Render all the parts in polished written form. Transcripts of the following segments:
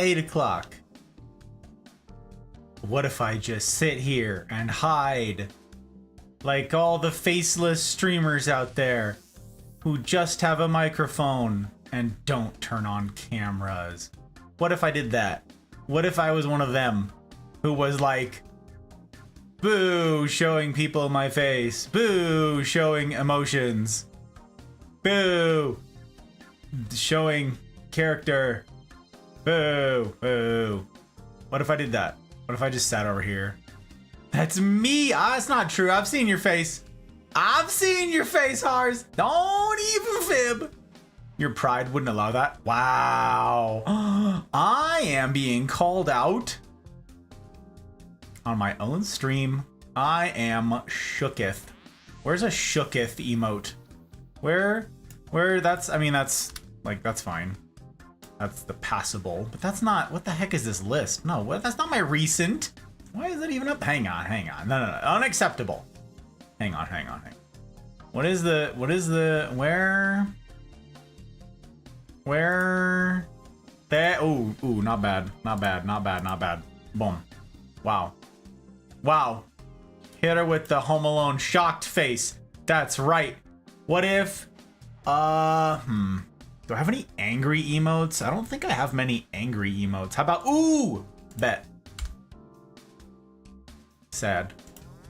8 o'clock. What if I just sit here and hide like all the faceless streamers out there who just have a microphone and don't turn on cameras? What if I did that? What if I was one of them who was like, boo, showing people my face, boo, showing emotions, boo, showing character, boo, boo. What if I did that? What if I just sat over here? That's me. Ah, it's not true. I've seen your face. I've seen your face, Hars. Don't even fib. Your pride wouldn't allow that. Wow. I am being called out on my own stream. I am shooketh. Where's a shooketh emote? Where that's, I mean, that's like, that's fine. That's the passable, but that's not, what the heck is this list? No, what, that's not my recent. Why is it even up? Hang on. No, unacceptable. Hang on. What is the, where, there, ooh, not bad. Boom. Wow. Hit her with the Home Alone shocked face. That's right. What if, do I have any angry emotes? I don't think I have many angry emotes. How about, ooh, bet. Sad.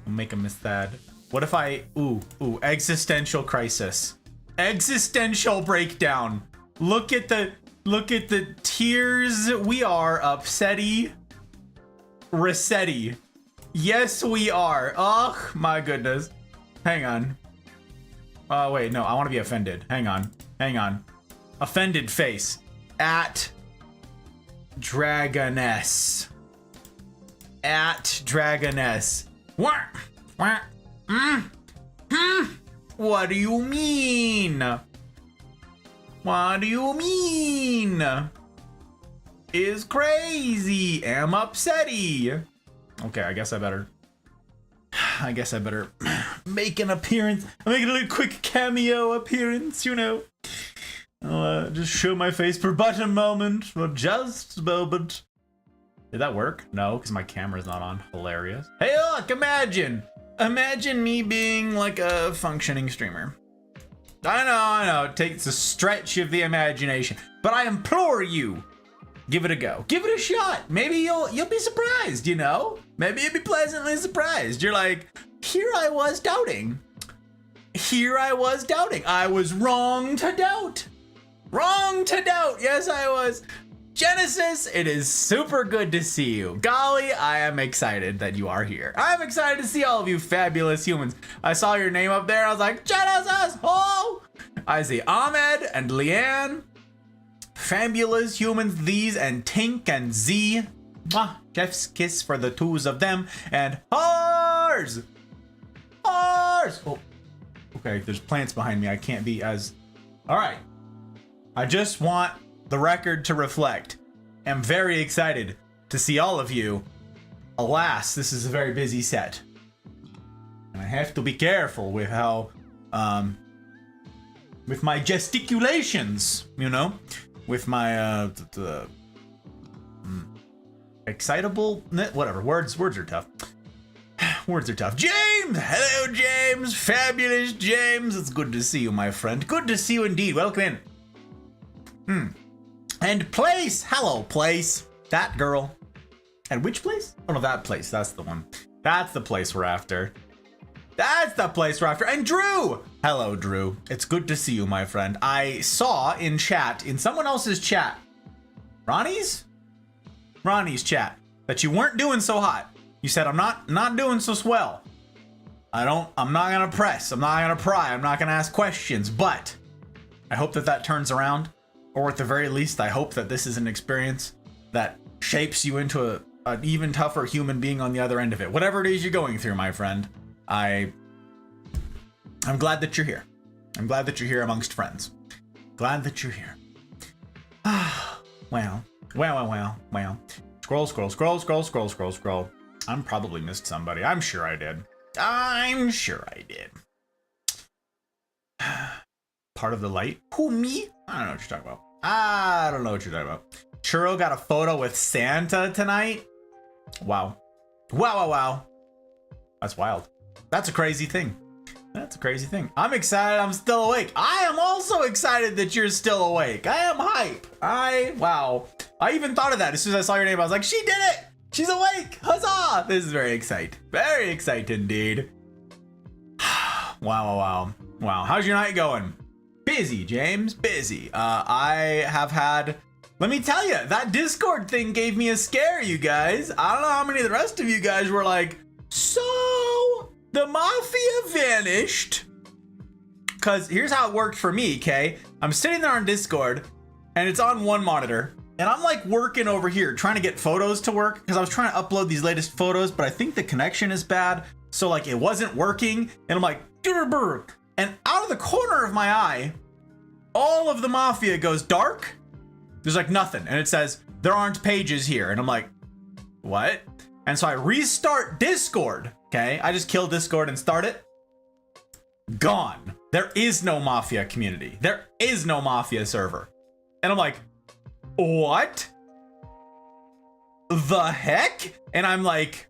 I'll make him sad. What if I, ooh, existential crisis. Existential breakdown. Look at the tears. We are upsetty. Resetti. Yes, we are. Oh, my goodness. Hang on. Wait, no, I want to be offended. Hang on. Offended face. At Dragoness. What do you mean? Is crazy. Am upsetty. Okay, I guess I better make an appearance. I'm making a little quick cameo appearance, you know. I'll just show my face for but a moment, for just a moment. Did that work? No, because my camera's not on. Hilarious. Hey, look, imagine me being like a functioning streamer. I know, it takes a stretch of the imagination, but I implore you, give it a go. Give it a shot. Maybe you'll be surprised, you know? Maybe you'll be pleasantly surprised. You're like, here I was doubting. I was wrong to doubt. Yes, I was. Genesis, it is super good to see you. Golly, I am excited that you are here. I'm excited to see all of you fabulous humans. I saw your name up there. I was like, Genesis, oh! I see Ahmed and Leanne. Fabulous humans, these, and Tink and Z. Mwah, chef's kiss for the twos of them. And Hars! Oh, okay, there's plants behind me. I can't be as... All right. I just want the record to reflect. I'm very excited to see all of you. Alas, this is a very busy set. And I have to be careful with how, with my gesticulations, you know? With my, excitable, whatever, words are tough. Words are tough. James! Hello, James! Fabulous James! It's good to see you, my friend. Good to see you indeed. Welcome in. And Place! Hello, Place. That girl. And which place? Oh, no, that place. That's the one. That's the place we're after. And Drew! Hello, Drew. It's good to see you, my friend. I saw in chat, in someone else's chat, Ronnie's chat, that you weren't doing so hot. You said, I'm not doing so swell. I'm not gonna press. I'm not gonna pry. I'm not gonna ask questions, but I hope that turns around. Or at the very least, I hope that this is an experience that shapes you into an even tougher human being on the other end of it. Whatever it is you're going through, my friend, I'm glad that you're here. I'm glad that you're here amongst friends. Glad that you're here. Well. Scroll. I'm probably missed somebody. I'm sure I did. Part of the light? Who, me? I don't know what you're talking about. Churro got a photo with Santa tonight. Wow. Wow, wow, wow. That's wild. That's a crazy thing. That's a crazy thing. I'm excited I'm still awake. I am also excited that you're still awake. I am hype. Wow. I even thought of that as soon as I saw your name. I was like, she did it. She's awake. Huzzah. This is very exciting. Very exciting indeed. Wow. How's your night going? Busy, James. Busy. I have had... Let me tell you, that Discord thing gave me a scare, you guys. I don't know how many of the rest of you guys were like, so the mafia vanished. Because here's how it worked for me, okay? I'm sitting there on Discord, and it's on one monitor, and I'm like working over here, trying to get photos to work, because I was trying to upload these latest photos, but I think the connection is bad, so like it wasn't working, and I'm like, and out of the corner of my eye, all of the mafia goes dark. There's like nothing, and it says, there aren't pages here, and I'm like, what? And so I restart Discord, okay? I just kill Discord and start it. Gone. There is no mafia community. There is no mafia server. And I'm like, what the heck? And I'm like,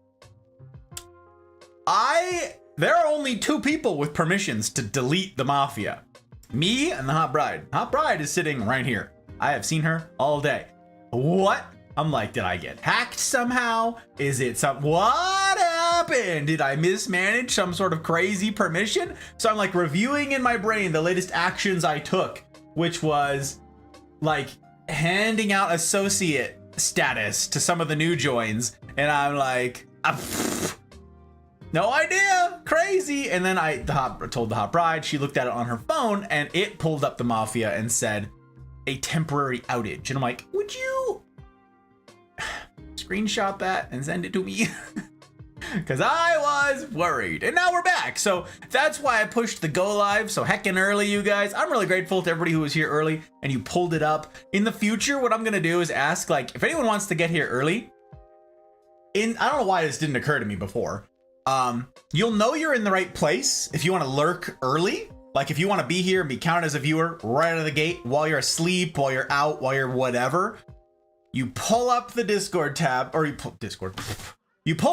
there are only 2 people with permissions to delete the mafia. Me and the Hot Bride. Hot Bride is sitting right here. I have seen her all day. What? I'm like, did I get hacked somehow? Is it what happened? Did I mismanage some sort of crazy permission? So I'm like reviewing in my brain the latest actions I took, which was like handing out associate status to some of the new joins. And I'm like, no idea, crazy. And then I told the Hot Bride, she looked at it on her phone and it pulled up the mafia and said a temporary outage. And I'm like, would you screenshot that and send it to me? Because I was worried. And now we're back. So that's why I pushed the go live so heckin' early, you guys. I'm really grateful to everybody who was here early and you pulled it up. In the future, what I'm going to do is ask, like, if anyone wants to get here early, I don't know why this didn't occur to me before. You'll know you're in the right place if you want to lurk early. Like if you want to be here and be counted as a viewer right out of the gate while you're asleep, while you're out, while you're whatever, you pull up the Discord tab, or you pull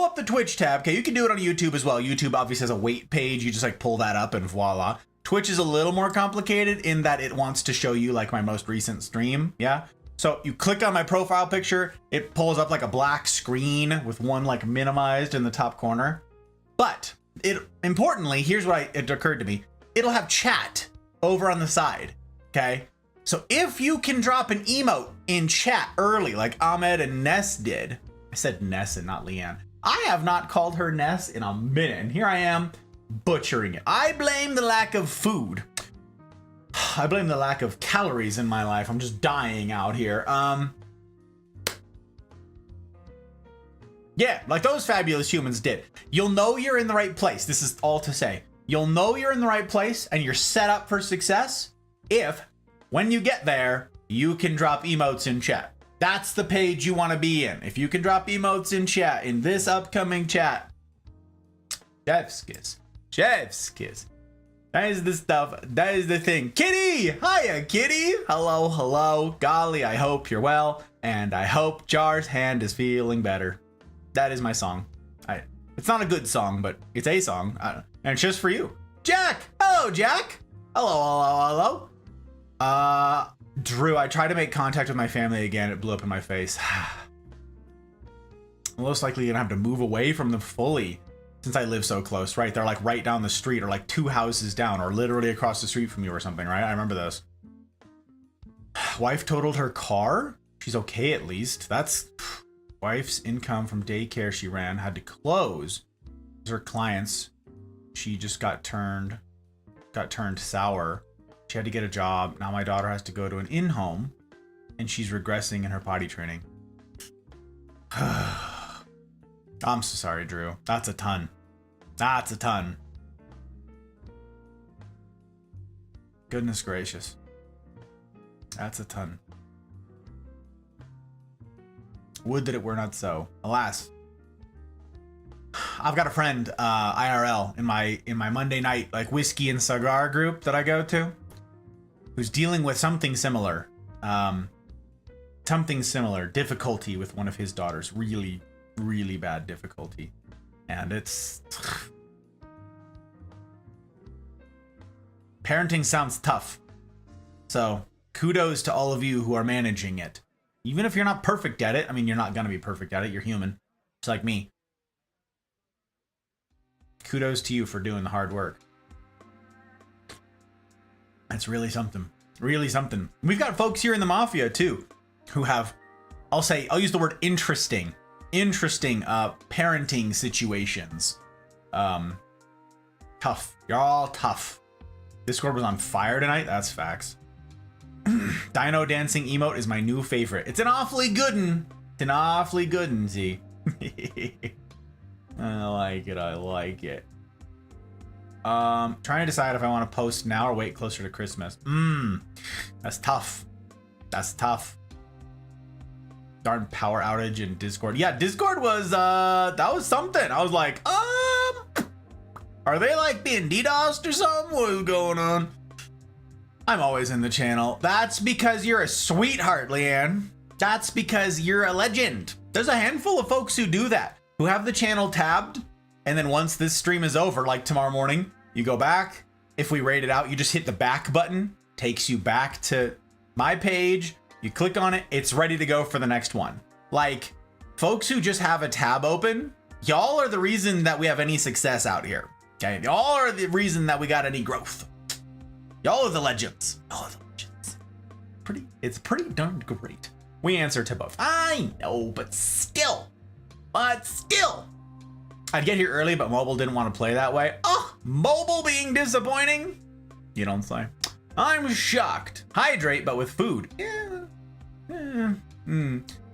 up the Twitch tab. Okay, you can do it on YouTube as well. YouTube obviously has a wait page. You just like pull that up and voila. Twitch is a little more complicated in that it wants to show you like my most recent stream. Yeah. So you click on my profile picture, it pulls up like a black screen with one like minimized in the top corner. But importantly, here's what it occurred to me. It'll have chat over on the side, okay? So if you can drop an emote in chat early, like Ahmed and Ness did. I said Ness and not Leanne. I have not called her Ness in a minute, and here I am butchering it. I blame the lack of food. I blame the lack of calories in my life. I'm just dying out here. Yeah, like those fabulous humans did. You'll know you're in the right place. This is all to say. You'll know you're in the right place and you're set up for success if, when you get there, you can drop emotes in chat. That's the page you want to be in. If you can drop emotes in chat, in this upcoming chat, chef's kiss. Chef's kiss. That is the stuff. That is the thing. Kitty! Hiya, Kitty! Hello, hello. Golly, I hope you're well. And I hope Jar's hand is feeling better. That is my song. It's not a good song, but it's a song. And it's just for you. Jack! Hello, Jack! Hello. Drew, I tried to make contact with my family again. It blew up in my face. I'm most likely gonna have to move away from them fully since I live so close, right? They're like right down the street or like 2 houses down or literally across the street from you or something, right? I remember those. Wife totaled her car? She's okay at least. That's... Wife's income from daycare she ran had to close. Her clients, she just got turned sour. She had to get a job. Now my daughter has to go to an in-home and she's regressing in her potty training. I'm so sorry, Drew. That's a ton. That's a ton. Goodness gracious. That's a ton. Would that it were not so. Alas. I've got a friend, IRL, in my Monday night like whiskey and cigar group that I go to, who's dealing with something similar. something similar. Difficulty with one of his daughters. Really, really bad difficulty. And it's... Parenting sounds tough. So, kudos to all of you who are managing it. Even if you're not perfect at it. I mean, you're not going to be perfect at it. You're human. Just like me. Kudos to you for doing the hard work. That's really something. Really something. We've got folks here in the Mafia, too, who have, I'll use the word interesting parenting situations. Tough. You're all tough. Discord was on fire tonight. That's facts. Dino dancing emote is my new favorite. It's an awfully good one. It's an awfully good one, Z. I like it. I like it. Trying to decide if I want to post now or wait closer to Christmas. That's tough. That's tough. Darn power outage in Discord. Yeah, Discord was that was something. I was like, are they like being DDoSed or something? What is going on? I'm always in the channel. That's because you're a sweetheart, Leanne. That's because you're a legend. There's a handful of folks who do that, who have the channel tabbed, and then once this stream is over, like tomorrow morning, you go back. If we rate it out, you just hit the back button, takes you back to my page. You click on it, it's ready to go for the next one. Like, folks who just have a tab open, y'all are the reason that we have any success out here. Okay, y'all are the reason that we got any growth. Y'all are the legends. Y'all are the legends. It's pretty darn great. We answer to both. I know, but still. I'd get here early, but mobile didn't want to play that way. Oh, mobile being disappointing? You don't say. I'm shocked. Hydrate, but with food. Yeah.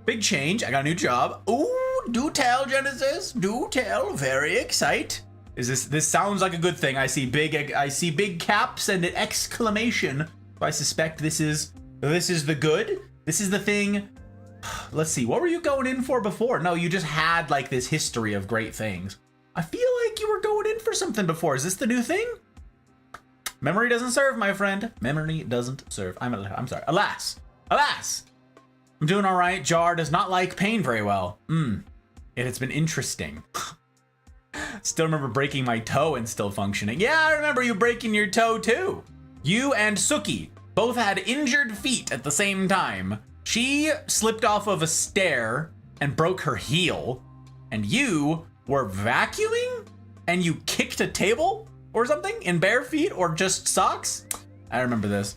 Big change. I got a new job. Ooh, do tell, Genesis. Do tell. Very excite. This sounds like a good thing. I see big caps and an exclamation. I suspect this is the good. This is the thing. Let's see. What were you going in for before? No, you just had like this history of great things. I feel like you were going in for something before. Is this the new thing? Memory doesn't serve, my friend. Memory doesn't serve. I'm sorry. Alas. I'm doing all right. Jar does not like pain very well. It's been interesting. Still remember breaking my toe and still functioning. Yeah, I remember you breaking your toe too. You and Suki both had injured feet at the same time. She slipped off of a stair and broke her heel, and you were vacuuming and you kicked a table or something in bare feet or just socks. I remember this.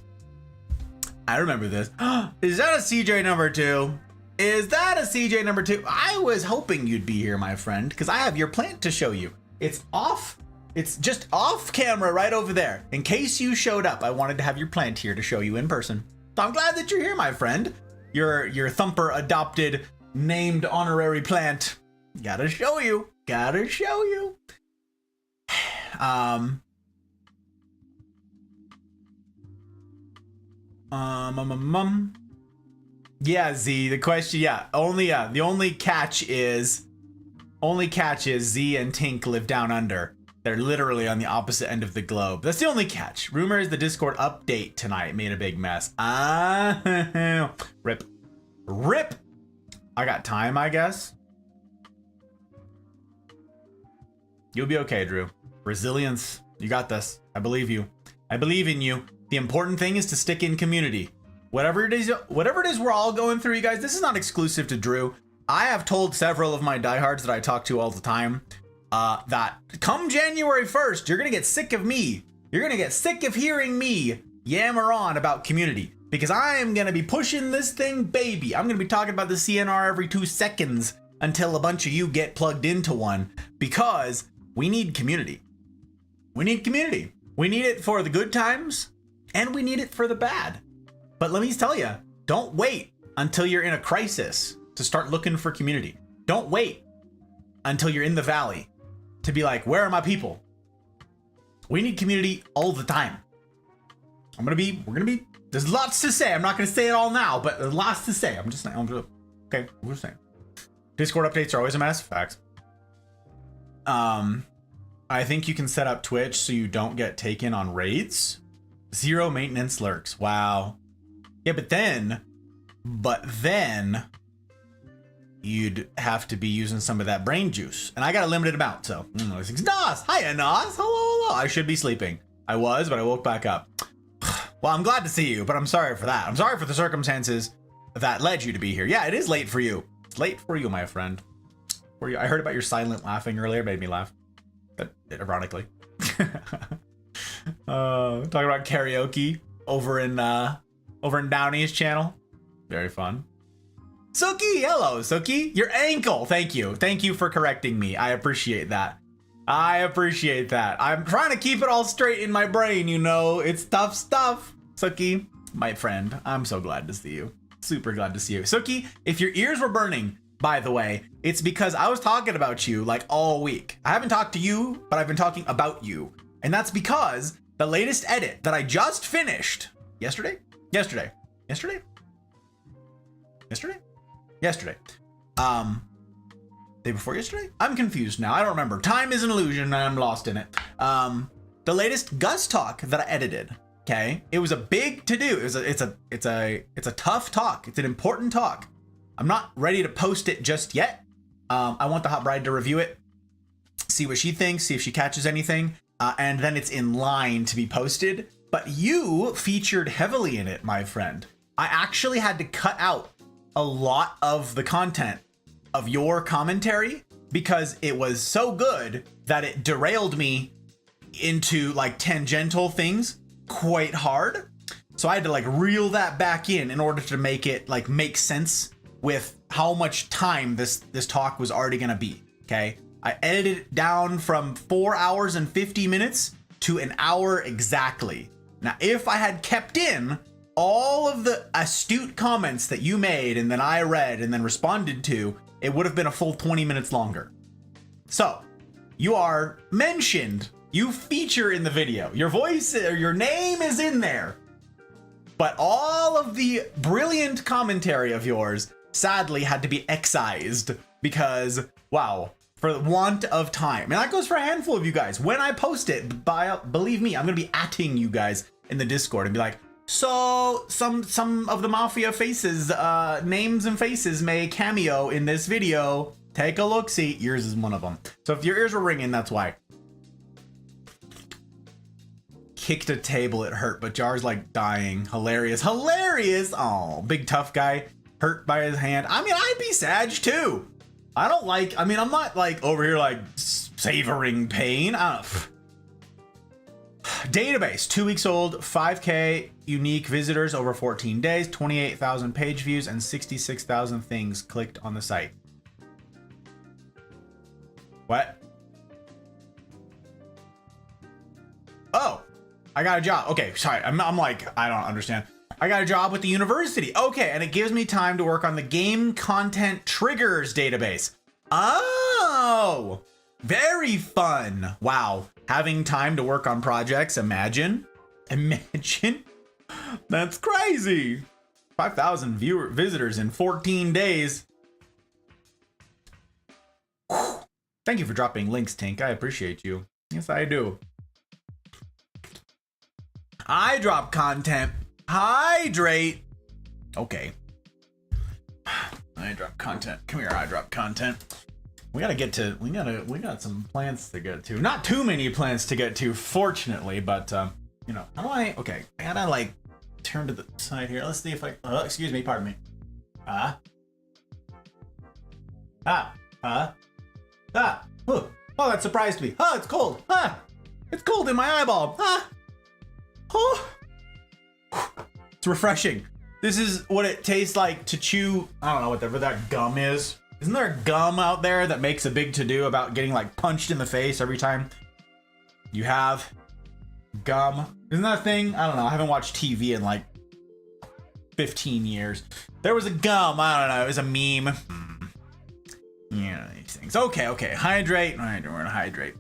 Is that a CJ number 2? Is that a CJ number 2? I was hoping you'd be here, my friend, because I have your plant to show you. It's off. It's just off camera right over there. In case you showed up, I wanted to have your plant here to show you in person. So I'm glad that you're here, my friend. Your Thumper adopted named honorary plant. Gotta show you. Yeah, Z, the question, the only catch is Z and Tink live down under. They're literally on the opposite end of the globe. That's the only catch. Rumor is the Discord update tonight made a big mess. Rip. I got time, I guess. You'll be okay, Drew. Resilience. You got this. I believe you. I believe in you. The important thing is to stick in community. Whatever it is we're all going through, you guys, this is not exclusive to Drew. I have told several of my diehards that I talk to all the time that come January 1st, you're going to get sick of me. You're going to get sick of hearing me yammer on about community, because I am going to be pushing this thing, baby. I'm going to be talking about the CNR every 2 seconds until a bunch of you get plugged into one, because we need community. We need community. We need it for the good times, and we need it for the bad. But let me tell you, don't wait until you're in a crisis to start looking for community. Don't wait until you're in the valley to be like, where are my people? We need community all the time. There's lots to say. I'm not going to say it all now, but there's lots to say. I'm just saying. Okay, we're just saying. Discord updates are always a mess. Facts. I think you can set up Twitch so you don't get taken on raids. 0 maintenance lurks. Wow. Yeah, but then but then you'd have to be using some of that brain juice. And I got a limited amount, so. Nos! Hiya, Nos! Hello. I should be sleeping. I was, but I woke back up. Well, I'm glad to see you, but I'm sorry for that. I'm sorry for the circumstances that led you to be here. Yeah, it is late for you. It's late for you, my friend. For you. I heard about your silent laughing earlier. Made me laugh. But ironically. Talking about karaoke over in Downey's channel. Very fun. Suki, hello, Suki. Your ankle. Thank you. Thank you for correcting me. I appreciate that. I appreciate that. I'm trying to keep it all straight in my brain, you know. It's tough stuff. Suki, my friend, I'm so glad to see you. Super glad to see you. Suki, if your ears were burning, by the way, it's because I was talking about you like all week. I haven't talked to you, but I've been talking about you. And that's because the latest edit that I just finished yesterday. Day before yesterday? I'm confused now. I don't remember. Time is an illusion and I'm lost in it. The latest Gus-Talk that I edited. Okay. It was a big to do. It's a tough talk. It's an important talk. I'm not ready to post it just yet. I want the hot bride to review it, see what she thinks, see if she catches anything. And then it's in line to be posted. But you featured heavily in it, my friend. I actually had to cut out a lot of the content of your commentary because it was so good that it derailed me into like tangential things quite hard. So I had to like reel that back in order to make it like make sense with how much time this talk was already gonna be. Okay. I edited it down from 4 hours and 50 minutes to an hour exactly. Now, if I had kept in all of the astute comments that you made and then I read and then responded to, it would have been a full 20 minutes longer. So you are mentioned, you feature in the video, your voice or your name is in there, but all of the brilliant commentary of yours sadly had to be excised because, wow, for want of time. And that goes for a handful of you guys. When I post it, believe me, I'm gonna be atting you guys in the Discord and be like, so some of the Mafia faces, names and faces may cameo in this video. Take a look, see. Yours is one of them. So if your ears were ringing, that's why. Kicked a table, it hurt, but Jar's like dying. Hilarious. Oh, big tough guy hurt by his hand. I mean, I'd be sad too. I'm not like over here like savoring pain. Database, 2 weeks old, 5K unique visitors over 14 days, 28,000 page views, and 66,000 things clicked on the site. What? Oh, I got a job. Okay, sorry. I'm like, I don't understand. I got a job with the university. Okay, and it gives me time to work on the game content triggers database. Oh, very fun. Wow. Having time to work on projects. Imagine. That's crazy. 5,000 visitors in 14 days. Whew. Thank you for dropping links, Tink. I appreciate you. Yes, I do. I drop content. Hydrate. Okay. I drop content. Come here, I drop content. We got some plants to get to. Not too many plants to get to, fortunately, but you know, how do I gotta like turn to the side here. Let's see if I excuse me, pardon me. Oh, that surprised me. Oh, it's cold. It's cold in my eyeball. Oh. It's refreshing. This is what it tastes like to chew. I don't know whatever that gum is. Isn't there gum out there that makes a big to-do about getting like punched in the face every time you have gum? Isn't that a thing? I don't know. I haven't watched TV in like 15 years. There was a gum. I don't know. It was a meme. Yeah, these things. Okay. Hydrate. All right, we're gonna hydrate.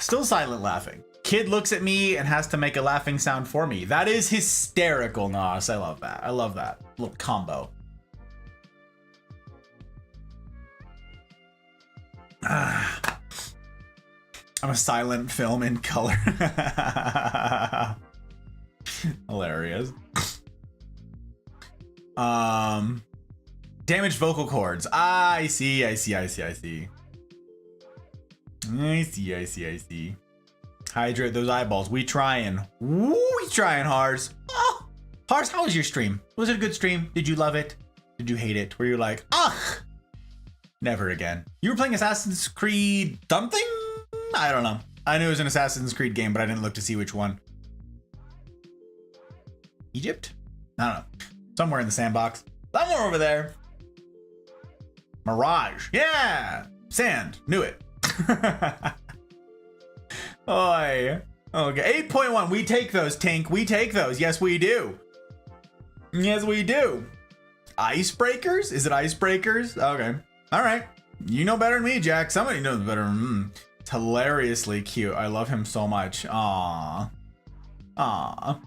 Still silent laughing. Kid looks at me and has to make a laughing sound for me. That is hysterical, Nos. I love that. I love that little combo. I'm a silent film in color. Hilarious. Damaged vocal cords. I see. Hydrate those eyeballs. We trying. Woo, we trying, Hars. Oh, Hars, how was your stream? Was it a good stream? Did you love it? Did you hate it? Were you like, ugh, never again? You were playing Assassin's Creed something? I don't know. I knew it was an Assassin's Creed game, but I didn't look to see which one. Egypt? I don't know. Somewhere in the sandbox. Somewhere over there. Mirage. Yeah. Sand. Knew it. Oi. Okay. 8.1. We take those, Tink. We take those. Yes, we do. Yes, we do. Icebreakers? Is it icebreakers? Okay. All right. You know better than me, Jack. Somebody knows better. It's hilariously cute. I love him so much. Aww. I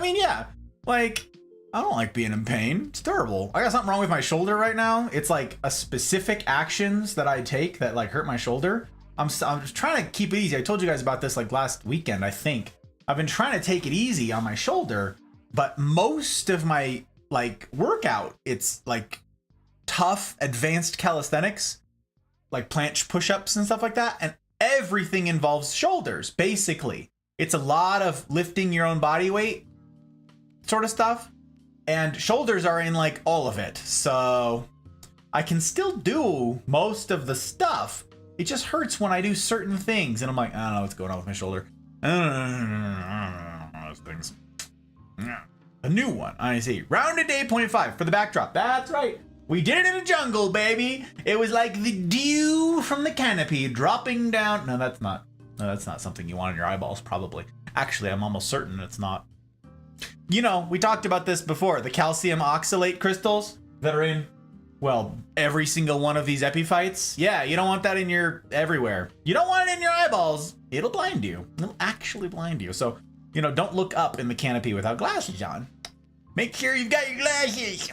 mean, yeah. Like, I don't like being in pain. It's terrible. I got something wrong with my shoulder right now. It's like a specific actions that I take that like hurt my shoulder. I'm just trying to keep it easy. I told you guys about this like last weekend, I think. I've been trying to take it easy on my shoulder, but most of my like workout, it's like tough, advanced calisthenics, like planche push-ups and stuff like that. And everything involves shoulders, basically. It's a lot of lifting your own body weight sort of stuff. And shoulders are in like all of it. So I can still do most of the stuff. It just hurts when I do certain things. And I'm like, I don't know what's going on with my shoulder. Those things. A new one. I see. Rounded to 8.5 for the backdrop. That's right. We did it in a jungle, baby. It was like the dew from the canopy dropping down. No, that's not. No, that's not something you want in your eyeballs, probably. Actually, I'm almost certain it's not. You know, we talked about this before. The calcium oxalate crystals that are in, well, every single one of these epiphytes. Yeah, you don't want that in your everywhere. You don't want it in your eyeballs. It'll blind you. It'll actually blind you. So, you know, don't look up in the canopy without glasses on. Make sure you've got your glasses.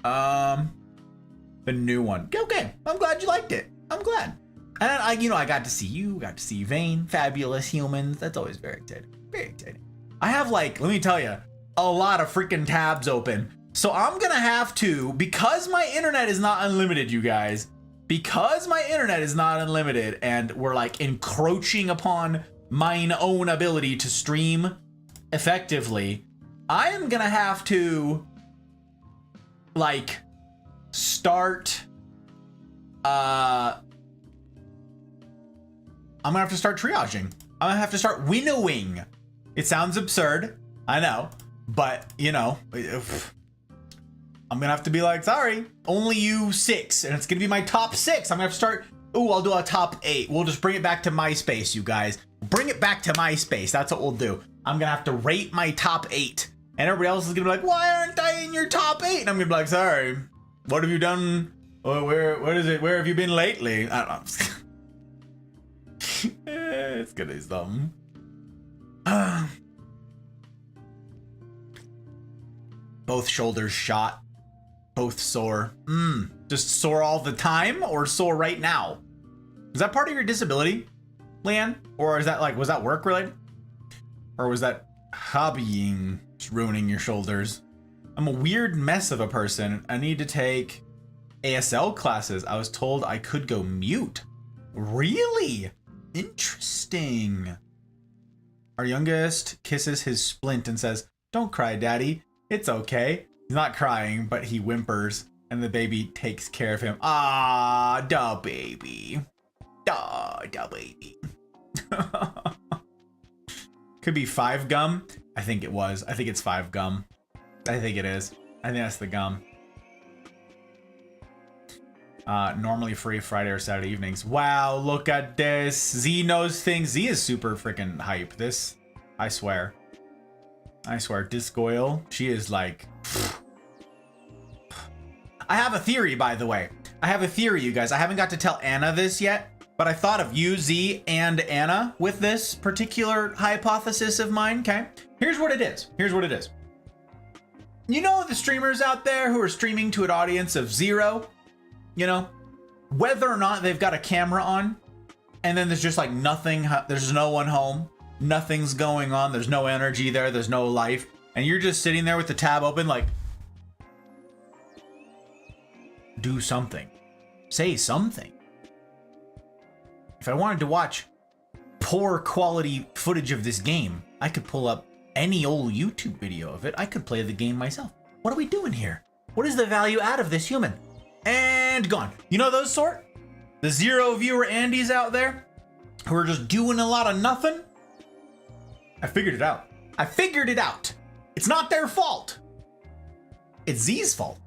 The new one. Okay, I'm glad you liked it. I'm glad. And I got to see you, got to see Vane, fabulous humans. That's always very exciting. Very exciting. I have like, let me tell you, a lot of freaking tabs open. So I'm gonna have to, because my internet is not unlimited, you guys, because my internet is not unlimited and we're like encroaching upon mine own ability to stream effectively, I am gonna have to like start, I'm gonna have to start triaging. I'm gonna have to start winnowing. It sounds absurd, I know, but you know, I'm gonna have to be like, sorry, only you 6, and it's gonna be my top 6. I'm gonna have to start, ooh, I'll do a top 8. We'll just bring it back to MySpace, you guys. Bring it back to MySpace, that's what we'll do. I'm gonna have to rate my top 8, and everybody else is gonna be like, why aren't I in your top 8? And I'm gonna be like, sorry, what have you done? What is it? Where have you been lately? I don't know. It's gonna be something. Both shoulders shot. Both sore. Just sore all the time or sore right now? Is that part of your disability, Leanne? Or is that like, was that work related? Or was that hobbying just ruining your shoulders? I'm a weird mess of a person. I need to take ASL classes. I was told I could go mute. Really? Interesting. Our youngest kisses his splint and says, "Don't cry, Daddy. It's okay." He's not crying, but he whimpers, and the baby takes care of him. Ah, da baby. Da baby. Could be 5 gum. I think it was. I think it's 5 gum. I think it is. I think that's the gum. Normally free Friday or Saturday evenings. Wow, look at this. Z knows things. Z is super freaking hype. This, I swear. I swear, Disc Oil, she is like... I have a theory, by the way. I have a theory, you guys. I haven't got to tell Anna this yet, but I thought of you, Z, and Anna with this particular hypothesis of mine, okay? Here's what it is. Here's what it is. You know the streamers out there who are streaming to an audience of 0? You know, whether or not they've got a camera on, and then there's just like nothing, there's no one home, nothing's going on, there's no energy there, there's no life, and you're just sitting there with the tab open like, do something. Say something. If I wanted to watch poor quality footage of this game, I could pull up any old YouTube video of it. I could play the game myself. What are we doing here? What is the value out of this human? And gone. You know those sort? The 0 viewer Andys out there who are just doing a lot of nothing? I figured it out. I figured it out. It's not their fault. It's Z's fault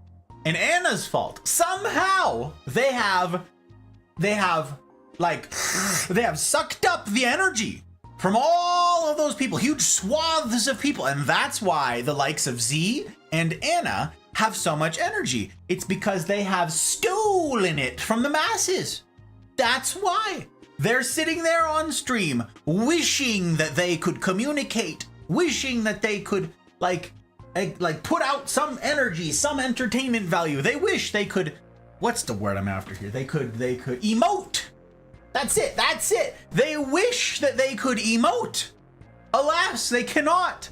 and Anna's fault. Somehow they have sucked up the energy from all of those people, huge swaths of people. And that's why the likes of Z and Anna have so much energy. It's because they have stolen it from the masses. That's why. They're sitting there on stream, wishing that they could communicate, wishing that they could like put out some energy, some entertainment value. They wish they could, what's the word I'm after here? They could emote. That's it. They wish that they could emote. Alas, they cannot.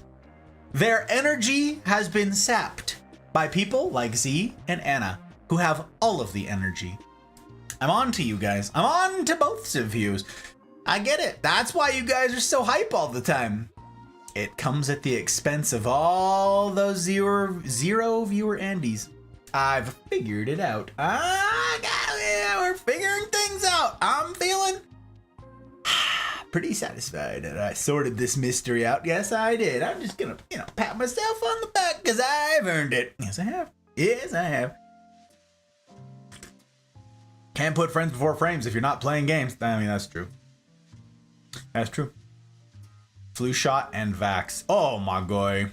Their energy has been sapped by people like Z and Anna, who have all of the energy. I'm on to you guys. I'm on to both of you. I get it. That's why you guys are so hype all the time. It comes at the expense of all those zero viewer Andys. I've figured it out. We're figuring things out. I'm feeling pretty satisfied that I sorted this mystery out. Yes, I did. I'm just gonna, pat myself on the back because I've earned it. Yes, I have. Yes, I have. Can't put friends before frames if you're not playing games. I mean, that's true. That's true. Flu shot and vax. Oh my god.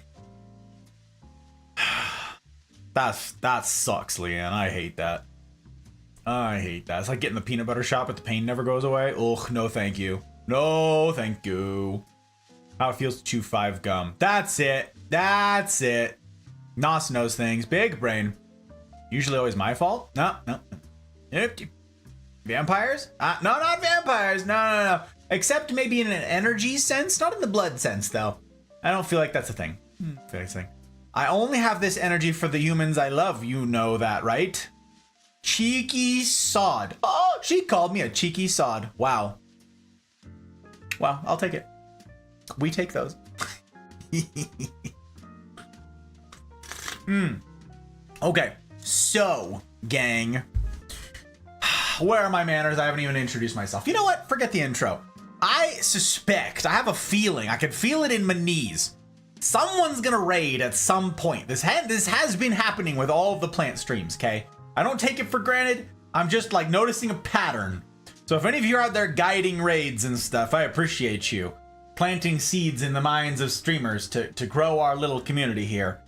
That sucks, Leanne. I hate that. I hate that. It's like getting the peanut butter shot, but the pain never goes away. Ugh, no thank you. No thank you. How it feels to chew 5 gum. That's it. That's it. Nos knows things. Big brain. Usually always my fault. No. Vampires? No, not vampires. No. Except maybe in an energy sense. Not in the blood sense, though. I don't feel like that's a thing. I only have this energy for the humans I love. You know that, right? Cheeky sod. Oh, she called me a cheeky sod. Wow. Wow, I'll take it. We take those. Okay, so, gang. Where are my manners? I haven't even introduced myself. You know what? Forget the intro. I suspect, I have a feeling, I can feel it in my knees. Someone's gonna raid at some point. This has been happening with all of the plant streams, okay? I don't take it for granted. I'm just like noticing a pattern. So if any of you are out there guiding raids and stuff, I appreciate you. Planting seeds in the minds of streamers to grow our little community here.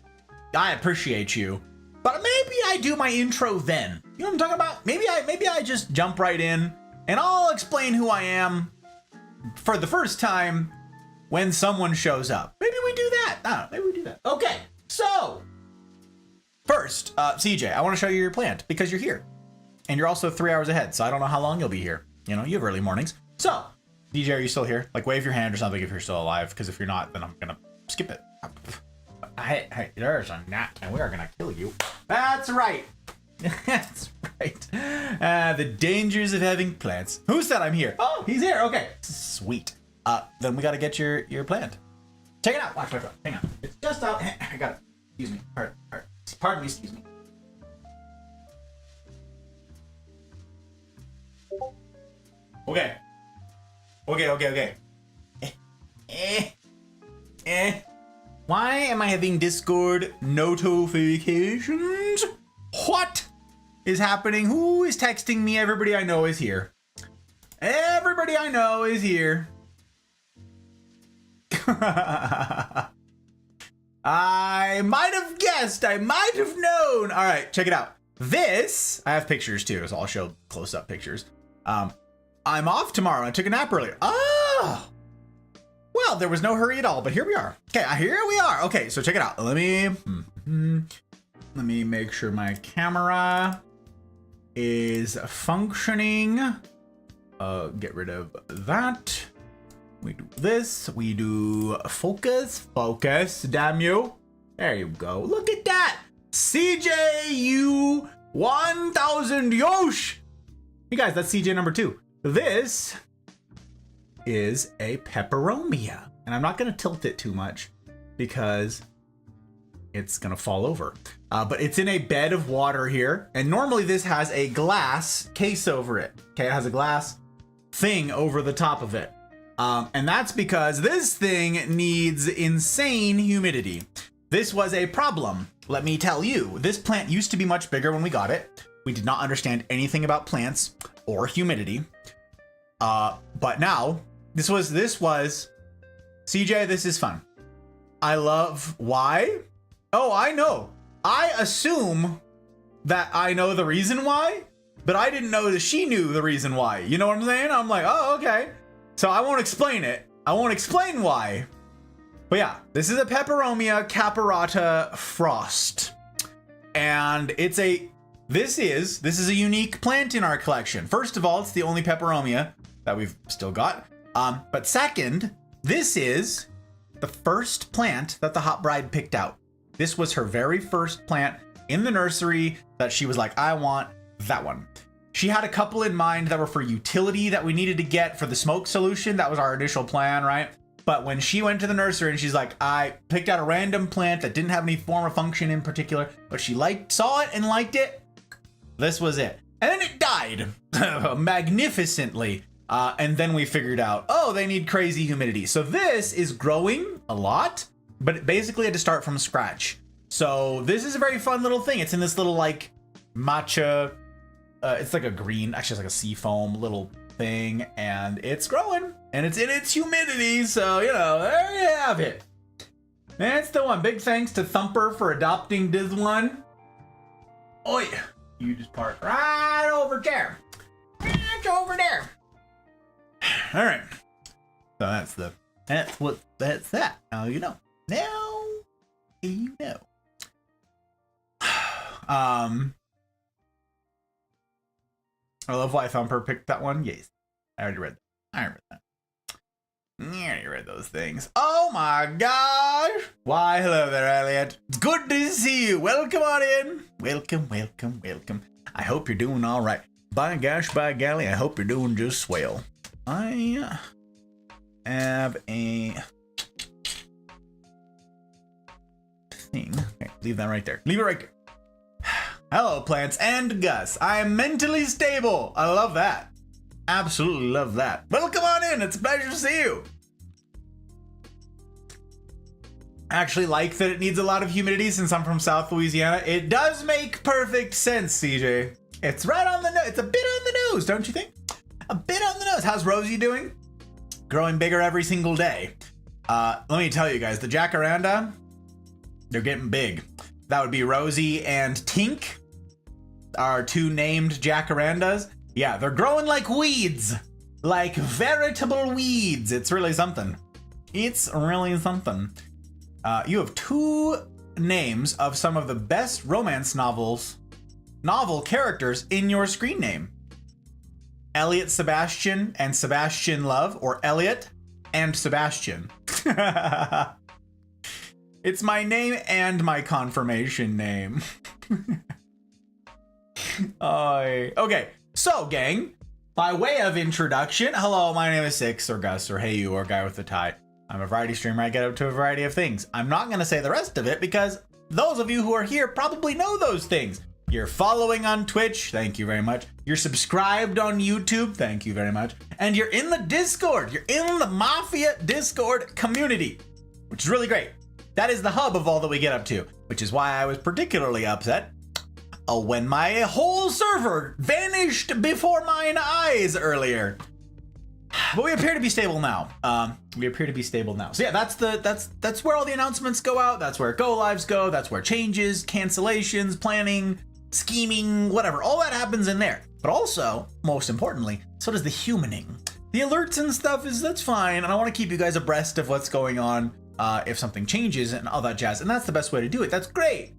I appreciate you. But maybe I do my intro then. You know what I'm talking about? Maybe I just jump right in and I'll explain who I am for the first time when someone shows up. Maybe we do that. I don't know, maybe we do that. Okay, so first, CJ, I want to show you your plant because you're here. And you're also 3 hours ahead, so I don't know how long you'll be here. You know, you have early mornings. So, DJ, are you still here? Like, wave your hand or something if you're still alive, because if you're not, then I'm gonna skip it. Hey, there's a gnat, and we are gonna kill you. That's right. That's right. The dangers of having plants. Who said I'm here? Oh, he's here. Okay, sweet. Then we gotta get your plant. Check it out. Watch. Hang on. It's just out. I got it. Excuse me. Pardon me. Excuse me. Okay. Why am I having Discord notifications? What is happening? Who is texting me? Everybody I know is here. Everybody I know is here. I might have guessed. I might have known. All right, check it out. This, I have pictures too, so I'll show close-up pictures. I'm off tomorrow. I took a nap earlier. Oh, well, there was no hurry at all, but here we are. Okay, here we are. Okay, so check it out. Let me make sure my camera is functioning. Get rid of that. We do this. We do focus. Damn you. There you go. Look at that. CJ, you 1,000 yosh! Hey guys, that's CJ number 2. This is a peperomia. And I'm not going to tilt it too much because it's going to fall over. But it's in a bed of water here. And normally this has a glass case over it. Okay, it has a glass thing over the top of it. And that's because this thing needs insane humidity. This was a problem, let me tell you. This plant used to be much bigger when we got it. We did not understand anything about plants or humidity. But now, this was, CJ, this is fun. I love, why? Oh, I know. I assume that I know the reason why, but I didn't know that she knew the reason why. You know what I'm saying? I'm like, oh, okay. So I won't explain it. I won't explain why. But yeah, this is a Peperomia caparata frost. And it's this is a unique plant in our collection. First of all, it's the only Peperomia that we've still got. But second, this is the first plant that the Hot Bride picked out. This was her very first plant in the nursery that she was like, I want that one. She had a couple in mind that were for utility that we needed to get for the smoke solution. That was our initial plan, right? But when she went to the nursery and she's like, I picked out a random plant that didn't have any form or function in particular, but she saw it and liked it. This was it. And then it died magnificently. And then we figured out, oh, they need crazy humidity. So this is growing a lot, but it basically had to start from scratch. So this is a very fun little thing. It's in this little like matcha, it's like a green, actually it's like a sea foam little thing, and it's growing and it's in its humidity. So, you know, there you have it. That's the one. Big thanks to Thumper for adopting this one. Oh yeah, you just park right over there. Right over there. All right. So that's that. Now you know. Now you know. I love why Thumper picked that one. Yes. I already read that. I already read those things. Oh my gosh. Why, hello there, Elliot. It's good to see you. Welcome on in. Welcome, welcome, welcome. I hope you're doing all right. By gosh, by golly, I hope you're doing just swell. I have a thing. Okay, leave that right there. Leave it right there. Hello, plants and Gus. I am mentally stable. I love that. Absolutely love that. Welcome on in. It's a pleasure to see you. I actually like that it needs a lot of humidity since I'm from South Louisiana. It does make perfect sense, CJ. It's right on the nose. It's a bit on the nose, don't you think? A bit on the nose. How's Rosie doing? Growing bigger every single day. Let me tell you guys, the jacaranda, they're getting big. That would be Rosie and Tink, our two named jacarandas. Yeah, they're growing like weeds, like veritable weeds. It's really something. It's really something. You have two names of some of the best romance novel characters in your screen name. Elliot Sebastian and Sebastian Love, or Elliot and Sebastian. It's my name and my confirmation name. Okay, so gang, by way of introduction, hello, my name is Six, or Gus, or Hey You, or Guy with the Tie. I'm a variety streamer. I get up to a variety of things. I'm not going to say the rest of it because those of you who are here probably know those things. You're following on Twitch, thank you very much. You're subscribed on YouTube, thank you very much. And you're in the Discord. You're in the Mafia Discord community, which is really great. That is the hub of all that we get up to, which is why I was particularly upset when my whole server vanished before mine eyes earlier. But we appear to be stable now. So yeah, that's where all the announcements go out. That's where go lives go. That's where changes, cancellations, planning, scheming, whatever. All that happens in there. But also, most importantly, so does the humaning. The alerts and stuff that's fine. And I want to keep you guys abreast of what's going on if something changes and all that jazz. And that's the best way to do it. That's great.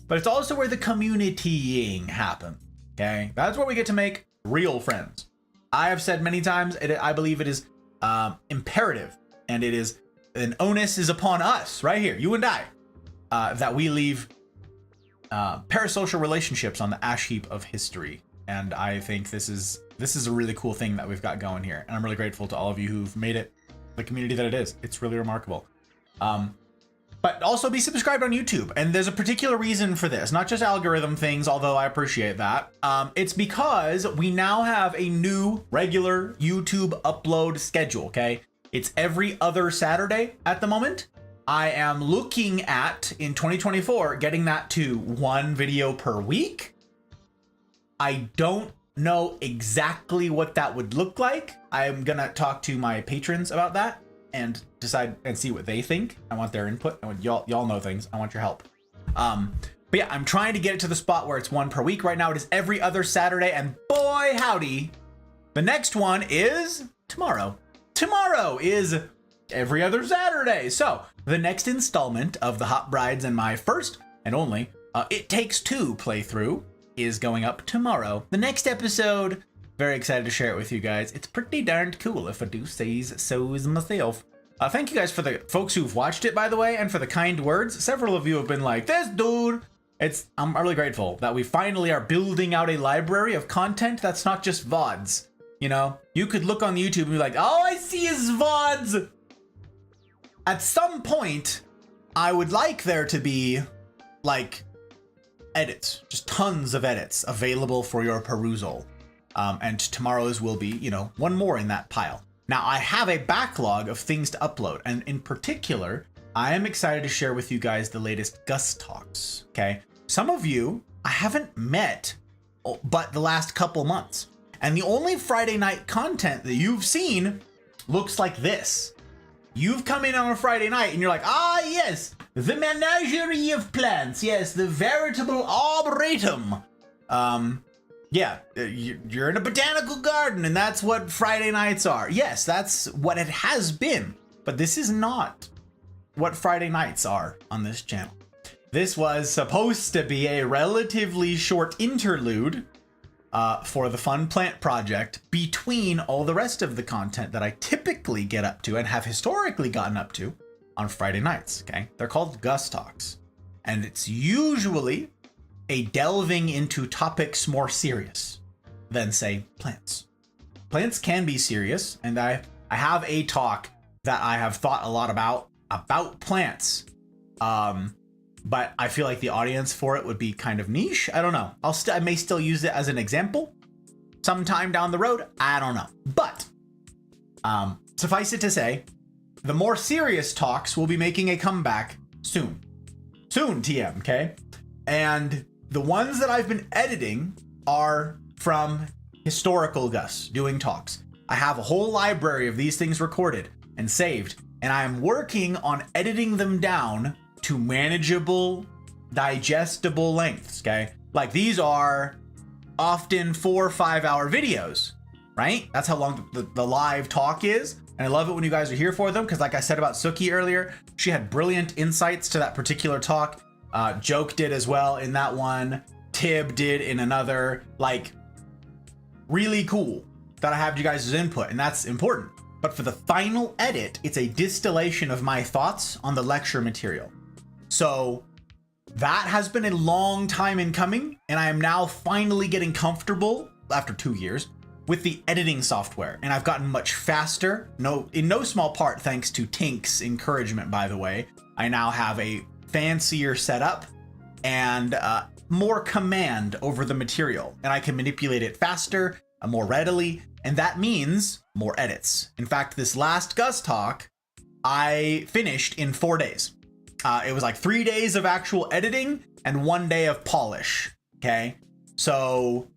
But it's also where the communitying happens. Okay, that's where we get to make real friends. I have said many times, I believe it is imperative, and it is an onus is upon us right here, you and I, that we leave parasocial relationships on the ash heap of history. And I think this is a really cool thing that we've got going here. And I'm really grateful to all of you who've made it the community that it is. It's really remarkable. But also be subscribed on YouTube. And there's a particular reason for this, not just algorithm things, although I appreciate that. It's because we now have a new regular YouTube upload schedule, okay? It's every other Saturday at the moment. I am looking at, in 2024, getting that to 1 video per week. I don't know exactly what that would look like. I'm gonna talk to my patrons about that and decide and see what they think. I want their input. I want y'all know things. I want your help. But yeah, I'm trying to get it to the spot where it's 1 per week. Right now it is every other Saturday, and boy howdy, the next one is tomorrow. Tomorrow is every other Saturday. So the next installment of the Hot Brides and my first and only It Takes Two playthrough is going up tomorrow. The next episode, very excited to share it with you guys. It's pretty darned cool, if I do say so myself. Thank you guys for the folks who've watched it, by the way, and for the kind words. Several of you have been like, this dude. I'm really grateful that we finally are building out a library of content that's not just VODs. You know, you could look on YouTube and be like, all I see is VODs. At some point, I would like there to be, like, edits, just tons of edits available for your perusal. And tomorrow's will be, you know, one more in that pile. Now, I have a backlog of things to upload, and in particular, I am excited to share with you guys the latest Gus-Talks, okay? Some of you I haven't met but the last couple months, and the only Friday night content that you've seen looks like this. You've come in on a Friday night and you're like, ah, yes, the menagerie of plants. Yes, the veritable arboretum. Yeah, you're in a botanical garden and that's what Friday nights are. Yes, that's what it has been. But this is not what Friday nights are on this channel. This was supposed to be a relatively short interlude for the Fun Plant project between all the rest of the content that I typically get up to and have historically gotten up to on Friday nights, okay? They're called Gus-Talks. And it's usually a delving into topics more serious than, say, plants. Plants can be serious, and I have a talk that I have thought a lot about plants. But I feel like the audience for it would be kind of niche. I don't know. I may still use it as an example sometime down the road. I don't know. But suffice it to say, the more serious talks will be making a comeback soon. Soon, TM, okay? And the ones that I've been editing are from historical Gus doing talks. I have a whole library of these things recorded and saved, and I am working on editing them down to manageable, digestible lengths, okay? Like these are often 4 or 5 hour videos, right? That's how long the live talk is. And I love it when you guys are here for them, because like I said about Suki earlier, she had brilliant insights to that particular talk. Joke did as well in that one. Tib did in another. Like, really cool that I have you guys' input, and that's important. But for the final edit, it's a distillation of my thoughts on the lecture material. So that has been a long time in coming, and I am now finally getting comfortable, after 2 years, with the editing software. And I've gotten much faster, in no small part thanks to Tink's encouragement, by the way. I now have a fancier setup and more command over the material, and I can manipulate it faster, more readily, and that means more edits. In fact, this last Gus talk, I finished in 4 days. It was like 3 days of actual editing and 1 day of polish, okay? So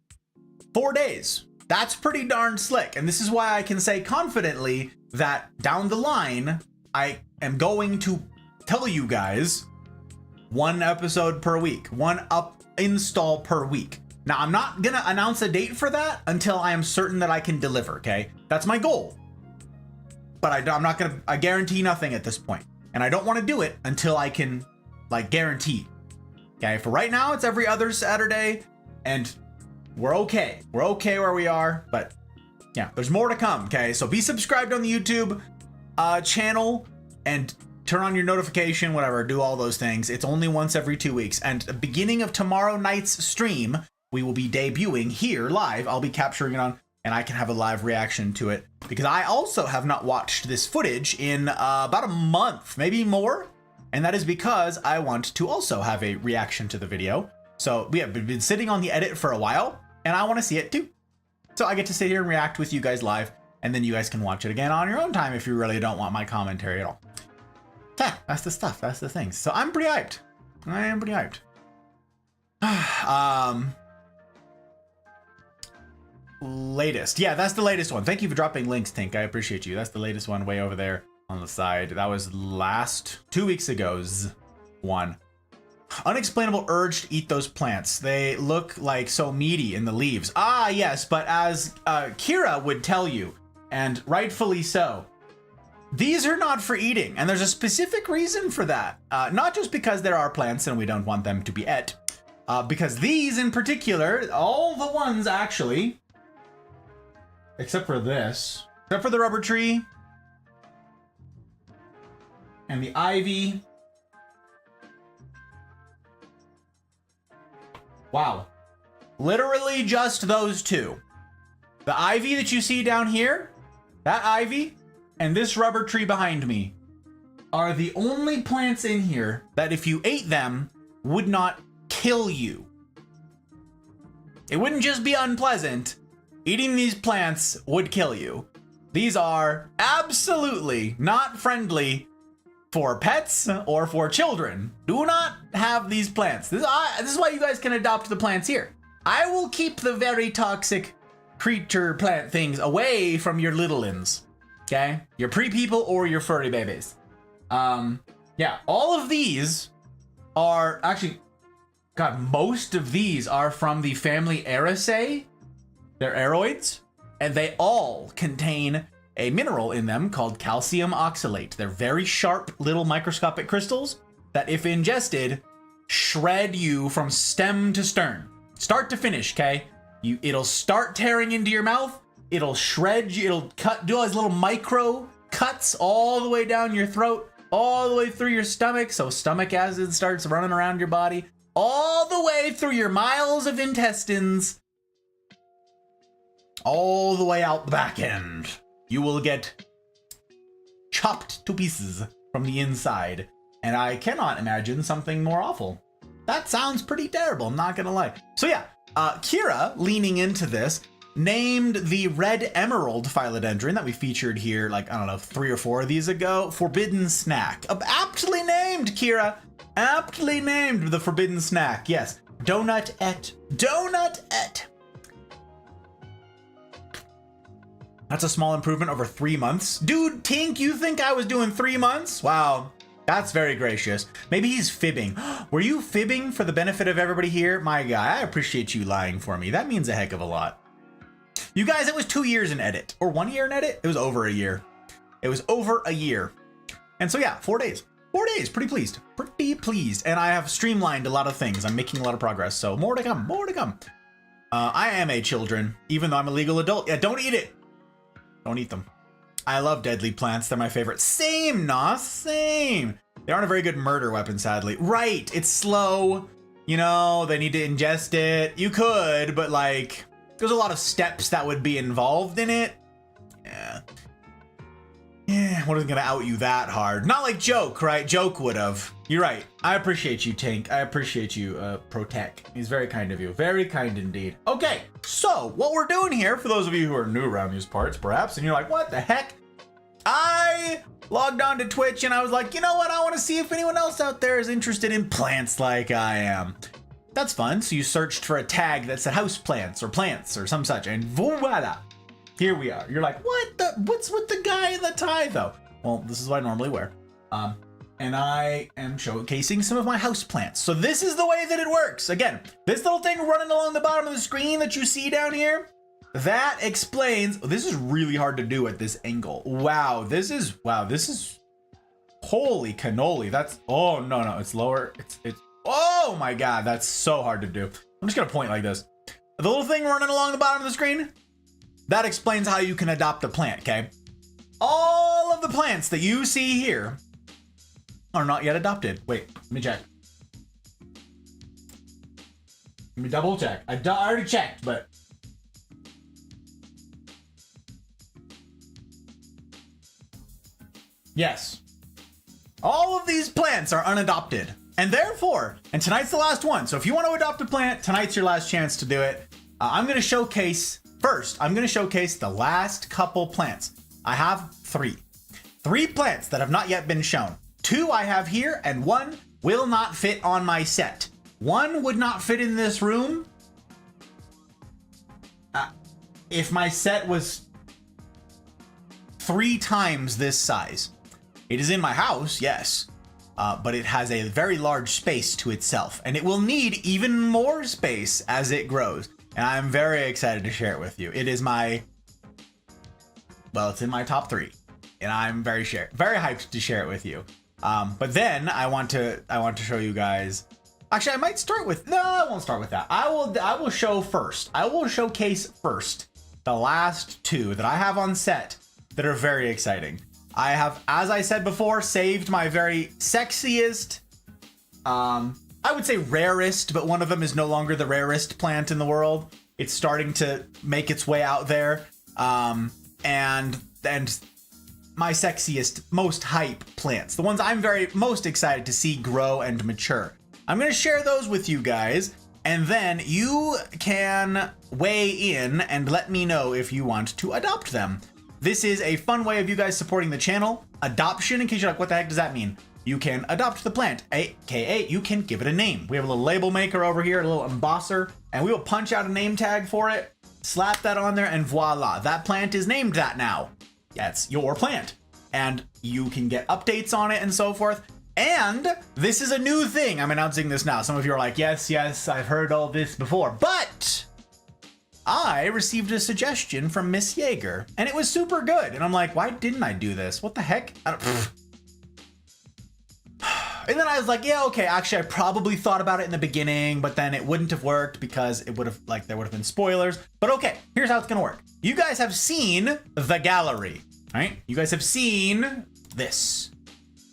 4 days, that's pretty darn slick. And this is why I can say confidently that down the line, I am going to tell you guys 1 episode per week, 1 install per week. Now, I'm not gonna announce a date for that until I am certain that I can deliver, okay? That's my goal. But I guarantee nothing at this point. And I don't want to do it until I can, like, guarantee. Okay, for right now, it's every other Saturday, and we're okay. We're okay where we are, but yeah, there's more to come, okay? So be subscribed on the YouTube channel, and turn on your notification, whatever, do all those things. It's only once every 2 weeks. And the beginning of tomorrow night's stream, we will be debuting here live. I'll be capturing it on, and I can have a live reaction to it, because I also have not watched this footage in about a month, maybe more. And that is because I want to also have a reaction to the video. So we have been sitting on the edit for a while, and I want to see it too. So I get to sit here and react with you guys live, and then you guys can watch it again on your own time if you really don't want my commentary at all. Yeah, that's the stuff. That's the things. So I'm pretty hyped. I am pretty hyped. Latest. Yeah, that's the latest one. Thank you for dropping links, Tink. I appreciate you. That's the latest one way over there on the side. That was 2 weeks ago's one. Unexplainable urge to eat those plants. They look like so meaty in the leaves. Ah, yes, but as Kira would tell you, and rightfully so, these are not for eating, and there's a specific reason for that. Not just because there are plants and we don't want them to be ate, because these in particular, all the ones actually, except for this, except for the rubber tree and the ivy. Wow. Literally just those two. The ivy that you see down here, that ivy, and this rubber tree behind me are the only plants in here that if you ate them would not kill you. It wouldn't just be unpleasant. Eating these plants would kill you. These are absolutely not friendly for pets or for children. Do not have these plants. This is why you guys can adopt the plants here. I will keep the very toxic creature plant things away from your little-ins. Okay? Your pre-people or your furry babies. Yeah, all of these are actually, God, most of these are from the family Araceae. They're aroids, and they all contain a mineral in them called calcium oxalate. They're very sharp little microscopic crystals that, if ingested, shred you from stem to stern, start to finish. Okay, it'll start tearing into your mouth. It'll shred you. It'll do all these little micro cuts all the way down your throat, all the way through your stomach. So stomach acid starts running around your body, all the way through your miles of intestines, all the way out the back end. You will get chopped to pieces from the inside, and I cannot imagine something more awful. That sounds pretty terrible, I'm not gonna lie. So yeah, Kira, leaning into this, named the red emerald philodendron that we featured here, like, I don't know, 3 or 4 of these ago, Forbidden Snack. Aptly named, Kira. Aptly named the Forbidden Snack. Yes, donut et. Donut et. That's a small improvement over 3 months. Dude, Tink, you think I was doing 3 months? Wow, that's very gracious. Maybe he's fibbing. Were you fibbing for the benefit of everybody here? My guy, I appreciate you lying for me. That means a heck of a lot. You guys, it was 2 years in edit. Or 1 year in edit? It was over a year. It was over a year. And so yeah, 4 days. 4 days, pretty pleased. Pretty pleased. And I have streamlined a lot of things. I'm making a lot of progress, so more to come, more to come. I am a children, even though I'm a legal adult. Yeah, don't eat it. Don't eat them. I love deadly plants. They're my favorite. Same, Nos. Same. They aren't a very good murder weapon, sadly. Right. It's slow. You know, they need to ingest it. You could, but like, there's a lot of steps that would be involved in it. Yeah. Yeah, what is gonna out you that hard? Not like Joke, right? Joke would have. You're right. I appreciate you, Tink. I appreciate you, Protec. He's very kind of you. Very kind indeed. Okay, so what we're doing here, for those of you who are new around these parts, perhaps, and you're like, what the heck? I logged on to Twitch and I was like, you know what? I want to see if anyone else out there is interested in plants like I am. That's fun. So you searched for a tag that said houseplants or plants or some such, and voila. Here we are. You're like, what's with the guy in the tie though? Well, this is what I normally wear. And I am showcasing some of my houseplants. So this is the way that it works. Again, this little thing running along the bottom of the screen that you see down here, that explains, this is really hard to do at this angle. Wow, this is, holy cannoli. That's, oh, no, it's lower. It's, oh my God, that's so hard to do. I'm just gonna point like this. The little thing running along the bottom of the screen, that explains how you can adopt a plant, okay? All of the plants that you see here are not yet adopted. Wait, let me check. Let me double check. I already checked, but... Yes. All of these plants are unadopted. And therefore, and tonight's the last one. So if you want to adopt a plant, tonight's your last chance to do it. I'm going to showcase the last couple plants. I have three plants that have not yet been shown. 2 I have here, and 1 will not fit on my set. 1 would not fit in this room if my set was 3 times this size. It is in my house, yes, but it has a very large space to itself, and it will need even more space as it grows. And I'm very excited to share it with you. It is it's in my top 3, and I'm very hyped to share it with you. But then I want to show you guys. Actually, I might start with, no, I won't start with that. I will show first. I will showcase first the last 2 that I have on set that are very exciting. I have, as I said before, saved my very sexiest, I would say rarest, but one of them is no longer the rarest plant in the world. It's starting to make its way out there. And my sexiest, most hype plants, the ones I'm most excited to see grow and mature. I'm going to share those with you guys, and then you can weigh in and let me know if you want to adopt them. This is a fun way of you guys supporting the channel. Adoption, in case you're like, what the heck does that mean? You can adopt the plant, aka you can give it a name. We have a little label maker over here, a little embosser, and we will punch out a name tag for it, slap that on there, and voila, that plant is named that now. That's your plant. And you can get updates on it and so forth. And this is a new thing. I'm announcing this now. Some of you are like, yes, I've heard all this before. But I received a suggestion from Miss Yeager, and it was super good. And I'm like, why didn't I do this? What the heck? And then I was like, yeah, okay, actually, I probably thought about it in the beginning, but then it wouldn't have worked because it would have, there would have been spoilers. But okay, here's how it's gonna work. You guys have seen the gallery, right? You guys have seen this.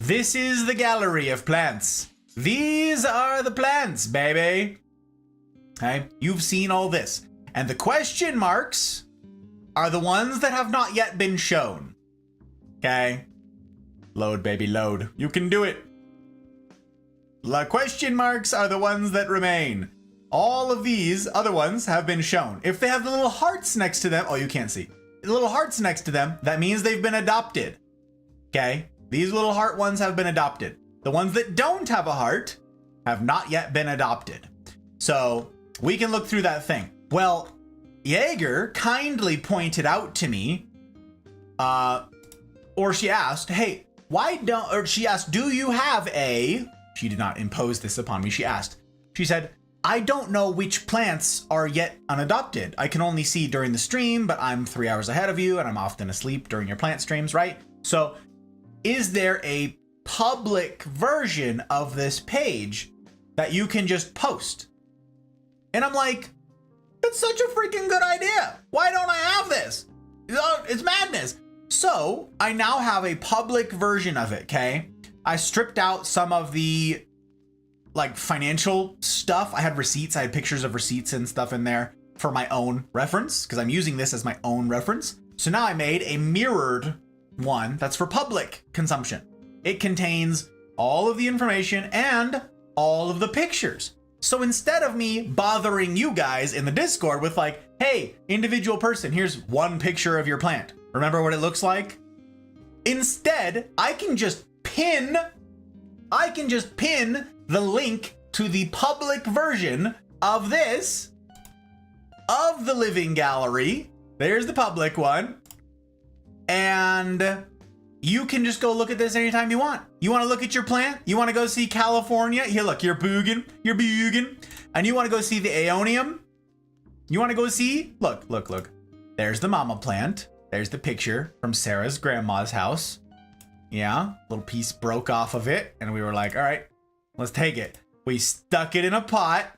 This is the gallery of plants. These are the plants, baby. Okay, you've seen all this. And the question marks are the ones that have not yet been shown. Okay? Load, baby, load. You can do it. The question marks are the ones that remain. All of these other ones have been shown. If they have the little hearts next to them, oh, you can't see. The little hearts next to them, that means they've been adopted. Okay? These little heart ones have been adopted. The ones that don't have a heart have not yet been adopted. So we can look through that thing. Well, Yeager kindly pointed out to me, or she asked, hey, she asked, do you have she did not impose this upon me. She asked, she said, I don't know which plants are yet unadopted. I can only see during the stream, but I'm 3 hours ahead of you and I'm often asleep during your plant streams, right? So is there a public version of this page that you can just post? And I'm like, that's such a freaking good idea. Why don't I have this? It's madness. So I now have a public version of it, okay? I stripped out some of the financial stuff. I had receipts. I had pictures of receipts and stuff in there for my own reference because I'm using this as my own reference. So now I made a mirrored one that's for public consumption. It contains all of the information and all of the pictures. So instead of me bothering you guys in the Discord with hey, individual person, here's one picture of your plant. Remember what it looks like? Instead, I can just pin the link to the public version of this, of the living gallery. There's the public one. And you can just go look at this anytime you want. You want to look at your plant? You want to go see California? Here, look, you're booging. And you want to go see the Aeonium? You want to go see? Look. There's the mama plant. There's the picture from Sarah's grandma's house. Yeah, little piece broke off of it. And we were like, all right, let's take it. We stuck it in a pot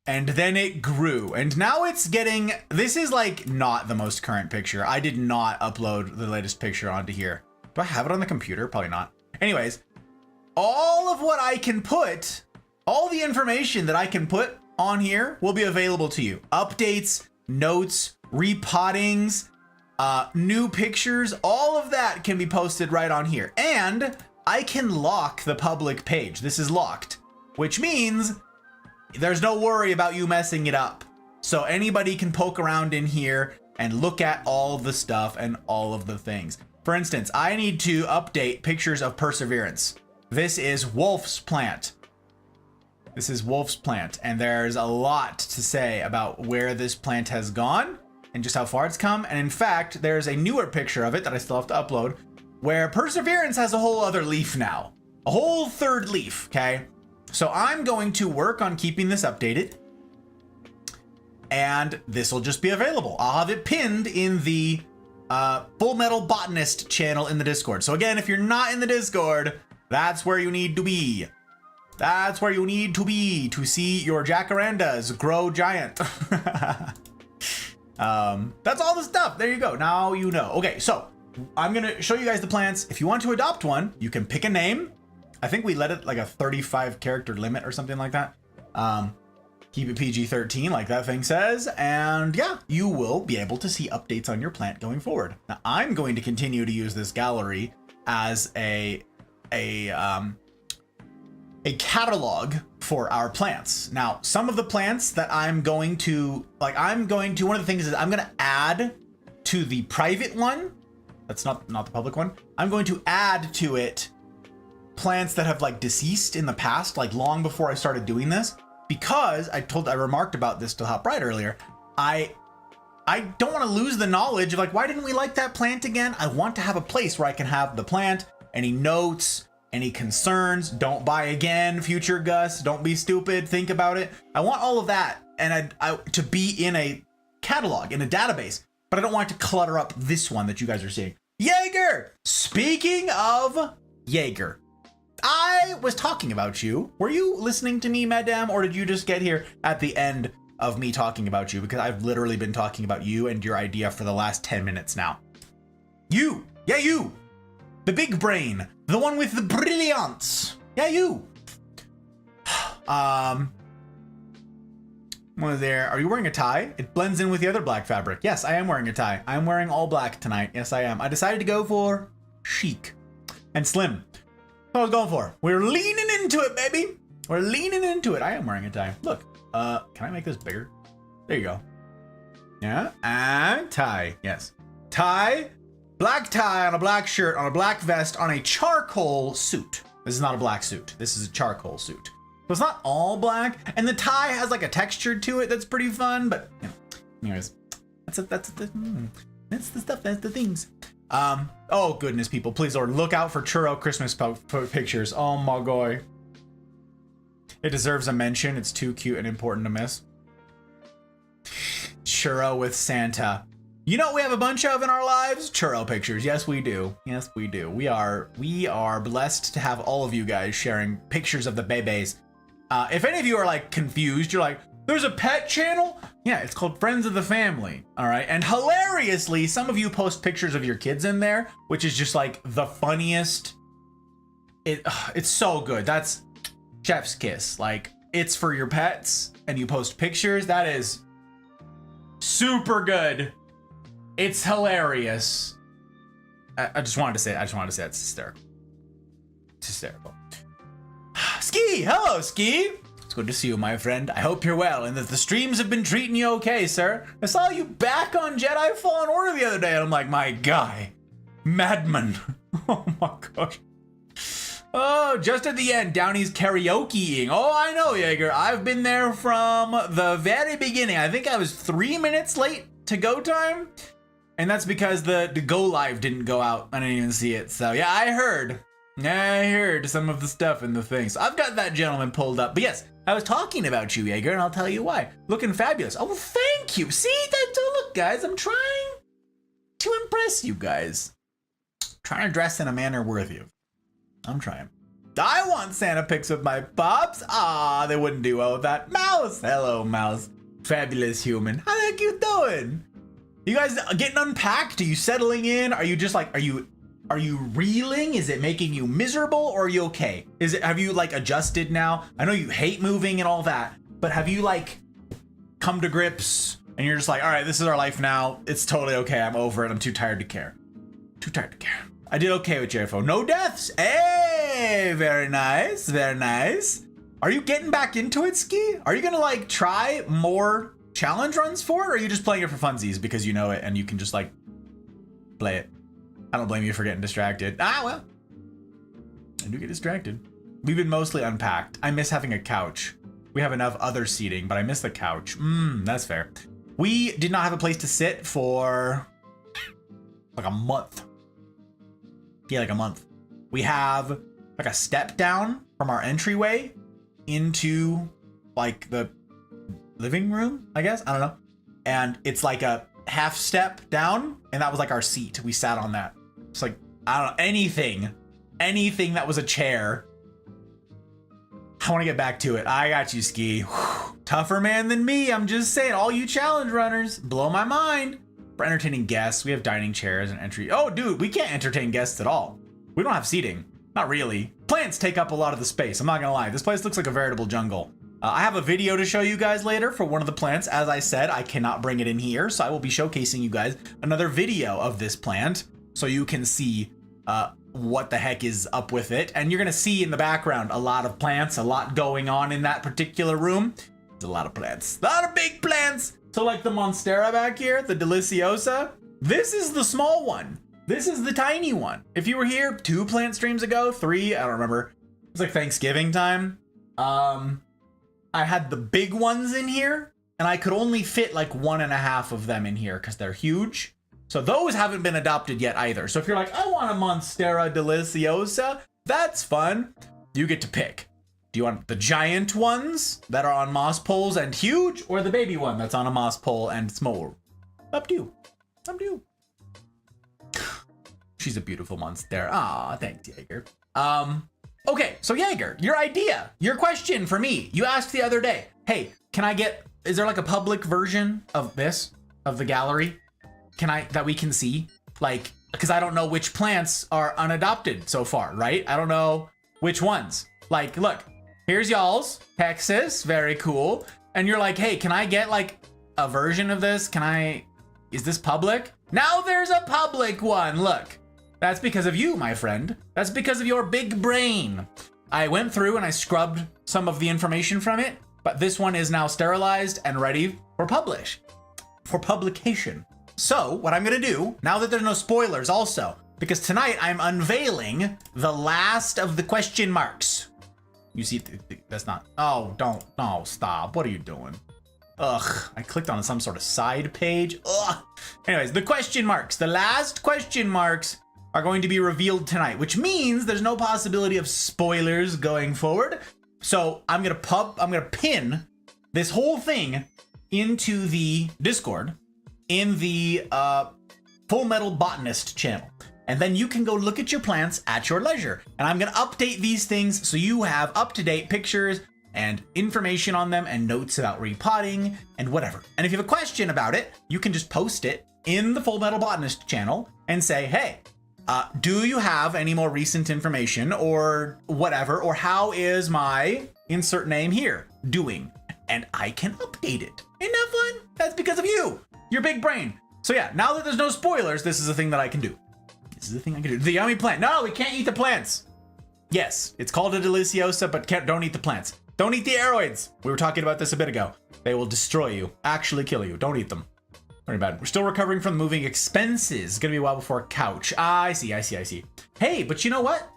and then it grew. And now it's getting, this is not the most current picture. I did not upload the latest picture onto here. Do I have it on the computer? Probably not. Anyways, all of what I can put, all the information that I can put on here will be available to you. Updates, notes, repottings, new pictures, all of that can be posted right on here. And I can lock the public page. This is locked, which means there's no worry about you messing it up. So anybody can poke around in here and look at all of the stuff and all of the things. For instance, I need to update pictures of Perseverance. This is HOUSEPLANT. This is HOUSEPLANT, and there's a lot to say about where this plant has gone and just how far it's come. And in fact, there's a newer picture of it that I still have to upload where Perseverance has a whole other leaf now, a whole third leaf, okay? So I'm going to work on keeping this updated, and this will just be available. I'll have it pinned in the Full Metal Botanist channel in the Discord. So again, if you're not in the Discord, that's where you need to be. That's where you need to be to see your jacarandas grow giant. That's all the stuff. There you go. Now you know. Okay, so I'm gonna show you guys the plants. If you want to adopt one, you can pick a name. I think we let it like a 35 character limit or something like that. Keep it PG-13 like that thing says. And yeah, you will be able to see updates on your plant going forward. Now I'm going to continue to use this gallery as a catalog for our plants. Now, some of the plants that I'm going to, one of the things is I'm going to add to the private one. That's not the public one. I'm going to add to it plants that have like deceased in the past, like long before I started doing this, because I remarked about this to Hot Bright earlier. I don't want to lose the knowledge of like, why didn't we like that plant again? I want to have a place where I can have the plant, any notes, any concerns, don't buy again, future Gus, don't be stupid, think about it. I want all of that and I to be in a catalog, in a database, but I don't want to clutter up this one that you guys are seeing. Jaeger! Speaking of Jaeger, I was talking about you. Were you listening to me, madame, or did you just get here at the end of me talking about you? Because I've literally been talking about you and your idea for the last 10 minutes now. You! Yeah, you! The big brain. The one with the brilliance. Yeah, you. What is there? Are you wearing a tie? It blends in with the other black fabric. Yes, I am wearing a tie. I'm wearing all black tonight. Yes, I am. I decided to go for chic and slim. That's what I was going for. We're leaning into it, baby. We're leaning into it. I am wearing a tie. Look, can I make this bigger? There you go. Yeah, and tie. Yes. Tie. Black tie on a black shirt, on a black vest, on a charcoal suit. This is not a black suit. This is a charcoal suit. So it's not all black, and the tie has like a texture to it that's pretty fun. But you know, anyways, that's the stuff. That's the things. Oh goodness, people, please, Lord, look out for churro Christmas pictures. Oh my god, it deserves a mention. It's too cute and important to miss. Churro with Santa. You know what we have a bunch of in our lives? Churro pictures. Yes, we do. Yes, we do. We are blessed to have all of you guys sharing pictures of the babies. If any of you are like confused, you're like, there's a pet channel? Yeah, it's called Friends of the Family. All right. And hilariously, some of you post pictures of your kids in there, which is just like the funniest. It's so good. That's chef's kiss. Like, it's for your pets and you post pictures. That is super good. It's hilarious. I just wanted to say it's hysterical. It's hysterical. Ski, hello, Ski. It's good to see you, my friend. I hope you're well and that the streams have been treating you okay, sir. I saw you back on Jedi Fallen Order the other day, and I'm like, my guy, madman. Oh my gosh. Oh, just at the end, Downey's karaokeing. Oh, I know, Jaeger. I've been there from the very beginning. I think I was 3 minutes late to go time. And that's because the go live didn't go out. I didn't even see it. So yeah, I heard some of the stuff in the thing. So I've got that gentleman pulled up. But yes, I was talking about you, Jaeger, and I'll tell you why. Looking fabulous. Oh, well, thank you. See, look, guys, I'm trying to impress you guys. Trying to dress in a manner worthy of. I'm trying. I want Santa pics with my pops. Ah, they wouldn't do well with that. Mouse. Hello, Mouse. Fabulous human. How the heck you doing? You guys getting unpacked? Are you settling in? Are you just like, are you Are you reeling? Is it making you miserable, or are you okay? Have you like adjusted now? I know you hate moving and all that, but have you like come to grips and you're just like, all right, this is our life now. It's totally okay. I'm over it. I'm too tired to care. Too tired to care. I did okay with JFO. No deaths. Hey, very nice. Very nice. Are you getting back into it, Ski? Are you gonna like try more challenge runs for it, or are you just playing it for funsies because you know it and you can just like play it? I don't blame you for getting distracted. Ah, well, I do get distracted. We've been mostly unpacked. I miss having a couch. We have enough other seating, but I miss the couch. That's fair. We did not have a place to sit for like a month. Yeah, like a month. We have like a step down from our entryway into like the living room, I guess. I don't know. And it's like a half step down, and that was like our seat. We sat on that. It's like, I don't know, anything that was a chair. I want to get back to it. I got you, Ski. Whew. Tougher man than me. I'm just saying, all you challenge runners, blow my mind. For entertaining guests, we have dining chairs and entry. Oh, dude, we can't entertain guests at all. We don't have seating. Not really. Plants take up a lot of the space. I'm not gonna lie. This place looks like a veritable jungle. I have a video to show you guys later for one of the plants. As I said, I cannot bring it in here, so I will be showcasing you guys another video of this plant so you can see what the heck is up with it. And you're gonna see in the background a lot of plants, a lot going on in that particular room. There's a lot of plants, a lot of big plants. So like the Monstera back here, the Deliciosa, this is the small one. This is the tiny one. If you were here 2 plant streams ago, 3, I don't remember. It was like Thanksgiving time. I had the big ones in here, and I could only fit like 1.5 of them in here because they're huge. So those haven't been adopted yet either. So if you're like, I want a Monstera Deliciosa, that's fun. You get to pick. Do you want the giant ones that are on moss poles and huge, or the baby one that's on a moss pole and small? Up to you. Up to you. She's a beautiful Monstera. Aw, thanks, Jaeger. Okay, so Jaeger, your idea, your question for me. You asked the other day, hey, is there like a public version of this, of the gallery? That we can see? Like, because I don't know which plants are unadopted so far, right? I don't know which ones. Like, look, here's y'all's, Texas, very cool. And you're like, hey, can I get like a version of this? Is this public? Now there's a public one, look. That's because of you, my friend. That's because of your big brain. I went through and I scrubbed some of the information from it, but this one is now sterilized and ready for publication. So what I'm gonna do, now that there's no spoilers also, because tonight I'm unveiling the last of the question marks. You see, that's not, no, stop. What are you doing? Ugh, I clicked on some sort of side page. Ugh. Anyways, the question marks, the last question marks are going to be revealed tonight, which means there's no possibility of spoilers going forward. So I'm gonna pin this whole thing into the Discord in the Full Metal Botanist channel. And then you can go look at your plants at your leisure. And I'm gonna update these things so you have up-to-date pictures and information on them and notes about repotting and whatever. And if you have a question about it, you can just post it in the Full Metal Botanist channel and say, hey, do you have any more recent information or whatever, or how is my insert name here doing? And I can update it. Isn't that fun? That's because of you, your big brain. So yeah, now that there's no spoilers, this is a thing that I can do. This is the thing I can do. The yummy plant. No, we can't eat the plants. Yes, it's called a Deliciosa, but don't eat the plants. Don't eat the aeroids. We were talking about this a bit ago. They will destroy you, actually kill you. Don't eat them. Very bad. We're still recovering from the moving expenses. It's gonna be a while before a couch. I see. Hey, but you know what?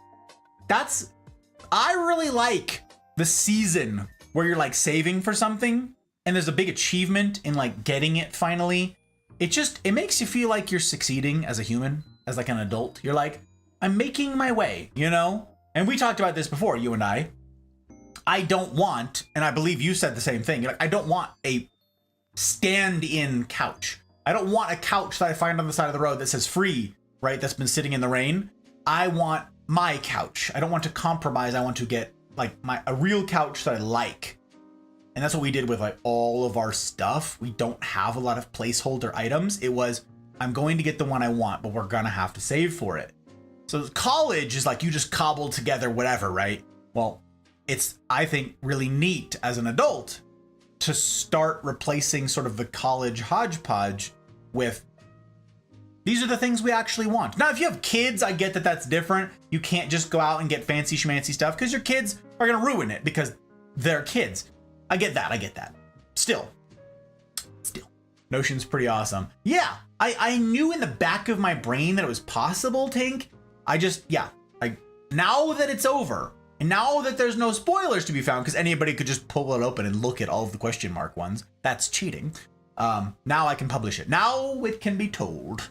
I really like the season where you're like saving for something and there's a big achievement in like getting it finally. It makes you feel like you're succeeding as a human, as like an adult. You're like, I'm making my way, you know? And we talked about this before, you and I don't want, and I believe you said the same thing, you're like, I don't want a stand-in couch. I don't want a couch that I find on the side of the road that says free, right? That's been sitting in the rain. I want my couch. I don't want to compromise. I want to get like a real couch that I like. And that's what we did with like all of our stuff. We don't have a lot of placeholder items. It was, I'm going to get the one I want, but we're gonna have to save for it. So college is like you just cobble together whatever, right? Well, it's, I think, really neat as an adult to start replacing sort of the college hodgepodge with these are the things we actually want. Now, if you have kids, I get that that's different. You can't just go out and get fancy schmancy stuff because your kids are going to ruin it because they're kids. I get that. Still. Notion's pretty awesome. Yeah, I knew in the back of my brain that it was possible, Tink. Now that it's over, and now that there's no spoilers to be found, because anybody could just pull it open and look at all of the question mark ones. That's cheating. Now I can publish it. Now it can be told.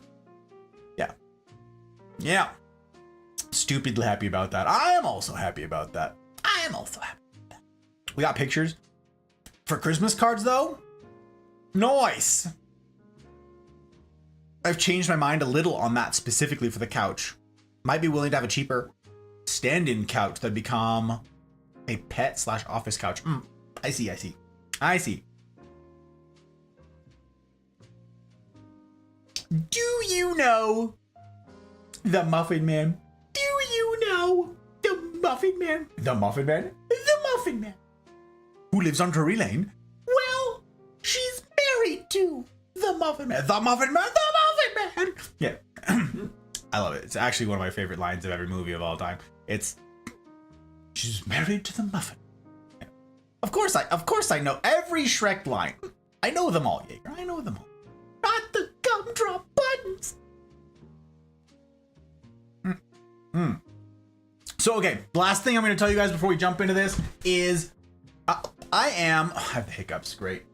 Yeah. Stupidly happy about that. I am also happy about that. We got pictures. For Christmas cards, though? Nice. I've changed my mind a little on that specifically for the couch. Might be willing to have a cheaper stand-in couch that become a pet/office couch. I see. Do you know the Muffin Man? Do you know the Muffin Man? The Muffin Man? The Muffin Man. Who lives on Drury Lane? Well, she's married to the Muffin Man. The Muffin Man. The Muffin Man. Yeah. I love it. It's actually one of my favorite lines of every movie of all time. It's, she's married to the Muffin. Yeah. Of course I know every Shrek line. I know them all, Jaeger. I know them all. Not the gumdrop buttons. So, okay, the last thing I'm going to tell you guys before we jump into this is I have the hiccups. Great.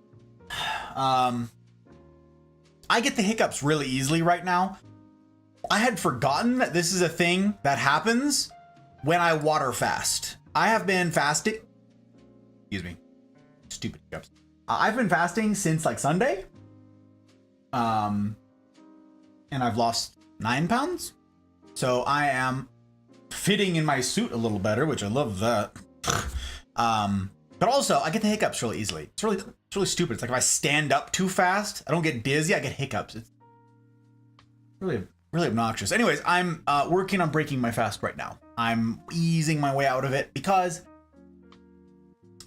I get the hiccups really easily right now. I had forgotten that this is a thing that happens when I water fast. I have been fasting. Excuse me. Stupid hiccups. I've been fasting since like Sunday. And I've lost 9 pounds. So I am fitting in my suit a little better, which I love that. But also I get the hiccups really easily. It's really stupid. It's like if I stand up too fast, I don't get dizzy, I get hiccups. It's really obnoxious. Anyways, I'm working on breaking my fast right now. I'm easing my way out of it because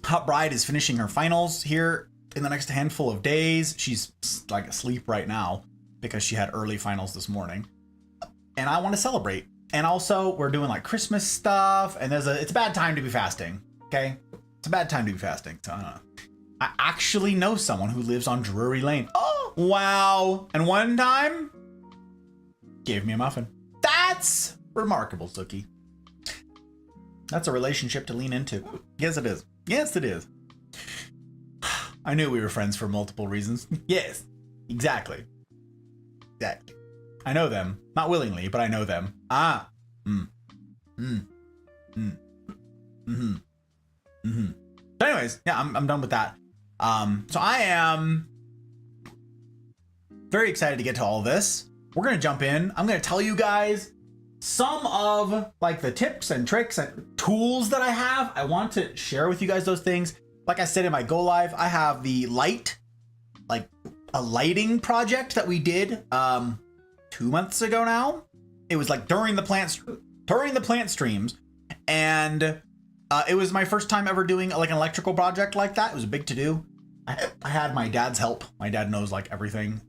Hot Bride is finishing her finals here in the next handful of days. She's like asleep right now because she had early finals this morning. And I want to celebrate. And also we're doing like Christmas stuff and it's a bad time to be fasting. Okay. It's a bad time to be fasting. So I actually know someone who lives on Drury Lane. Oh, wow. And one time gave me a muffin. That's remarkable, Sookie. That's a relationship to lean into. Yes, it is. Yes, it is. I knew we were friends for multiple reasons. Yes, exactly. I know them. Not willingly, but I know them. So anyways, yeah, I'm done with that. So I am very excited to get to all this. We're going to jump in. I'm going to tell you guys some of like the tips and tricks and tools that I have. I want to share with you guys those things. Like I said in my Go Live, I have the light, like a lighting project that we did 2 months ago now. It was like during the plant streams, and it was my first time ever doing like an electrical project like that. It was a big to do. I had my dad's help. My dad knows like everything.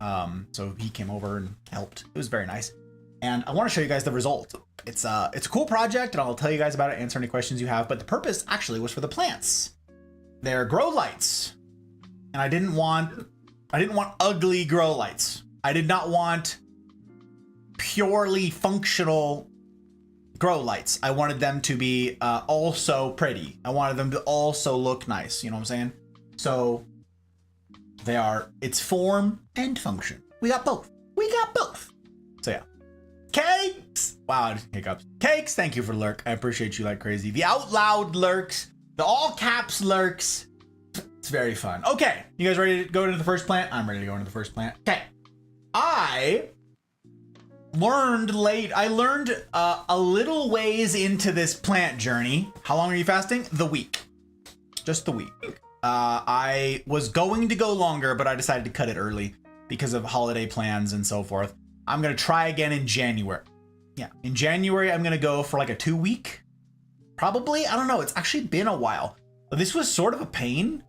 So he came over and helped. It was very nice. And I want to show you guys the result. It's a cool project and I'll tell you guys about it, answer any questions you have. But the purpose actually was for the plants. They're grow lights. And I didn't want ugly grow lights. I did not want purely functional grow lights. I wanted them to be also pretty. I wanted them to also look nice. You know what I'm saying? So it's form and function. We got both. So yeah. Cakes. Wow, hiccups. Cakes, thank you for lurk. I appreciate you like crazy. The out loud lurks. The all caps lurks. It's very fun. Okay, you guys ready to go into the first plant? I'm ready to go into the first plant. Okay. I learned a little ways into this plant journey. How long are you fasting? The week. Just the week. I was going to go longer, but I decided to cut it early because of holiday plans and so forth. I'm going to try again in January. Yeah, in January, I'm going to go for like a 2-week. Probably. I don't know. It's actually been a while. This was sort of a pain.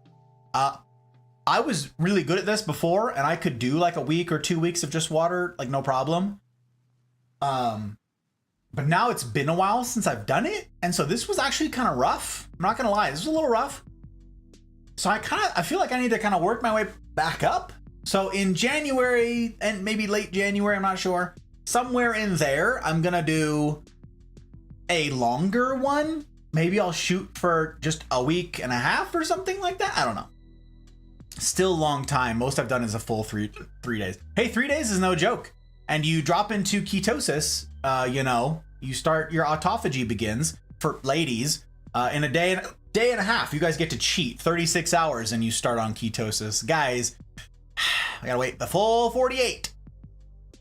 I was really good at this before, and I could do like a week or 2 weeks of just water, like no problem. But now it's been a while since I've done it, and so this was actually kind of rough. I'm not gonna lie, this was a little rough. So I feel like I need to kind of work my way back up. So in January and maybe late January, I'm not sure, somewhere in there, I'm gonna do a longer one. Maybe I'll shoot for just a week and a half or something like that. I don't know. Still a long time. Most I've done is a full three days. Hey, 3 days is no joke. And you drop into ketosis, you start, your autophagy begins for ladies in a day and a half. You guys get to cheat 36 hours and you start on ketosis. Guys, I gotta wait the full 48.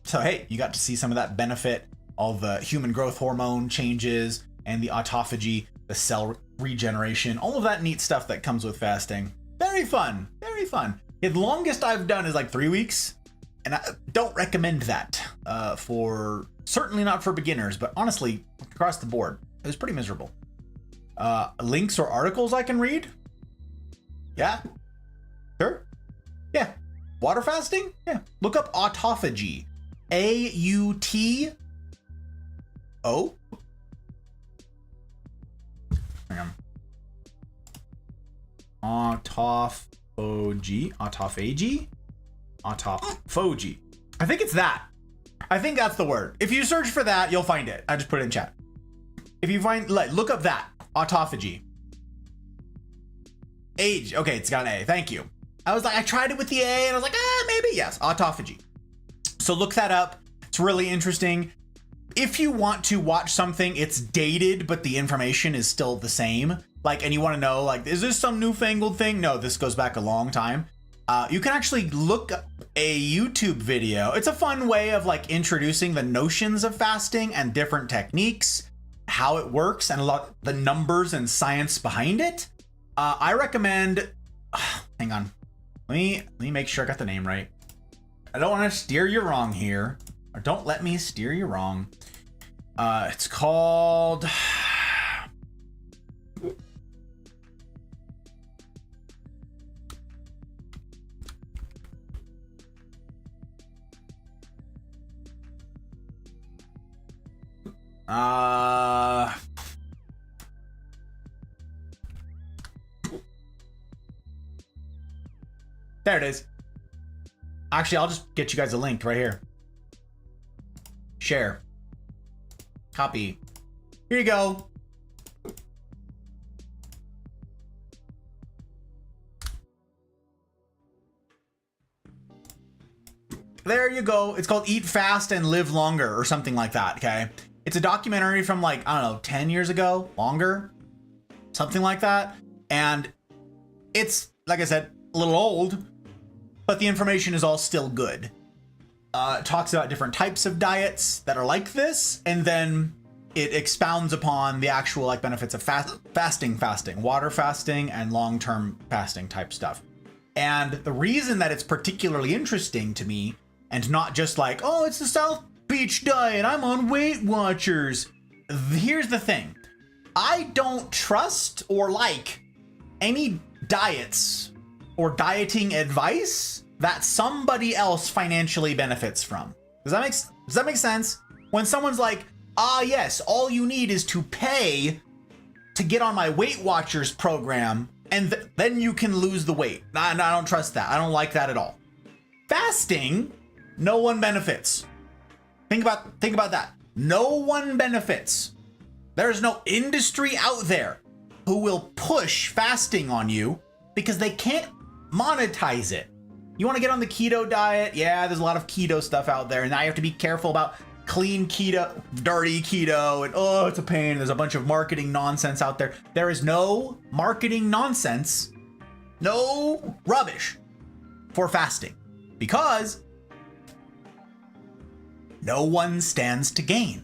So, hey, you got to see some of that benefit, all the human growth hormone changes and the autophagy, the cell regeneration, all of that neat stuff that comes with fasting. Very fun, very fun. The longest I've done is like 3 weeks, and I don't recommend that for, certainly not for beginners, but honestly, across the board, it was pretty miserable. Links or articles I can read? Yeah, sure. Yeah, water fasting? Yeah, look up autophagy. AUTO? Hang on. Autophagy. I think it's that. I think that's the word. If you search for that, you'll find it. I just put it in chat. If you find, look up that. Autophagy. Age. Okay, it's got an A. Thank you. I was like, I tried it with the A and I was like, maybe. Yes, autophagy. So look that up. It's really interesting. If you want to watch something, it's dated, but the information is still the same. Like, and you want to know, like, is this some newfangled thing? No, this goes back a long time. You can actually look up a YouTube video. It's a fun way of like introducing the notions of fasting and different techniques, how it works, and a lot the numbers and science behind it. I recommend. Hang on, let me make sure I got the name right. I don't want to steer you wrong here, or don't let me steer you wrong. It's called. There it is. Actually, I'll just get you guys a link right here. Share. Copy. Here you go. There you go. It's called Eat Fast and Live Longer or something like that, okay? It's a documentary from like, I don't know, 10 years ago, longer, something like that. And it's, like I said, a little old, but the information is all still good. It talks about different types of diets that are like this, and then it expounds upon the actual like benefits of fasting, water fasting, and long-term fasting type stuff. And the reason that it's particularly interesting to me, and not just like, oh, it's the South Beach diet, I'm on Weight Watchers. Here's the thing. I don't trust or like any diets or dieting advice that somebody else financially benefits from. Does that make sense? When someone's like, yes, all you need is to pay to get on my Weight Watchers program, and then you can lose the weight. I don't trust that. I don't like that at all. Fasting, no one benefits. Think about that. No one benefits. There's no industry out there who will push fasting on you because they can't monetize it. You want to get on the keto diet? Yeah, there's a lot of keto stuff out there, and now you have to be careful about clean keto, dirty keto, and oh, it's a pain. There's a bunch of marketing nonsense out there. There is no marketing nonsense, no rubbish for fasting, because no one stands to gain,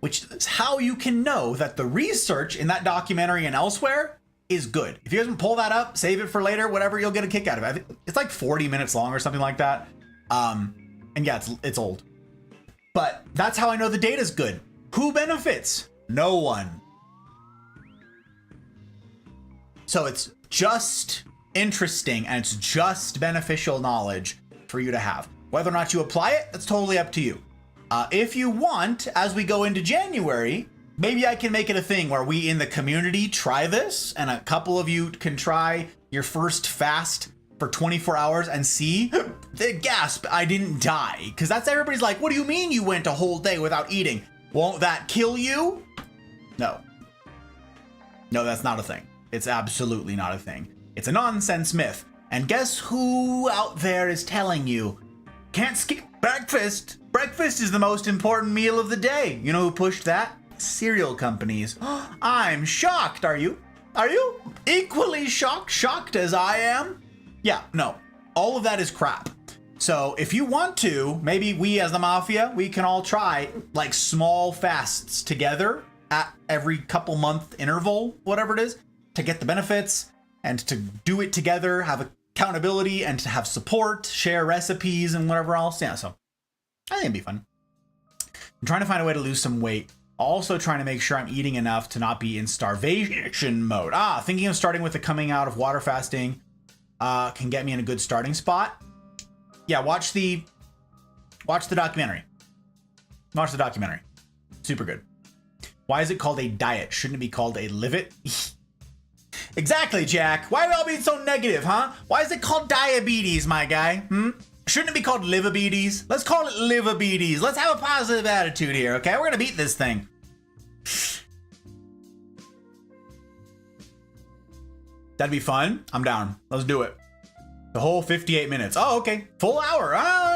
which is how you can know that the research in that documentary and elsewhere is good. If you guys can pull that up, save it for later, whatever, you'll get a kick out of it. I think it's like 40 minutes long or something like that. And yeah, it's old. But that's how I know the data's good. Who benefits? No one. So it's just interesting and it's just beneficial knowledge for you to have. Whether or not you apply it, that's totally up to you. If you want, as we go into January, maybe I can make it a thing where we in the community try this and a couple of you can try your first fast for 24 hours and see the gasp, I didn't die. Because that's everybody's like, what do you mean you went a whole day without eating? Won't that kill you? No. No, that's not a thing. It's absolutely not a thing. It's a nonsense myth. And guess who out there is telling you can't skip breakfast? Breakfast is the most important meal of the day. You know who pushed that? Cereal companies. I'm shocked. Are you? Are you equally shocked? Shocked as I am? Yeah, no. All of that is crap. So if you want to, maybe we as the Mafia, we can all try like small fasts together at every couple month interval, whatever it is, to get the benefits and to do it together, have accountability and to have support, share recipes and whatever else. Yeah, so I think it'd be fun. I'm trying to find a way to lose some weight. Also trying to make sure I'm eating enough to not be in starvation mode. Thinking of starting with the coming out of water fasting can get me in a good starting spot. Yeah, watch the documentary. Watch the documentary. Super good. Why is it called a diet? Shouldn't it be called a live it? Exactly, Jack. Why are we all being so negative, huh? Why is it called diabetes, my guy? Shouldn't it be called livabetes? Let's call it livabetes. Let's have a positive attitude here, okay? We're gonna beat this thing. That'd be fun. I'm down. Let's do it. The whole 58 minutes. Oh, okay. Full hour.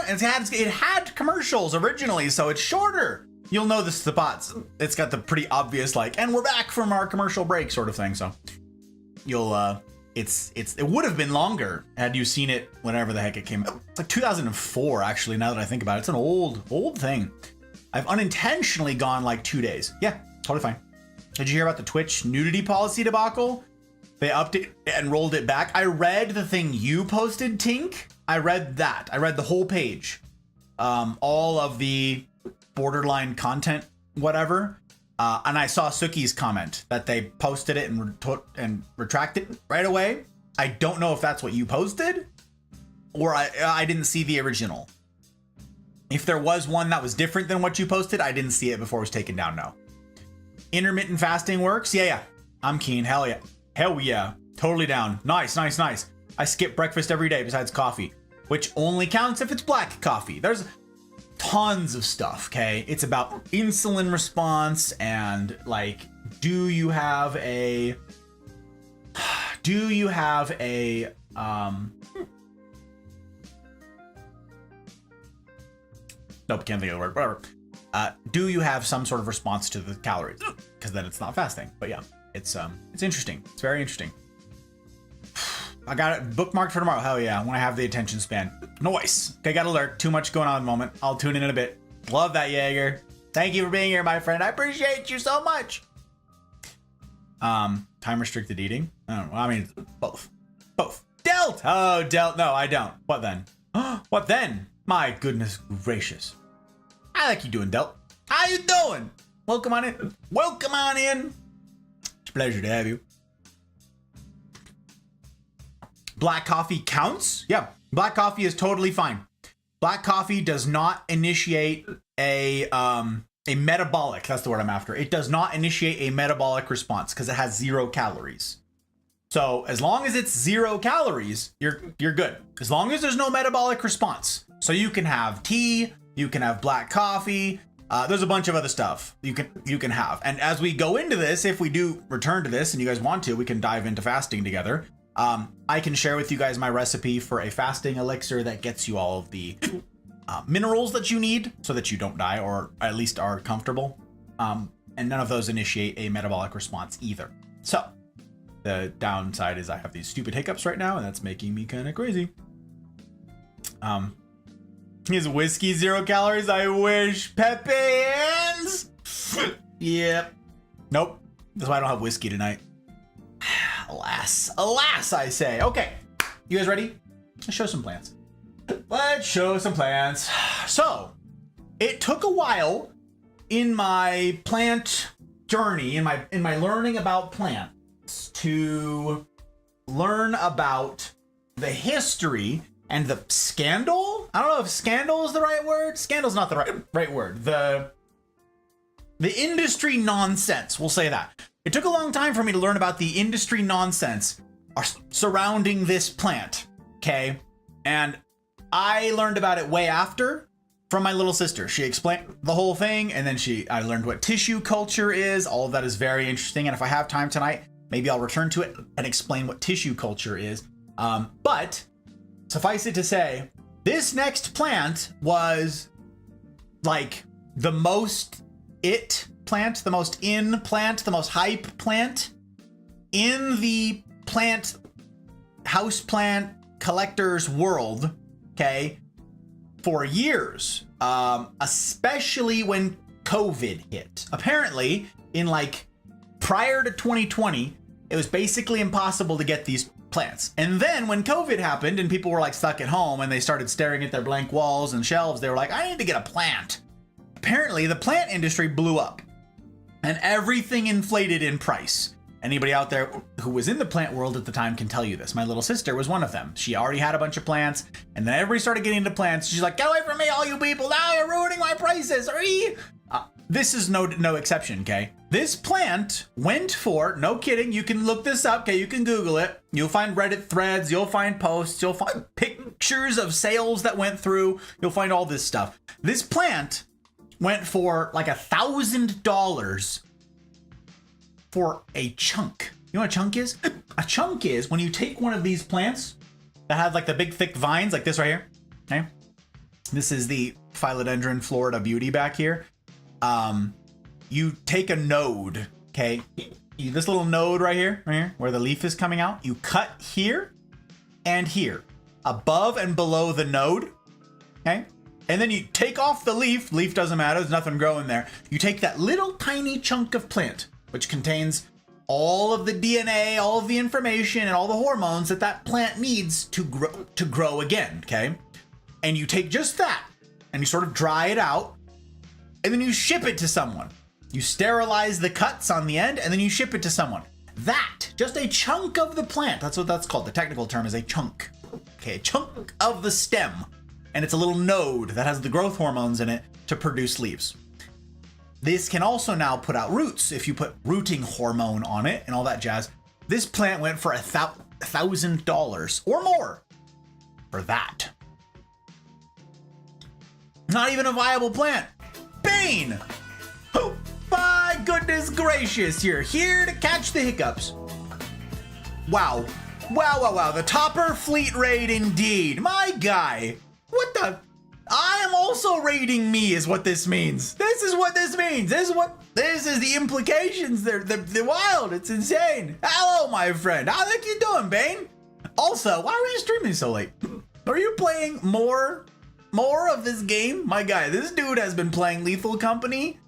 It had commercials originally, so it's shorter. You'll know the spots. It's got the pretty obvious like, and we're back from our commercial break sort of thing. So you'll it would have been longer had you seen it whenever the heck it came out. It's like 2004 actually, now that I think about it. It's an old thing. I've unintentionally gone like 2 days. Yeah, totally fine. Did you hear about the Twitch nudity policy debacle? They upped it and rolled it back. I read the thing you posted, Tink. I read that. I read the whole page. All of the borderline content, whatever. And I saw Suki's comment that they posted it and retracted it right away. I don't know if that's what you posted or I didn't see the original. If there was one that was different than what you posted, I didn't see it before it was taken down. No. Intermittent fasting works. Yeah. I'm keen. Hell yeah. Hell yeah. Totally down. Nice. I skip breakfast every day besides coffee, which only counts if it's black coffee. There's tons of stuff, okay? It's about insulin response and like, do you have a nope, can't think of the word, whatever. Do you have some sort of response to the calories? Because then it's not fasting. But yeah, it's interesting. It's very interesting. I got it bookmarked for tomorrow. Hell yeah, when I have the attention span. Nice. Okay, got alert. Too much going on at the moment. I'll tune in a bit. Love that, Jaeger. Thank you for being here, my friend. I appreciate you so much. Time restricted eating? I don't know. I mean, both. Delt! Oh, Delt. No, I don't. What then? What then? My goodness gracious. I like you doing, Delt. How you doing? Welcome on in. It's a pleasure to have you. Black coffee counts? Yeah, black coffee is totally fine. Black coffee does not initiate a metabolic, that's the word I'm after. It does not initiate a metabolic response because it has 0 calories. So as long as it's 0 calories, you're good. As long as there's no metabolic response. So you can have tea, you can have black coffee, there's a bunch of other stuff you can have. And as we go into this, if we do return to this and you guys want to, we can dive into fasting together. I can share with you guys my recipe for a fasting elixir that gets you all of the minerals that you need so that you don't die or at least are comfortable. And none of those initiate a metabolic response either. So the downside is I have these stupid hiccups right now and that's making me kind of crazy. Is whiskey 0 calories? I wish. Pepe hands. Yep. Nope. That's why I don't have whiskey tonight. Alas, I say. Okay, you guys ready? Let's show some plants. So, it took a while in my plant journey, in my learning about plants, to learn about the history and the scandal. I don't know if scandal is the right word. Scandal's not the right word. The industry nonsense, we'll say that. It took a long time for me to learn about the industry nonsense surrounding this plant, okay? And I learned about it way after from my little sister. She explained the whole thing, and then I learned what tissue culture is. All of that is very interesting, and if I have time tonight, maybe I'll return to it and explain what tissue culture is. But suffice it to say, this next plant was like the most plant, the most in plant, the most hype plant in the house plant collectors world, okay, for years, especially when COVID hit. Apparently, in like prior to 2020, it was basically impossible to get these plants. And then when COVID happened and people were like stuck at home and they started staring at their blank walls and shelves, they were like, I need to get a plant. Apparently, the plant industry blew up and everything inflated in price. Anybody out there who was in the plant world at the time can tell you this. My little sister was one of them. She already had a bunch of plants, and then everybody started getting into plants. She's like, get away from me, all you people. Now you're ruining my prices. This is no exception, okay? This plant went for, no kidding, you can look this up, okay? You can Google it. You'll find Reddit threads. You'll find posts. You'll find pictures of sales that went through. You'll find all this stuff. This plant went for like $1,000 for a chunk. You know what a chunk is? A chunk is when you take one of these plants that have like the big thick vines like this right here. Okay. This is the Philodendron Florida Beauty back here. You take a node, okay? This little node right here, where the leaf is coming out. You cut here and here, above and below the node, okay? And then you take off the leaf. Leaf doesn't matter. There's nothing growing there. You take that little tiny chunk of plant, which contains all of the DNA, all of the information, and all the hormones that plant needs to grow again, okay? And you take just that, and you sort of dry it out, and then you ship it to someone. You sterilize the cuts on the end, and then you ship it to someone. That, just a chunk of the plant, that's what that's called. The technical term is a chunk. Okay, a chunk of the stem. And it's a little node that has the growth hormones in it to produce leaves. This can also now put out roots if you put rooting hormone on it and all that jazz. This plant went for $1,000 or more for that. Not even a viable plant. Bane! Oh, my goodness gracious, you're here to catch the hiccups. Wow. Wow. The topper fleet raid indeed. My guy. What the? I am also raiding me is what this means. This is what this means. This is the implications. They're wild. It's insane. Hello, my friend. How the heck you doing, Bane? Also, why are you streaming so late? Are you playing more of this game? My guy, this dude has been playing Lethal Company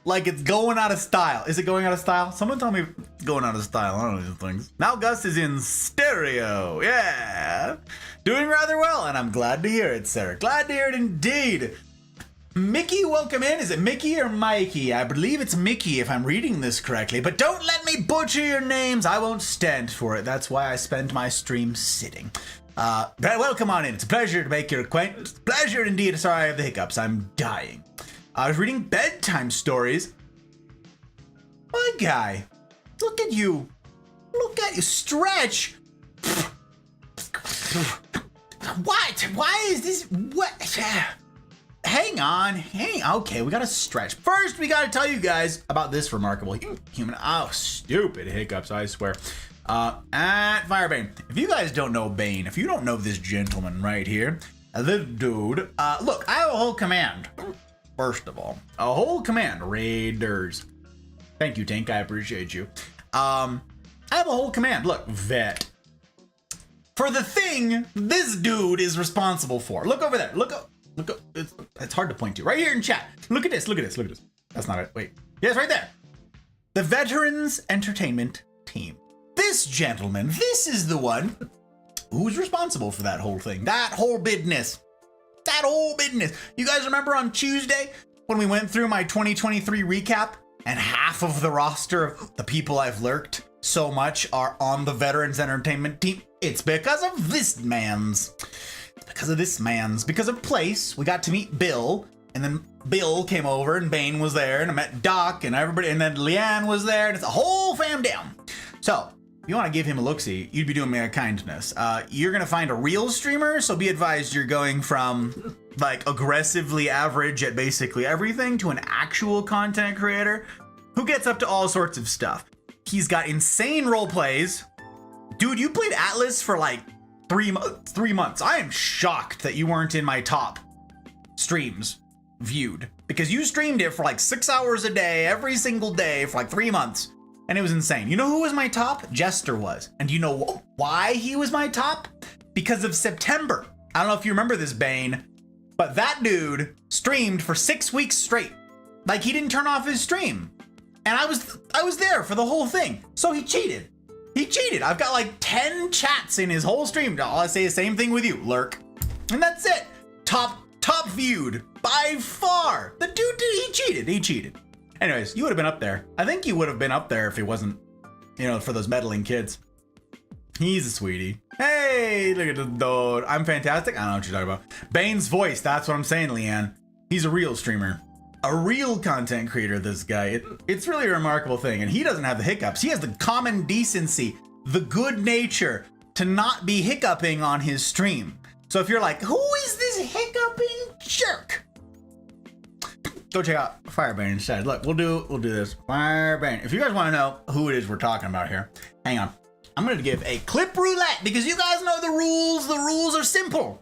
like it's going out of style. Is it going out of style? Someone tell me it's going out of style. I don't know these things. Now Gus is in stereo. Yeah. Doing rather well, and I'm glad to hear it, sir. Glad to hear it indeed. Mickey, welcome in. Is it Mickey or Mikey? I believe it's Mickey if I'm reading this correctly, but don't let me butcher your names. I won't stand for it. That's why I spend my stream sitting. Welcome on in. It's a pleasure to make your acquaintance. Pleasure indeed. Sorry I have the hiccups. I'm dying. I was reading bedtime stories. My guy, look at you. Look at you. Stretch. What? Why is this? What? Hang on. Okay, we gotta stretch. First, we gotta tell you guys about this remarkable human. Oh, stupid hiccups, I swear. At Firebane. If you guys don't know Bane, if you don't know this gentleman right here, this dude, look, I have a whole command. First of all, a whole command. Raiders. Thank you, Tank. I appreciate you. I have a whole command. Look, vet. For the thing this dude is responsible for. Look over there. Look up. It's hard to point to. Right here in chat. Look at this. That's not it. Wait. Yes, right there. The Veterans Entertainment Team. This gentleman, this is the one who's responsible for that whole thing. That whole business. You guys remember on Tuesday when we went through my 2023 recap and half of the roster of the people I've lurked so much are on the Veterans Entertainment team? It's because of this man's. It's because of this man's. Because of Place, we got to meet Bill, and then Bill came over and Bane was there, and I met Doc and everybody, and then Leanne was there, and it's a whole fam down. So, if you want to give him a look-see, you'd be doing me a kindness. You're going to find a real streamer, so be advised you're going from like aggressively average at basically everything to an actual content creator who gets up to all sorts of stuff. He's got insane role plays. Dude, you played Atlas for like 3 months. I am shocked that you weren't in my top streams viewed, because you streamed it for like 6 hours a day, every single day for like 3 months. And it was insane. You know who was my top? Jester was. And you know why he was my top? Because of September. I don't know if you remember this, Bane, but that dude streamed for 6 weeks straight. Like, he didn't turn off his stream. And I was there for the whole thing. So he cheated. He cheated. I've got like 10 chats in his whole stream. All I say is same thing with you, lurk. And that's it. Top viewed by far. The dude he cheated. He cheated. Anyways, you would have been up there. I think you would have been up there if it wasn't, you know, for those meddling kids. He's a sweetie. Hey, look at the dude. I'm fantastic. I don't know what you're talking about. Bane's voice. That's what I'm saying, Leanne. He's a real streamer. A real content creator, this guy. It's really a remarkable thing. And he doesn't have the hiccups. He has the common decency, the good nature to not be hiccuping on his stream. So if you're like, who is this hiccuping jerk? Go check out Firebane instead. Look, we'll do this. Firebane. If you guys want to know who it is we're talking about here, hang on. I'm going to give a clip roulette because you guys know the rules. The rules are simple.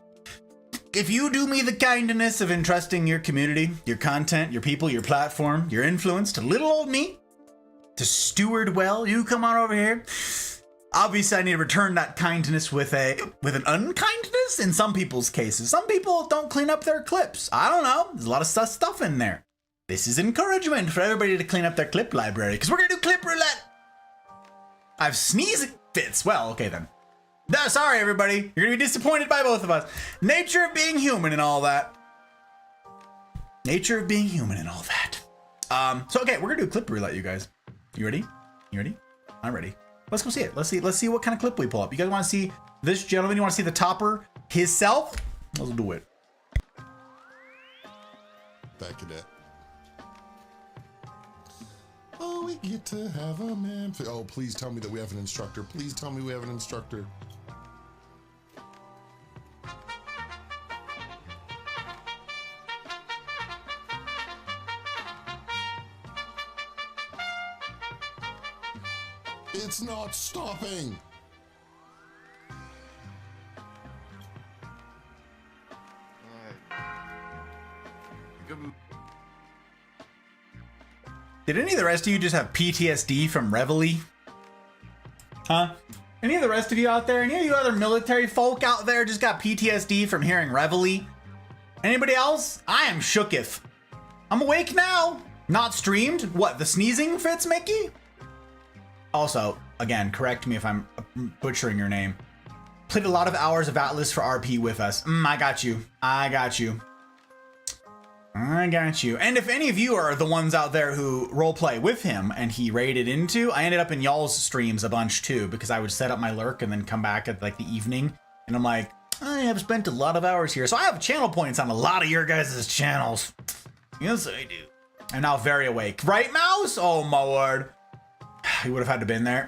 If you do me the kindness of entrusting your community, your content, your people, your platform, your influence to little old me, to steward well, you come on over here. Obviously, I need to return that kindness with an unkindness in some people's cases. Some people don't clean up their clips. I don't know. There's a lot of stuff in there. This is encouragement for everybody to clean up their clip library because we're going to do clip roulette. I've sneezing fits. Well, okay then. No, sorry, everybody. You're going to be disappointed by both of us. Nature of being human and all that. Nature of being human and all that. So, okay, we're going to do clip roulette, you guys. You ready? You ready? I'm ready. Let's go see it. Let's see what kind of clip we pull up. You guys want to see this gentleman? You want to see the topper himself? Let's do it. Back cadet. Oh, we get to have a man. Oh, please tell me that we have an instructor. Please tell me we have an instructor. It's not stopping. Did any of the rest of you just have PTSD from Reveille? Huh? Any of the rest of you out there? Any of you other military folk out there just got PTSD from hearing Reveille? Anybody else? I am shooketh. I'm awake now. Not streamed. What, the sneezing fits, Mickey? Also, again, correct me if I'm butchering your name. Played a lot of hours of Atlas for RP with us. I got you. I got you. I got you. And if any of you are the ones out there who roleplay with him and he raided into, I ended up in y'all's streams a bunch too, because I would set up my lurk and then come back at like the evening. And I'm like, I have spent a lot of hours here. So I have channel points on a lot of your guys' channels. Yes, I do. I'm now very awake. Right, Mouse? Oh, my word. He would have had to been there.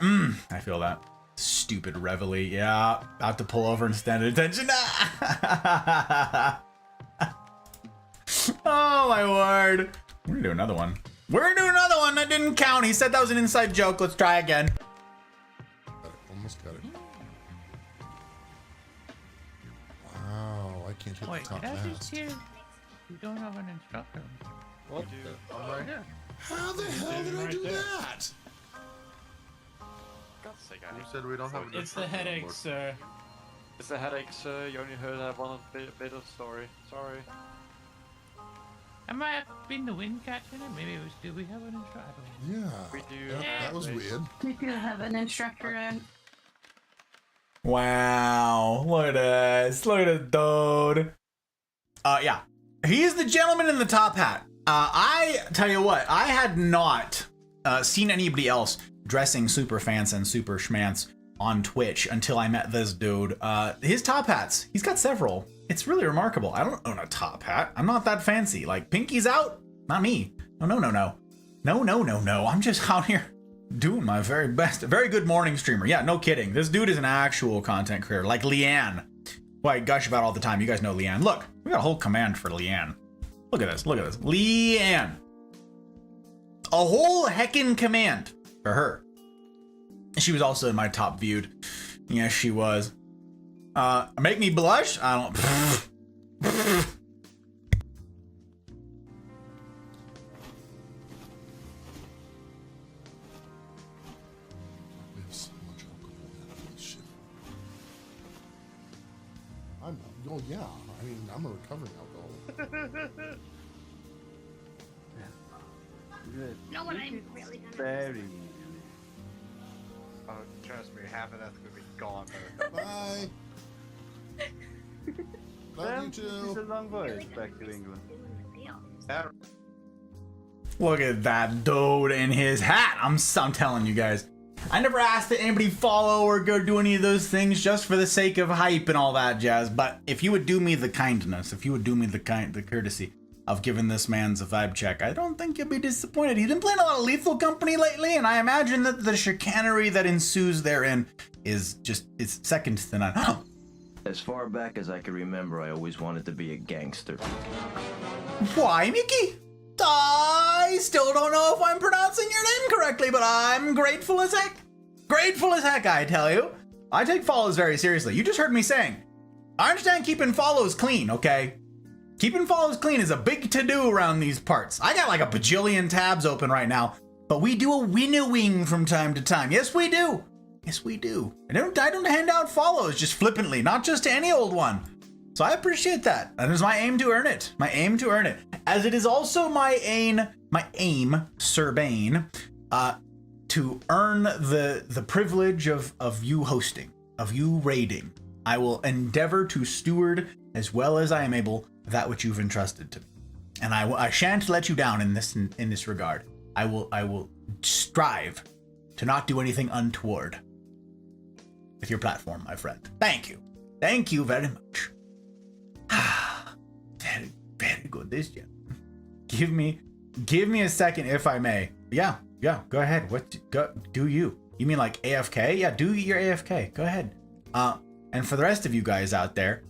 I feel that. Stupid Reveille. Yeah, about to pull over and stand at attention. Oh my word. We're gonna do another one. We're gonna do another one. That didn't count. He said that was an inside joke. Let's try again. Almost got it. Wow, I can't hit Wait, the top did I just mast. hear you don't have an instructor? What the? I'm right here. How the hell did I do that? God's sake, you said we don't have an It's the instructor on board. headaches, sir. It's the headaches, you only heard that one bit of story. Sorry. I might have been the wind catching it. Maybe it was. Do we have an instructor? Yeah. We do. That was weird. We do have an instructor in. Wow. Look at this. Look at this dude. Yeah. He's the gentleman in the top hat. I tell you what, I had not seen anybody else dressing super fancy and super schmance on Twitch until I met this dude. His top hats, he's got several. It's really remarkable. I don't own a top hat. I'm not that fancy. Like, pinkies out? Not me. No. No. I'm just out here doing my very best. A very good morning streamer. Yeah, no kidding. This dude is an actual content creator, like Leanne, who I gush about all the time. You guys know Leanne. Look, we got a whole command for Leanne. Look at this. Leanne. A whole heckin' command for her. She was also in my top viewed. Yes, she was. Make me blush? I don't. We have so much alcohol in this shit. Oh yeah. I mean, I'm a recovering alcoholic. No, what I'm really gonna Very. Oh, trust me, half of that's gonna be gone. Bye. Love you It's a too. long voyage back to England. Look at that dude in his hat. I'm telling you guys. I never asked that anybody follow or go do any of those things just for the sake of hype and all that jazz. But if you would do me the kindness, if you would do me the courtesy of giving this man's a vibe check, I don't think you'll be disappointed. He's been playing a lot of Lethal Company lately, and I imagine that the chicanery that ensues therein is second to none. As far back as I can remember, I always wanted to be a gangster. Why, Mickey? I still don't know if I'm pronouncing your name correctly, but I'm grateful as heck. Grateful as heck, I tell you. I take follows very seriously. You just heard me saying. I understand keeping follows clean, okay? Keeping follows clean is a big to-do around these parts. I got like a bajillion tabs open right now, but we do a winnowing from time to time. Yes, we do. Yes, we do. I don't hand out follows just flippantly, not just to any old one. So I appreciate that. That is my aim to earn it. My aim to earn it. As it is also my aim, Sir Bane, to earn the privilege of you hosting, of you raiding. I will endeavor to steward as well as I am able that which you've entrusted to me. And I shan't let you down in this regard. I will strive to not do anything untoward with your platform, my friend. Thank you. Thank you very much. Very good. This gem. Give me a second if I may. Yeah, go ahead. Do you? You mean like AFK? Yeah, do your AFK. Go ahead. And for the rest of you guys out there,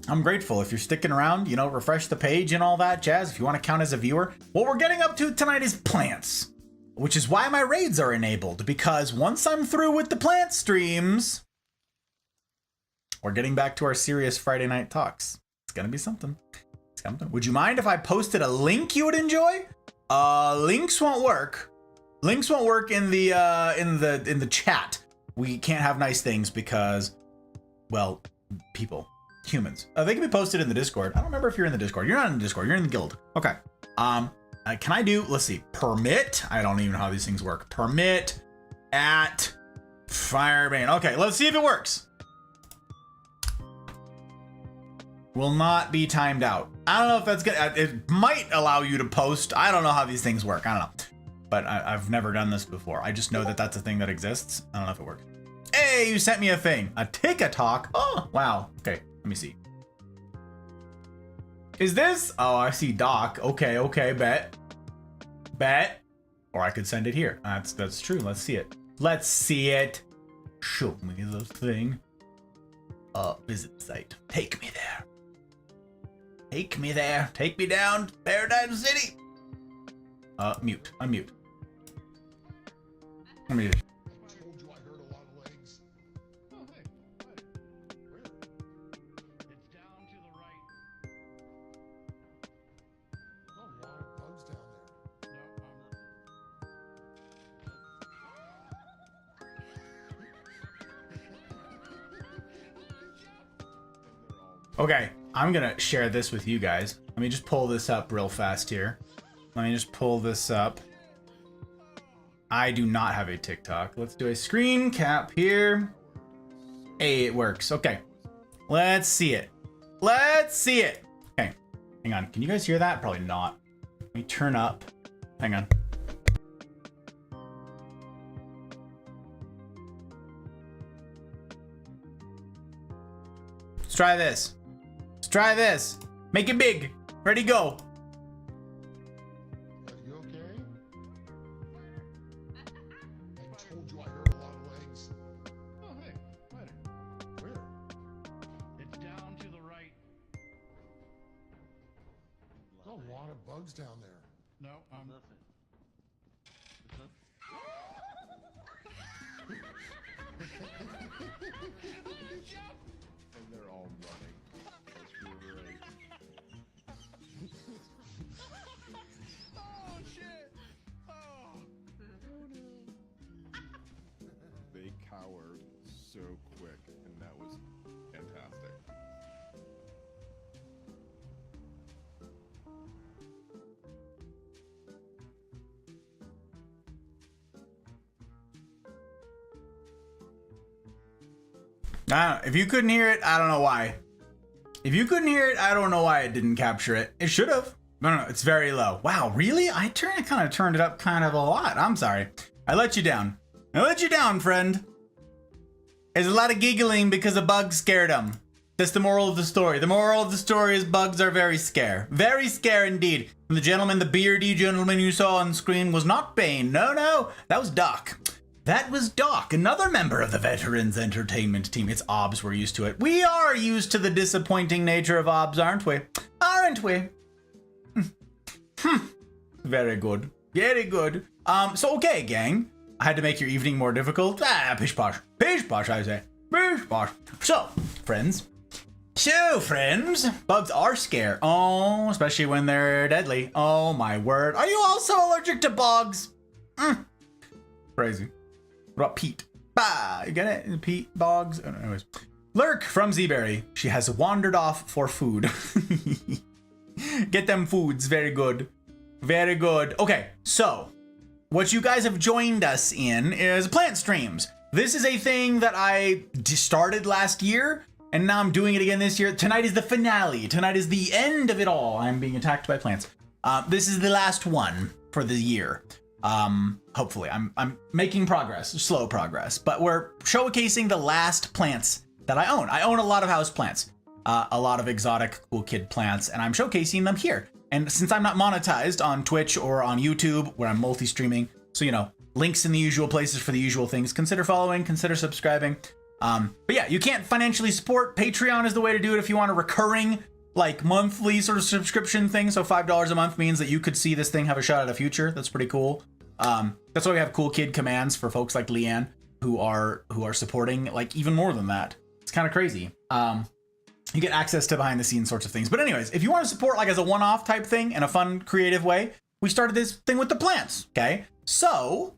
I'm grateful if you're sticking around, refresh the page and all that jazz. If you want to count as a viewer, what we're getting up to tonight is plants, which is why my raids are enabled, because once I'm through with the plant streams, we're getting back to our serious Friday night talks. It's going to be something. Would you mind if I posted a link you would enjoy? Links won't work. Links won't work in the chat. We can't have nice things because, well, humans. They can be posted in the Discord. I don't remember if you're in the Discord. You're not in the Discord. You're in the guild. Okay. Can I do? Let's see. Permit. I don't even know how these things work. Permit at Firebane. Okay. Let's see if it works. Will not be timed out. I don't know if that's good. It might allow you to post. I don't know how these things work. I don't know. But I've never done this before. I just know that that's a thing that exists. I don't know if it works. Hey, you sent me a thing. A TikTok. Oh, wow. Okay, let me see. Is this? Oh, I see Doc. Okay, bet. Or I could send it here. That's true. Let's see it. Show me the thing. Visit the site. Take me there. Take me down to Paradise City. Mute. Unmute. Let me. I told you I heard a lot of legs. Oh, hey. Where? It's down to the right. Oh, a lot of bugs down there. No, Okay, I'm gonna share this with you guys. Let me just pull this up real fast here. I do not have a TikTok. Let's do a screen cap here. Hey, it works. Okay. Let's see it. Okay. Hang on. Can you guys hear that? Probably not. Let me turn up. Hang on. Let's try this. Let's try this. Make it big. Ready, go. Are you okay? I told you I heard a lot of legs. Oh, hey, spider. Where? It's down to the right. There's a lot of bugs down there. No, And they're all running. That's great. Oh, shit! Oh! They cower so quick, and that was fantastic. If you couldn't hear it, I don't know why. If you couldn't hear it, I don't know why it didn't capture it. It should have. No, it's very low. Wow, really? I kind of turned it up kind of a lot. I'm sorry. I let you down. I let you down, friend. There's a lot of giggling because a bug scared him. That's the moral of the story. The moral of the story is bugs are very scare. Very scare indeed. And the gentleman, the beardy gentleman you saw on screen was not Bane. No, that was Doc. That was Doc, another member of the Veterans Entertainment team. It's OBS, we're used to it. We are used to the disappointing nature of OBS, aren't we? Aren't we? Very good. Very good. So okay, gang. I had to make your evening more difficult. Pish posh. Pish posh, I say. Pish posh. So, friends. Bugs are scare. Oh, especially when they're deadly. Oh my word. Are you also allergic to bugs? Crazy. What about Pete? Bah, you get it? Pete, Boggs. Oh, anyways. Lurk from Zeaberry. She has wandered off for food. Get them foods. Very good. Very good. Okay, so what you guys have joined us in is plant streams. This is a thing that I started last year, and now I'm doing it again this year. Tonight is the finale. Tonight is the end of it all. I'm being attacked by plants. This is the last one for the year. Hopefully I'm making progress, slow progress, but we're showcasing the last plants that I own. I own a lot of house plants, a lot of exotic cool kid plants, and I'm showcasing them here. And since I'm not monetized on Twitch or on YouTube where I'm multi-streaming, so, you know, links in the usual places for the usual things, consider following, consider subscribing. But yeah, you can't financially support. Patreon is the way to do it if you want a recurring, like, monthly sort of subscription thing. So $5 a month means that you could see this thing have a shot at a future. That's pretty cool. That's why we have cool kid commands for folks like Leanne who are supporting, like, even more than that. It's kind of crazy. You get access to behind the scenes sorts of things. But anyways, if you want to support like as a one-off type thing in a fun, creative way, we started this thing with the plants. Okay. So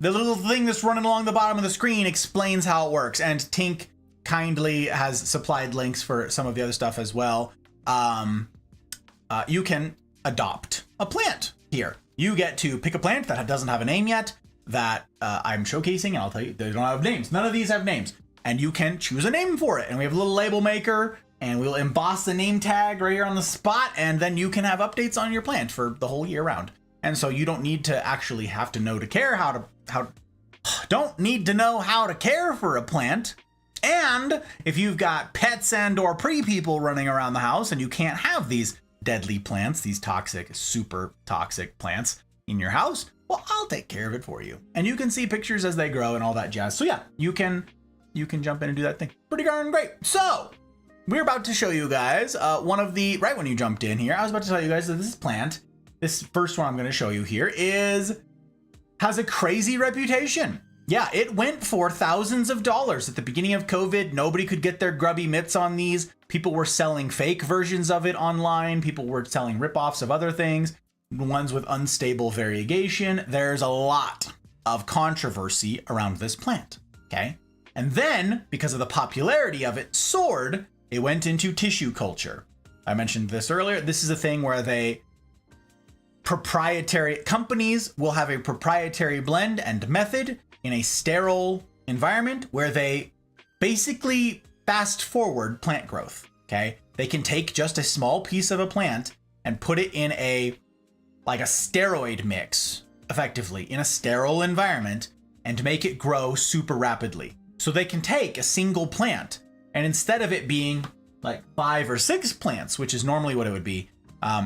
the little thing that's running along the bottom of the screen explains how it works. And Tink kindly has supplied links for some of the other stuff as well. You can adopt a plant here. You get to pick a plant that doesn't have a name yet that I'm showcasing, and I'll tell you, they don't have names. None of these have names. And you can choose a name for it. And we have a little label maker, and we'll emboss the name tag right here on the spot, and then you can have updates on your plant for the whole year round. And so you don't need to actually have to know to care don't need to know how to care for a plant. And if you've got pets and or pre-people running around the house and you can't have these deadly plants, these toxic, super toxic plants in your house, well, I'll take care of it for you. And you can see pictures as they grow and all that jazz. So yeah, you can jump in and do that thing. Pretty darn great. So we're about to show you guys right when you jumped in here, I was about to tell you guys that this plant, this first one I'm going to show you here has a crazy reputation. Yeah, it went for thousands of dollars at the beginning of COVID. Nobody could get their grubby mitts on these. People were selling fake versions of it online. People were selling ripoffs of other things, ones with unstable variegation. There's a lot of controversy around this plant. Okay. And then, because of the popularity of it soared, it went into tissue culture. I mentioned this earlier. This is a thing where companies will have a proprietary blend and method in a sterile environment where they basically fast forward plant growth. Okay. They can take just a small piece of a plant and put it in a like a steroid mix, effectively, in a sterile environment and make it grow super rapidly. So they can take a single plant, and instead of it being like 5 or 6 plants, which is normally what it would be,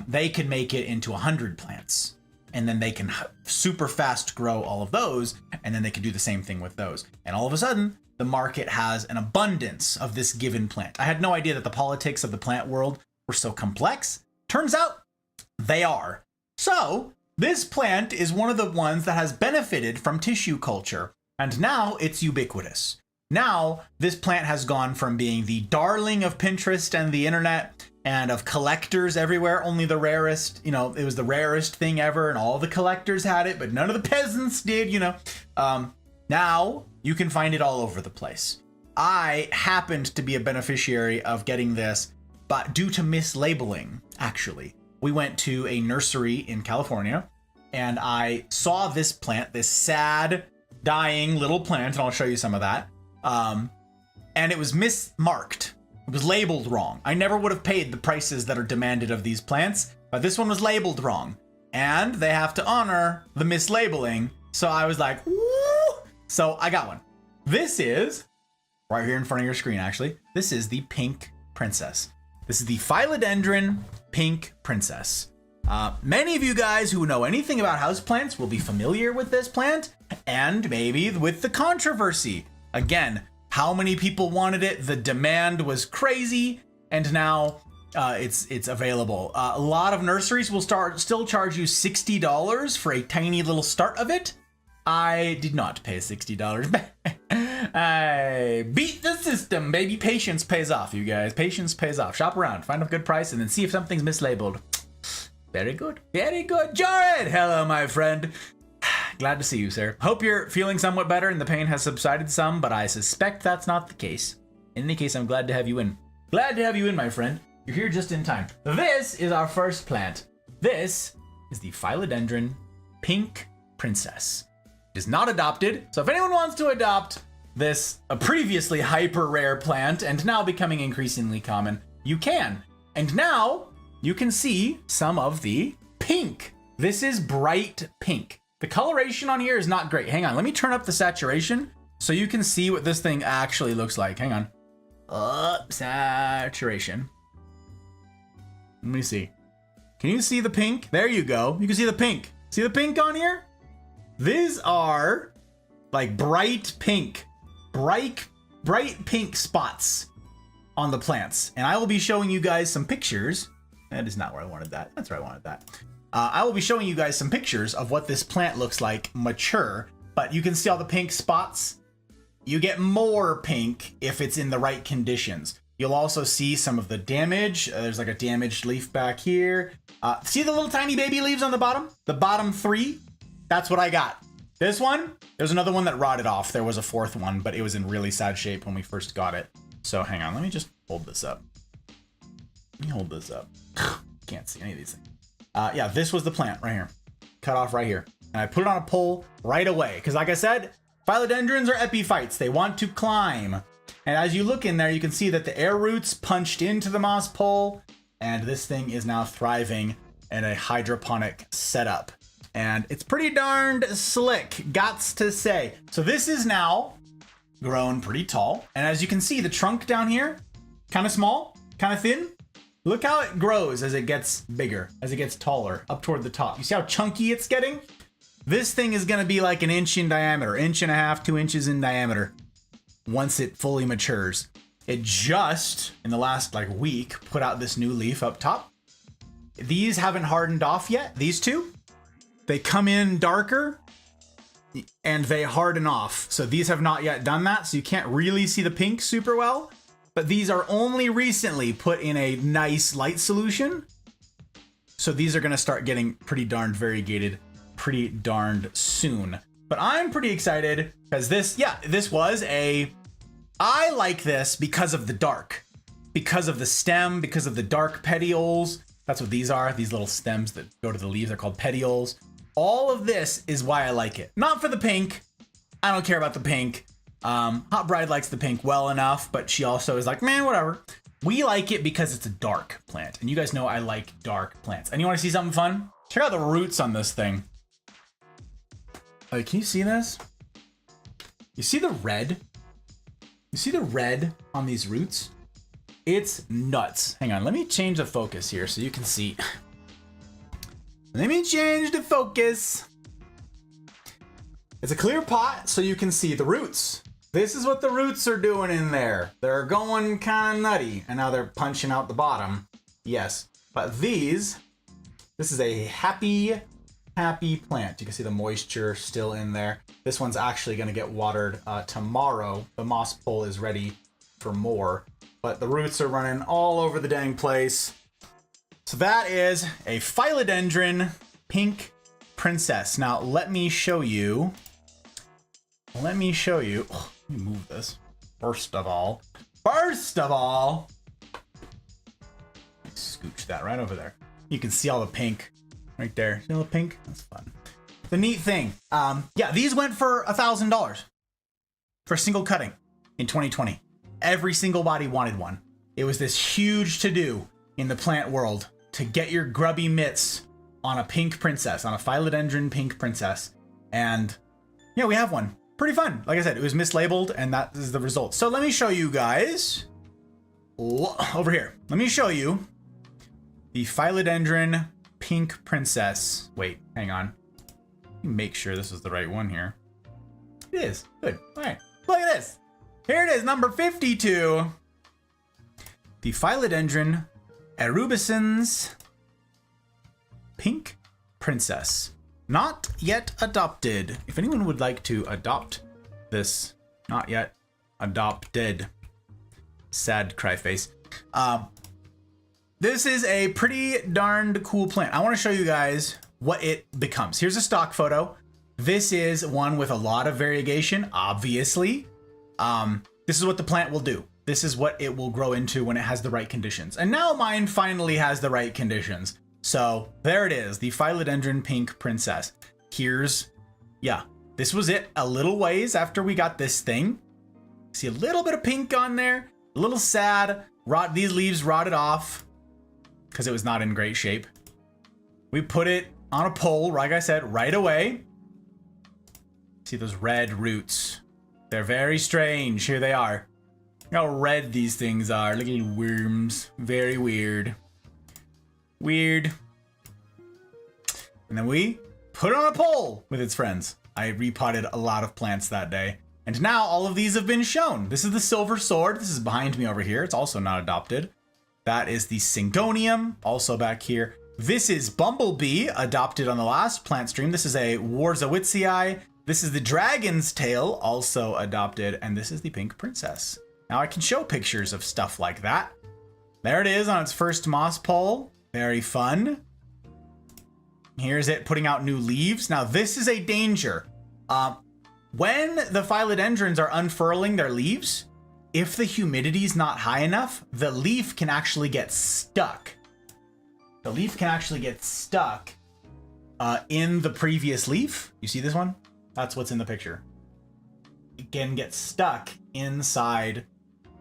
they can make it into 100 plants. And then they can super fast grow all of those, and then they can do the same thing with those. And all of a sudden, the market has an abundance of this given plant. I had no idea that the politics of the plant world were so complex. Turns out they are. So this plant is one of the ones that has benefited from tissue culture, and now it's ubiquitous. Now this plant has gone from being the darling of Pinterest and the internet and of collectors everywhere, only the rarest, it was the rarest thing ever, and all the collectors had it, but none of the peasants did, Now you can find it all over the place. I happened to be a beneficiary of getting this, but due to mislabeling, actually. We went to a nursery in California, and I saw this plant, this sad, dying little plant, and I'll show you some of that. And it was mismarked. It was labeled wrong. I never would have paid the prices that are demanded of these plants, but this one was labeled wrong. And they have to honor the mislabeling. So I was like, woo! So I got one. This is, right here in front of your screen actually, this is the pink princess. This is the philodendron pink princess. Many of you guys who know anything about houseplants will be familiar with this plant and maybe with the controversy. Again, how many people wanted it? The demand was crazy, and now it's available. A lot of nurseries will still charge you $60 for a tiny little start of it. I did not pay $60. I beat the system, baby. Patience pays off, you guys. Patience pays off. Shop around, find a good price, and then see if something's mislabeled. Very good. Very good. Jared! Hello, my friend. Glad to see you, sir. Hope you're feeling somewhat better and the pain has subsided some, but I suspect that's not the case. In any case, I'm glad to have you in. Glad to have you in, my friend. You're here just in time. This is our first plant. This is the philodendron pink princess. It is not adopted, so if anyone wants to adopt this a previously hyper rare plant and now becoming increasingly common, you can. And now you can see some of the pink. This is bright pink. The coloration on here is not great. Hang on, let me turn up the saturation so you can see what this thing actually looks like. Hang on. Up saturation. Let me see. Can you see the pink? There you go. You can see the pink. See the pink on here? These are like bright pink spots on the plants. And I will be showing you guys some pictures. That is not where I wanted that. That's where I wanted that. I will be showing you guys some pictures of what this plant looks like mature, but you can see all the pink spots. You get more pink if it's in the right conditions. You'll also see some of the damage. There's like a damaged leaf back here. See the little tiny baby leaves on the bottom? The bottom 3? That's what I got. This one, there's another one that rotted off. There was a 4th one, but it was in really sad shape when we first got it. So hang on, let me just hold this up. Let me hold this up. Can't see any of these things. Yeah, this was the plant right here. Cut off right here. And I put it on a pole right away. Because like I said, philodendrons are epiphytes. They want to climb. And as you look in there, you can see that the air roots punched into the moss pole. And this thing is now thriving in a hydroponic setup. And it's pretty darned slick, gots to say. So this is now grown pretty tall. And as you can see, the trunk down here, kind of small, kind of thin. Look how it grows as it gets bigger, as it gets taller, up toward the top. You see how chunky it's getting? This thing is gonna be like an inch in diameter, 1.5 inches, 2 inches in diameter once it fully matures. It just, in the last week, put out this new leaf up top. These haven't hardened off yet, these two. They come in darker and they harden off. So these have not yet done that, so you can't really see the pink super well. But these are only recently put in a nice light solution. So these are gonna start getting pretty darned variegated pretty darned soon. But I'm pretty excited because this was a, I like this because of the dark, because of the stem, because of the dark petioles. That's what these are, these little stems that go to the leaves, they're called petioles. All of this is why I like it. Not for the pink, I don't care about the pink. Hot Bride likes the pink well enough, but she also is like, man, whatever. We like it because it's a dark plant, and you guys know I like dark plants. And you want to see something fun? Check out the roots on this thing. Like, can you see this? You see the red? You see the red on these roots? It's nuts. Hang on, let me change the focus here so you can see. Let me change the focus. It's a clear pot so you can see the roots. This is what the roots are doing in there. They're going kind of nutty, and now they're punching out the bottom. Yes, but this is a happy plant. You can see the moisture still in there. This one's actually going to get watered tomorrow. The moss pole is ready for more, but the roots are running all over the dang place. So that is a philodendron pink princess. Now let me show you. Oh, let me move this. First of all, scooch that right over there. You can see all the pink right there. See all the pink? That's fun. The neat thing, yeah, these went for $1,000 for a single cutting in 2020. Every single body wanted one. It was this huge to-do in the plant world to get your grubby mitts on a pink princess, on a philodendron pink princess. And yeah, we have one. Pretty fun. Like I said, it was mislabeled, and that is the result. So let me show you guys over here. Let me show you the philodendron pink princess. Wait, hang on. Let me make sure this is the right one here. It is. Good. All right. Look at this. Here it is, number 52. The philodendron erubescens pink princess. Not yet adopted. If anyone would like to adopt this, not yet adopted. Sad cry face. This is a pretty darned cool plant. I want to show you guys what it becomes. Here's a stock photo. This is one with a lot of variegation, obviously. This is what the plant will do. This is what it will grow into when it has the right conditions. And now mine finally has the right conditions. So there it is, the philodendron pink princess. Here's, yeah, this was it a little ways after we got this thing. See a little bit of pink on there, a little sad. These leaves rotted off because it was not in great shape. We put it on a pole, like I said, right away. See those red roots. They're very strange. Here they are. Look how red these things are. Little worms. Very weird. Weird. And then we put it on a pole with its friends. I repotted a lot of plants that day. And now all of these have been shown. This is the silver sword. This is behind me over here. It's also not adopted. That is the syngonium, also back here. This is Bumblebee, adopted on the last plant stream. This is a Warzawitzii. This is the dragon's tail, also adopted. And this is the pink princess. Now I can show pictures of stuff like that. There it is on its first moss pole. Very fun. Here's it putting out new leaves. Now this is a danger. When the philodendrons are unfurling their leaves, if the humidity's not high enough, the leaf can actually get stuck. The leaf can actually get stuck in the previous leaf. You see this one? That's what's in the picture. It can get stuck inside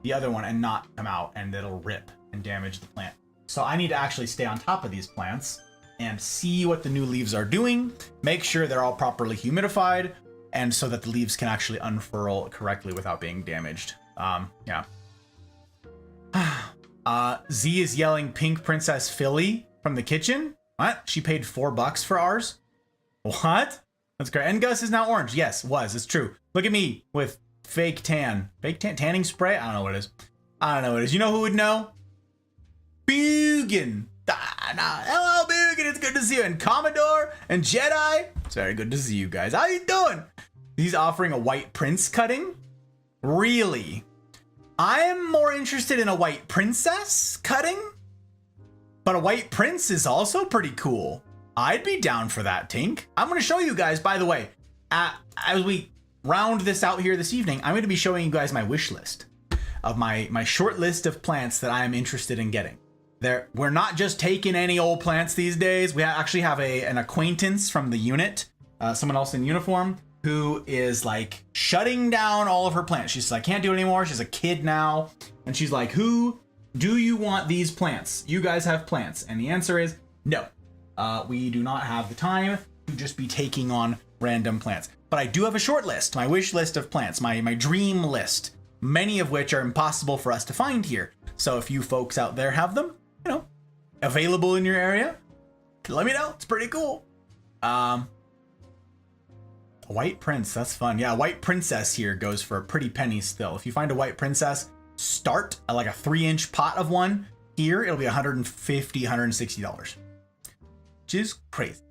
the other one and not come out, and it'll rip and damage the plant. So I need to actually stay on top of these plants and see what the new leaves are doing, make sure they're all properly humidified, and so that the leaves can actually unfurl correctly without being damaged. Yeah. Z is yelling pink princess Philly from the kitchen. What? She paid $4 for ours? What? That's great. And Gus is now orange. Yes, it's true. Look at me with fake tan. Fake tanning spray? I don't know what it is. You know who would know? Bugan. Hello, Bugan. It's good to see you. And Commodore and Jedi. It's very good to see you guys. How you doing? He's offering a white prince cutting? Really? I'm more interested in a white princess cutting, but a white prince is also pretty cool. I'd be down for that, Tink. I'm going to show you guys, by the way, as we round this out here this evening, I'm going to be showing you guys my wish list of my short list of plants that I'm interested in getting. We're not just taking any old plants these days. We actually have an acquaintance from the unit, someone else in uniform, who is like shutting down all of her plants. She's like, I can't do it anymore. She's a kid now. And she's like, who do you want these plants? You guys have plants. And the answer is no. We do not have the time to just be taking on random plants. But I do have a short list, my wish list of plants, my dream list, many of which are impossible for us to find here. So if you folks out there have them, you know, available in your area, let me know. It's pretty cool. A white prince, that's fun. Yeah, a white princess here goes for a pretty penny still. If you find a white princess, start at like a 3-inch pot of one. Here, it'll be $150, $160. Which is crazy.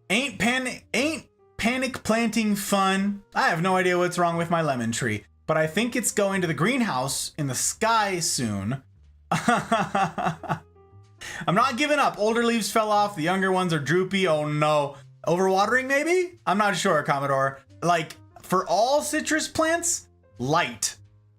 Ain't panic planting fun. I have no idea what's wrong with my lemon tree, but I think it's going to the greenhouse in the sky soon. I'm not giving up. Older leaves fell off. The younger ones are droopy. Oh no. Overwatering maybe? I'm not sure, Commodore. Like, for all citrus plants, light.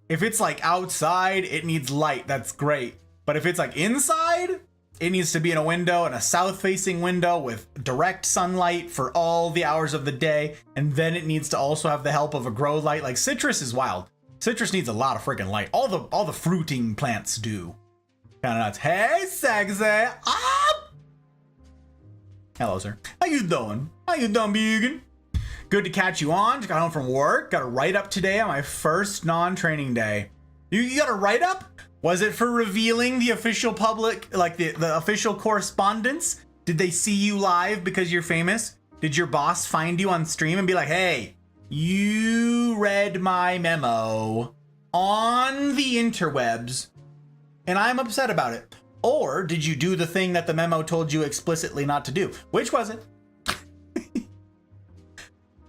If it's like outside, it needs light. That's great. But if it's like inside, it needs to be in a window, and a south-facing window with direct sunlight for all the hours of the day. And then it needs to also have the help of a grow light. Like citrus is wild. Citrus needs a lot of freaking light. All the fruiting plants do. Kind of nuts. Hey, sexy. Ah! Hello, sir. How you doing? How you doing, Began? Good to catch you on. Just got home from work. Got a write-up today on my first non-training day. You got a write-up? Was it for revealing the official public, like the official correspondence? Did they see you live because you're famous? Did your boss find you on stream and be like, hey, you read my memo on the interwebs and I'm upset about it? Or did you do the thing that the memo told you explicitly not to do? Which was it?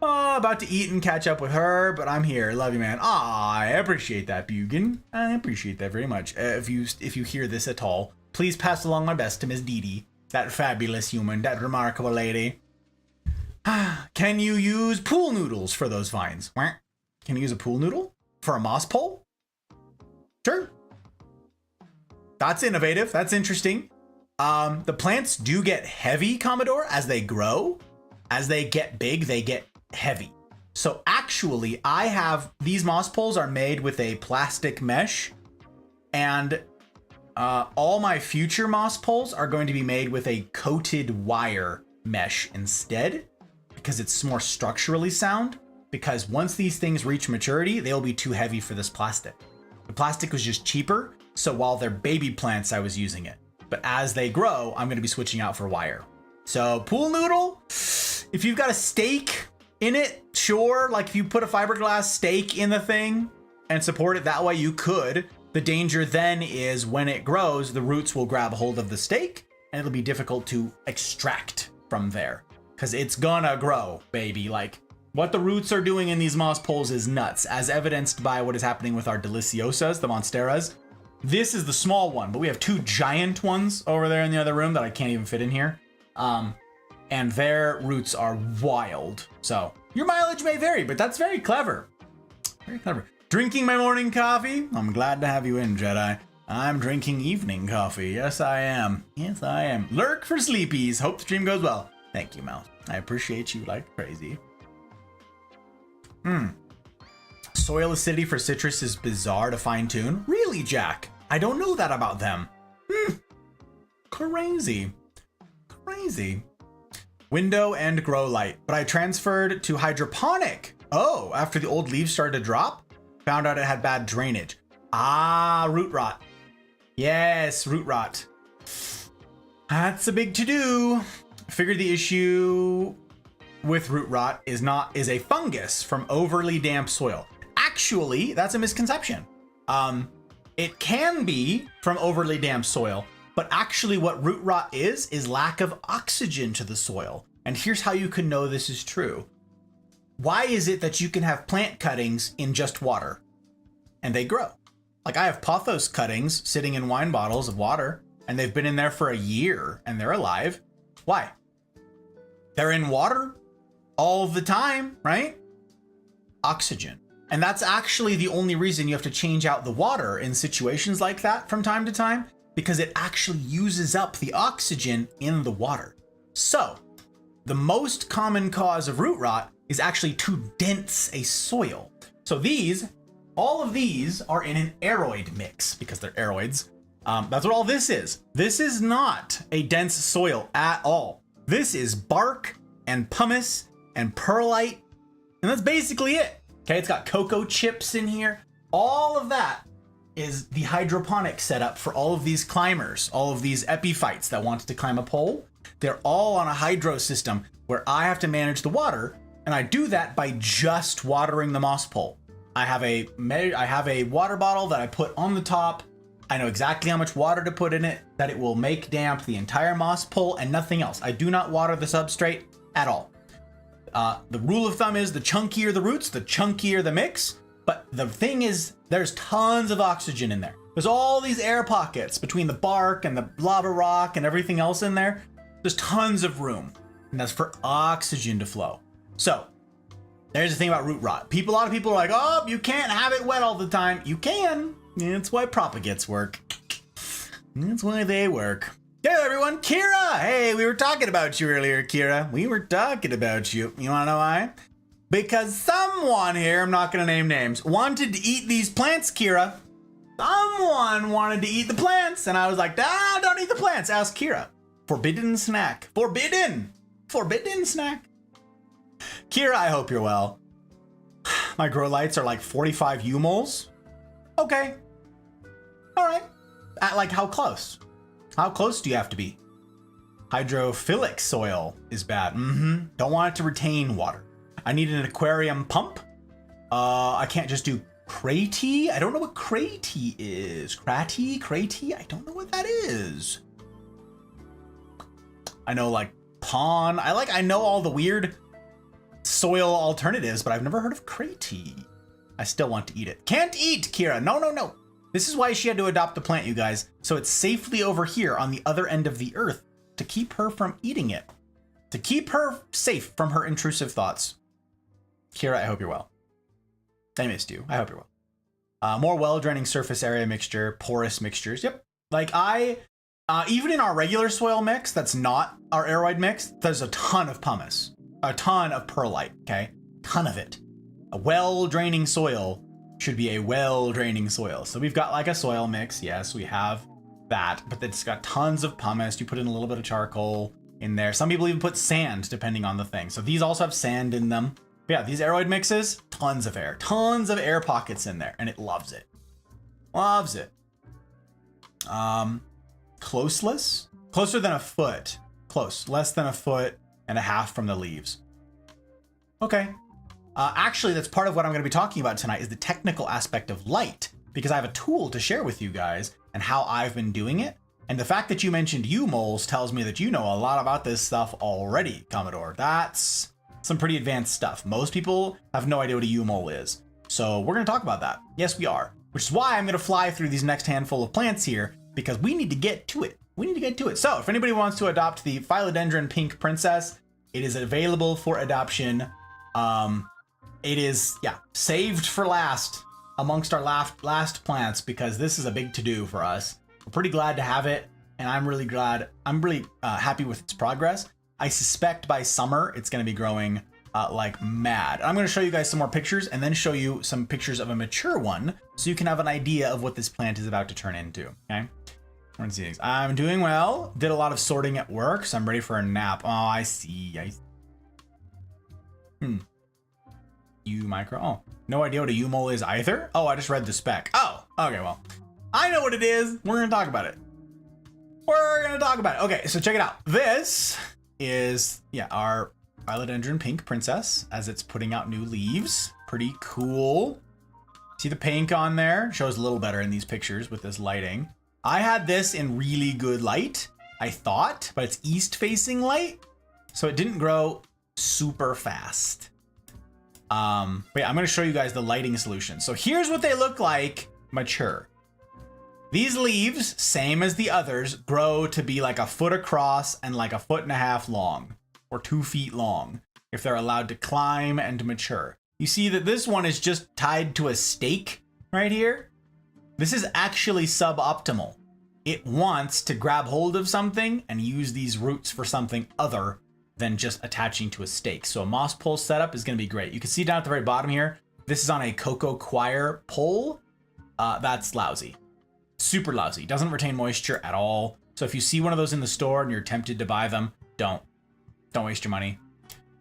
Oh, about to eat and catch up with her, but I'm here. Love you, man. Aw, I appreciate that, Bugan. I appreciate that very much. If you hear this at all, please pass along my best to Miss Dee Dee, that fabulous human, that remarkable lady. Can you use pool noodles for those vines? Can you use a pool noodle for a moss pole? Sure. That's innovative. That's interesting. The plants do get heavy, Commodore, as they grow. As they get big, they get heavy. So actually, I have these moss poles are made with a plastic mesh, and all my future moss poles are going to be made with a coated wire mesh instead, because it's more structurally sound. Because once these things reach maturity, they'll be too heavy for this plastic. The plastic was just cheaper, so while they're baby plants, I was using it. But as they grow, I'm going to be switching out for wire. So pool noodle, if you've got a stake in it, sure. Like if you put a fiberglass stake in the thing and support it that way, you could. The danger then is when it grows, the roots will grab hold of the stake and it'll be difficult to extract from there because it's gonna grow, baby. Like what the roots are doing in these moss poles is nuts, as evidenced by what is happening with our deliciosas, the monsteras. This is the small one, but we have two giant ones over there in the other room that I can't even fit in here. And their roots are wild. So your mileage may vary, but that's very clever. Very clever. Drinking my morning coffee. I'm glad to have you in, Jedi. I'm drinking evening coffee. Yes, I am. Yes, I am. Lurk for sleepies. Hope the stream goes well. Thank you, Mouse. I appreciate you like crazy. Soil acidity for citrus is bizarre to fine tune. Really, Jack? I don't know that about them. Crazy. Crazy. Window and grow light, but I transferred to hydroponic. Oh, after the old leaves started to drop, found out it had bad drainage. Ah, root rot. Yes, root rot. That's a big to-do. Figured the issue with root rot is a fungus from overly damp soil. Actually, that's a misconception. It can be from overly damp soil, but actually what root rot is lack of oxygen to the soil. And here's how you can know this is true. Why is it that you can have plant cuttings in just water and they grow? Like I have pothos cuttings sitting in wine bottles of water and they've been in there for a year and they're alive. Why? They're in water all the time, right? Oxygen. And that's actually the only reason you have to change out the water in situations like that from time to time, because it actually uses up the oxygen in the water. So the most common cause of root rot is actually too dense a soil. So all of these are in an aroid mix because they're aroids. That's what all this is. This is not a dense soil at all. This is bark and pumice and perlite, and that's basically it. Okay, it's got cocoa chips in here. All of that is the hydroponic setup for all of these climbers, all of these epiphytes that wanted to climb a pole. They're all on a hydro system where I have to manage the water, and I do that by just watering the moss pole. I have a water bottle that I put on the top. I know exactly how much water to put in it, that it will make damp the entire moss pole and nothing else. I do not water the substrate at all. The rule of thumb is the chunkier the roots, the chunkier the mix. But the thing is, there's tons of oxygen in there. There's all these air pockets between the bark and the lava rock and everything else in there. There's tons of room, and that's for oxygen to flow. So there's the thing about root rot. A lot of people are like, oh, you can't have it wet all the time. You can. That's why propagates work. That's why they work. Hey everyone, Kira! Hey, we were talking about you earlier, Kira. We were talking about you. You wanna know why? Because someone here, I'm not gonna name names, wanted to eat these plants, Kira. Someone wanted to eat the plants, and I was like, don't eat the plants. Ask Kira. Forbidden snack. Forbidden! Forbidden snack. Kira, I hope you're well. My grow lights are like 45 U-moles. Okay. All right. At like how close? How close do you have to be? Hydrophilic soil is bad. Don't want it to retain water. I need an aquarium pump. I can't just do cratey. I don't know what cratey is. Cratey? I don't know what that is. I know like pond. I know all the weird soil alternatives, but I've never heard of cratey. I still want to eat it. Can't eat, Kira. No. This is why she had to adopt the plant, you guys. So it's safely over here on the other end of the earth to keep her from eating it. To keep her safe from her intrusive thoughts. Kira, I hope you're well. I missed you. I hope you're well. More well-draining surface area mixture, porous mixtures. Yep. Like even in our regular soil mix, that's not our aeroid mix, there's a ton of pumice, a ton of perlite, okay? Ton of it. A well-draining soil should be a well-draining soil. So we've got like a soil mix. Yes, we have that, but it's got tons of pumice. You put in a little bit of charcoal in there. Some people even put sand depending on the thing. So these also have sand in them. But yeah, these aeroid mixes, tons of air pockets in there, and it loves it. Loves it. Closeless? Closer than a foot. Close. Less than a foot and a half from the leaves. Okay. Actually, that's part of what I'm going to be talking about tonight is the technical aspect of light, because I have a tool to share with you guys and how I've been doing it. And the fact that you mentioned U-moles tells me that you know a lot about this stuff already, Commodore. That's some pretty advanced stuff. Most people have no idea what a U-mole is. So we're going to talk about that. Yes, we are. Which is why I'm going to fly through these next handful of plants here, because we need to get to it. So if anybody wants to adopt the Philodendron Pink Princess, it is available for adoption. It is, saved for last amongst our last plants, because this is a big to-do for us. We're pretty glad to have it, and I'm really happy with its progress. I suspect by summer it's going to be growing like mad. I'm going to show you guys some more pictures and then show you some pictures of a mature one so you can have an idea of what this plant is about to turn into. Okay. I'm doing well. Did a lot of sorting at work, so I'm ready for a nap. Oh, I see. U-micro. Oh, no idea what a U-mole is either? Oh, I just read the spec. Oh, okay, well. I know what it is. We're going to talk about it. Okay, so check it out. This is, our Philodendron Pink Princess as it's putting out new leaves. Pretty cool. See the pink on there? Shows a little better in these pictures with this lighting. I had this in really good light, I thought, but it's east-facing light, so it didn't grow super fast. But I'm going to show you guys the lighting solution. So here's what they look like mature. These leaves, same as the others, grow to be like a foot across and like a 1.5 feet long, or 2 feet long, if they're allowed to climb and mature. You see that this one is just tied to a stake right here. This is actually suboptimal. It wants to grab hold of something and use these roots for something other than just attaching to a stake. So a moss pole setup is going to be great. You can see down at the very bottom here, this is on a cocoa coir pole. That's lousy. Super lousy. Doesn't retain moisture at all. So if you see one of those in the store and you're tempted to buy them, don't waste your money.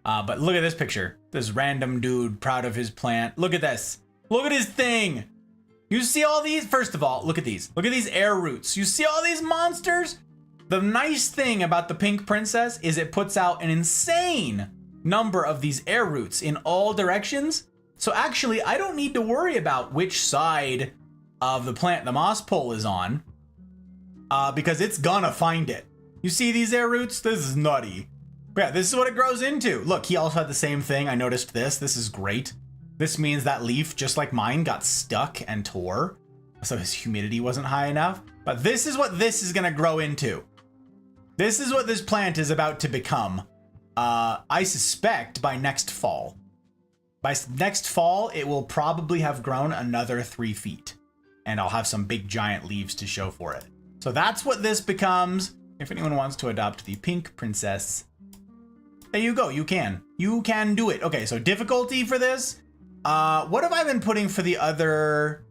But look at this picture. This random dude proud of his plant. Look at this. Look at his thing. You see all these? First of all, look at these. Look at these air roots. You see all these monsters? The nice thing about the Pink Princess is it puts out an insane number of these air roots in all directions. So actually, I don't need to worry about which side of the plant the moss pole is on, because it's gonna find it. You see these air roots? This is nutty. Yeah, this is what it grows into. Look, he also had the same thing. I noticed this. This is great. This means that leaf, just like mine, got stuck and tore, so his humidity wasn't high enough. But this is what this is gonna grow into. This is what this plant is about to become. I suspect by next fall. By next fall, it will probably have grown another 3 feet. And I'll have some big giant leaves to show for it. So that's what this becomes. If anyone wants to adopt the Pink Princess, there you go. You can do it. Okay, so difficulty for this. What have I been putting for the other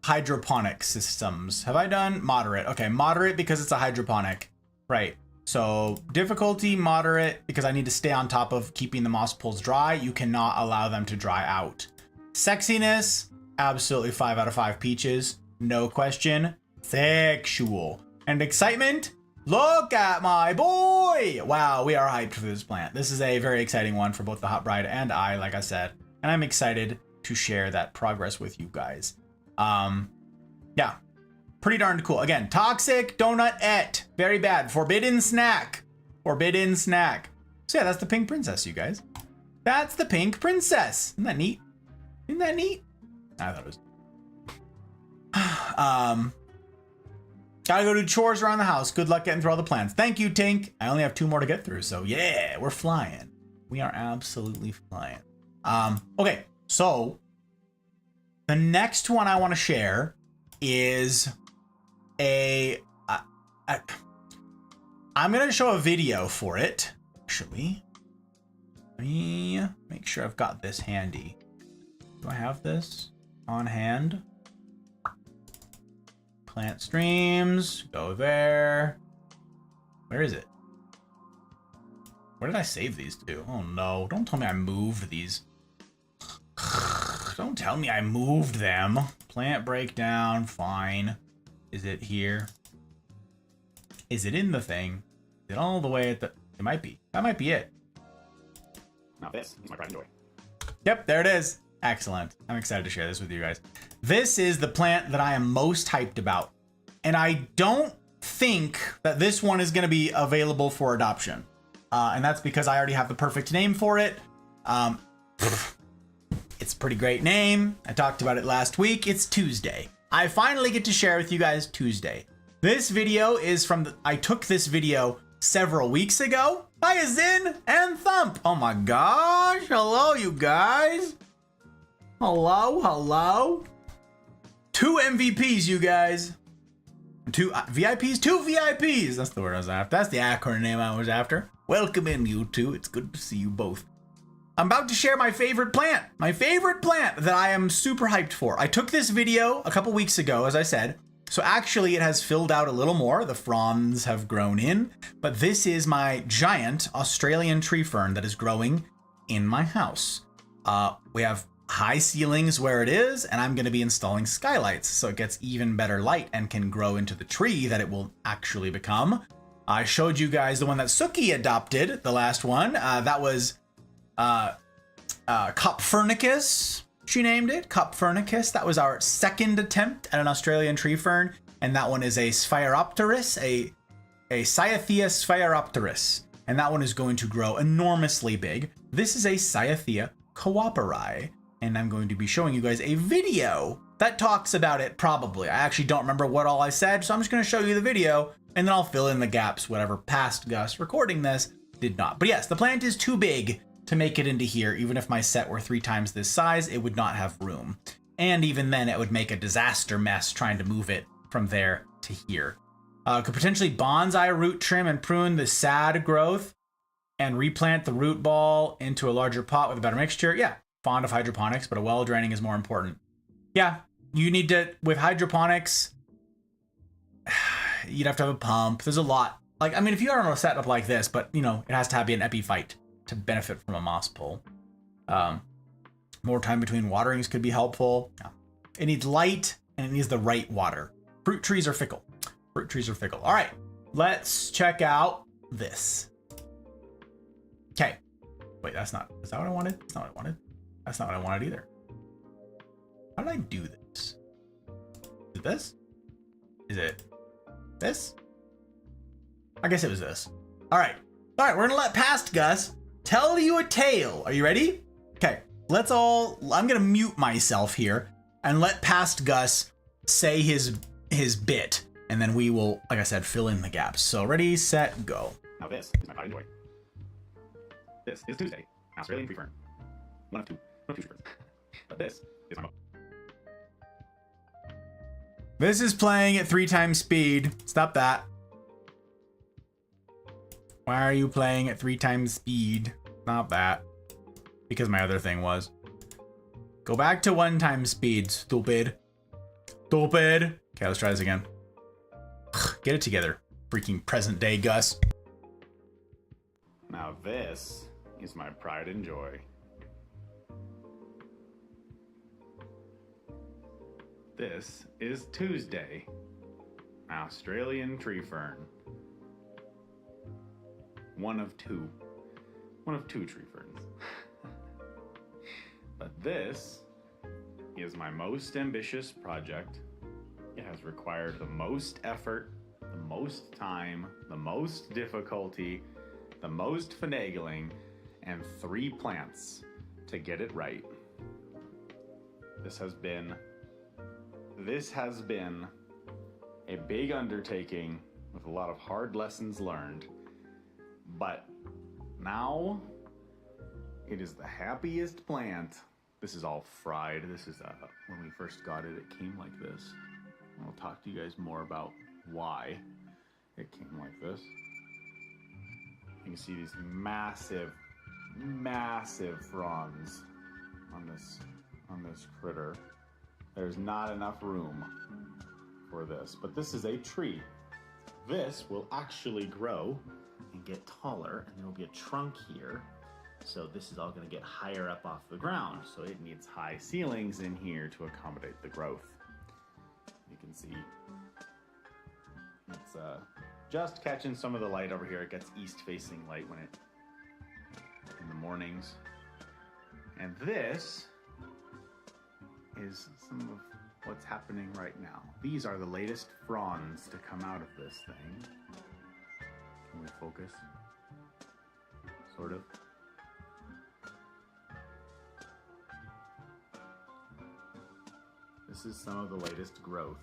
hydroponic systems? Have I done moderate? Okay, moderate because it's a hydroponic. Right. So difficulty moderate because I need to stay on top of keeping the moss poles dry. You cannot allow them to dry out. Sexiness, absolutely 5 out of 5 peaches. No question. Sexual. And excitement, look at my boy. Wow, we are hyped for this plant. This is a very exciting one for both the Hot Bride and I, like I said. And I'm excited to share that progress with you guys. Yeah, pretty darn cool. Again, toxic donut-ette. Very bad. Forbidden snack. Forbidden snack. So yeah, that's the Pink Princess, you guys. That's the Pink Princess. Isn't that neat? Isn't that neat? I thought it was. Gotta go do chores around the house. Good luck getting through all the plans. Thank you, Tink. I only have 2 more to get through, so yeah, we're flying. We are absolutely flying. Okay, so the next one I want to share is I'm gonna show a video for it. Actually, let me make sure I've got this handy. Do I have this on hand? Plant streams, go there. Where is it? Where did I save these to? Oh no, don't tell me I moved these. Don't tell me I moved them. Plant breakdown, fine. Is it here? Is it in the thing? Is it all the way at the... It might be. That might be it. Not this. It's my pride and joy. Yep, there it is. Excellent. I'm excited to share this with you guys. This is the plant that I am most hyped about. And I don't think that this one is going to be available for adoption. And that's because I already have the perfect name for it. It's a pretty great name. I talked about it last week. It's Tuesday. I finally get to share with you guys Tuesday. This video is from I took this video several weeks ago. Hi, Zin and Thump. Oh my gosh. Hello, you guys. Hello. 2 MVPs, you guys. 2 VIPs? 2 VIPs. That's the word I was after. That's the acronym I was after. Welcome in, you two. It's good to see you both. I'm about to share my favorite plant. My favorite plant that I am super hyped for. I took this video a couple weeks ago, as I said. So actually it has filled out a little more. The fronds have grown in. But this is my giant Australian tree fern that is growing in my house. We have high ceilings where it is, and I'm going to be installing skylights so it gets even better light and can grow into the tree that it will actually become. I showed you guys the one that Suki adopted, the last one. That was Copfernicus, she named it. Copfernicus. That was our second attempt at an Australian tree fern, and that one is a Sphaeropteris, a Cyathea Sphaeropteris, and that one is going to grow enormously big. This is a Cyathea cooperi, and I'm going to be showing you guys a video that talks about it probably. I actually don't remember what all I said, so I'm just going to show you the video, and then I'll fill in the gaps, whatever past Gus recording this did not. But yes, the plant is too big to make it into here. Even if my set were 3 times this size, it would not have room. And even then, it would make a disaster mess trying to move it from there to here. Could potentially bonsai root trim and prune the sad growth and replant the root ball into a larger pot with a better mixture. Yeah, fond of hydroponics, but a well draining is more important. Yeah, you need to, with hydroponics, you'd have to have a pump. There's a lot. Like, I mean, if you are on a setup like this, but you know, it has to have an epiphyte to benefit from a moss pull. More time between waterings could be helpful. It needs light and it needs the right water. Fruit trees are fickle. Fruit trees are fickle. All right, let's check out this. Okay. Wait, that's not, is that what I wanted? That's not what I wanted. That's not what I wanted either. How did I do this? Is it this? Is it this? I guess it was this. All right. All right, we're gonna let past Gus tell you a tale. Are you ready? Okay, I'm gonna mute myself here and let past Gus say his bit, and then we will, like I said, fill in the gaps. So ready, set, go. Now this is my pride and joy. This is Tuesday, Australian free fern. One of two tree ferns. But this is my This is playing at 3 times speed. Stop that. Why are you playing at 3 times speed? Not that. Because my other thing was. Go back to 1 times speed, stupid. Stupid. Okay, let's try this again. Get it together. Freaking present day Gus. Now this is my pride and joy. This is Tuesday, Australian tree fern. One of two tree ferns. But this is my most ambitious project. It has required the most effort, the most time, the most difficulty, the most finagling, and 3 plants to get it right. This has been a big undertaking with a lot of hard lessons learned, but now it is the happiest plant. This is all fried. This is when we first got it, it came like this. I'll talk to you guys more about why it came like this. You can see these massive fronds on this critter. There's not enough room for this, but this is a tree. This will actually grow and get taller, and there will be a trunk here. So this is all going to get higher up off the ground. So it needs high ceilings in here to accommodate the growth. You can see it's just catching some of the light over here. It gets east-facing light in the mornings. And this is some of what's happening right now. These are the latest fronds to come out of this thing. Can we focus? Sort of. This is some of the latest growth,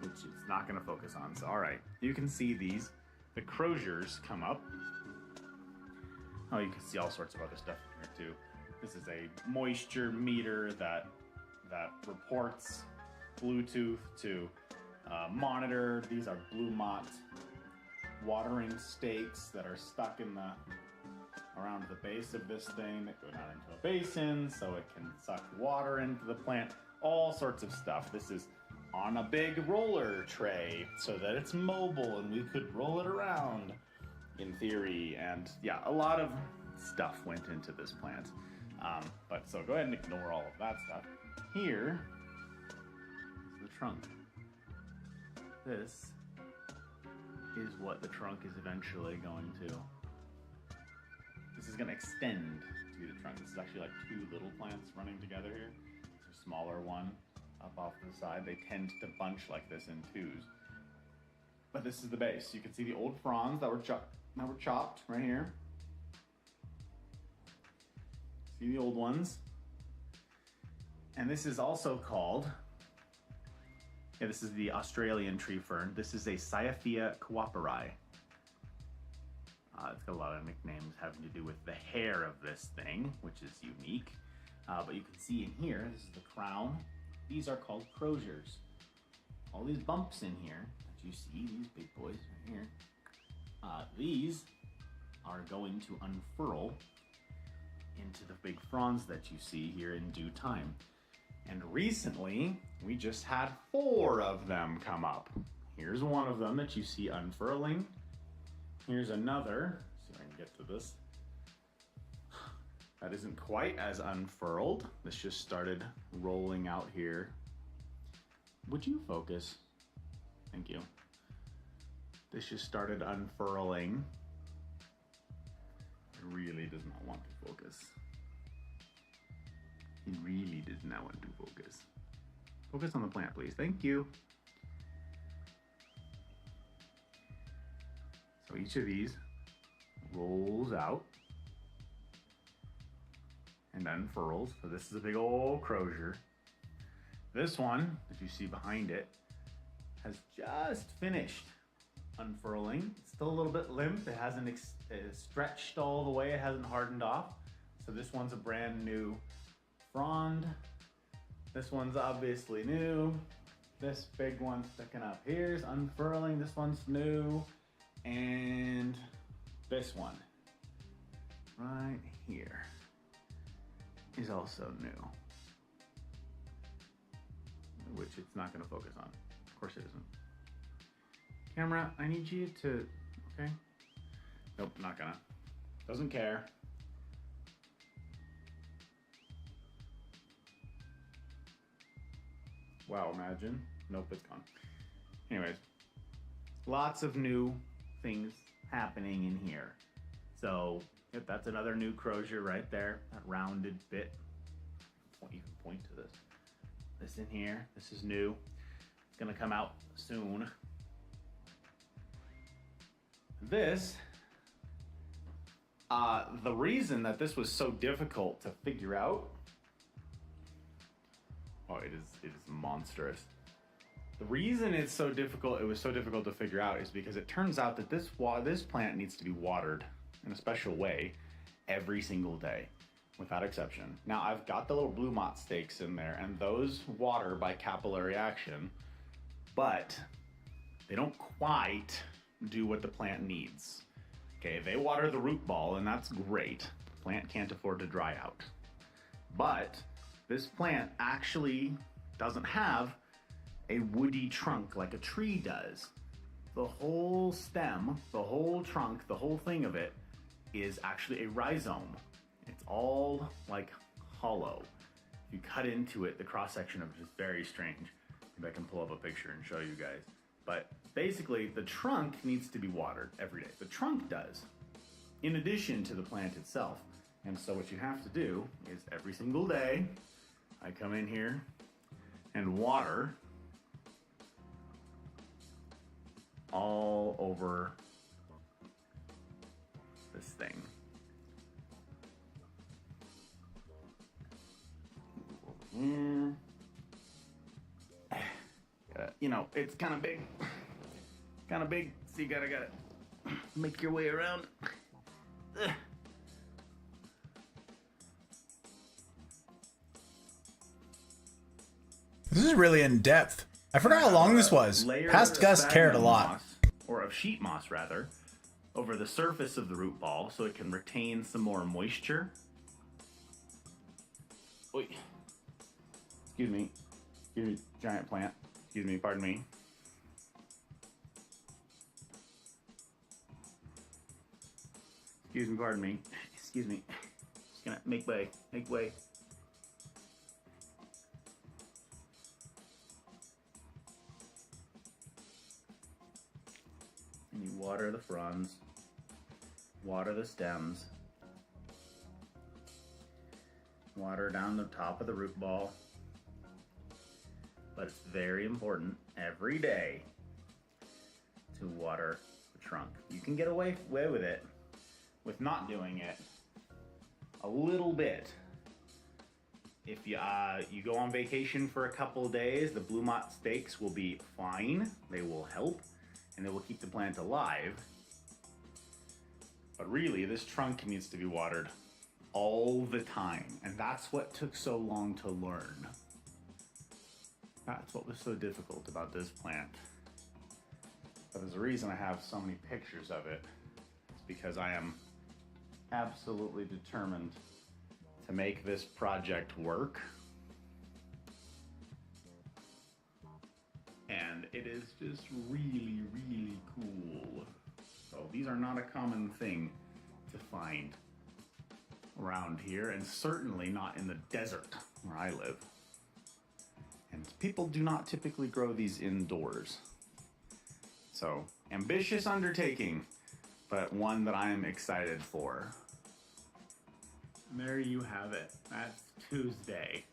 which it's not going to focus on. So, all right, you can see these. The croziers come up. Oh, you can see all sorts of other stuff in here too. This is a moisture meter that reports Bluetooth to monitor. These are Blue Mott watering stakes that are stuck in around the base of this thing that go down into a basin so it can suck water into the plant. All sorts of stuff. This is on a big roller tray so that it's mobile and we could roll it around in theory. And yeah, a lot of stuff went into this plant. But so go ahead and ignore all of that stuff. Here is the trunk. This is what the trunk is eventually going to. This is going to extend to the trunk. This is actually like 2 little plants running together here. It's a smaller one up off to the side. They tend to bunch like this in 2s. But this is the base. You can see the old fronds that were chopped right here. See the old ones? And this is also called, this is the Australian tree fern. This is a Cyathea cooperi. It's got a lot of nicknames having to do with the hair of this thing, which is unique. But you can see in here, this is the crown. These are called croziers. All these bumps in here that you see, these big boys right here, these are going to unfurl into the big fronds that you see here in due time. And recently, we just had 4 of them come up. Here's one of them that you see unfurling. Here's another. See if I can get to this. That isn't quite as unfurled. This just started rolling out here. Would you focus? Thank you. This just started unfurling. It really does not want to focus. He really does not want to focus. Focus on the plant, please. Thank you. So each of these rolls out and unfurls. So this is a big old crozier. This one that you see behind it has just finished unfurling. It's still a little bit limp. It hasn't stretched all the way. It hasn't hardened off. So this one's a brand new frond. This one's obviously new. This big one sticking up here is unfurling. This one's new. And this one right here is also new, which it's not going to focus on. Of course it isn't. Camera, I need you to, okay? Nope, not gonna. Doesn't care. Wow, imagine. Nope, it's gone. Anyways, lots of new things happening in here. So, yep, that's another new crozier right there. That rounded bit. You can point to this. This in here, this is new. It's gonna come out soon. This, the reason that this was so difficult to figure out, oh, it is monstrous. The reason it was so difficult to figure out is because it turns out that this plant needs to be watered in a special way every single day, without exception. Now I've got the little blue moth stakes in there, and those water by capillary action, but they don't quite do what the plant needs. Okay, they water the root ball, and that's great. The plant can't afford to dry out. But this plant actually doesn't have a woody trunk like a tree does. The whole stem, the whole trunk, the whole thing of it is actually a rhizome. It's all like hollow. If you cut into it, the cross section of it is very strange. Maybe I can pull up a picture and show you guys. But basically, the trunk needs to be watered every day. The trunk does, in addition to the plant itself. And so what you have to do is every single day, I come in here and water all over this thing. You know, it's kind of big, so you gotta make your way around. This is really in depth. I forgot how long this was. Past Gus cared a lot. Moss, or of sheet moss rather, over the surface of the root ball so it can retain some more moisture. Wait. Excuse me, giant plant. Excuse me, pardon me. Excuse me, pardon me. Excuse me. Just gonna make way, make way. And you water the fronds, water the stems, water down the top of the root ball. But it's very important every day to water the trunk. You can get away with it with not doing it a little bit. If you go on vacation for a couple of days, the blue moth stakes will be fine. They will help, and they will keep the plant alive. But really, this trunk needs to be watered all the time, and that's what took so long to learn. That's what was so difficult about this plant. But there's a reason I have so many pictures of it. It's because I am absolutely determined to make this project work. is just really, really cool. So these are not a common thing to find around here, and certainly not in the desert where I live. And people do not typically grow these indoors. So, ambitious undertaking, but one that I am excited for. And there you have it. That's Tuesday.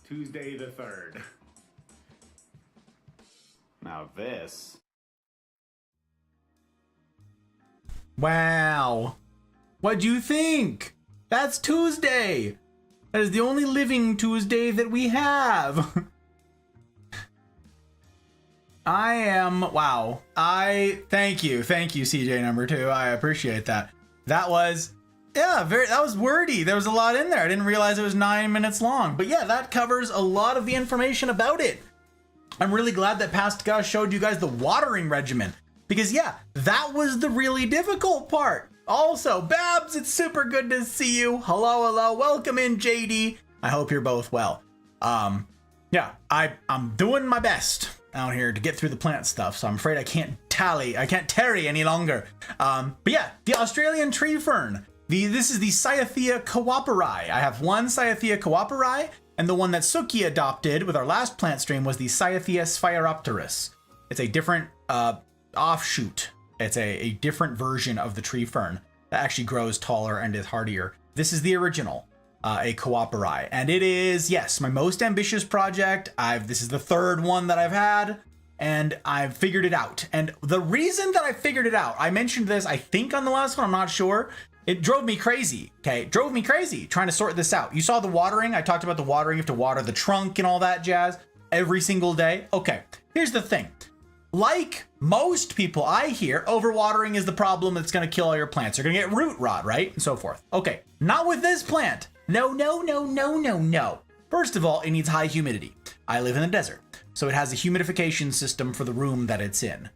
Tuesday the 3rd. Now this. Wow. What'd you think? That's Tuesday. That is the only living Tuesday that we have. I am, wow. Thank you, CJ number 2. I appreciate that. That was, yeah, that was wordy. There was a lot in there. I didn't realize it was 9 minutes long. But yeah, that covers a lot of the information about it. I'm really glad that Past Gus showed you guys the watering regimen. Because yeah, that was the really difficult part. Also, Babs, it's super good to see you. Hello. Welcome in, JD. I hope you're both well. Yeah, I'm doing my best out here to get through the plant stuff, so I'm afraid I can't tarry any longer. But yeah, the Australian tree fern. This is the Cyathea cooperi. I have one Cyathea cooperi, and the one that Suki adopted with our last plant stream was the Cyathea sphaeropteris. It's a different offshoot. It's a different version of the tree fern that actually grows taller and is hardier. This is the original, a cooperi, and it is, yes, my most ambitious project. This is the 3rd one that I've had, and I've figured it out. And the reason that I figured it out, I mentioned this, I think on the last one, I'm not sure. It drove me crazy, okay? It drove me crazy trying to sort this out. You saw the watering. I talked about the watering. You have to water the trunk and all that jazz every single day. Okay, here's the thing. Like most people I hear, overwatering is the problem that's going to kill all your plants. You're going to get root rot, right? And so forth. Okay, not with this plant. No. First of all, it needs high humidity. I live in the desert, so it has a humidification system for the room that it's in.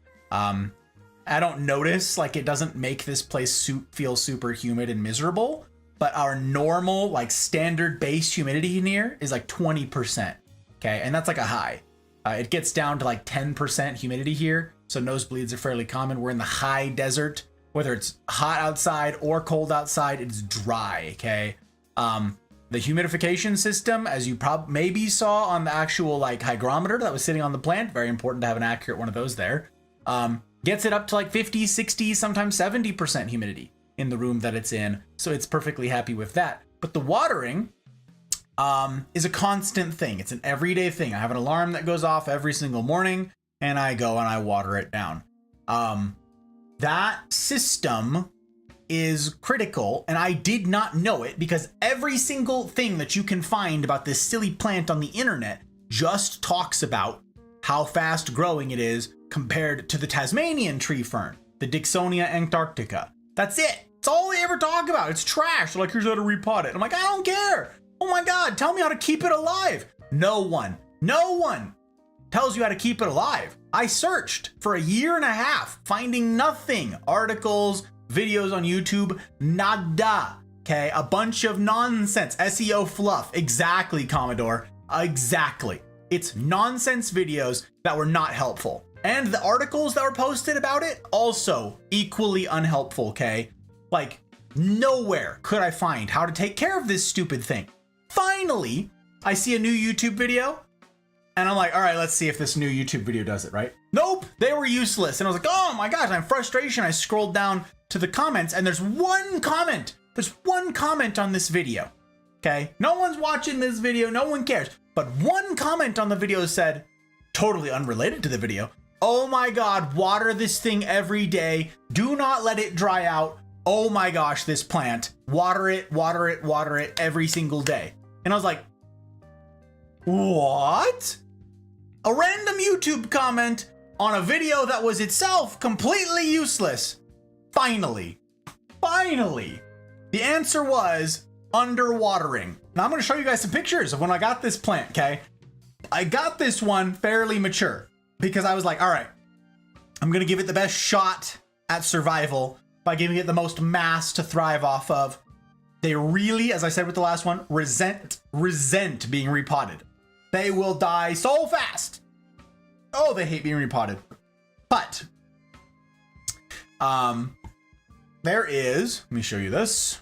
I don't notice, like, it doesn't make this place feel super humid and miserable, but our normal, like, standard base humidity in here is like 20%, okay? And that's like a high. It gets down to like 10% humidity here, so nosebleeds are fairly common. We're in the high desert. Whether it's hot outside or cold outside, it's dry, okay? The humidification system, as you maybe saw on the actual like hygrometer that was sitting on the plant, very important to have an accurate one of those there, gets it up to like 50, 60, sometimes 70% humidity in the room that it's in, so it's perfectly happy with that. But the watering is a constant thing. It's an everyday thing. I have an alarm that goes off every single morning, and I go and I water it down. That system is critical, and I did not know it because every single thing that you can find about this silly plant on the internet just talks about how fast growing it is compared to the Tasmanian tree fern, the Dicksonia antarctica. That's it. It's all they ever talk about. It's trash. They're like, here's how to repot it. I'm like, I don't care. Oh my God, tell me how to keep it alive. No one tells you how to keep it alive. I searched for 1.5 years, finding nothing. Articles, videos on YouTube, nada. Okay, a bunch of nonsense. SEO fluff. Exactly, Commodore. Exactly. It's nonsense videos that were not helpful. And the articles that were posted about it, also equally unhelpful, okay? Like, nowhere could I find how to take care of this stupid thing. Finally, I see a new YouTube video, and I'm like, all right, let's see if this new YouTube video does it, right? Nope, they were useless. And I was like, oh my gosh, I'm frustration. I scrolled down to the comments, and there's one comment. There's one comment on this video, okay? No one's watching this video, no one cares. But one comment on the video said, totally unrelated to the video, oh my God, water this thing every day. Do not let it dry out. Oh my gosh, this plant, water it every single day. And I was like, what? A random YouTube comment on a video that was itself completely useless. Finally. The answer was underwatering. Now I'm gonna show you guys some pictures of when I got this plant, okay? I got this one fairly mature because I was like, all right, I'm gonna give it the best shot at survival by giving it the most mass to thrive off of. They really, as I said with the last one, resent being repotted. They will die so fast. Oh, they hate being repotted. But there is, let me show you this.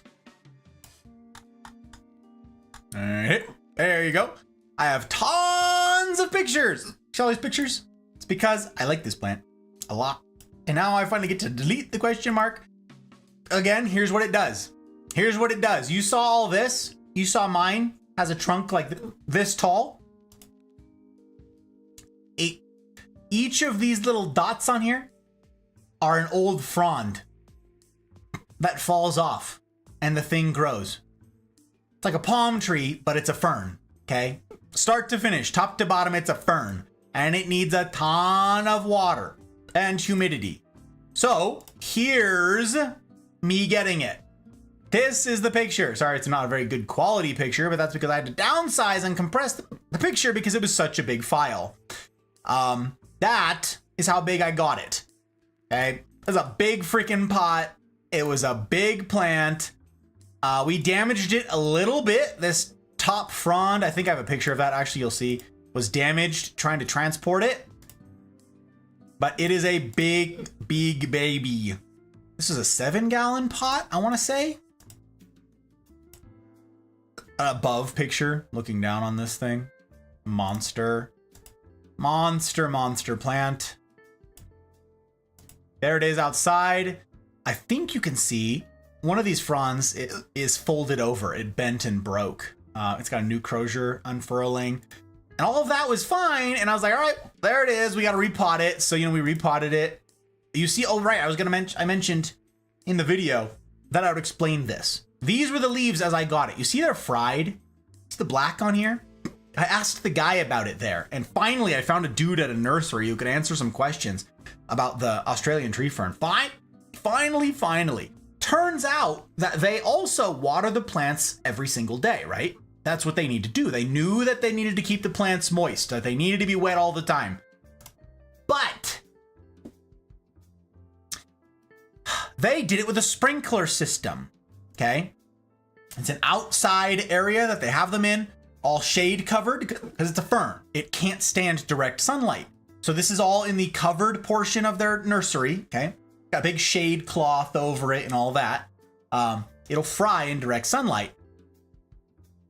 All right, there you go. I have tons of pictures. See all these pictures? It's because I like this plant a lot. And now I finally get to delete the question mark. Again, here's what it does. Here's what it does. You saw all this. You saw mine has a trunk like this tall. Each of these little dots on here are an old frond that falls off and the thing grows. It's like a palm tree, but it's a fern, okay? Start to finish, top to bottom, it's a fern. And it needs a ton of water and humidity. So here's me getting it. This is the picture. Sorry, it's not a very good quality picture, but that's because I had to downsize and compress the picture because it was such a big file. That is how big I got it. Okay, it was a big freaking pot. It was a big plant. We damaged it a little bit. This top frond, I think I have a picture of that. Actually, you'll see, was damaged trying to transport it. But it is a big, big baby. This is a 7-gallon pot, I want to say. An above picture, looking down on this thing. Monster plant. There it is outside. I think you can see one of these fronds is folded over. It bent and broke. It's got a new crozier unfurling. And all of that was fine. And I was like, all right, there it is. We got to repot it. So, we repotted it. You see, oh, right. I mentioned in the video that I would explain this. These were the leaves as I got it. You see they're fried? See the black on here? I asked the guy about it there. And finally, I found a dude at a nursery who could answer some questions about the Australian tree fern. Finally. Turns out that they also water the plants every single day, right? That's what they need to do. They knew that they needed to keep the plants moist, that they needed to be wet all the time. But they did it with a sprinkler system, okay? It's an outside area that they have them in, all shade covered, because it's a fern. It can't stand direct sunlight. So this is all in the covered portion of their nursery, okay? Got a big shade cloth over it and all that. It'll fry in direct sunlight.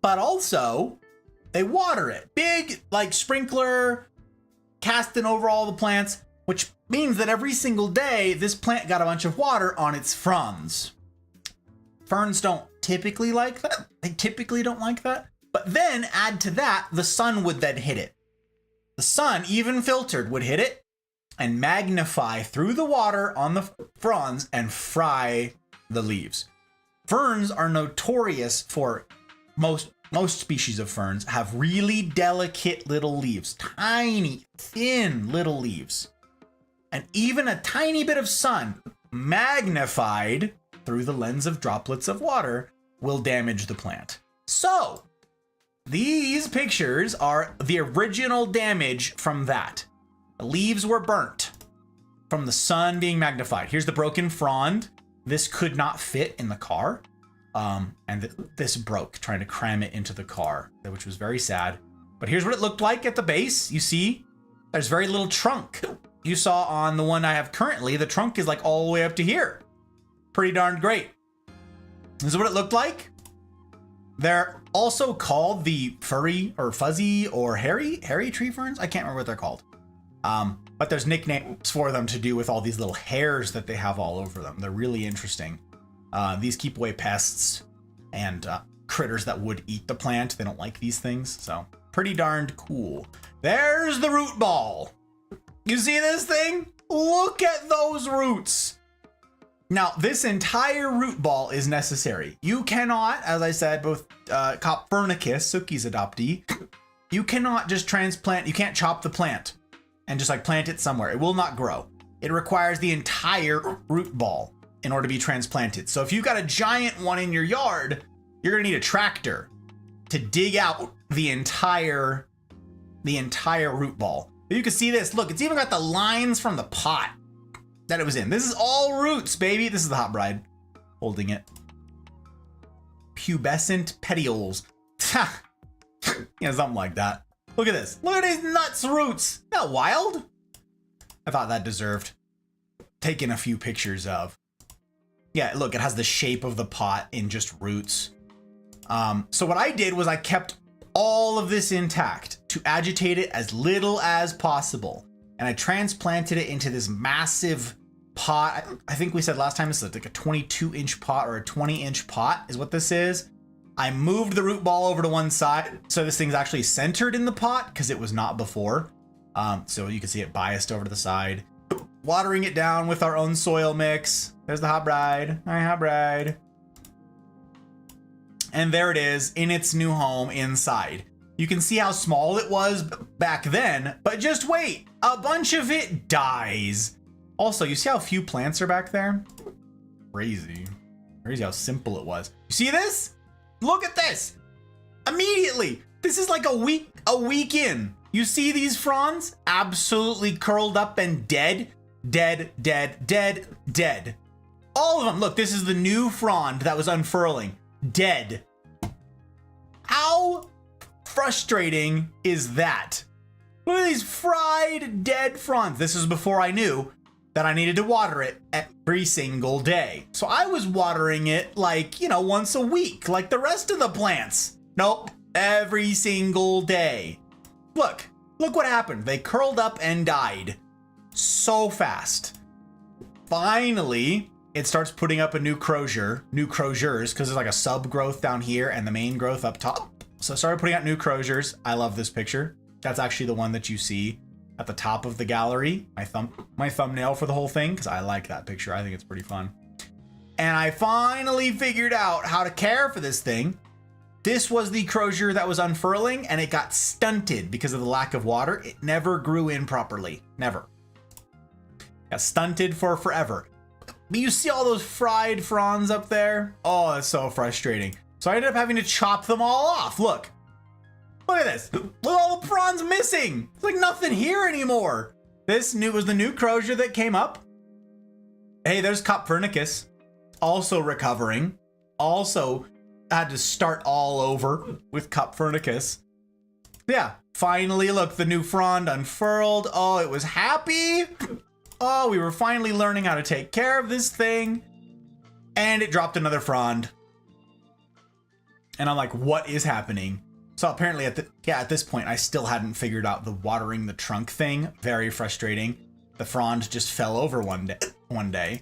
But also, they water it. Big, like, sprinkler, casting over all the plants, which means that every single day, this plant got a bunch of water on its fronds. Ferns don't typically like that. They typically don't like that. But then, add to that, the sun would then hit it. The sun, even filtered, would hit it and magnify through the water on the fronds and fry the leaves. Ferns are notorious for, most species of ferns have really delicate little leaves, tiny, thin little leaves. And even a tiny bit of sun magnified through the lens of droplets of water will damage the plant. So, these pictures are the original damage from that. The leaves were burnt from the sun being magnified. Here's the broken frond. This could not fit in the car. And this broke trying to cram it into the car, which was very sad. But here's what it looked like at the base. You see, there's very little trunk. You saw on the one I have currently, the trunk is like all the way up to here. Pretty darn great. This is what it looked like. They're also called the furry or fuzzy or hairy tree ferns. I can't remember what they're called. But there's nicknames for them to do with all these little hairs that they have all over them. They're really interesting. These keep away pests and critters that would eat the plant. They don't like these things, so pretty darned cool. There's the root ball. You see this thing? Look at those roots. Now, this entire root ball is necessary. You cannot, as I said, both Copernicus, Suki's adoptee, you cannot just transplant, you can't chop the plant and just like plant it somewhere. It will not grow. It requires the entire root ball in order to be transplanted. So if you've got a giant one in your yard, you're gonna need a tractor to dig out the entire root ball. But you can see this, look, it's even got the lines from the pot that it was in. This is all roots, baby. This is the hot bride holding it. Pubescent petioles. Yeah, something like that. Look at this. Look at these nuts roots. Isn't that wild? I thought that deserved taking a few pictures of. Yeah, look, it has the shape of the pot in just roots. So what I did was I kept all of this intact to agitate it as little as possible. And I transplanted it into this massive pot. I think we said last time this is like a 22-inch pot or a 20-inch pot is what this is. I moved the root ball over to one side, so this thing's actually centered in the pot because it was not before. So you can see it biased over to the side. Watering it down with our own soil mix. There's the hot bride. Hi, hot bride. And there it is in its new home inside. You can see how small it was back then, but just wait, a bunch of it dies. Also, you see how few plants are back there? Crazy. Crazy how simple it was. You see this? Look at this. Immediately. This is like a week in. You see these fronds? Absolutely curled up and dead. Dead, dead, dead, dead. All of them. Look, this is the new frond that was unfurling. Dead. How frustrating is that? Look at these fried, dead fronds. This is before I knew that I needed to water it every single day. So I was watering it like, once a week, like the rest of the plants. Nope, every single day. Look what happened. They curled up and died so fast. Finally, it starts putting up a new crosiers, because there's like a sub growth down here and the main growth up top. So I started putting out new crosiers. I love this picture. That's actually the one that you see at the top of the gallery. My thumbnail for the whole thing, because I like that picture. I think it's pretty fun. And I finally figured out how to care for this thing. This was the crosier that was unfurling, and it got stunted because of the lack of water. It never grew in properly. Never. Got stunted for forever. But you see all those fried fronds up there? Oh, it's so frustrating. So I ended up having to chop them all off. Look at this. Look at all the fronds missing. It's like nothing here anymore. This was the new crosier that came up. Hey, there's Coppernicus. Also recovering. Also had to start all over with Coppernicus. Yeah, finally, look, the new frond unfurled. Oh, it was happy. Oh, we were finally learning how to take care of this thing. And it dropped another frond. And I'm like, what is happening? So apparently at this point, I still hadn't figured out the watering the trunk thing. Very frustrating. The frond just fell over one day.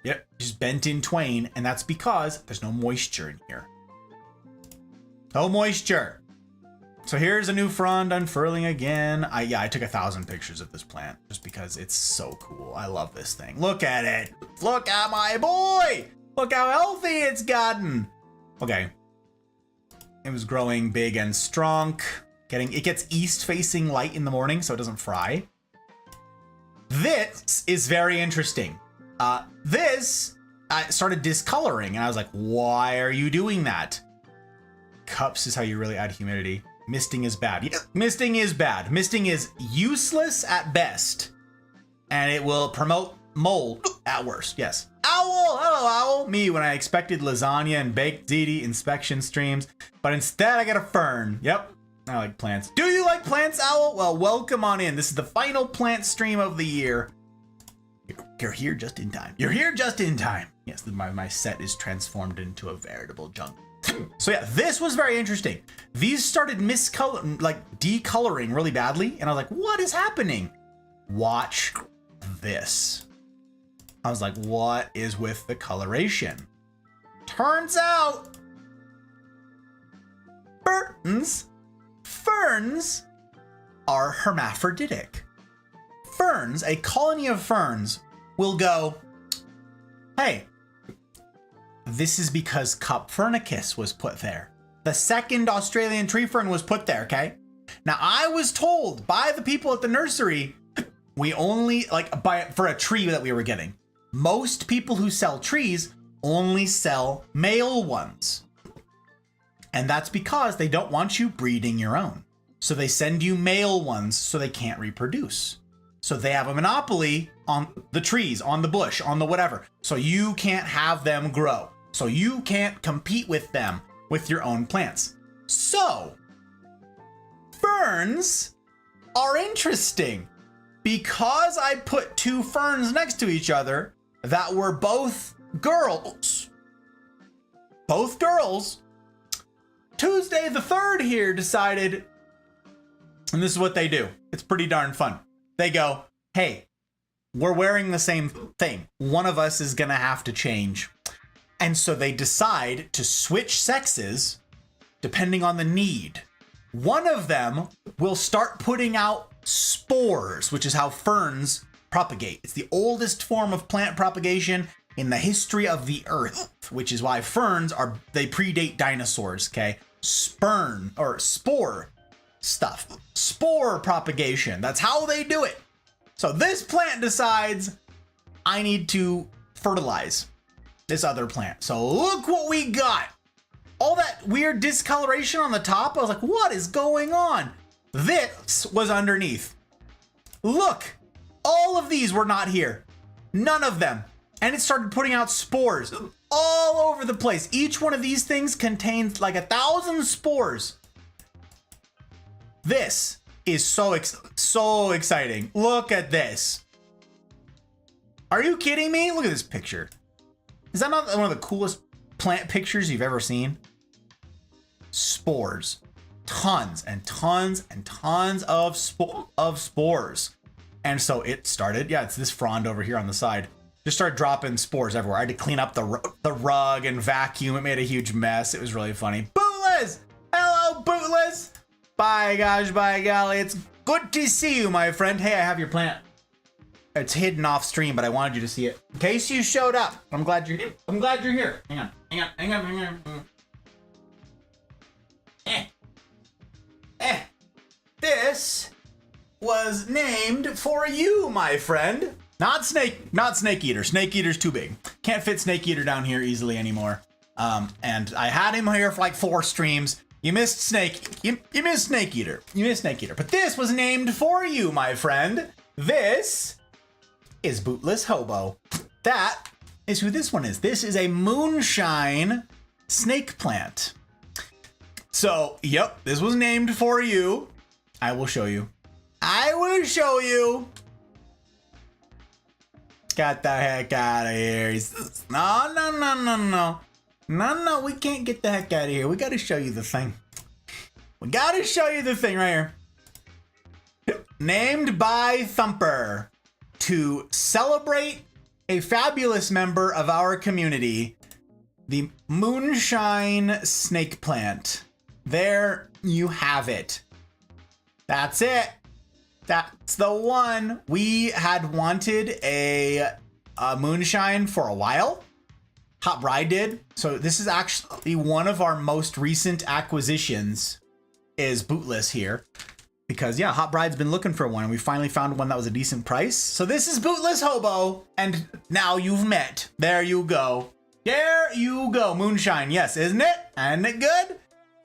Yep, just bent in twain. And that's because there's no moisture in here. No moisture. So here's a new frond unfurling again. I took 1,000 pictures of this plant just because it's so cool. I love this thing. Look at it. Look at my boy. Look how healthy it's gotten. Okay. It was growing big and strong. It gets east-facing light in the morning so it doesn't fry. This is very interesting. I started discoloring and I was like, why are you doing that? Cups is how you really add humidity. Misting is bad. Yeah, misting is bad. Misting is useless at best. And it will promote mold at worst. Yes. Owl! Hello, Owl! Me when I expected lasagna and baked ziti inspection streams, but instead I got a fern. Yep. I like plants. Do you like plants, Owl? Well, welcome on in. This is the final plant stream of the year. You're here just in time. You're here just in time. Yes, my set is transformed into a veritable jungle. So yeah, this was very interesting. These started decoloring really badly, and I was like, what is happening? Watch this. I was like, what is with the coloration? Turns out, ferns are hermaphroditic. Ferns, a colony of ferns, will go, hey, this is because Coppernicus was put there. The second Australian tree fern was put there, okay? Now, I was told by the people at the nursery, we only, for a tree that we were getting, most people who sell trees only sell male ones. And that's because they don't want you breeding your own. So they send you male ones so they can't reproduce. So they have a monopoly on the trees, on the bush, on the whatever. So you can't have them grow. So you can't compete with them with your own plants. So ferns are interesting. because I put two ferns next to each other that were both girls, Tuesday the 3rd here decided, and this is what they do. It's pretty darn fun. They go, hey, we're wearing the same thing. One of us is gonna have to change. And so they decide to switch sexes depending on the need. One of them will start putting out spores, which is how ferns propagate. It's the oldest form of plant propagation in the history of the earth, which is why ferns they predate dinosaurs, okay? Spore stuff. Spore propagation. That's how they do it. So this plant decides I need to fertilize this other plant. So look what we got. All that weird discoloration on the top. I was like, what is going on? This was underneath. Look, all of these were not here. None of them. And it started putting out spores all over the place. Each one of these things contains like 1,000 spores. This is so exciting. Look at this. Are you kidding me? Look at this picture. Is that not one of the coolest plant pictures you've ever seen? Spores. Tons and tons and tons of spores. And so it started, yeah, it's this frond over here on the side. Just started dropping spores everywhere. I had to clean up the rug and vacuum. It made a huge mess. It was really funny. Bootless! Hello, Bootless! By gosh, by golly, it's good to see you, my friend. Hey, I have your plant. It's hidden off stream, but I wanted you to see it. In case you showed up. I'm glad you're here. Hang on. This was named for you, my friend. Not snake eater. Snake eater's too big. Can't fit snake eater down here easily anymore. And I had him here for like 4 streams. You missed snake eater. You missed snake eater. But this was named for you, my friend. This is Bootless Hobo. That is who this one is. This is a moonshine snake plant. So, yep, this was named for you. I will show you. Got the heck out of here. No. No, we can't get the heck out of here. We gotta show you the thing. Right here. Named by Thumper to celebrate a fabulous member of our community, the moonshine snake plant. There you have it. That's it. That's the one. We had wanted a moonshine for a while. Hot Bride did. So this is actually one of our most recent acquisitions is Bootless here. Because yeah, Hot Bride's been looking for one and we finally found one that was a decent price. So this is Bootless Hobo and now you've met. There you go. Moonshine. Yes, isn't it? Isn't it good?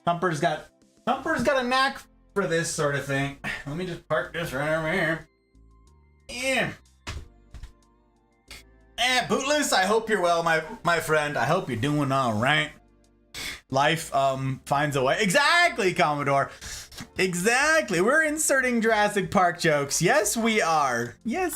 Thumper's got a knack for this sort of thing. Let me just park this right over here. Yeah. Bootless, I hope you're well, my friend. I hope you're doing all right. Life finds a way. Exactly, Commodore. Exactly. We're inserting Jurassic Park jokes. Yes, we are. Yeah.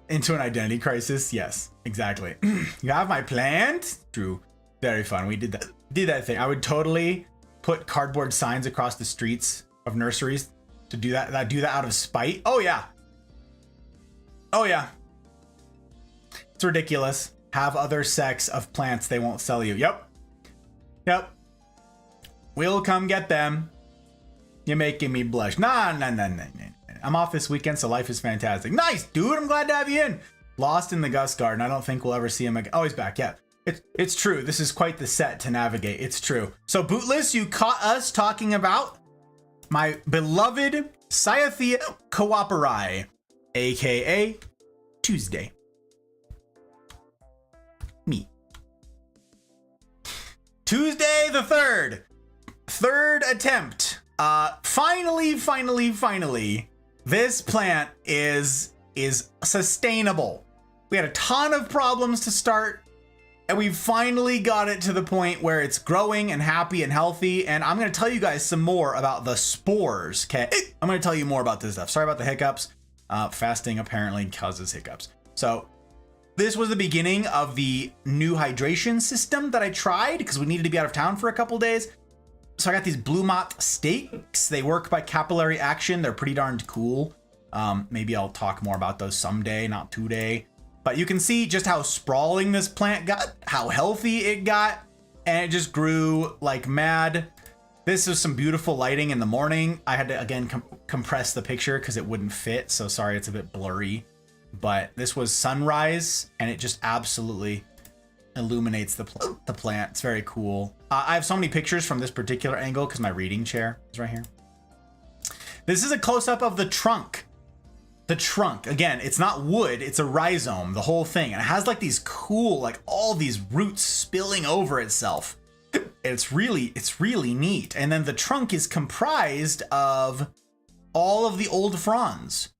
Into an identity crisis. Yes, exactly. You have my plant? True. Very fun. We did that thing. I would totally put cardboard signs across the streets of nurseries to do that. I do that out of spite. Oh yeah. It's ridiculous. Have other sex of plants they won't sell you. Yep. We'll come get them. You're making me blush. Nah. I'm off this weekend, so life is fantastic. Nice, dude. I'm glad to have you in. Lost in the Gus Garden. I don't think we'll ever see him again. Oh, he's back. Yeah. It's true. This is quite the set to navigate. It's true. So, Bootless, you caught us talking about my beloved Cyathea cooperi, aka Tuesday. Me. Tuesday the 3rd. Third attempt. Finally. This plant is sustainable. We had a ton of problems to start, And we finally got it to the point where it's growing and happy and healthy. And I'm going to tell you guys some more about the spores. Okay. I'm going to tell you more about this stuff. Sorry about the hiccups. Fasting apparently causes hiccups. So this was the beginning of the new hydration system that I tried because we needed to be out of town for a couple days. So I got these blue moth steaks. They work by capillary action. They're pretty darned cool. Maybe I'll talk more about those someday, not today. But you can see just how sprawling this plant got, how healthy it got, and it just grew like mad. This was some beautiful lighting in the morning. I had to, again, compress the picture because it wouldn't fit. So sorry, it's a bit blurry. But this was sunrise, and it just absolutely illuminates the plant. It's very cool. I have so many pictures from this particular angle because my reading chair is right here. This is a close-up of the trunk. The trunk, again, it's not wood, it's a rhizome, the whole thing. And it has like these cool, like all these roots spilling over itself. It's really neat. And then the trunk is comprised of all of the old fronds.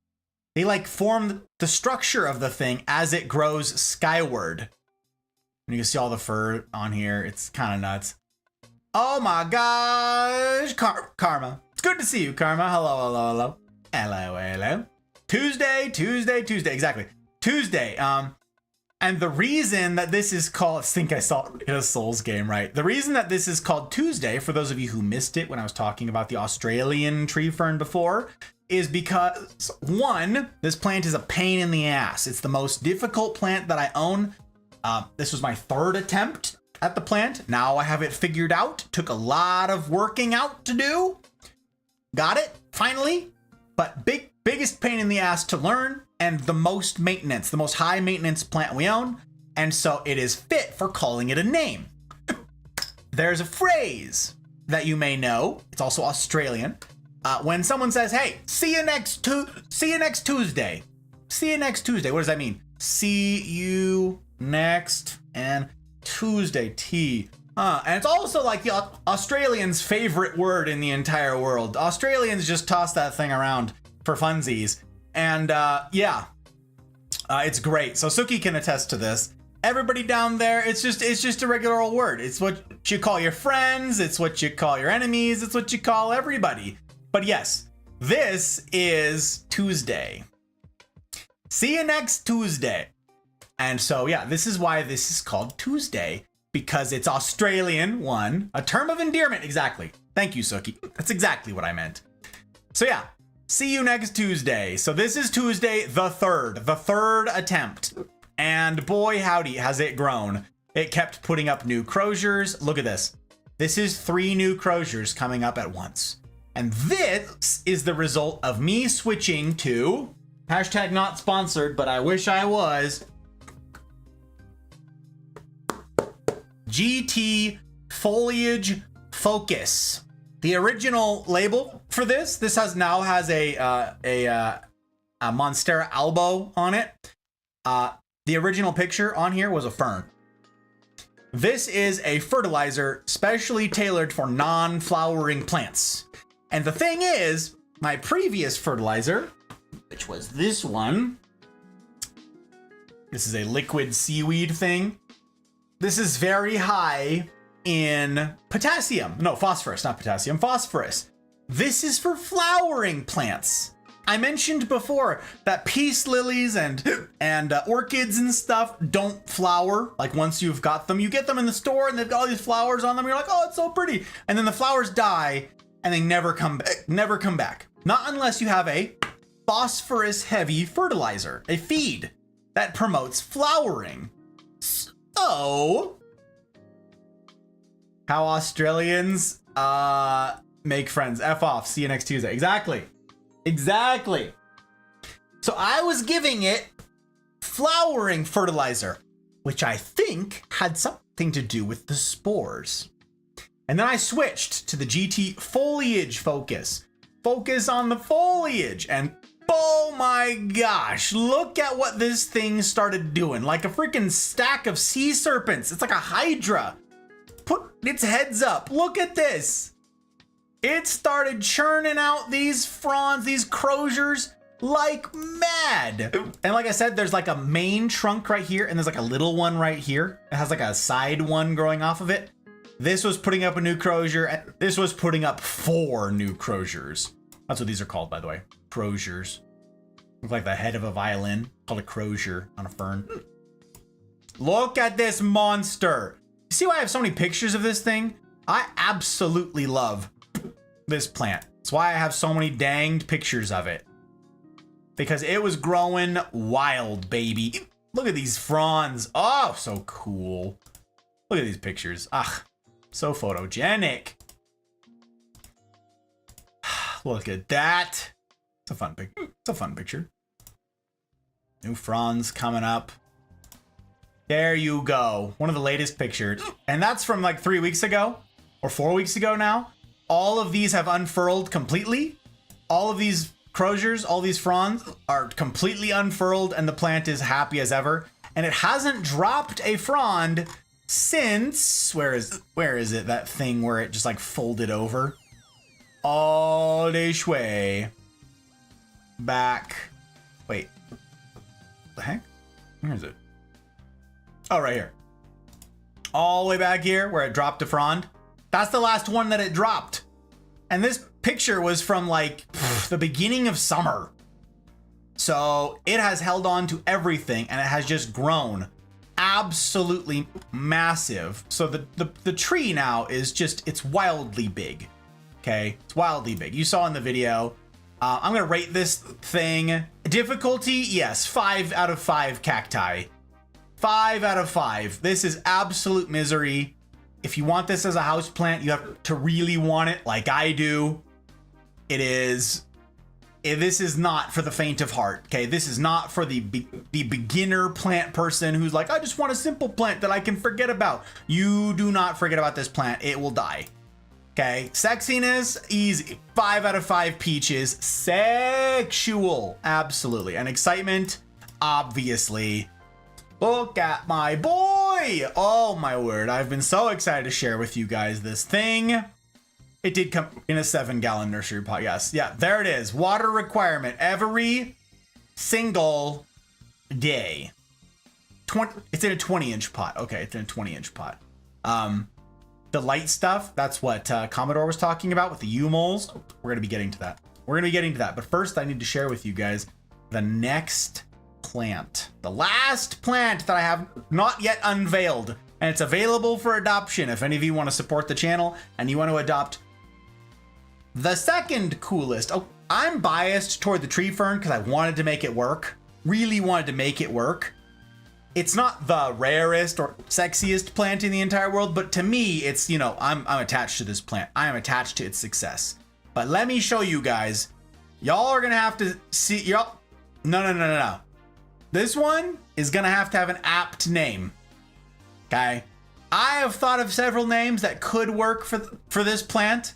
They like form the structure of the thing as it grows skyward. And you can see all the fur on here. It's kind of nuts. Oh my gosh, Karma. It's good to see you, Karma. Hello. Tuesday, exactly. Tuesday. And the reason that this is called, I think I saw it in a Souls game, right? The reason that this is called Tuesday, for those of you who missed it when I was talking about the Australian tree fern before, is because, one, this plant is a pain in the ass. It's the most difficult plant that I own. This was my third attempt at the plant. Now I have it figured out. Took a lot of working out to do. Got it, finally. But biggest pain in the ass to learn, and the most maintenance, the most high maintenance plant we own. And so it is fit for calling it a name. There's a phrase that you may know. It's also Australian. When someone says, "Hey, see you next Tuesday." See you next Tuesday. What does that mean? See you next and Tuesday. And it's also like the Australians' favorite word in the entire world. Australians just toss that thing around for funsies. And it's great. So Suki can attest to this. Everybody down there, it's just a regular old word. It's what you call your friends. It's what you call your enemies. It's what you call everybody. But yes, this is Tuesday. See you next Tuesday. And so, yeah, this is why this is called Tuesday. Because it's Australian, one. A term of endearment, exactly. Thank you, Suki. That's exactly what I meant. So yeah, see you next Tuesday. So this is Tuesday the 3rd attempt. And boy, howdy, has it grown. It kept putting up new croziers. Look at this. This is 3 new croziers coming up at once. And this is the result of me switching to, hashtag not sponsored, but I wish I was, GT Foliage Focus. The original label for this now has a Monstera Albo on it. The original picture on here was a fern. This is a fertilizer specially tailored for non-flowering plants. And the thing is, my previous fertilizer, which was this one, this is a liquid seaweed thing. This is very high in potassium. No, phosphorus, not potassium, phosphorus. This is for flowering plants. I mentioned before that peace lilies and orchids and stuff don't flower. Like once you've got them, you get them in the store and they've got all these flowers on them. You're like, oh, it's so pretty. And then the flowers die and they never come back. Not unless you have a phosphorus heavy fertilizer, a feed that promotes flowering. So, how Australians make friends. F off. See you next Tuesday. Exactly. So I was giving it flowering fertilizer, which I think had something to do with the spores. And then I switched to the GT Foliage Focus. Focus on the foliage. And oh my gosh, look at what this thing started doing. Like a freaking stack of sea serpents. It's like a hydra. Put its heads up. Look at this. It started churning out these fronds, these croziers. like mad. And like I said, there's like a main trunk right here, and there's like a little one right here. It has like a side one growing off of it. This was putting up a new crozier, and this was putting up 4 new croziers. That's what these are called, by the way. Croziers. Look like the head of a violin, called a crozier on a fern. Look at this monster. You see why I have so many pictures of this thing? I absolutely love this plant. That's why I have so many danged pictures of it. Because it was growing wild, baby. Look at these fronds. Oh, so cool. Look at these pictures. Ah, so photogenic. Look at that. It's a fun picture. New fronds coming up. There you go. One of the latest pictures. And that's from like 3 weeks ago or 4 weeks ago now. All of these have unfurled completely. All of these croziers, all these fronds are completely unfurled, and the plant is happy as ever. And it hasn't dropped a frond since, where is it? That thing where it just like folded over. All this way. Back. Wait. The heck? Where is it? Oh, right here. All the way back here where it dropped a frond. That's the last one that it dropped. And this picture was from like the beginning of summer. So it has held on to everything, and it has just grown absolutely massive. So the tree now is just, it's wildly big. Okay, it's wildly big. You saw in the video. I'm gonna rate this thing. Difficulty, yes, 5 out of 5 cacti. 5 out of 5. This is absolute misery. If you want this as a house plant, you have to really want it like I do. This is not for the faint of heart, okay? This is not for the beginner plant person who's like, I just want a simple plant that I can forget about. You do not forget about this plant. It will die. Okay, sexiness, easy. 5 out of 5 peaches. Sexual, absolutely. And excitement, obviously. Look at my boy. Oh my word, I've been so excited to share with you guys this thing. It did come in a 7-gallon nursery pot, yes. Yeah, there it is. Water requirement every single day. It's in a 20-inch pot. Okay, it's in a 20-inch pot. The light stuff, that's what Commodore was talking about with the U-moles. We're going to be getting to that. But first, I need to share with you guys the next plant. The last plant that I have not yet unveiled. And it's available for adoption if any of you want to support the channel and you want to adopt the second coolest. Oh, I'm biased toward the tree fern because I wanted to make it work. Really wanted to make it work. It's not the rarest or sexiest plant in the entire world, but to me, it's, you know, I'm attached to this plant. I am attached to its success. But let me show you guys. Y'all are gonna have to see. No. This one is gonna have to have an apt name. Okay. I have thought of several names that could work for this plant,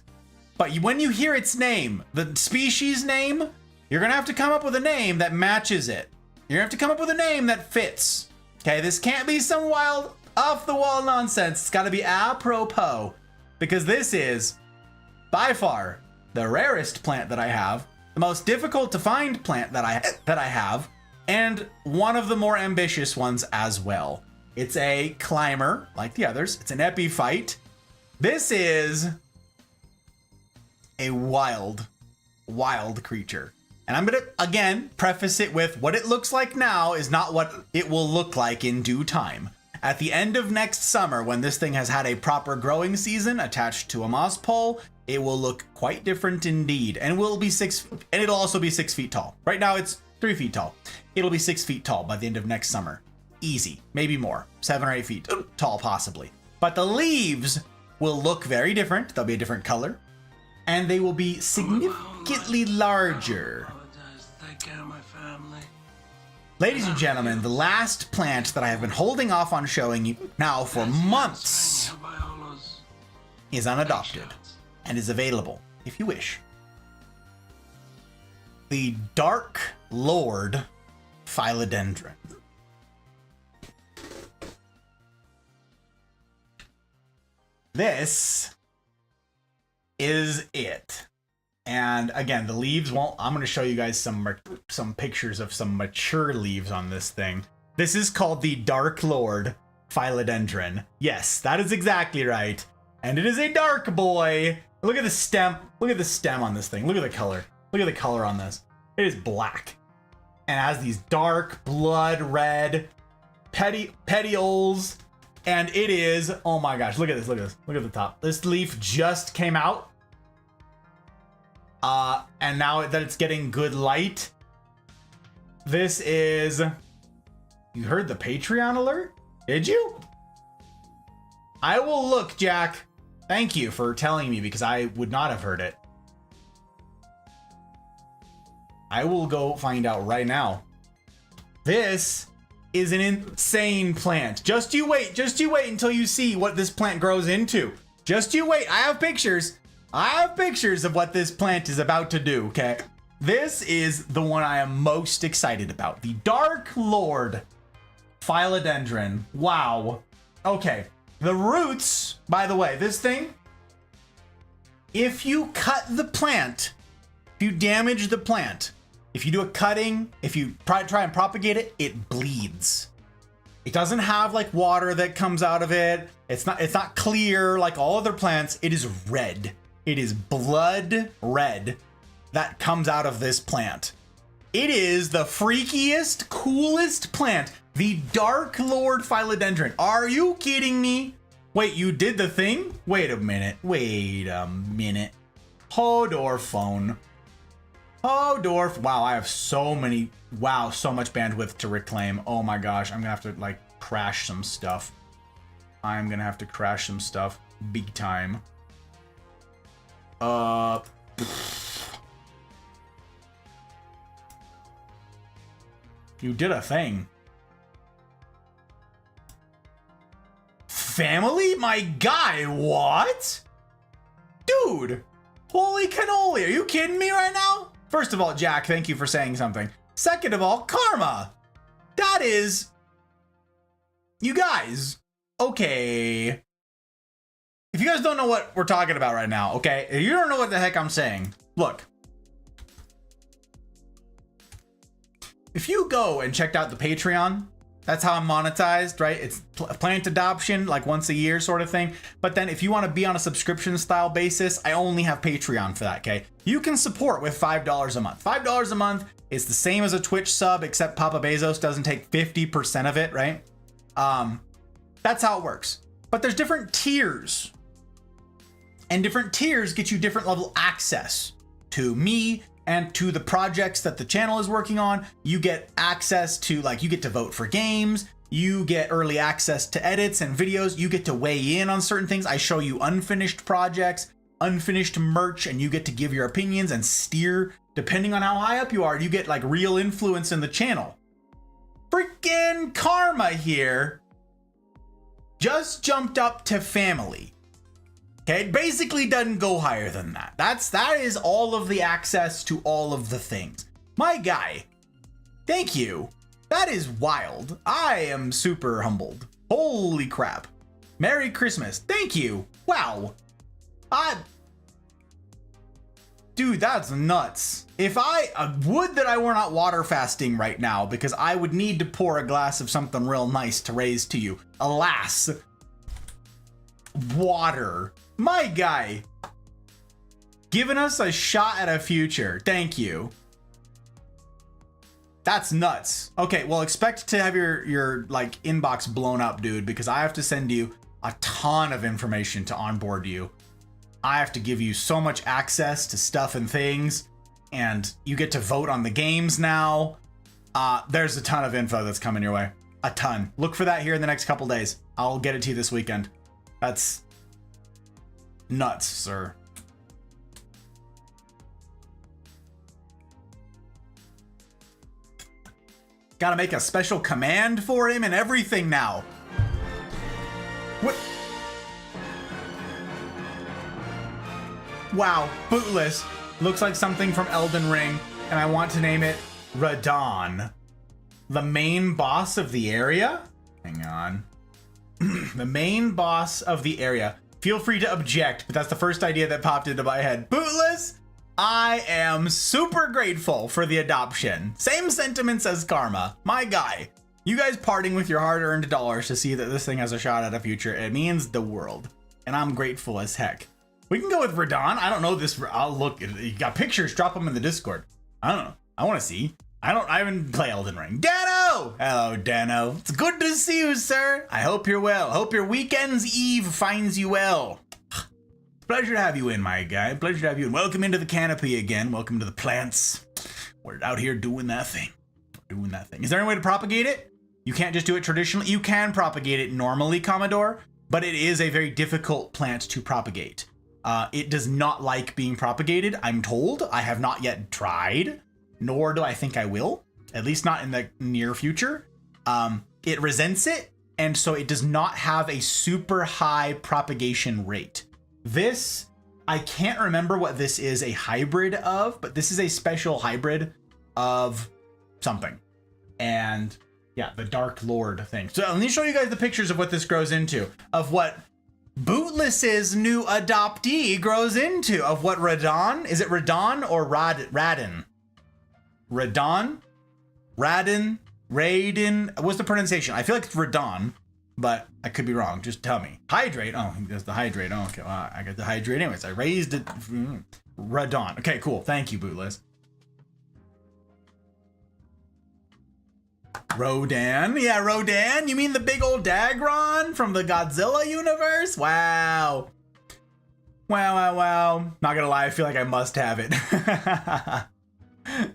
but when you hear its name, the species name, you're gonna have to come up with a name that matches it. You're gonna have to come up with a name that fits. Okay, this can't be some wild, off-the-wall nonsense. It's gotta be apropos, because this is, by far, the rarest plant that I have, the most difficult to find plant that I have, and one of the more ambitious ones as well. It's a climber, like the others. It's an epiphyte. This is a wild creature. And I'm gonna, again, preface it with what it looks like now is not what it will look like in due time. At the end of next summer, when this thing has had a proper growing season attached to a moss pole, it will look quite different indeed. And it'll also be 6 feet tall. Right now it's 3 feet tall. It'll be 6 feet tall by the end of next summer. Easy, maybe more, 7 or 8 feet tall possibly. But the leaves will look very different. They'll be a different color. And they will be significantly larger. Ladies and gentlemen, the last plant that I have been holding off on showing you now for months is unadopted and is available if you wish. The Dark Lord Philodendron. This is it. And again, the leaves won't. I'm going to show you guys some pictures of some mature leaves on this thing. This is called the Dark Lord Philodendron. Yes, that is exactly right. And it is a dark boy. Look at the stem. Look at the stem on this thing. Look at the color. Look at the color on this. It is black. And it has these dark blood red petioles. And it is, oh my gosh, look at this, look at this. Look at the top. This leaf just came out. And now that it's getting good light, this is, you heard the Patreon alert? Did you? I will look, Jack. Thank you for telling me because I would not have heard it. I will go find out right now. This is an insane plant. Just you wait until you see what this plant grows into. Just you wait. I have pictures of what this plant is about to do, okay? This is the one I am most excited about. The Dark Lord Philodendron. Wow. Okay. The roots, by the way, this thing, if you cut the plant, if you damage the plant, if you do a cutting, if you try and propagate it, it bleeds. It doesn't have like water that comes out of it. It's not clear like all other plants. It is red. It is blood red that comes out of this plant. It is the freakiest, coolest plant. The Dark Lord Philodendron. Are you kidding me? Wait, you did the thing? Wait a minute. Hodor phone. Hodor. Wow, I have so much bandwidth to reclaim. Oh my gosh, I'm gonna have to like crash some stuff. I'm gonna have to crash some stuff big time. You did a thing. Family? My guy, what? Dude, holy cannoli, are you kidding me right now? First of all, Jack, thank you for saying something. Second of all, Karma. That is... You guys, okay. If you guys don't know what we're talking about right now, okay? If you don't know what the heck I'm saying, look. If you go and checked out the Patreon, that's how I'm monetized, right? It's plant adoption, like once a year sort of thing. But then if you want to be on a subscription style basis, I only have Patreon for that, okay? You can support with $5 a month. $5 a month is the same as a Twitch sub, except Papa Bezos doesn't take 50% of it, right? That's how it works. But there's different tiers. And different tiers get you different level access to me and to the projects that the channel is working on. You get access to, like, you get to vote for games, you get early access to edits and videos, you get to weigh in on certain things. I show you unfinished projects, unfinished merch, and you get to give your opinions and steer depending on how high up you are. You get like real influence in the channel. Freaking Karma here just jumped up to family. Okay, it basically doesn't go higher than that. That is all of the access to all of the things. My guy, thank you. That is wild. I am super humbled. Holy crap. Merry Christmas. Thank you. Wow. Dude, that's nuts. If would that I were not water fasting right now, because I would need to pour a glass of something real nice to raise to you. Alas. Water. My guy, giving us a shot at a future. Thank you. That's nuts. Okay, well, expect to have your like inbox blown up, dude, because I have to send you a ton of information to onboard you. I have to give you so much access to stuff and things, and you get to vote on the games now. There's a ton of info that's coming your way. A ton. Look for that here in the next couple days. I'll get it to you this weekend. That's nuts, sir. Gotta make a special command for him and everything now. What? Wow, bootless. Looks like something from Elden Ring, and I want to name it Radon. The main boss of the area? Hang on. The main boss of the area. Feel free to object, but that's the first idea that popped into my head. Bootless? I am super grateful for the adoption. Same sentiments as Karma. My guy. You guys parting with your hard-earned dollars to see that this thing has a shot at a future. It means the world. And I'm grateful as heck. We can go with Radon. I don't know this. I'll look. You got pictures. Drop them in the Discord. I don't know. I want to see. I haven't played Elden Ring. Dano! Hello, Dano. It's good to see you, sir. I hope you're well. Hope your weekend's eve finds you well. Pleasure to have you in, my guy. Pleasure to have you in. Welcome into the canopy again. Welcome to the plants. We're out here doing that thing. Doing that thing. Is there any way to propagate it? You can't just do it traditionally. You can propagate it normally, Commodore, but it is a very difficult plant to propagate. It does not like being propagated, I'm told. I have not yet tried, nor do I think I will, at least not in the near future. It resents it, and so it does not have a super high propagation rate. This, I can't remember what this is a hybrid of, but this is a special hybrid of something. And yeah, the Dark Lord thing. So let me show you guys the pictures of what this grows into, of what Bootless's new adoptee grows into, of what Radon, is it Radon or Radin? Radon? Radin? Raiden? What's the pronunciation? I feel like it's Radon, but I could be wrong. Just tell me. Hydrate. Oh, he does the hydrate. Oh, okay. Well, I got the hydrate anyways. I raised it. Radon. Okay, cool. Thank you, Bootless. Rodan. Yeah, Rodan. You mean the big old Dagron from the Godzilla universe? Wow. Wow. Not gonna lie, I feel like I must have it.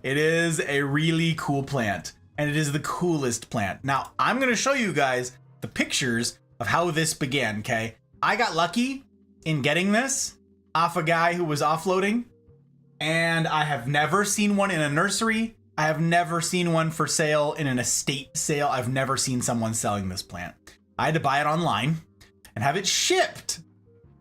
It is a really cool plant, and it is the coolest plant. Now, I'm gonna show you guys the pictures of how this began, okay? I got lucky in getting this off a guy who was offloading, and I have never seen one in a nursery. I have never seen one for sale in an estate sale. I've never seen someone selling this plant. I had to buy it online and have it shipped.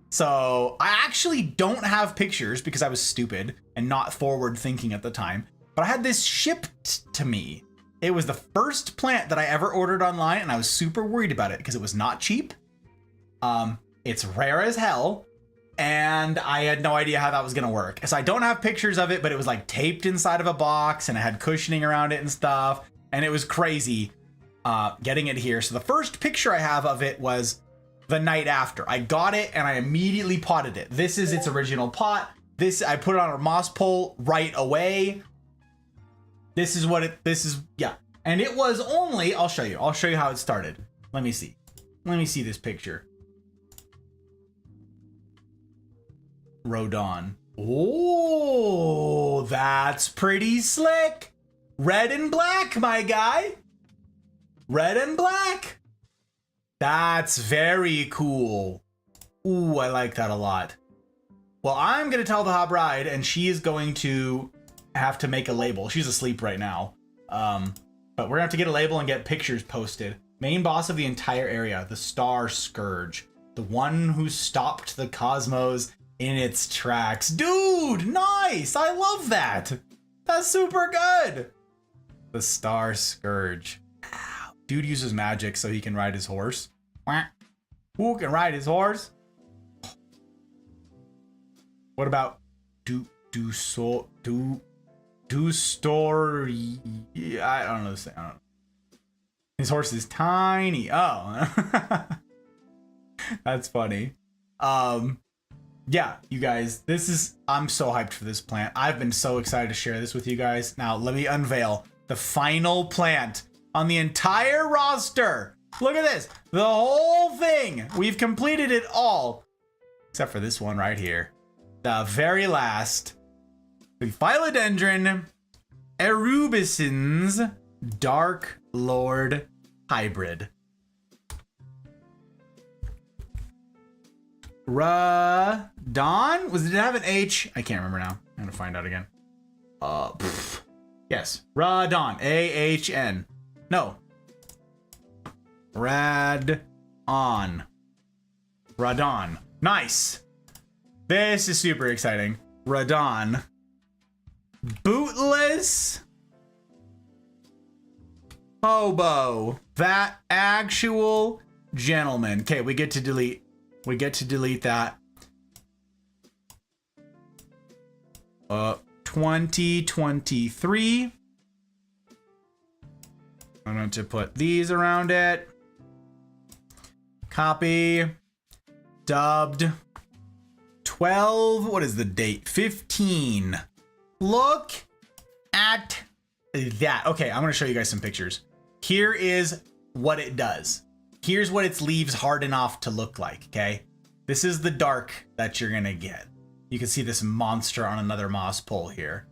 So I actually don't have pictures because I was stupid and not forward thinking at the time, but I had this shipped to me. It was the first plant that I ever ordered online, and I was super worried about it because it was not cheap. It's rare as hell, and I had no idea how that was gonna work. So I don't have pictures of it, but it was like taped inside of a box, and it had cushioning around it and stuff, and it was crazy getting it here. So the first picture I have of it was the night after. I got it, and I immediately potted it. This is its original pot. I put it on a moss pole right away. This is, yeah. And it was only, I'll show you how it started. Let me see this picture. Rodon. Oh, that's pretty slick. Red and black, my guy. Red and black. That's very cool. Ooh, I like that a lot. Well, I'm going to tell the hot bride, and she is going to have to make a label. She's asleep right now. But we're going to have to get a label and get pictures posted. Main boss of the entire area, the Star Scourge. The one who stopped the cosmos in its tracks. Dude, nice! I love that! That's super good! The Star Scourge. Ow. Dude uses magic so he can ride his horse. Who can ride his horse? What about story? I don't know this thing. I don't know. His horse is tiny. Oh. That's funny. Yeah, you guys, I'm so hyped for this plant. I've been so excited to share this with you guys. Now, let me unveil the final plant on the entire roster. Look at this. The whole thing. We've completed it all. Except for this one right here. The very last. The Philodendron Erubescens Dark Lord Hybrid. Radon? Did it have an H? I can't remember now. I'm gonna find out again. Yes. Radon. A-H-N. No. Radon. Radon. Nice. This is super exciting. Radon. Bootless. Hobo. That actual gentleman. Okay, we get to delete that. 2023. I'm going to put these around it. Copy. Dubbed. 12. What is the date? 15. Look at that. Okay, I'm going to show you guys some pictures. Here is what it does. Here's what its leaves harden off to look like, okay? This is the dark that you're going to get. You can see this monster on another moss pole here.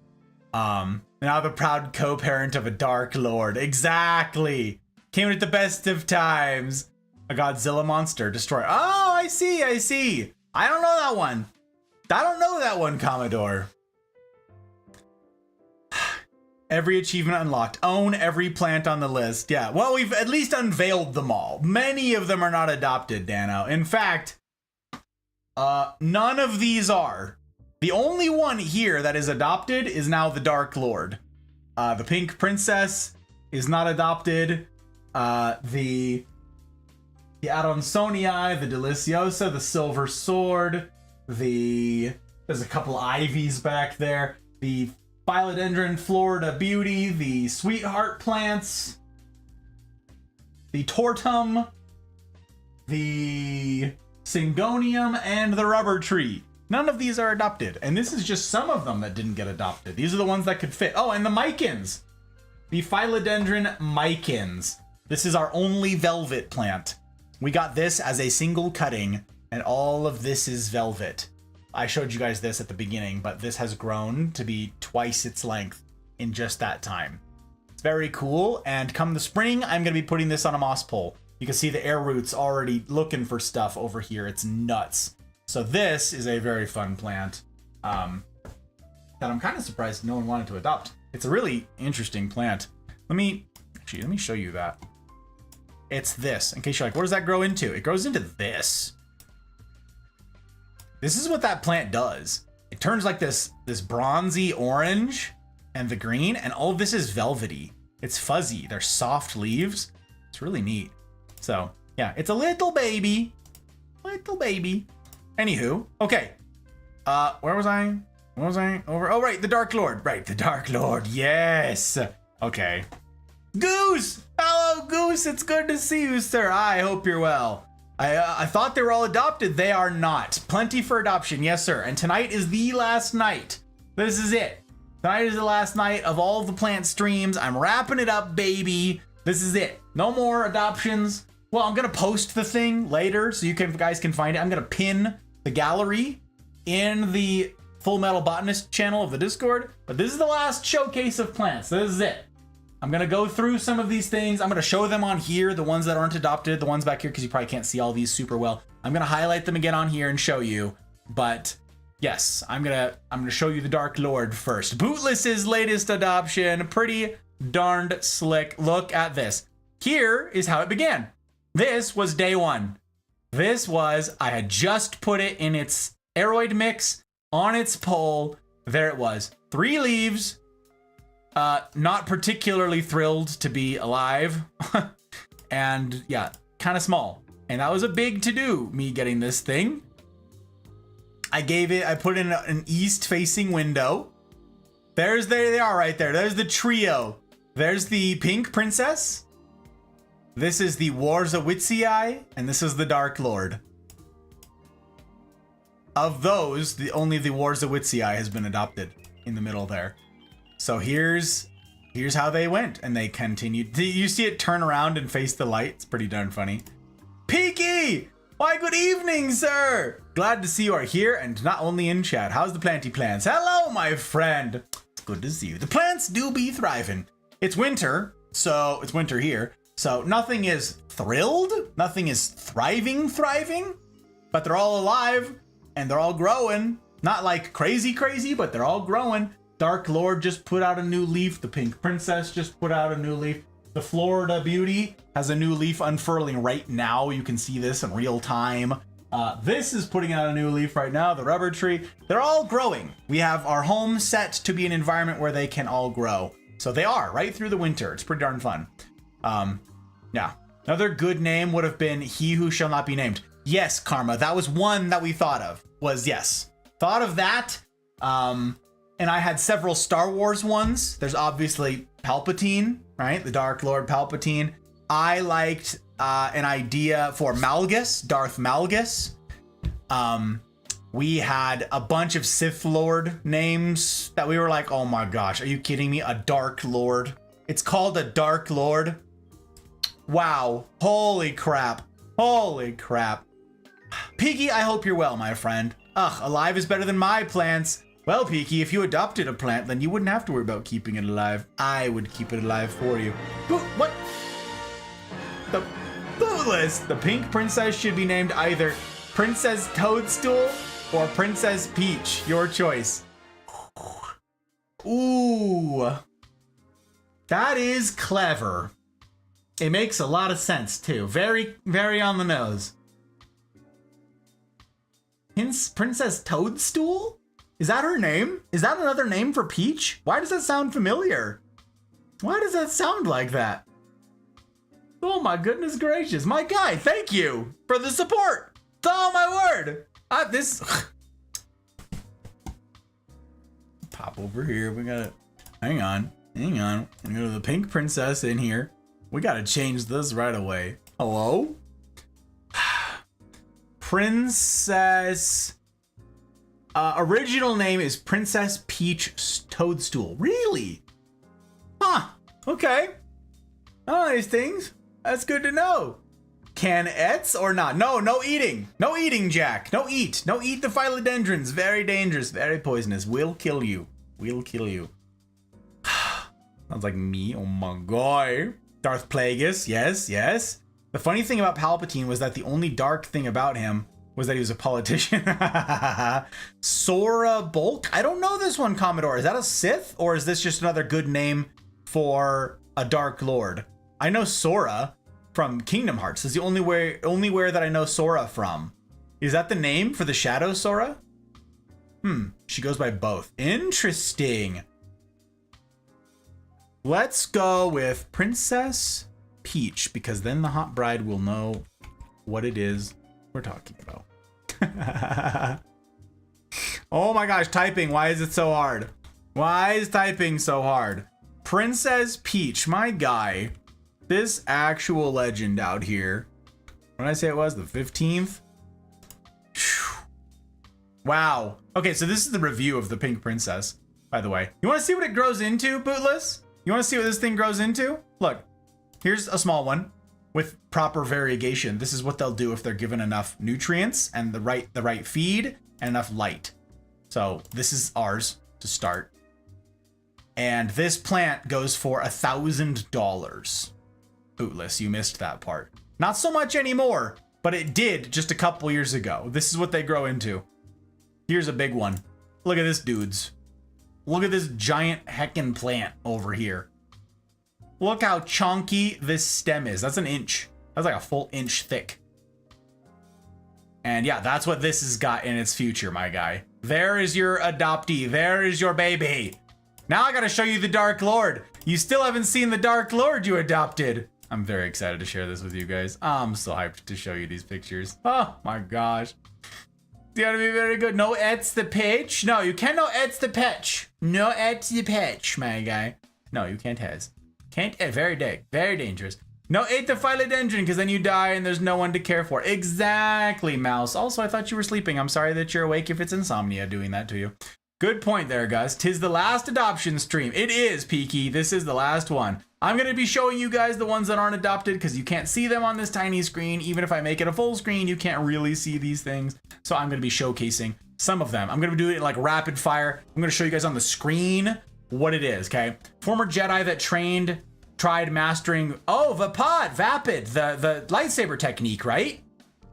Now I'm a proud co-parent of a Dark Lord. Exactly. Came at the best of times. A Godzilla monster destroy. Oh, I see. I don't know that one. I don't know that one, Commodore. Every achievement unlocked. Own every plant on the list. Yeah, well, we've at least unveiled them all. Many of them are not adopted, Dano. In fact, none of these are. The only one here that is adopted is now the Dark Lord. The Pink Princess is not adopted. The Adansonii, the Deliciosa, the Silver Sword, there's a couple ivies back there. The Philodendron Florida Beauty, the Sweetheart Plants, the Tortum, the Syngonium, and the Rubber Tree. None of these are adopted, and this is just some of them that didn't get adopted. These are the ones that could fit. Oh, and the Mycans. The Philodendron Mycans. This is our only velvet plant. We got this as a single cutting, and all of this is velvet. I showed you guys this at the beginning, but this has grown to be twice its length in just that time. It's very cool, and come the spring, I'm going to be putting this on a moss pole. You can see the air roots already looking for stuff over here. It's nuts. So this is a very fun plant that I'm kind of surprised no one wanted to adopt. It's a really interesting plant. Let me show you that. It's this, in case you're like, what does that grow into? It grows into this. This is what that plant does. It turns like this bronzy orange and the green, and all of this is velvety. It's fuzzy. They're soft leaves. It's really neat. So yeah, it's a little baby. Little baby. Anywho, okay. Where was I? What was I over? Oh, right, the Dark Lord. Right, the Dark Lord. Yes. Okay. Goose! Hello, Goose. It's good to see you, sir. I hope you're well. I thought they were all adopted. They are not. Plenty for adoption. Yes, sir. And tonight is the last night. This is it. Tonight is the last night of all of the plant streams. I'm wrapping it up, baby. This is it. No more adoptions. Well, I'm going to post the thing later so you guys can find it. I'm going to pin the gallery in the Full Metal Botanist channel of the Discord. But this is the last showcase of plants. This is it. I'm going to go through some of these things. I'm going to show them on here, the ones that aren't adopted, the ones back here, because you probably can't see all these super well. I'm going to highlight them again on here and show you. But yes, I'm going to show you the Dark Lord first. Bootless's latest adoption. Pretty darned slick. Look at this. Here is how it began. This was day one. I had just put it in its aeroid mix on its pole. There it was. 3 leaves. Not particularly thrilled to be alive. And yeah, kind of small. And that was a big to-do, me getting this thing. I put in an east-facing window. There they are right there. There's the trio. There's the Pink Princess. This is the Warzawitzii, and this is the Dark Lord. Of those, only the Warzawitzii has been adopted in the middle there. So here's how they went, and they continued. You see it turn around and face the light? It's pretty darn funny. Peaky! Why, good evening, sir! Glad to see you are here, and not only in chat. How's the planty plants? Hello, my friend! It's good to see you. The plants do be thriving. It's winter, so it's winter here. So nothing is thrilled, nothing is thriving, but they're all alive and they're all growing. Not like crazy, but they're all growing. Dark Lord just put out a new leaf. The Pink Princess just put out a new leaf. The Florida Beauty has a new leaf unfurling right now. You can see this in real time. This is putting out a new leaf right now. The Rubber Tree, they're all growing. We have our home set to be an environment where they can all grow. So they are right through the winter. It's pretty darn fun. Yeah. Another good name would have been He Who Shall Not Be Named. Yes, Karma. That was one that we thought of. Thought of that. and I had several Star Wars ones. There's obviously Palpatine, right? The Dark Lord Palpatine. I liked an idea for Malgus, Darth Malgus. We had a bunch of Sith Lord names that we were like, oh my gosh, are you kidding me? A Dark Lord. It's called a Dark Lord. Wow. Holy crap. Holy crap. Peaky, I hope you're well, my friend. Ugh, alive is better than my plants. Well, Peaky, if you adopted a plant, then you wouldn't have to worry about keeping it alive. I would keep it alive for you. What? The Bootless. The pink princess should be named either Princess Toadstool or Princess Peach. Your choice. Ooh. That is clever. It makes a lot of sense, too. Very, very on the nose. Princess Toadstool? Is that her name? Is that another name for Peach? Why does that sound familiar? Why does that sound like that? Oh my goodness gracious. My guy, thank you for the support. Oh my word. Pop over here. We gotta, hang on. I'm gonna go to the pink princess in here. We gotta change this right away. Hello? Princess... original name is Princess Peach Toadstool. Really? Huh. Okay. Oh, these things. That's good to know. Can ets or not? No, no eating. No eating, Jack. No eat. No eat the philodendrons. Very dangerous. Very poisonous. Will kill you. Will kill you. Sounds like me. Oh my god. Darth Plagueis. Yes, yes. The funny thing about Palpatine was that the only dark thing about him was that he was a politician. Sora Bulk? I don't know this one, Commodore. Is that a Sith? Or is this just another good name for a Dark Lord? I know Sora from Kingdom Hearts. This is the only where that I know Sora from. Is that the name for the Shadow Sora? She goes by both. Interesting. Let's go with Princess Peach, because then the hot bride will know what it is we're talking about. Oh my gosh, typing. Why is it so hard? Why is typing so hard? Princess Peach, my guy. This actual legend out here. What did I say it was? The 15th? Wow. Okay, so this is the review of the Pink Princess, by the way. You want to see what it grows into, Bootless? You want to see what this thing grows into? Look, here's a small one with proper variegation. This is what they'll do if they're given enough nutrients and the right feed and enough light. So this is ours to start. And this plant goes for $1,000. Bootless, you missed that part. Not so much anymore, but it did just a couple years ago. This is what they grow into. Here's a big one. Look at this, dudes. Look at this giant heckin' plant over here. Look how chunky this stem is. That's an inch. That's like a full inch thick. And yeah, that's what this has got in its future, my guy. There is your adoptee. There is your baby. Now I gotta show you the Dark Lord. You still haven't seen the Dark Lord you adopted. I'm very excited to share this with you guys. I'm so hyped to show you these pictures. Oh my gosh. It's gonna be very good. No ets the pitch. No, you cannot ets the pitch. No ets the pitch, my guy. No, you can't has. Can't et. Very dangerous. No eat the philodendron, because then you die and there's no one to care for. Exactly, Mouse. Also, I thought you were sleeping. I'm sorry that you're awake if it's insomnia doing that to you. Good point there, Gus. 'Tis the last adoption stream. It is, Peaky. This is the last one. I'm going to be showing you guys the ones that aren't adopted because you can't see them on this tiny screen. Even if I make it a full screen, you can't really see these things. So I'm going to be showcasing some of them. I'm going to do it like rapid fire. I'm going to show you guys on the screen what it is, okay? Former Jedi that tried mastering, Vapid, the lightsaber technique, right?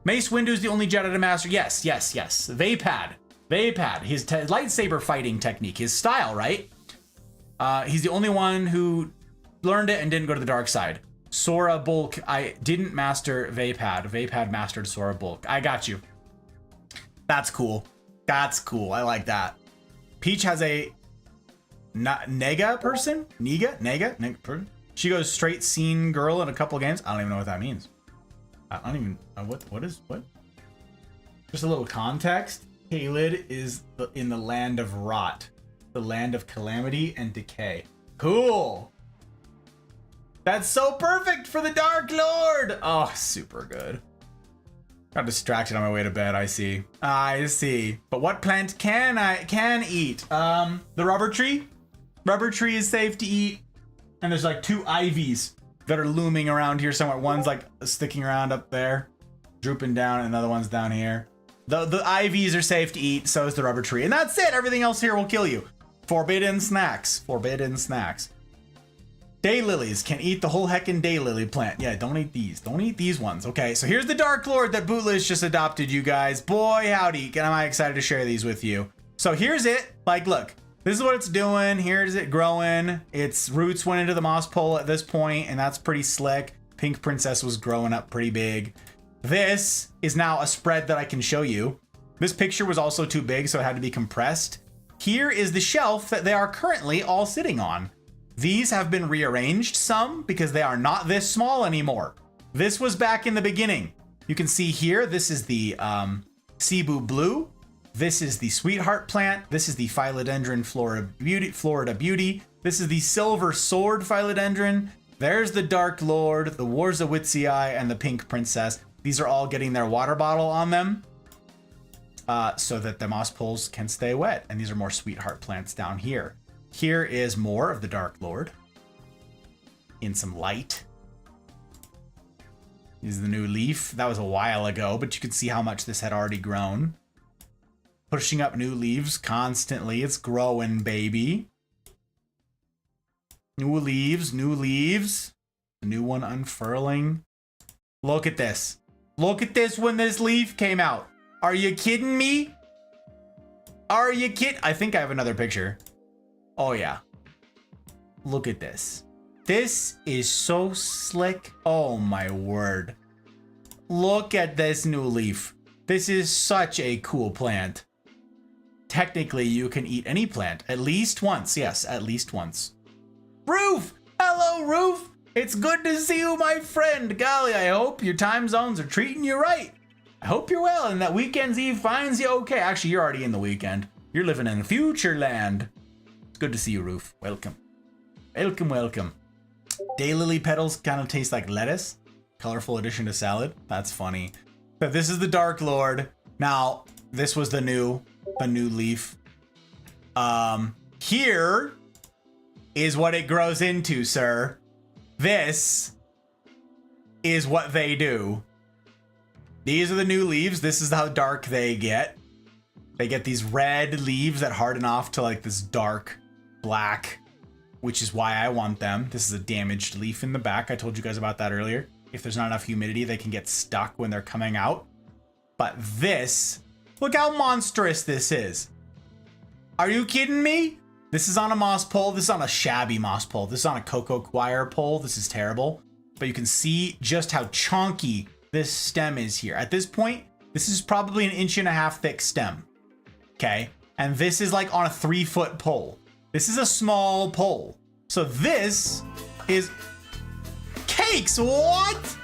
Mace Windu's the only Jedi to master. Yes. Vapad, his lightsaber fighting technique, his style, right? He's the only one who learned it and didn't go to the dark side. Sora Bulk, I didn't master Vapad. Vapad mastered Sora Bulk. I got you. That's cool. That's cool. I like that. Peach has a Nega person? Nega person? She goes straight scene girl in a couple games. I don't even know what that means. I don't even, what? Just a little context. Kaled is in the land of rot. the land of calamity and decay. Cool. That's so perfect for the Dark Lord. Oh, super good. Got distracted on my way to bed, I see. I see. But what plant can I eat? The rubber tree. Rubber tree is safe to eat. And there's like 2 ivies that are looming around here somewhere. One's like sticking around up there, drooping down, and another one's down here. The ivies are safe to eat, so is the rubber tree. And that's it. Everything else here will kill you. Forbidden snacks. Forbidden snacks. Daylilies can eat the whole heckin' daylily plant. Yeah, don't eat these. Don't eat these ones. Okay, so here's the Dark Lord that Bootlish just adopted, you guys. Boy, howdy. Am I excited to share these with you. So here's it. Like, look. This is what it's doing. Here's it growing. Its roots went into the moss pole at this point, and that's pretty slick. Pink Princess was growing up pretty big. This is now a spread that I can show you. This picture was also too big, so it had to be compressed. Here is the shelf that they are currently all sitting on. These have been rearranged some because they are not this small anymore. This was back in the beginning. You can see here, this is the Cebu Blue. This is the Sweetheart plant. This is the Philodendron Florida Beauty. This is the Silver Sword Philodendron. There's the Dark Lord, the Warzawitzii, and the Pink Princess. These are all getting their water bottle on them so that the moss poles can stay wet. And these are more Sweetheart plants down here. Here is more of the Dark Lord in some light. This is the new leaf. That was a while ago, but you can see how much this had already grown. Pushing up new leaves constantly. It's growing, baby. New leaves, new leaves. A new one unfurling. Look at this. Look at this when this leaf came out. Are you kidding me? Are you kidding? I think I have another picture. Oh, yeah. Look at this. This is so slick. Oh, my word. Look at this new leaf. This is such a cool plant. Technically, you can eat any plant. At least once. Yes, at least once. Roof! Hello, Roof! It's good to see you, my friend. Golly, I hope your time zones are treating you right. I hope you're well and that Weekend's Eve finds you okay. Actually, you're already in the weekend. You're living in future land. Good to see you, Roof. Welcome. Welcome, welcome. Daylily petals kind of taste like lettuce. Colorful addition to salad. That's funny. So this is the Dark Lord. Now, this was the new leaf. Here is what it grows into, sir. This is what they do. These are the new leaves. This is how dark they get. They get these red leaves that harden off to like this dark black, which is why I want them. This is a damaged leaf in the back. I told you guys about that earlier. If there's not enough humidity, they can get stuck when they're coming out. But this, look how monstrous this is. Are you kidding me? This is on a moss pole. This is on a shabby moss pole. This is on a cocoa choir pole. This is terrible. But you can see just how chonky this stem is here. At this point, this is probably 1.5 inches thick stem. Okay? And this is like on a 3-foot pole. This is a small pole. So this is Cakes. What?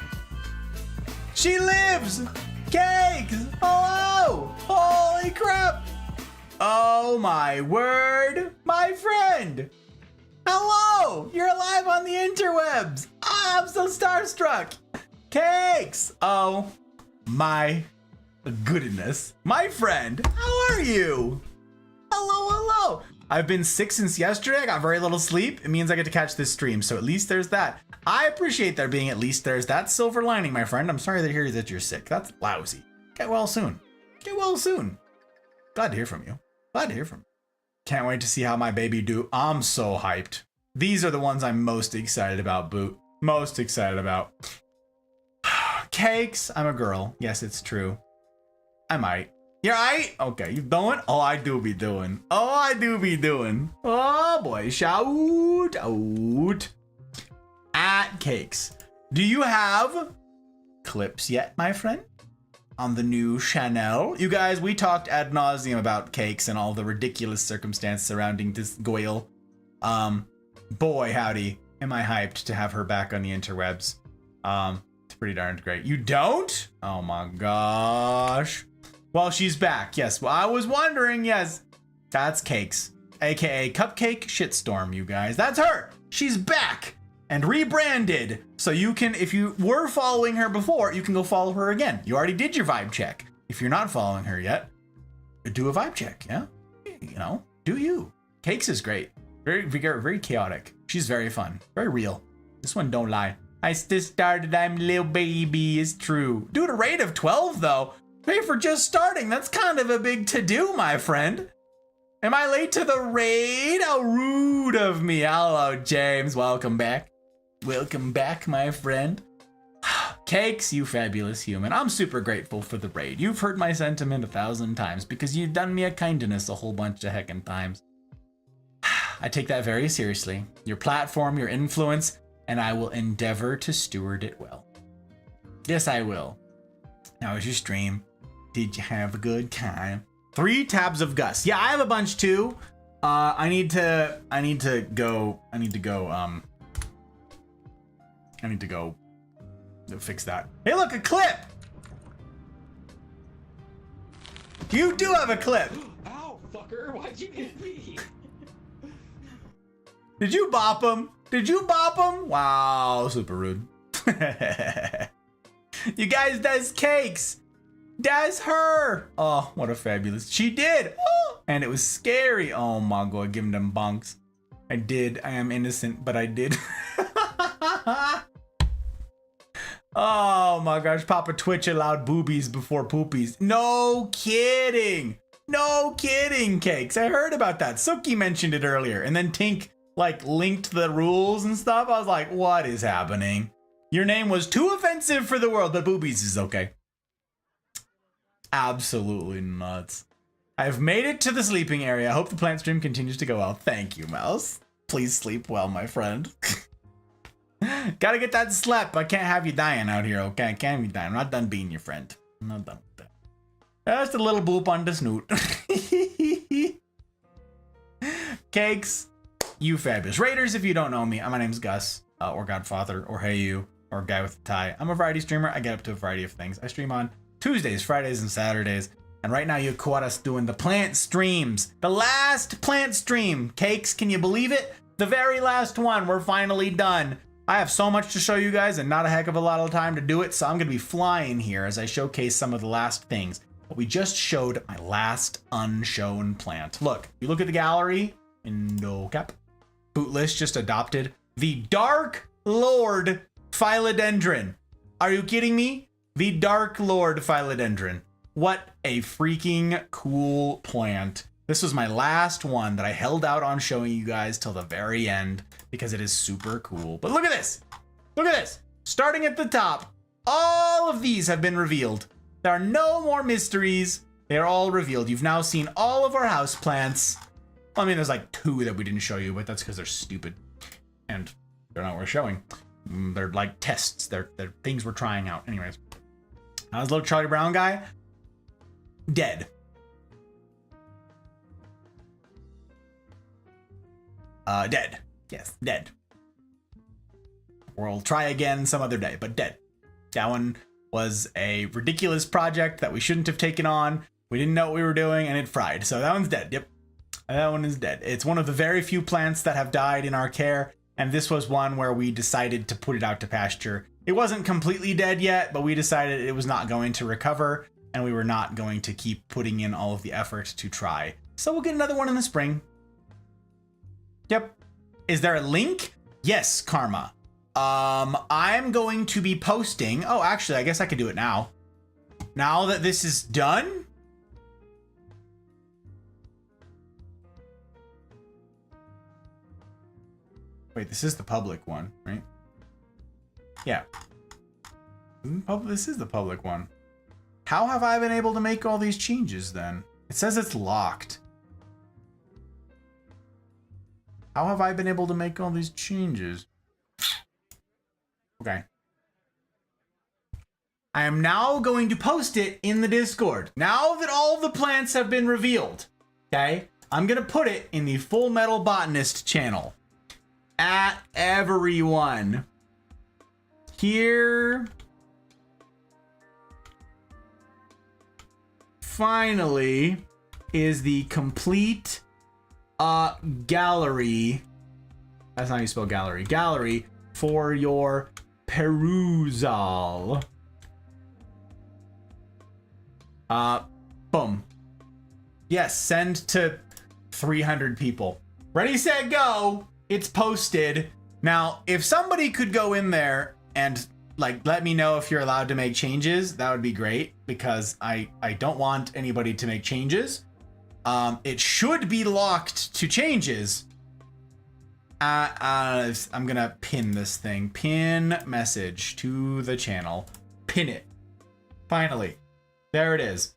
She lives. Cakes. Hello. Holy crap. Oh my word. My friend. Hello. You're alive on the interwebs. Oh, I'm so starstruck. Cakes. Oh my goodness. My friend. How are you? Hello, hello. I've been sick since yesterday. I got very little sleep. It means I get to catch this stream. So at least there's that. I appreciate there being at least there's that silver lining, my friend. I'm sorry to hear that you're sick. That's lousy. Get well soon. Get well soon. Glad to hear from you. Glad to hear from you. Can't wait to see how my baby do. I'm so hyped. These are the ones I'm most excited about, Boot. Most excited about. Cakes. I'm a girl. Yes, it's true. I might. You're right? Okay, you doing? Oh, I do be doing. Oh, I do be doing. Oh boy, shout out at Cakes. Do you have clips yet, my friend? On the new Chanel? You guys, we talked ad nauseum about Cakes and all the ridiculous circumstances surrounding this Goyle. Boy, howdy. Am I hyped to have her back on the interwebs. It's pretty darn great. You don't? Oh my gosh. Well, she's back. Yes. Well, I was wondering. Yes. That's Cakes. aka Cupcake Shitstorm, you guys. That's her. She's back and rebranded. So you can, if you were following her before, you can go follow her again. You already did your vibe check. If you're not following her yet, do a vibe check, yeah? You know, do you. Cakes is great. Very chaotic. She's very fun. Very real. This one don't lie. I still started, I'm little baby, is true. Dude, a rate of 12 though. Hey, for just starting, that's kind of a big to-do, my friend. Am I late to the raid? How rude of me. Hello, James. Welcome back. Welcome back, my friend. Cakes, you fabulous human. I'm super grateful for the raid. You've heard my sentiment 1,000 times because you've done me a kindness a whole bunch of heckin' times. I take that very seriously. Your platform, your influence, and I will endeavor to steward it well. Yes, I will. How was your stream? Did you have a good time? 3 tabs of Gus. Yeah, I have a bunch too. I need to go fix that. Hey, look, a clip. You do have a clip. Ow, fucker, why'd you get me? Did you bop him? Did you bop him? Wow, super rude. You guys, that's Cakes. That's her. Oh, what a fabulous. She did. Oh, and it was scary. Oh my God, give him them bunks. I did. I am innocent, but I did. Oh my gosh, Papa Twitch allowed boobies before poopies. No kidding. No kidding, Cakes. I heard about that. Suki mentioned it earlier. And then Tink like linked the rules and stuff. I was like, what is happening? Your name was too offensive for the world, but boobies is okay. Absolutely nuts. I've made it to the sleeping area. I hope the plant stream continues to go well. Thank you, Mouse. Please sleep well, my friend. Gotta get that slep. I can't have you dying out here, okay? I can't have you dying. I'm not done being your friend. I'm not done with that. Just a little boop on the snoot. Cakes, you fabulous. Raiders, if you don't know me, my name's Gus, or Godfather, or Hey You, or Guy with a Tie. I'm a variety streamer. I get up to a variety of things. I stream on Tuesdays, Fridays, and Saturdays. And right now you caught us doing the plant streams. The last plant stream. Cakes, can you believe it? The very last one. We're finally done. I have so much to show you guys and not a heck of a lot of time to do it, so I'm gonna be flying here as I showcase some of the last things. But we just showed my last unshown plant. Look, you look at the gallery, no cap. Bootless just adopted the Dark Lord Philodendron. Are you kidding me? The Dark Lord Philodendron. What a freaking cool plant. This was my last one that I held out on showing you guys till the very end because it is super cool. But look at this. Look at this. Starting at the top, all of these have been revealed. There are no more mysteries. They are all revealed. You've now seen all of our house plants. I mean, there's like 2 that we didn't show you, but that's because they're stupid and they're not worth showing. They're like tests. They're things we're trying out. Anyways, how's little Charlie Brown guy? Dead. Dead. Yes, dead. We'll try again some other day, but dead. That one was a ridiculous project that we shouldn't have taken on. We didn't know what we were doing, and it fried. So that one's dead. Yep. That one is dead. It's one of the very few plants that have died in our care, and this was one where we decided to put it out to pasture. It wasn't completely dead yet, but we decided it was not going to recover, and we were not going to keep putting in all of the effort to try. So we'll get another one in the spring. Yep. Is there a link? Yes, Karma. I'm going to be posting. Oh, actually, I guess I could do it now. Now that this is done. Wait, this is the public one, right? Yeah. This is the public one. How have I been able to make all these changes then? It says it's locked. How have I been able to make all these changes? Okay. I am now going to post it in the Discord. Now that all the plants have been revealed, okay, I'm going to put it in the Full Metal Botanist channel. At everyone. Here. Finally is the complete gallery. That's not how you spell gallery. Gallery for your perusal. Boom. Yes, send to 300 people. Ready, set, go. It's posted. Now, if somebody could go in there and like let me know if you're allowed to make changes, that would be great, because I don't want anybody to make changes. It should be locked to changes. I'm gonna pin this thing. Pin message to the channel. Pin it. Finally. There it is.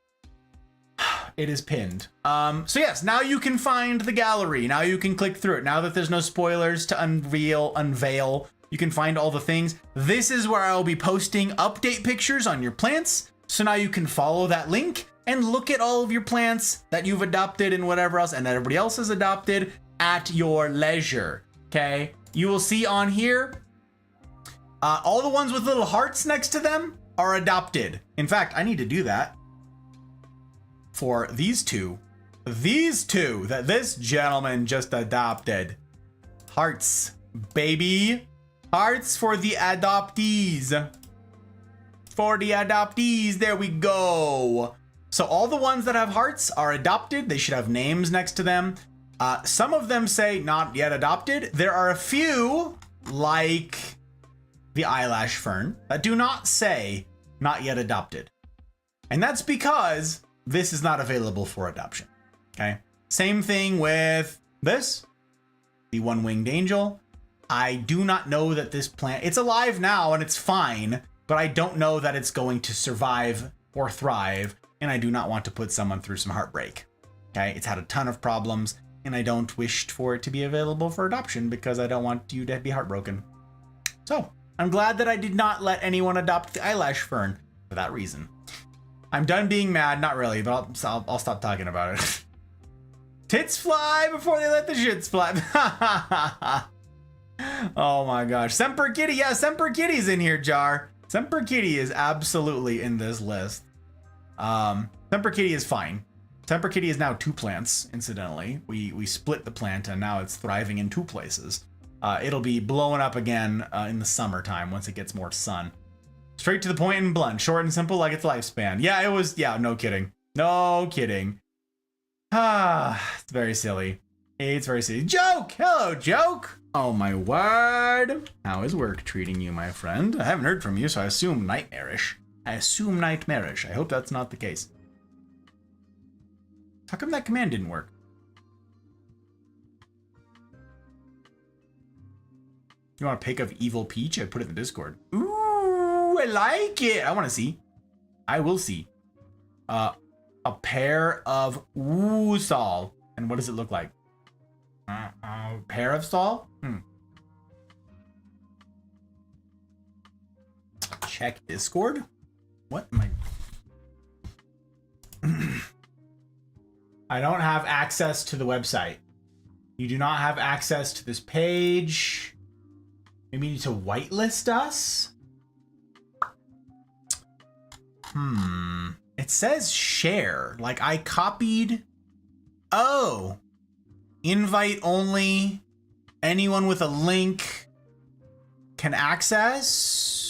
It is pinned. So yes, now you can find the gallery. Now you can click through it. Now that there's no spoilers to unveil, you can find all the things. This is where I'll be posting update pictures on your plants. So now you can follow that link and look at all of your plants that you've adopted and whatever else, and that everybody else has adopted at your leisure. Okay, you will see on here, all the ones with little hearts next to them are adopted. In fact, I need to do that for these two that this gentleman just adopted. Hearts, baby. Hearts for the adoptees. For the adoptees, there we go. So all the ones that have hearts are adopted. They should have names next to them. Some of them say not yet adopted. There are a few, like the eyelash fern, that do not say not yet adopted. And that's because this is not available for adoption. Okay. Same thing with this, the one-winged angel. I do not know that this plant, it's alive now and it's fine, but I don't know that it's going to survive or thrive. And I do not want to put someone through some heartbreak. Okay. It's had a ton of problems, and I don't wish for it to be available for adoption because I don't want you to be heartbroken. So I'm glad that I did not let anyone adopt the eyelash fern for that reason. I'm done being mad. Not really, but I'll stop talking about it. Tits fly before they let the shits fly. Oh my gosh. Semper Kitty. Yeah, Semper Kitty's in here, Jar. Semper Kitty is absolutely in this list. Semper Kitty is fine. Semper Kitty is now 2 plants, incidentally. We split the plant and now it's thriving in 2 places. It'll be blowing up again in the summertime once it gets more sun. Straight to the point and blunt, short and simple like its lifespan. Yeah, it was, yeah, no kidding. No kidding. It's very silly. It's very silly. Joke! Hello, Joke! Oh my word. How is work treating you, my friend? I haven't heard from you, so I assume nightmarish. I hope that's not the case. How come that command didn't work? You want a pic of Evil Peach? I put it in the Discord. Ooh, I like it. I want to see. I will see. A pair of Woosal. And what does it look like? Pair of Saul? Check Discord? What am I... I don't have access to the website. You do not have access to this page. Maybe you need to whitelist us? It says share. Like I copied. Oh. Invite only. Anyone with a link can access.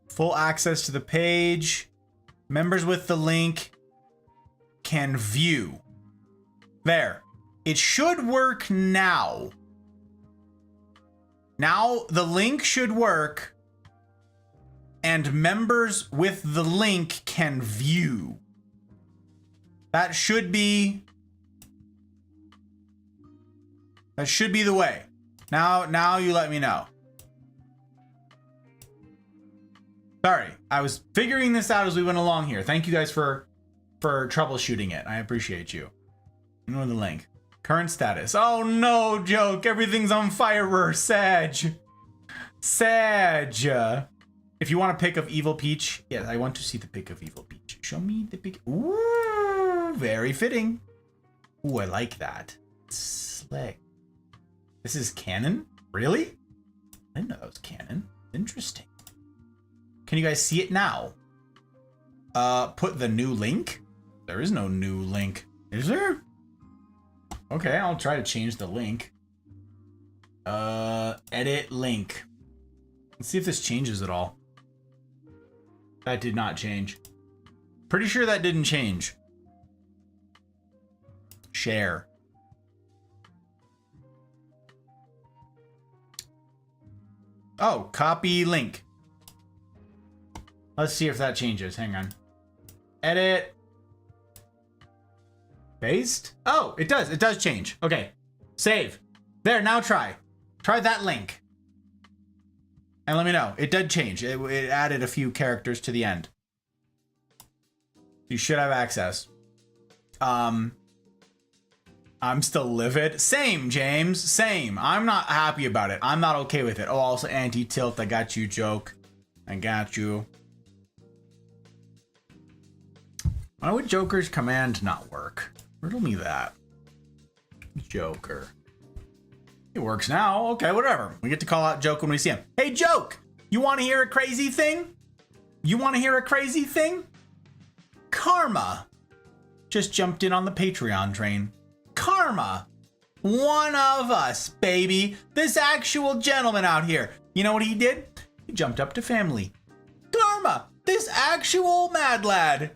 Full access to the page. Members with the link can view. There. It should work now. Now the link should work. And members with the link can view. That should be the way. Now you let me know. Sorry, I was figuring this out as we went along here. Thank you guys for troubleshooting it. I appreciate you. You know the link. Current status. Oh no, Joke. Everything's on fire. Sag. If you want a pic of Evil Peach, yes, I want to see the pic of Evil Peach. Show me the pic. Ooh, very fitting. Ooh, I like that. Slick. This is canon? Really? I didn't know that was canon. Interesting. Can you guys see it now? Put the new link. There is no new link. Is there? Okay, I'll try to change the link. Edit link. Let's see if this changes at all. That did not change. Pretty sure that didn't change. Share. Oh, copy link. Let's see if that changes. Hang on. Edit. Paste. Oh, it does. It does change. Okay. Save. There, now try. Try that link. And let me know. It did change. It added a few characters to the end. You should have access. I'm still livid. Same, James. Same. I'm not happy about it. I'm not okay with it. Oh, also anti-tilt. I got you, joke. I got you. Why would Joker's command not work? Riddle me that. Joker. It works now. Okay, whatever. We get to call out Joke when we see him. Hey, Joke! You want to hear a crazy thing? You want to hear a crazy thing? Karma just jumped in on the Patreon train. Karma. One of us, baby. This actual gentleman out here. You know what he did? He jumped up to family. Karma. This actual mad lad.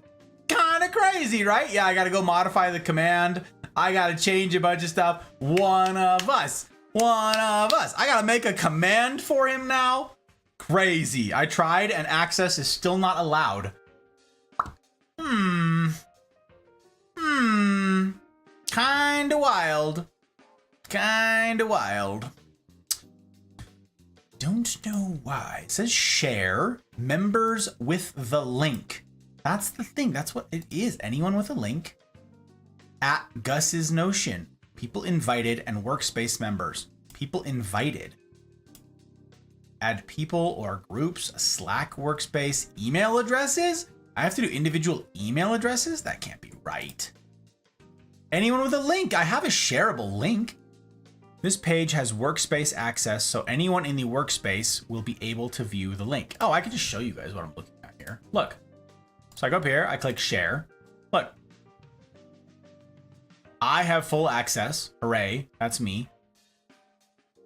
Kind of crazy, right? Yeah, I got to go modify the command. I got to change a bunch of stuff. One of us. One of us. I got to make a command for him now. Crazy. I tried and access is still not allowed. Kinda wild. Kinda wild. Don't know why. It says share members with the link. That's the thing. That's what it is. Anyone with a link at Gus's Notion. People invited and workspace members. People invited. Add people or groups, a Slack workspace, email addresses. I have to do individual email addresses? That can't be right. Anyone with a link. I have a shareable link. This page has workspace access, so anyone in the workspace will be able to view the link. Oh, I can just show you guys what I'm looking at here. Look. So I go up here, I click share. Look. I have full access. Hooray. That's me.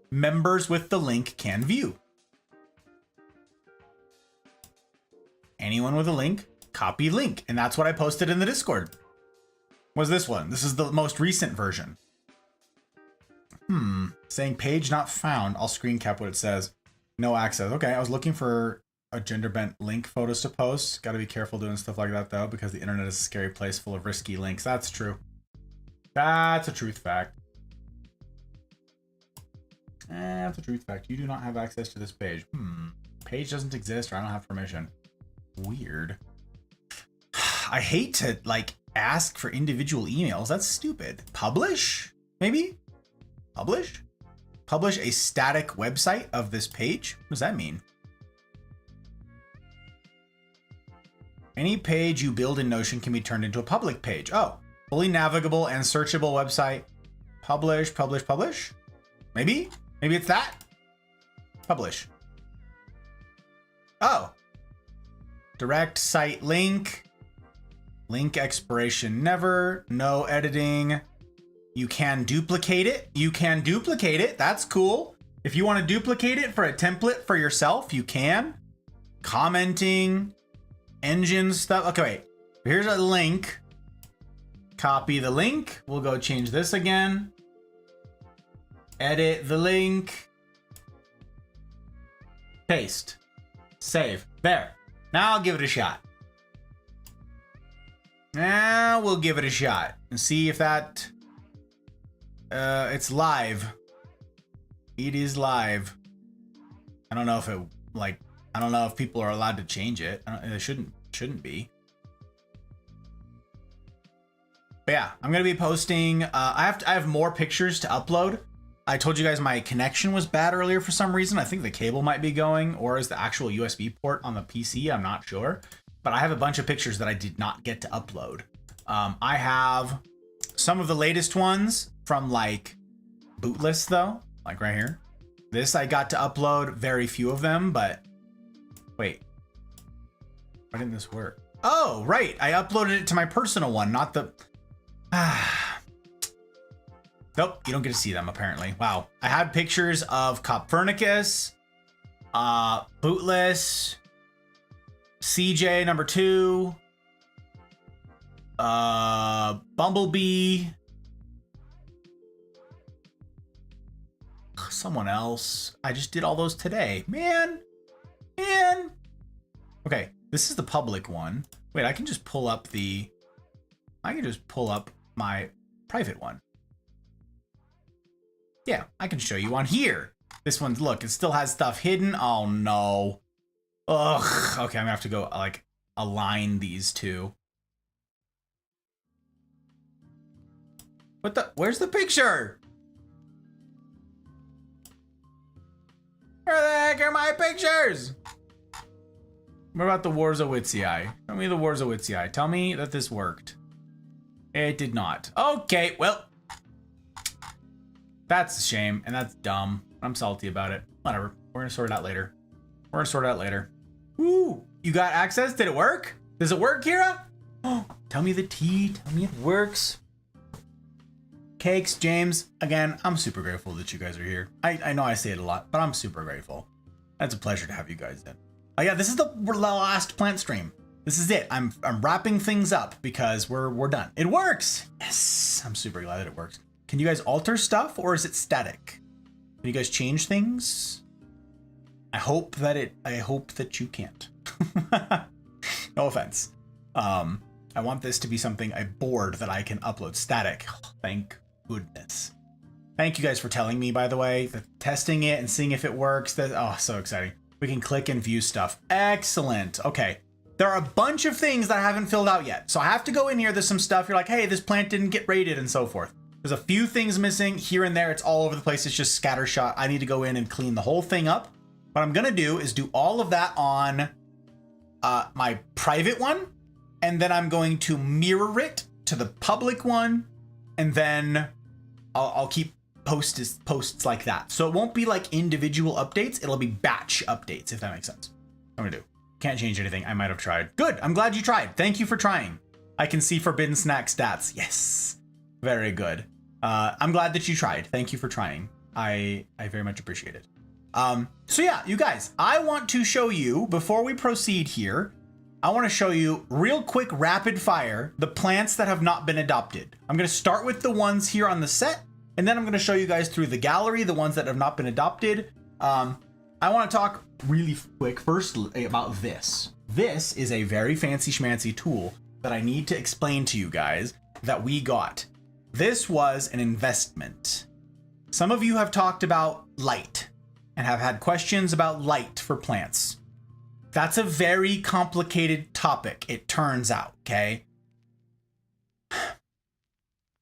Members with the link can view. Anyone with a link, copy link. And that's what I posted in the Discord. Was this one? This is the most recent version. Saying page not found. I'll screen cap what it says. No access. Okay, I was looking for a gender bent link photos to post. Got to be careful doing stuff like that though, because the internet is a scary place full of risky links. That's true. That's a truth fact. That's a truth fact. You do not have access to this page. Page doesn't exist, or I don't have permission. Weird. I hate to like ask for individual emails. That's stupid. Publish? Maybe? Publish? Publish a static website of this page? What does that mean? Any page you build in Notion can be turned into a public page. Oh, fully navigable and searchable website. Publish, publish, publish? Maybe? Maybe it's that? Publish. Oh. Direct site link. Link expiration never. No editing. You can duplicate it. You can duplicate it. That's cool. If you want to duplicate it for a template for yourself, you can. Commenting. Engine stuff. Okay, wait. Here's a link. Copy the link. We'll go change this again. Edit the link. Paste. Save. There. Now I'll give it a shot. Now we'll give it a shot and see if that... it's live. It is live. I don't know if it, like... I don't know if people are allowed to change it. It shouldn't be. But yeah, I'm gonna be posting. I have more pictures to upload. I told you guys my connection was bad earlier for some reason. I think the cable might be going, or is the actual USB port on the PC? I'm not sure. But I have a bunch of pictures that I did not get to upload. I have some of the latest ones from like Bootless though, like right here. This I got to upload, very few of them, but wait. Why didn't this work? Oh, right. I uploaded it to my personal one, not the... Nope, you don't get to see them, apparently. Wow. I have pictures of Copernicus, Bootless, CJ number 2, Bumblebee, someone else. I just did all those today. Man. Okay, this is the public one. Wait, I can just pull up my private one. Yeah, I can show you on here. This one's, look, it still has stuff hidden. Oh no. Ugh. Okay, I'm gonna have to go like align these two. Where's the picture? Where the heck are my pictures? What about the Warzowitzi? Show me the Warzowitzi. Tell me that this worked. It did not. Okay, well. That's a shame, and that's dumb. I'm salty about it. Whatever. We're gonna sort it out later. Woo! You got access? Did it work? Does it work, Kira? Oh, tell me the tea. Tell me it works. Cakes, James. Again, I'm super grateful that you guys are here. I know I say it a lot, but I'm super grateful. It's a pleasure to have you guys in. Oh yeah, this is the last plant stream. This is it. I'm wrapping things up because we're done. It works. Yes, I'm super glad that it works. Can you guys alter stuff or is it static? Can you guys change things? I hope that you can't. No offense. I want this to be something, a board that I can upload static. Thank goodness. Thank you guys for telling me, by the way, testing it and seeing if it works. Oh, so exciting. We can click and view stuff. Excellent. Okay. There are a bunch of things that I haven't filled out yet. So I have to go in here. There's some stuff. You're like, hey, this plant didn't get rated and so forth. There's a few things missing here and there. It's all over the place. It's just scattershot. I need to go in and clean the whole thing up. What I'm going to do is do all of that on my private one. And then I'm going to mirror it to the public one. And then I'll keep posts like that. So it won't be like individual updates. It'll be batch updates, if that makes sense. I'm gonna do. Can't change anything. I might have tried. Good. I'm glad you tried. Thank you for trying. I can see Forbidden Snack stats. Yes. Very good. I'm glad that you tried. Thank you for trying. I very much appreciate it. So yeah, you guys, I want to show you, before we proceed here, I want to show you real quick, rapid fire, the plants that have not been adopted. I'm going to start with the ones here on the set, and then I'm going to show you guys through the gallery, the ones that have not been adopted. I want to talk really quick first about this. This is a very fancy schmancy tool that I need to explain to you guys that we got. This was an investment. Some of you have talked about light and have had questions about light for plants. That's a very complicated topic, it turns out, okay?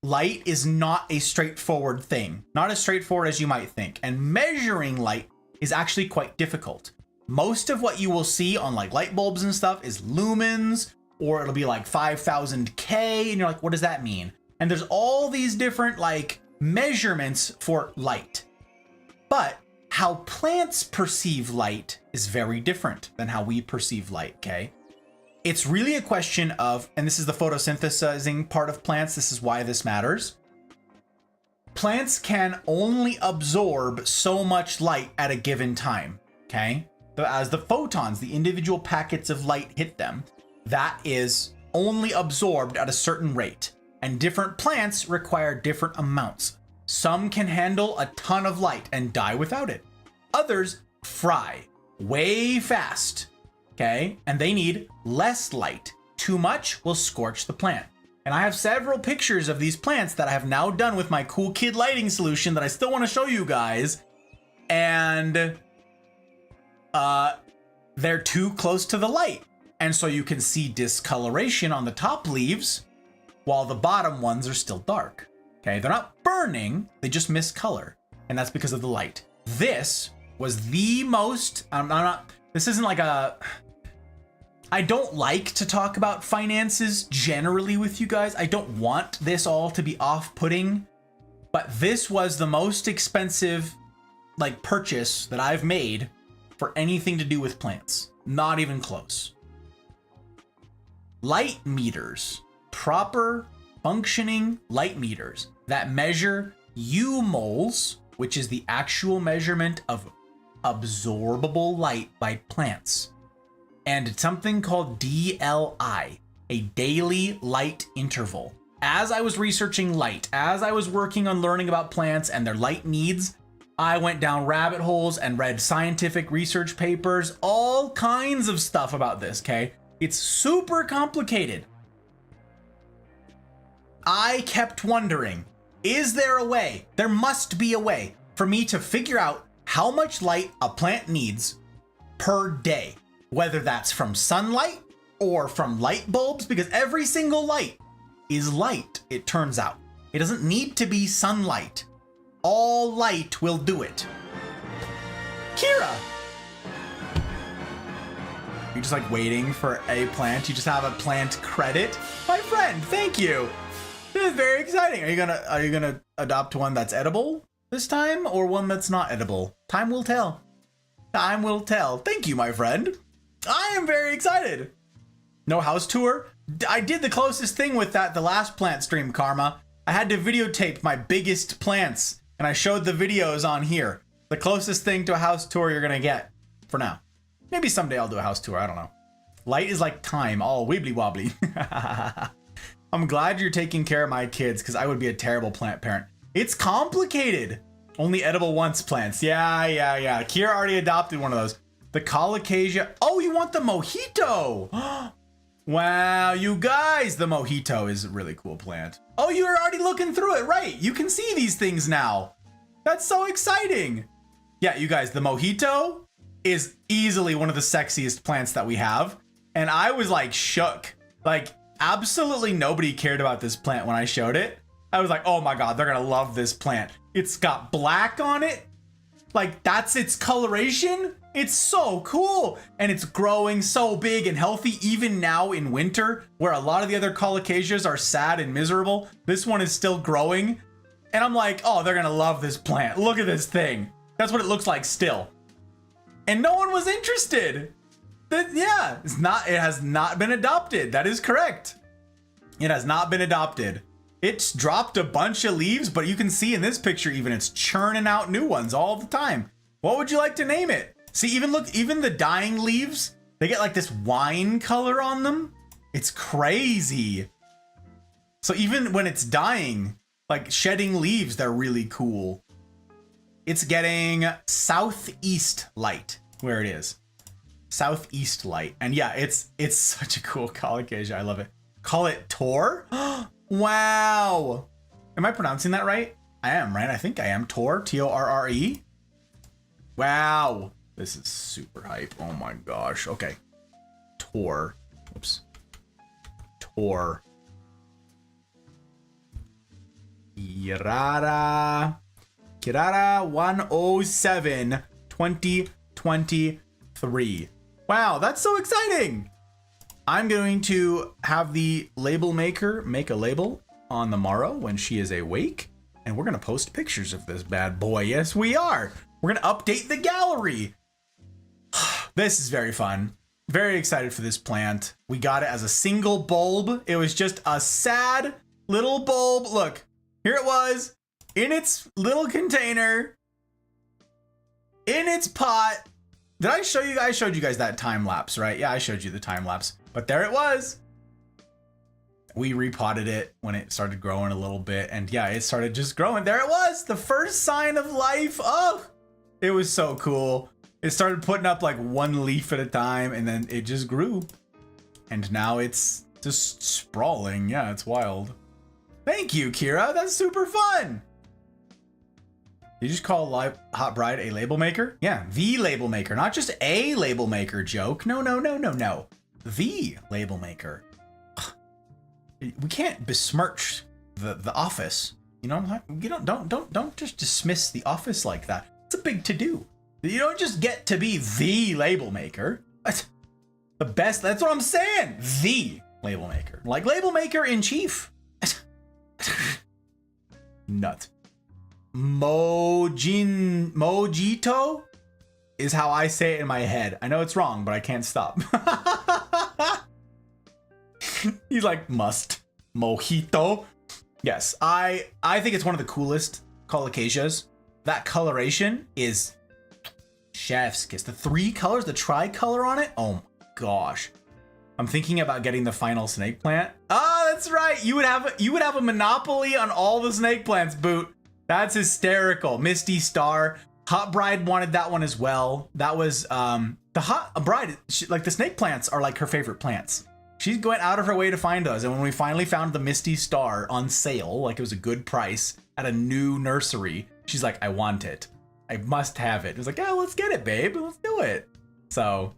Light is not a straightforward thing, not as straightforward as you might think, and measuring light is actually quite difficult. Most of what you will see on like light bulbs and stuff is lumens, or it'll be like 5000K, and you're like, what does that mean? And there's all these different like measurements for light. But how plants perceive light is very different than how we perceive light, okay? It's really a question of, and this is the photosynthesizing part of plants, this is why this matters. Plants can only absorb so much light at a given time, okay? As the photons, the individual packets of light hit them, that is only absorbed at a certain rate. And different plants require different amounts. Some can handle a ton of light and die without it. Others fry way fast, okay? And they need less light. Too much will scorch the plant. And I have several pictures of these plants that I have now done with my cool kid lighting solution that I still want to show you guys. And they're too close to the light. And so you can see discoloration on the top leaves while the bottom ones are still dark. Okay, they're not burning, they just miss color. And that's because of the light. This was the most, this isn't like I don't like to talk about finances generally with you guys. I don't want this all to be off-putting, but this was the most expensive like purchase that I've made for anything to do with plants. Not even close. light meters, proper functioning light meters that measure U-moles, which is the actual measurement of absorbable light by plants, and something called DLI, a daily light interval. As I was researching light, as I was working on learning about plants and their light needs, I went down rabbit holes and read scientific research papers, all kinds of stuff about this, okay? It's super complicated. I kept wondering, is there a way? There must be a way for me to figure out how much light a plant needs per day, whether that's from sunlight or from light bulbs, because every single light is light, it turns out. It doesn't need to be sunlight. All light will do it. Kira! You're just like waiting for a plant. You just have a plant credit. My friend, thank you. This is very exciting. Are you gonna adopt one that's edible this time, or one that's not edible? Time will tell. Time will tell. Thank you, my friend. I am very excited. No house tour? I did the closest thing with that the last plant stream, Karma. I had to videotape my biggest plants, and I showed the videos on here. The closest thing to a house tour you're gonna get for now. Maybe someday I'll do a house tour, I don't know. Light is like time, all wibbly wobbly. I'm glad you're taking care of my kids, because I would be a terrible plant parent. It's complicated. Only edible once plants. Yeah. Kira already adopted one of those. The colocasia. Oh, you want the mojito. Wow, you guys, the mojito is a really cool plant. Oh, you're already looking through it, right? You can see these things now. That's so exciting. Yeah, you guys, the mojito is easily one of the sexiest plants that we have. And I was like shook. Like, absolutely nobody cared about this plant when I showed it. I was like, oh my God, they're gonna love this plant. It's got black on it. Like, that's its coloration. It's so cool. And it's growing so big and healthy, even now in winter, where a lot of the other colocasias are sad and miserable. This one is still growing. And I'm like, oh, they're gonna love this plant. Look at this thing. That's what it looks like still. And no one was interested. Yeah, it has not been adopted. That is correct. It has not been adopted. It's dropped a bunch of leaves, but you can see in this picture even it's churning out new ones all the time. What would you like to name it? See, even the dying leaves, they get like this wine color on them. It's crazy. So even when it's dying, like shedding leaves, they're really cool. It's getting southeast light where it is. Southeast light. And yeah, it's such a cool colocasia. I love it. Call it Tor? Wow. Am I pronouncing that right? I am, right? I think I am. Tor, T-O-R-R-E. Wow. This is super hype. Oh my gosh. Okay. Tor. Oops. Tor. Kirara 107 2023. Wow, that's so exciting. I'm going to have the label maker make a label on the morrow when she is awake, and we're going to post pictures of this bad boy. Yes, we are. We're going to update the gallery. This is very fun. Very excited for this plant. We got it as a single bulb. It was just a sad little bulb. Look, here it was in its little container, in its pot. Did I show you guys? I showed you guys that time lapse, right? Yeah, I showed you the time lapse, but there it was. We repotted it when it started growing a little bit, and yeah, it started just growing. There it was, the first sign of life. Oh, it was so cool. It started putting up like one leaf at a time, and then it just grew. And now it's just sprawling. Yeah, it's wild. Thank you, Kira. That's super fun. Did you just call Hot Bride a label maker? Yeah, the label maker, not just a label maker joke. No. The label maker. We can't besmirch the office. You know, you don't just dismiss the office like that. It's a big to-do. You don't just get to be the label maker. The best, that's what I'm saying. The label maker. Like label maker in chief. Nut. Mojito is how I say it in my head. I know it's wrong, but I can't stop. He's like, must. Mojito. Yes, I think it's one of the coolest colocasias. That coloration is chef's kiss. The 3 colors, the tricolor on it. Oh my gosh. I'm thinking about getting the final snake plant. Oh, that's right. You would have a monopoly on all the snake plants, Boot. That's hysterical. Misty Star. Hot Bride wanted that one as well. That was the Hot Bride. Like the snake plants are like her favorite plants. She's going out of her way to find those. And when we finally found the Misty Star on sale, like it was a good price at a new nursery, she's like, I want it. I must have it. It was like, oh, let's get it, babe. Let's do it. So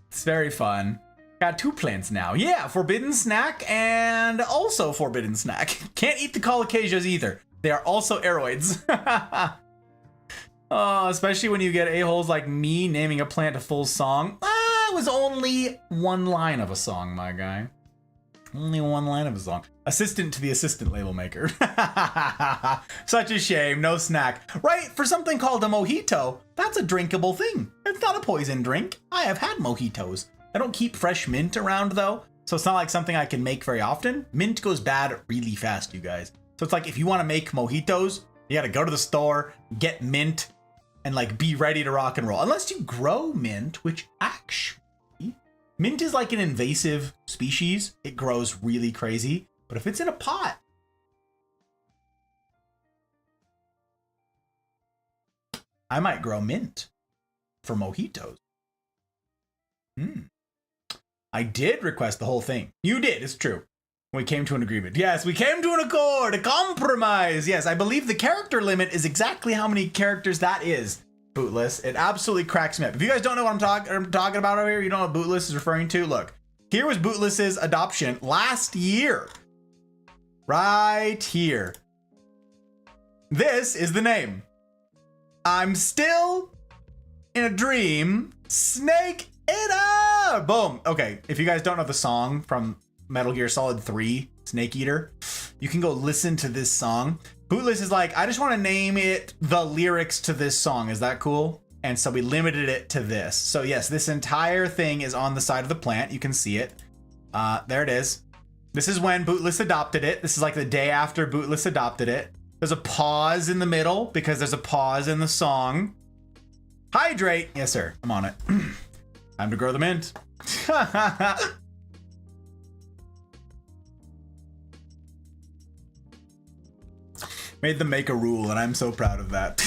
it's very fun. Got 2 plants now. Yeah, Forbidden Snack and also Forbidden Snack. Can't eat the colocasias either. They are also aeroids. Oh, especially when you get a-holes like me naming a plant a full song. It was only 1 line of a song, my guy. Only 1 line of a song. Assistant to the assistant label maker. Such a shame, no snack. Right, for something called a mojito, that's a drinkable thing. It's not a poison drink. I have had mojitos. I don't keep fresh mint around though, so it's not like something I can make very often. Mint goes bad really fast, you guys. So it's like if you want to make mojitos, you gotta go to the store, get mint, and like be ready to rock and roll. Unless you grow mint, which actually, mint is like an invasive species. It grows really crazy. But if it's in a pot, I might grow mint for mojitos. I did request the whole thing. You did, it's true. We came to an agreement. Yes, we came to an accord, a compromise. Yes, I believe the character limit is exactly how many characters that is. Bootless. It absolutely cracks me up. If you guys don't know what I'm talking about over here, you know what Bootless is referring to. Look, here was Bootless's adoption last year. Right here. This is the name. I'm still in a dream. Snake it up. Boom. Okay, if you guys don't know the song from Metal Gear Solid 3, Snake Eater, you can go listen to this song. Bootless is like, I just want to name it the lyrics to this song. Is that cool? And so we limited it to this. So yes, this entire thing is on the side of the plant. You can see it. There it is. This is when Bootless adopted it. This is like the day after Bootless adopted it. There's a pause in the middle because there's a pause in the song. Hydrate. Yes, sir. I'm on it. Time to grow the mint. Made them make a rule, and I'm so proud of that.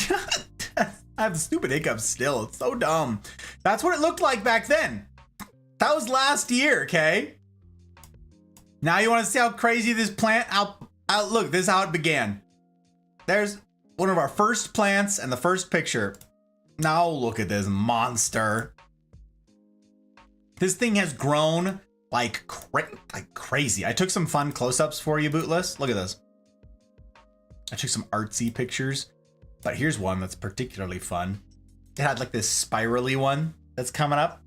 I have the stupid hiccups still. It's so dumb. That's what it looked like back then. That was last year, okay? Now you want to see how crazy this plant, look, this is how it began. There's one of our first plants and the first picture. Now look at this monster. This thing has grown like crazy. I took some fun close-ups for you, Bootless. Look at this. I took some artsy pictures, but here's one that's particularly fun. It had like this spirally one that's coming up.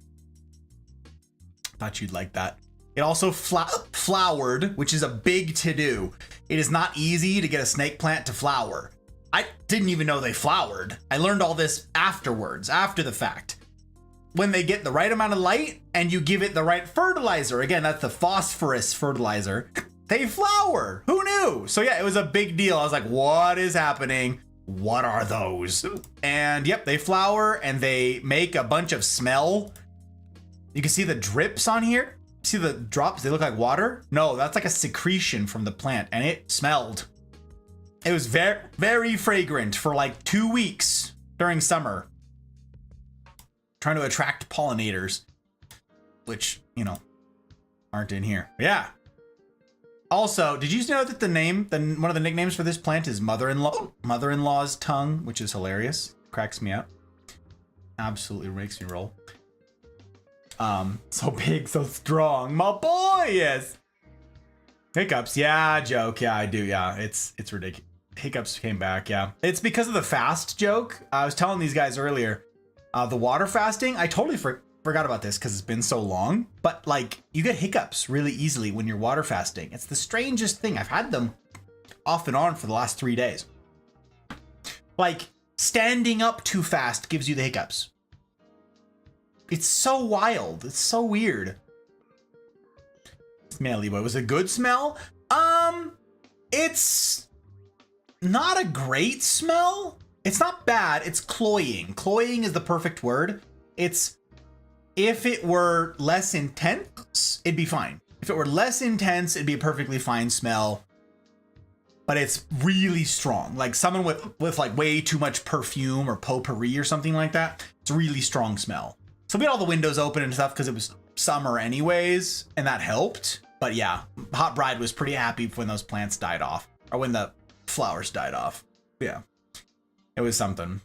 Thought you'd like that. It also flowered, which is a big to-do. It is not easy to get a snake plant to flower. I didn't even know they flowered. I learned all this afterwards, after the fact. When they get the right amount of light and you give it the right fertilizer, again, that's the phosphorus fertilizer, they flower. Who knew? So yeah, it was a big deal. I was like, what is happening? What are those? And yep, they flower and they make a bunch of smell. You can see the drips on here. See the drops? They look like water. No, that's like a secretion from the plant, and it smelled. It was very, very fragrant for like 2 weeks during summer. Trying to attract pollinators, which, you know, aren't in here. Yeah. Also, did you know that one of the nicknames for this plant is mother-in-law's tongue, which is hilarious. Cracks me up. Absolutely makes me roll. So big, so strong, my boy. Yes. Hiccups. Yeah, joke. Yeah, I do. Yeah, it's ridiculous. Hiccups came back. Yeah, it's because of the fast joke. I was telling these guys earlier. The water fasting, I totally forgot about this because it's been so long, but like you get hiccups really easily when you're water fasting. It's the strangest thing. I've had them off and on for the last 3 days. Like standing up too fast gives you the hiccups. It's so wild. It's so weird. Smelly boy. Was it a good smell? It's not a great smell. It's not bad. It's cloying. Cloying is the perfect word. It's, if it were less intense, it'd be fine. If it were less intense, it'd be a perfectly fine smell. But it's really strong. Like someone with like way too much perfume or potpourri or something like that. It's a really strong smell. So we had all the windows open and stuff because it was summer anyways, and that helped. But yeah, Hot Bride was pretty happy when those plants died off, or when the flowers died off. Yeah, it was something.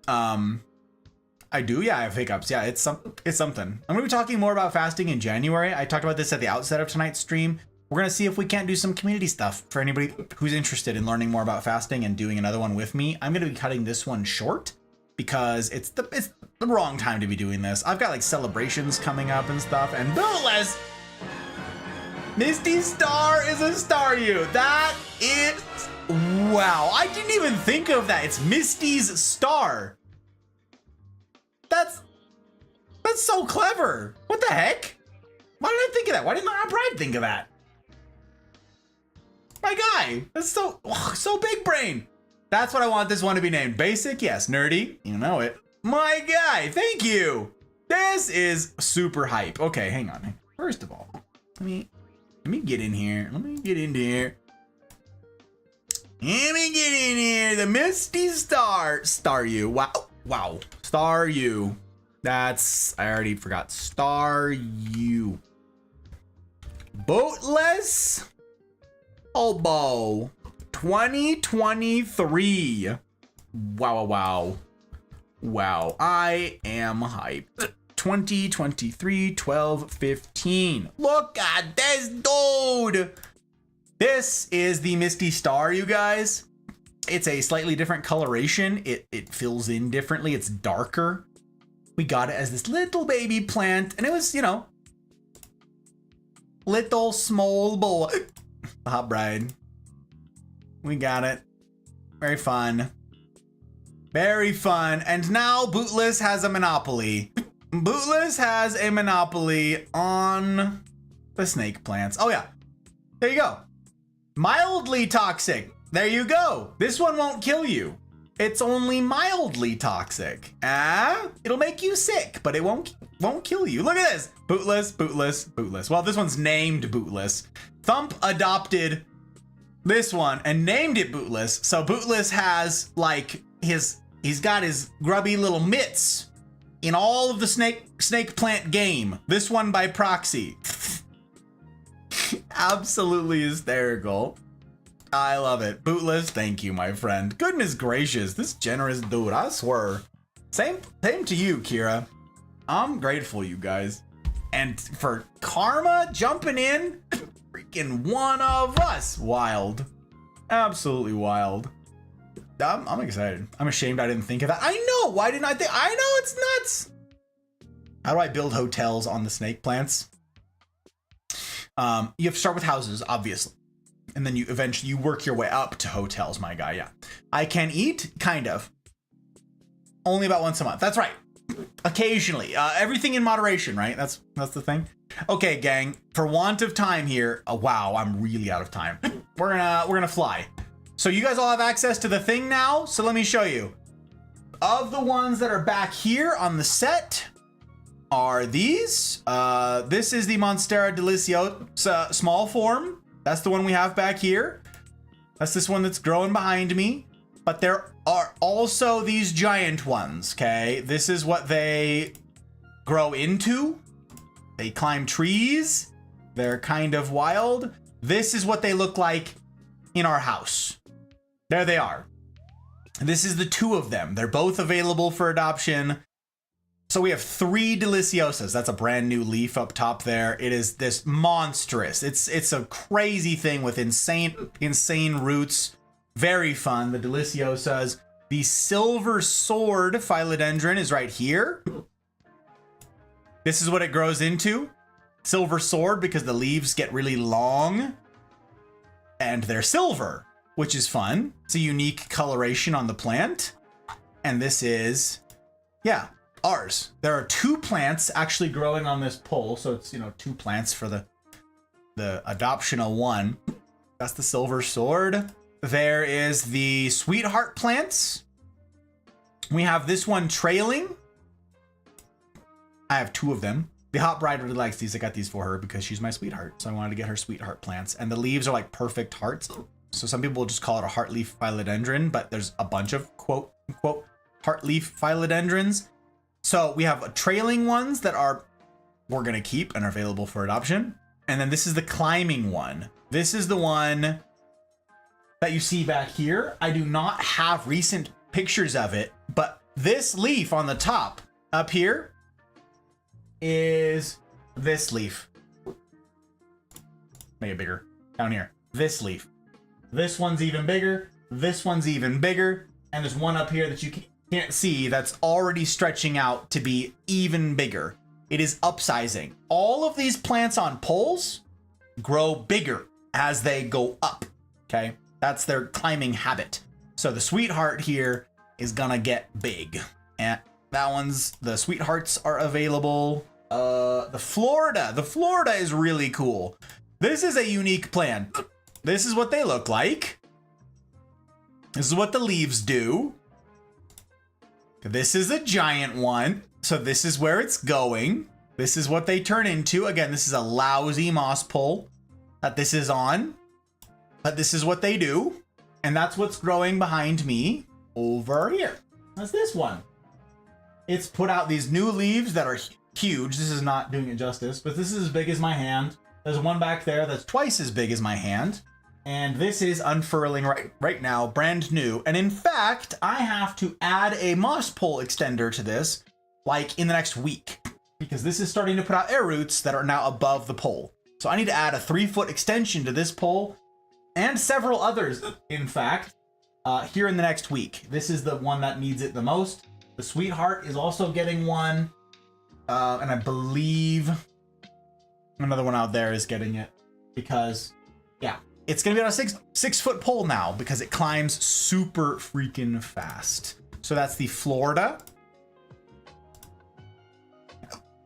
I do, yeah, I have hiccups. Yeah, it's something. I'm gonna be talking more about fasting in January. I talked about this at the outset of tonight's stream. We're gonna see if we can't do some community stuff for anybody who's interested in learning more about fasting and doing another one with me. I'm gonna be cutting this one short because it's the wrong time to be doing this. I've got like celebrations coming up and stuff, and bootless. Misty Star is a Staryu. That is, wow. I didn't even think of that. It's Misty's Star. That's so clever. What the heck? Why did I think of that? Why didn't Hot Bride think of that? My guy, that's so big brain. That's what I want this one to be named. Basic, yes. Nerdy, you know it. My guy, thank you. This is super hype. Okay, hang on. First of all, let me get in here. Let me get in here. Let me get in here. The Misty Staryu. Wow. Staryu. That's, I already forgot. Staryu. Boatless Oboe 2023. Wow. I am hyped. 2023 12/15. Look at this dude. This is the Misty Star, you guys. It's a slightly different coloration. It fills in differently. It's darker. We got it as this little baby plant, and it was, you know, little small boy. The Hot Bride. We got it. Very fun. Very fun. And now Bootless has a monopoly. Bootless has a monopoly on the snake plants. Oh yeah. There you go. Mildly toxic. There you go. This one won't kill you. It's only mildly toxic. It'll make you sick, but it won't kill you. Look at this. Bootless. Well, this one's named Bootless. Thump adopted this one and named it Bootless. So Bootless has like he's got his grubby little mitts in all of the snake plant game. This one by proxy. Absolutely hysterical. I love it. Bootless, thank you, my friend. Goodness gracious, this generous dude, I swear. Same to you, Kira. I'm grateful, you guys. And for Karma jumping in, freaking one of us. Wild. Absolutely wild. I'm excited. I'm ashamed I didn't think of that. I know, why didn't I think? I know, it's nuts. How do I build hotels on the snake plants? You have to start with houses, obviously. And then you eventually work your way up to hotels, my guy. Yeah. I can eat, kind of. Only about once a month. That's right. Occasionally. Everything in moderation, right? That's the thing. Okay, gang. For want of time here. Oh, wow, I'm really out of time. We're gonna fly. So you guys all have access to the thing now. So let me show you. Of the ones that are back here on the set are these. This is the Monstera Deliciosa small form. That's the one we have back here. That's this one that's growing behind me. But there are also these giant ones, okay? This is what they grow into. They climb trees. They're kind of wild. This is what they look like in our house. There they are. This is the two of them. They're both available for adoption. So we have 3 Deliciosas. That's a brand new leaf up top there. It is this monstrous. It's a crazy thing with insane roots. Very fun. The Deliciosas. The silver sword philodendron is right here. This is what it grows into. Silver sword because the leaves get really long. And they're silver, which is fun. It's a unique coloration on the plant. And this is, yeah, ours. There are 2 plants actually growing on this pole, so it's, you know, 2 plants for the the adoptional one. That's the silver sword. There is the sweetheart plants. We have this one trailing. I have 2 of them. The hot bride really likes these. I got these for her because she's my sweetheart. So I wanted to get her sweetheart plants. And the leaves are like perfect hearts. So some people just call it a heartleaf philodendron, but there's a bunch of quote unquote heartleaf philodendrons. So we have trailing ones that we're gonna keep and are available for adoption. And then this is the climbing one. This is the one that you see back here. I do not have recent pictures of it, but this leaf on the top up here is this leaf. Make it bigger. Down here. This leaf. This one's even bigger. This one's even bigger. And there's one up here that you can't see that's already stretching out to be even bigger. It is upsizing. All of these plants on poles grow bigger as they go up. Okay? That's their climbing habit. So the sweetheart here is gonna get big. And that one's, the sweethearts are available. The Florida is really cool. This is a unique plant. This is what they look like. This is what the leaves do. This is a giant one. So this is where it's going. This is what they turn into. Again, this is a lousy moss pole that this is on. But this is what they do. And that's what's growing behind me over here. That's this one. It's put out these new leaves that are huge. This is not doing it justice, but this is as big as my hand. There's one back there that's twice as big as my hand. And this is unfurling right now, brand new. And in fact, I have to add a moss pole extender to this, like in the next week, because this is starting to put out air roots that are now above the pole. So I need to add a 3-foot extension to this pole and several others, in fact, here in the next week. This is the one that needs it the most. The sweetheart is also getting one. And I believe another one out there is getting it because, yeah, it's going to be on a 6-foot pole now because it climbs super freaking fast. So that's the Florida.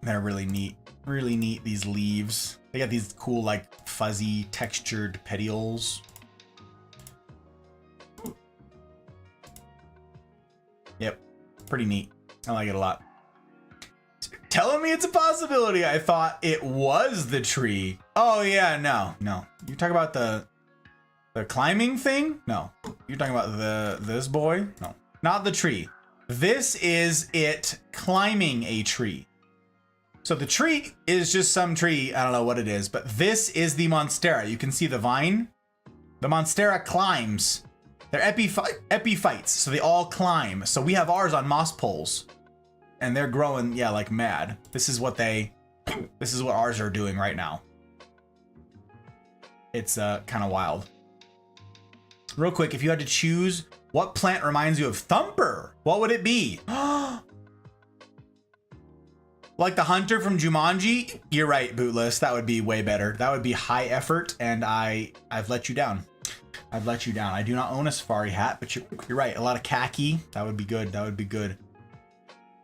They're really neat. Really neat, these leaves. They got these cool, like, fuzzy, textured petioles. Yep, pretty neat. I like it a lot. Telling me it's a possibility. I thought it was the tree. Oh yeah, no. You talking about the climbing thing? No. You're talking about this boy? No. Not the tree. This is it climbing a tree. So the tree is just some tree. I don't know what it is, but this is the Monstera. You can see the vine. The Monstera climbs. They're epiphytes, so they all climb. So we have ours on moss poles. And they're growing, yeah, like mad. This is what ours are doing right now. It's kind of wild. Real quick, if you had to choose what plant reminds you of Thumper, what would it be? Like the hunter from Jumanji? You're right, Bootless. That would be way better. That would be high effort, and I've let you down. I've let you down. I do not own a safari hat, but you're right. A lot of khaki. That would be good. That would be good.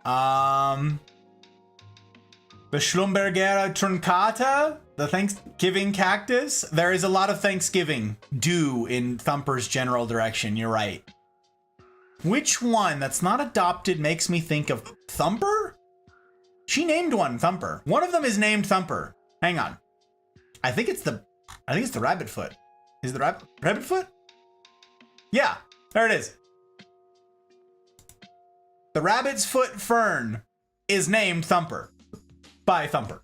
The Schlumbergera truncata, the Thanksgiving cactus. There is a lot of Thanksgiving due in Thumper's general direction. You're right. Which one that's not adopted makes me think of Thumper? She named one Thumper. One of them is named Thumper. Hang on. I think it's the rabbit foot. Is it the rabbit foot? Yeah, there it is. The rabbit's foot fern is named Thumper by Thumper.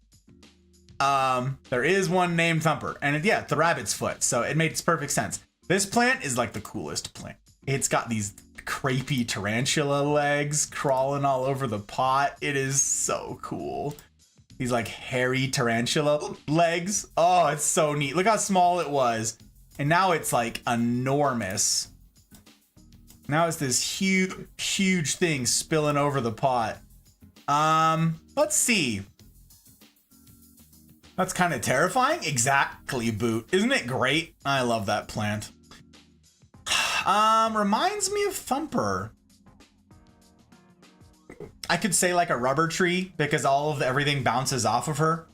There is one named Thumper, and yeah, the rabbit's foot. So it makes perfect sense. This plant is like the coolest plant. It's got these crepey tarantula legs crawling all over the pot. It is so cool. These like hairy tarantula legs. Oh, it's so neat. Look how small it was. And now it's like enormous. Now it's this huge thing spilling over the pot. Let's see. That's kind of terrifying. Exactly, Boot. Isn't it great? I love that plant. Reminds me of Thumper. I could say like a rubber tree because everything bounces off of her.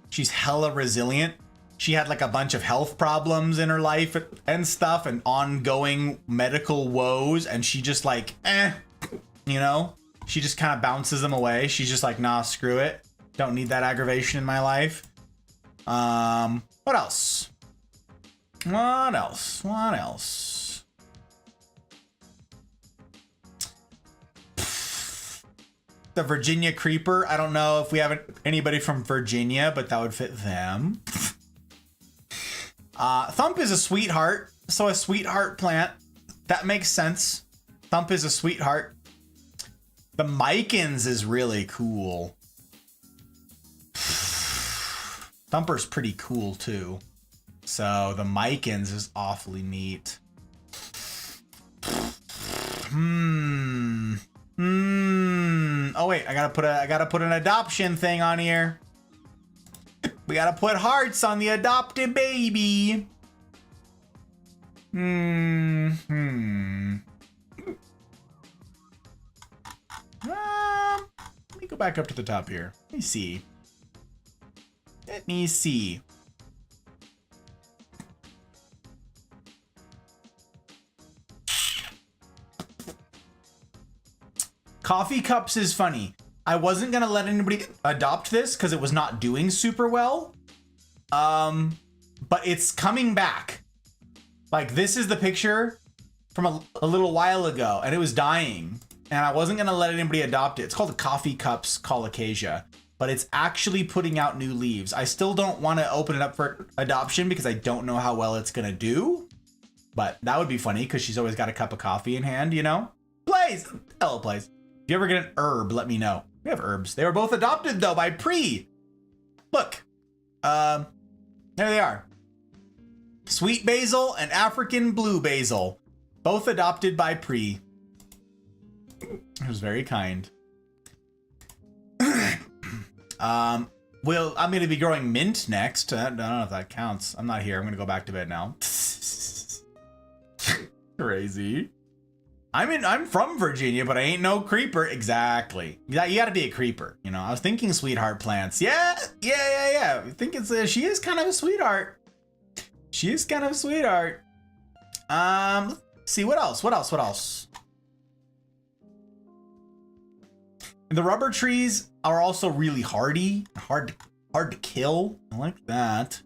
She's hella resilient. she had like a bunch of health problems in her life and stuff and ongoing medical woes, and she just like, you know, she just kind of bounces them away. She's just like, nah, screw it. Don't need that aggravation in my life. What else? What else? What else? The Virginia Creeper. I don't know if we have anybody from Virginia, but that would fit them. Thump is a sweetheart, so a sweetheart plant. That makes sense. Thump is a sweetheart. The Mycans is really cool. Thumper's pretty cool too. So the Mycans is awfully neat. Oh wait, I gotta put an adoption thing on here. We gotta put hearts on the adopted baby. Let me go back up to the top here. Let me see. Let me see. Coffee cups is funny. I wasn't gonna let anybody adopt this because it was not doing super well. But it's coming back. Like, this is the picture from a little while ago, and it was dying. And I wasn't gonna let anybody adopt it. It's called a Coffee Cups Colocasia, but it's actually putting out new leaves. I still don't want to open it up for adoption because I don't know how well it's gonna do. But that would be funny because she's always got a cup of coffee in hand, you know? Blaze! Hello, Blaze. If you ever get an herb, let me know. We have herbs. They were both adopted though by Pre. Look. There they are. Sweet basil and African blue basil. Both adopted by Pre. It was very kind. I'm gonna be growing mint next. I don't know if that counts. I'm not here. I'm gonna go back to bed now. Crazy. I'm from Virginia, but I ain't no creeper. Exactly. You gotta be a creeper. You know, I was thinking sweetheart plants. Yeah. I think she is kind of a sweetheart. She is kind of a sweetheart. Let's see, what else? The rubber trees are also really hardy, hard to kill. I like that.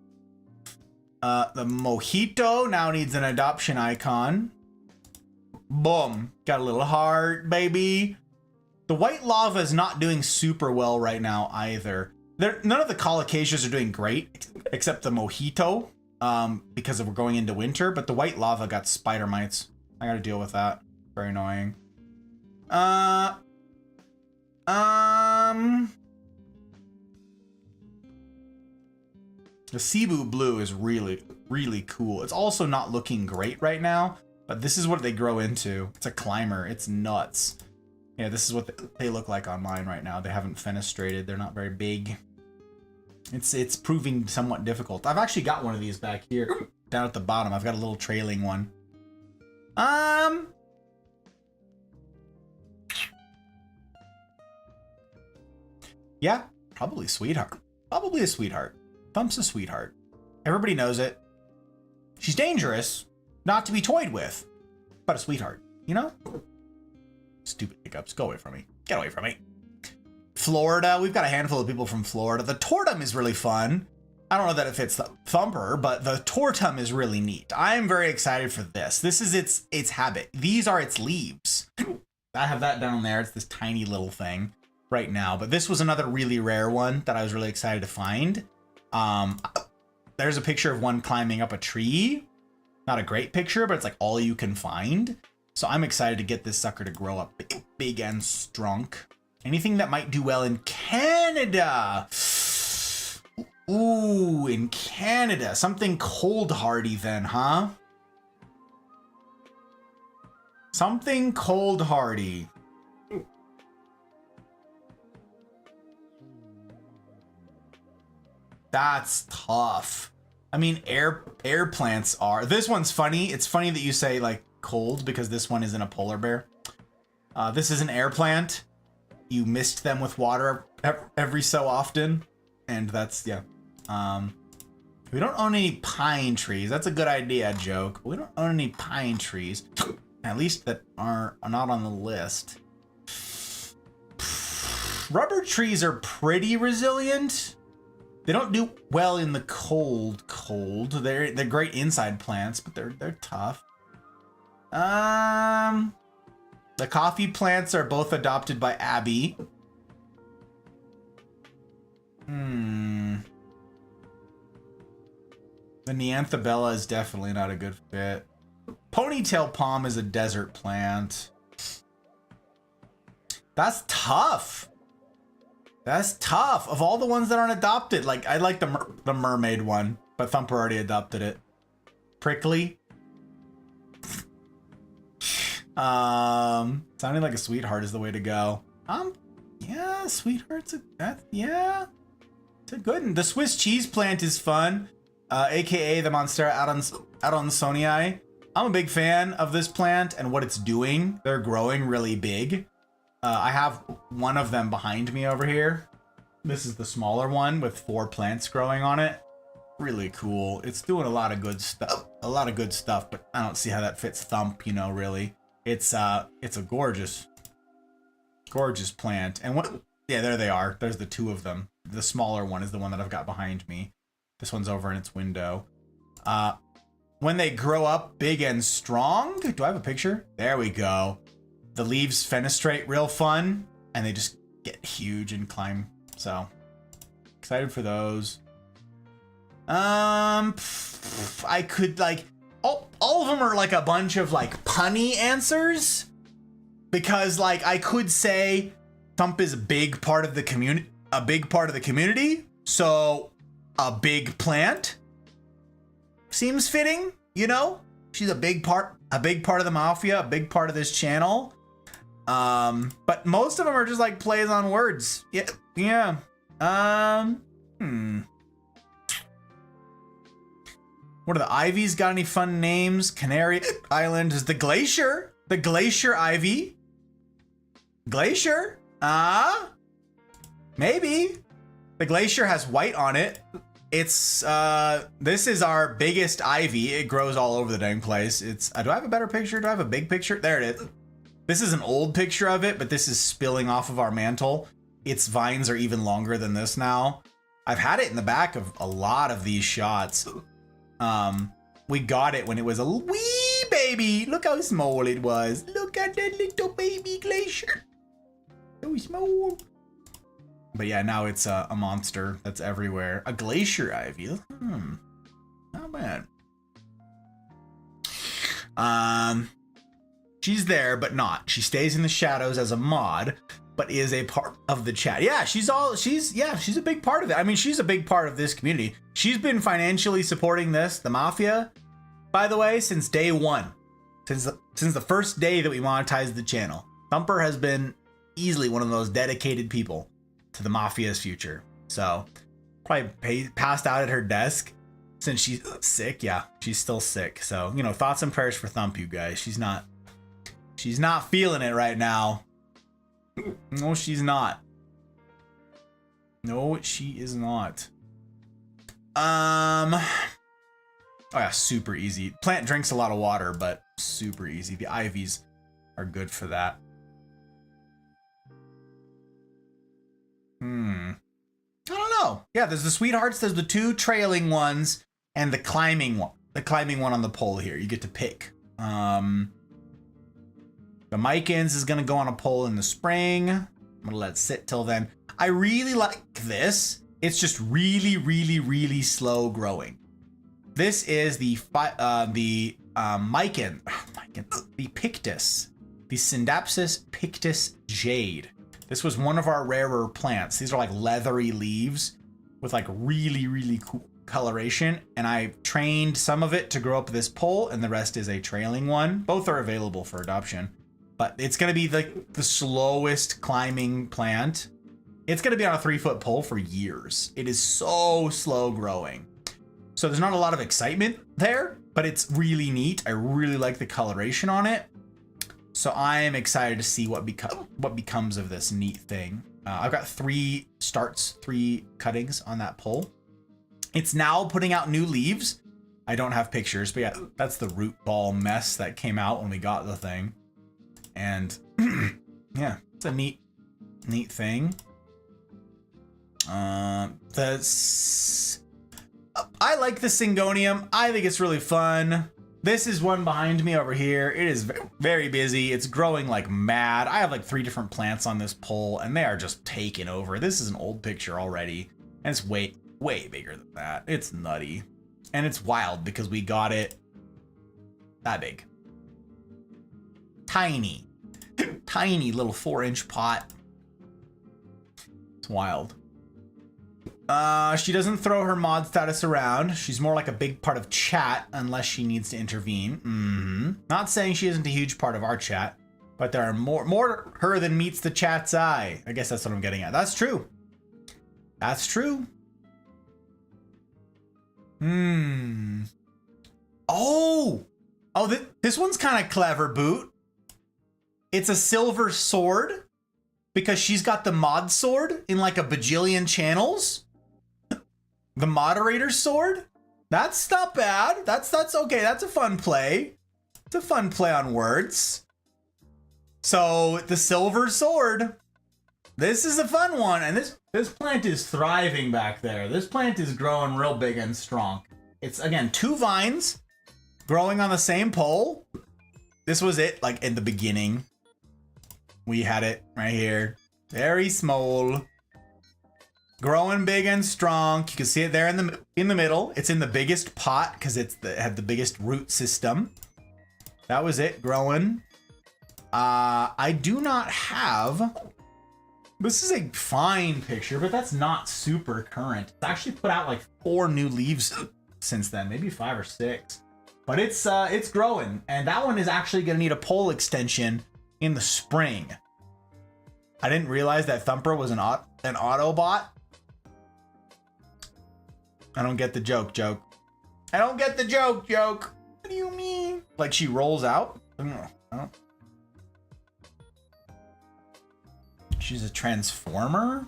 The mojito now needs an adoption icon. Boom. Got a little heart, baby. The white lava is not doing super well right now either. None of the colocasias are doing great, except the mojito, because we're going into winter, but the white lava got spider mites. I gotta deal with that. Very annoying. The Cebu blue is really, really cool. It's also not looking great right now, but this is what they grow into. It's a climber. It's nuts. Yeah, this is what they look like online right now. They haven't fenestrated. They're not very big. It's proving somewhat difficult. I've actually got one of these back here, down at the bottom. I've got a little trailing one. Yeah, probably sweetheart. Probably a sweetheart. Thump's a sweetheart. Everybody knows it. She's dangerous, not to be toyed with, but a sweetheart, you know? Stupid hiccups. Go away from me. Get away from me. Florida. We've got a handful of people from Florida. The tortum is really fun. I don't know that it fits the Thumper, but the tortum is really neat. I am very excited for this. This is its habit. These are its leaves. I have that down there. It's this tiny little thing right now, but this was another really rare one that I was really excited to find. There's a picture of one climbing up a tree. Not a great picture, but it's like all you can find. So I'm excited to get this sucker to grow up big and strong. Anything that might do well in Canada. Ooh, in Canada. Something cold hardy then, huh? Something cold hardy. That's tough. I mean, air plants are. This one's funny. It's funny that you say like cold because this one isn't a polar bear. This is an air plant. You mist them with water every so often, and that's yeah. We don't own any pine trees. That's a good idea, joke. We don't own any pine trees. At least that are not on the list. Rubber trees are pretty resilient. They don't do well in the cold. They're great inside plants, but they're tough. The coffee plants are both adopted by Abby. The Neanthobella is definitely not a good fit. Ponytail palm is a desert plant. That's tough. That's tough. Of all the ones that aren't adopted, like I like the mermaid one, but Thumper already adopted it. Prickly. Sounding like a sweetheart is the way to go. Yeah, sweetheart's yeah. It's a good one. The Swiss cheese plant is fun. AKA the Monstera Adansonii. I'm a big fan of this plant and what it's doing. They're growing really big. I have one of them behind me over here. This is the smaller one with 4 plants growing on it. Really cool. It's doing a lot of good stuff. But I don't see how that fits Thump, you know, really. It's a gorgeous plant. And what? Yeah, there they are. There's the 2 of them. The smaller one is the one that I've got behind me. This one's over in its window. When they grow up big and strong, do I have a picture? There we go. The leaves fenestrate real fun, and they just get huge and climb. So, excited for those. I could like, all of them are like a bunch of like punny answers. Because like, I could say Thump is a big part of the community, So, a big plant seems fitting, you know? She's a big part of the mafia, a big part of this channel. But most of them are just like plays on words. Yeah. What are the ivies? Got any fun names? Canary Island is the glacier. The glacier ivy. Glacier? Maybe. The glacier has white on it. It's this is our biggest ivy. It grows all over the dang place. It's do I have a better picture? Do I have a big picture? There it is. This is an old picture of it, but this is spilling off of our mantle. Its vines are even longer than this now. I've had it in the back of a lot of these shots. We got it when it was a wee baby. Look how small it was. Look at that little baby glacier. So small. But yeah, now it's a monster that's everywhere. A glacier ivy. Not bad. She's there, but not. She stays in the shadows as a mod, but is a part of the chat. Yeah, she's a big part of it. I mean, she's a big part of this community. She's been financially supporting the Mafia, by the way, since day one. Since the first day that we monetized the channel. Thumper has been easily one of those dedicated people to the Mafia's future. So, probably passed out at her desk since she's sick. Yeah, she's still sick. So, you know, thoughts and prayers for Thump, you guys. She's not feeling it right now. No, she's not. No, she is not. Oh yeah, super easy. Plant drinks a lot of water, but super easy. The ivies are good for that. I don't know. Yeah, there's the sweethearts, there's the 2 trailing ones, and the climbing one. The climbing one on the pole here. You get to pick. The Mycans is gonna go on a pole in the spring. I'm gonna let it sit till then. I really like this. It's just really, really, really slow growing. This is the Mycan, the Pictus, the Syndapsis Pictus Jade. This was one of our rarer plants. These are like leathery leaves with like really, really cool coloration. And I trained some of it to grow up this pole, and the rest is a trailing one. Both are available for adoption. But it's going to be the slowest climbing plant. It's going to be on a 3-foot pole for years. It is so slow growing. So there's not a lot of excitement there, but it's really neat. I really like the coloration on it. So I am excited to see what becomes of this neat thing. I've got 3 cuttings on that pole. It's now putting out new leaves. I don't have pictures, but yeah, that's the root ball mess that came out when we got the thing. And yeah, it's a neat thing. I like the Syngonium. I think it's really fun. This is one behind me over here. It is very busy. It's growing like mad. I have like 3 different plants on this pole and they are just taking over. This is an old picture already. And it's way bigger than that. It's nutty. And it's wild because we got it that big. Tiny. Tiny little 4-inch pot. It's wild. She doesn't throw her mod status around. She's more like a big part of chat unless she needs to intervene. Not saying she isn't a huge part of our chat, but there are more her than meets the chat's eye. I guess that's what I'm getting at. That's true. That's true. Oh, this one's kind of clever, Boot. It's a silver sword because she's got the mod sword in like a bajillion channels. The moderator's sword? That's not bad. That's okay. That's a fun play. It's a fun play on words. So the silver sword. This is a fun one. And this plant is thriving back there. This plant is growing real big and strong. It's, again, 2 vines growing on the same pole. This was it, like, in the beginning. We had it right here. Very small. Growing big and strong. You can see it there in the middle. It's in the biggest pot because it had the biggest root system. That was it, growing. I do not have... This is a fine picture, but that's not super current. It's actually put out like 4 new leaves since then, maybe 5 or 6. But it's growing, and that one is actually going to need a pole extension in the spring. I didn't realize that Thumper was an Autobot. I don't get the joke. I don't get the joke. What do you mean? Like she rolls out? Oh. She's a transformer?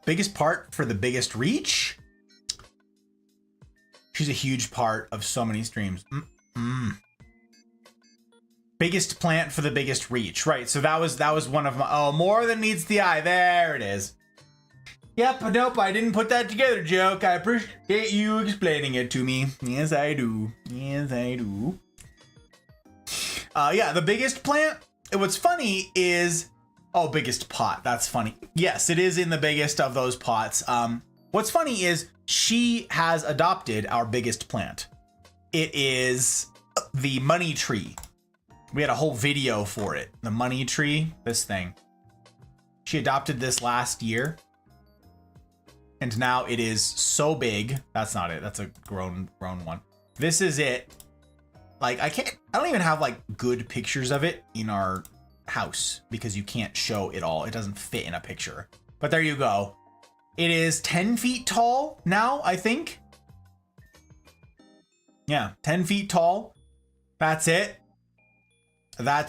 Biggest part for the biggest reach? She's a huge part of so many streams. Biggest plant for the biggest reach. Right, so that was one of my... Oh, more than meets the eye. There it is. Yep, nope, I didn't put that together, joke. I appreciate you explaining it to me. Yes, I do. Yes, I do. Yeah, the biggest plant. What's funny is... Oh, biggest pot. That's funny. Yes, it is in the biggest of those pots. What's funny is she has adopted our biggest plant. It is the money tree. We had a whole video for it. The money tree, this thing. She adopted this last year. And now it is so big. That's not it. That's a grown one. This is it. Like, I don't even have like good pictures of it in our house because you can't show it all. It doesn't fit in a picture. But there you go. It is 10 feet tall now, I think. Yeah, 10 feet tall. That's it.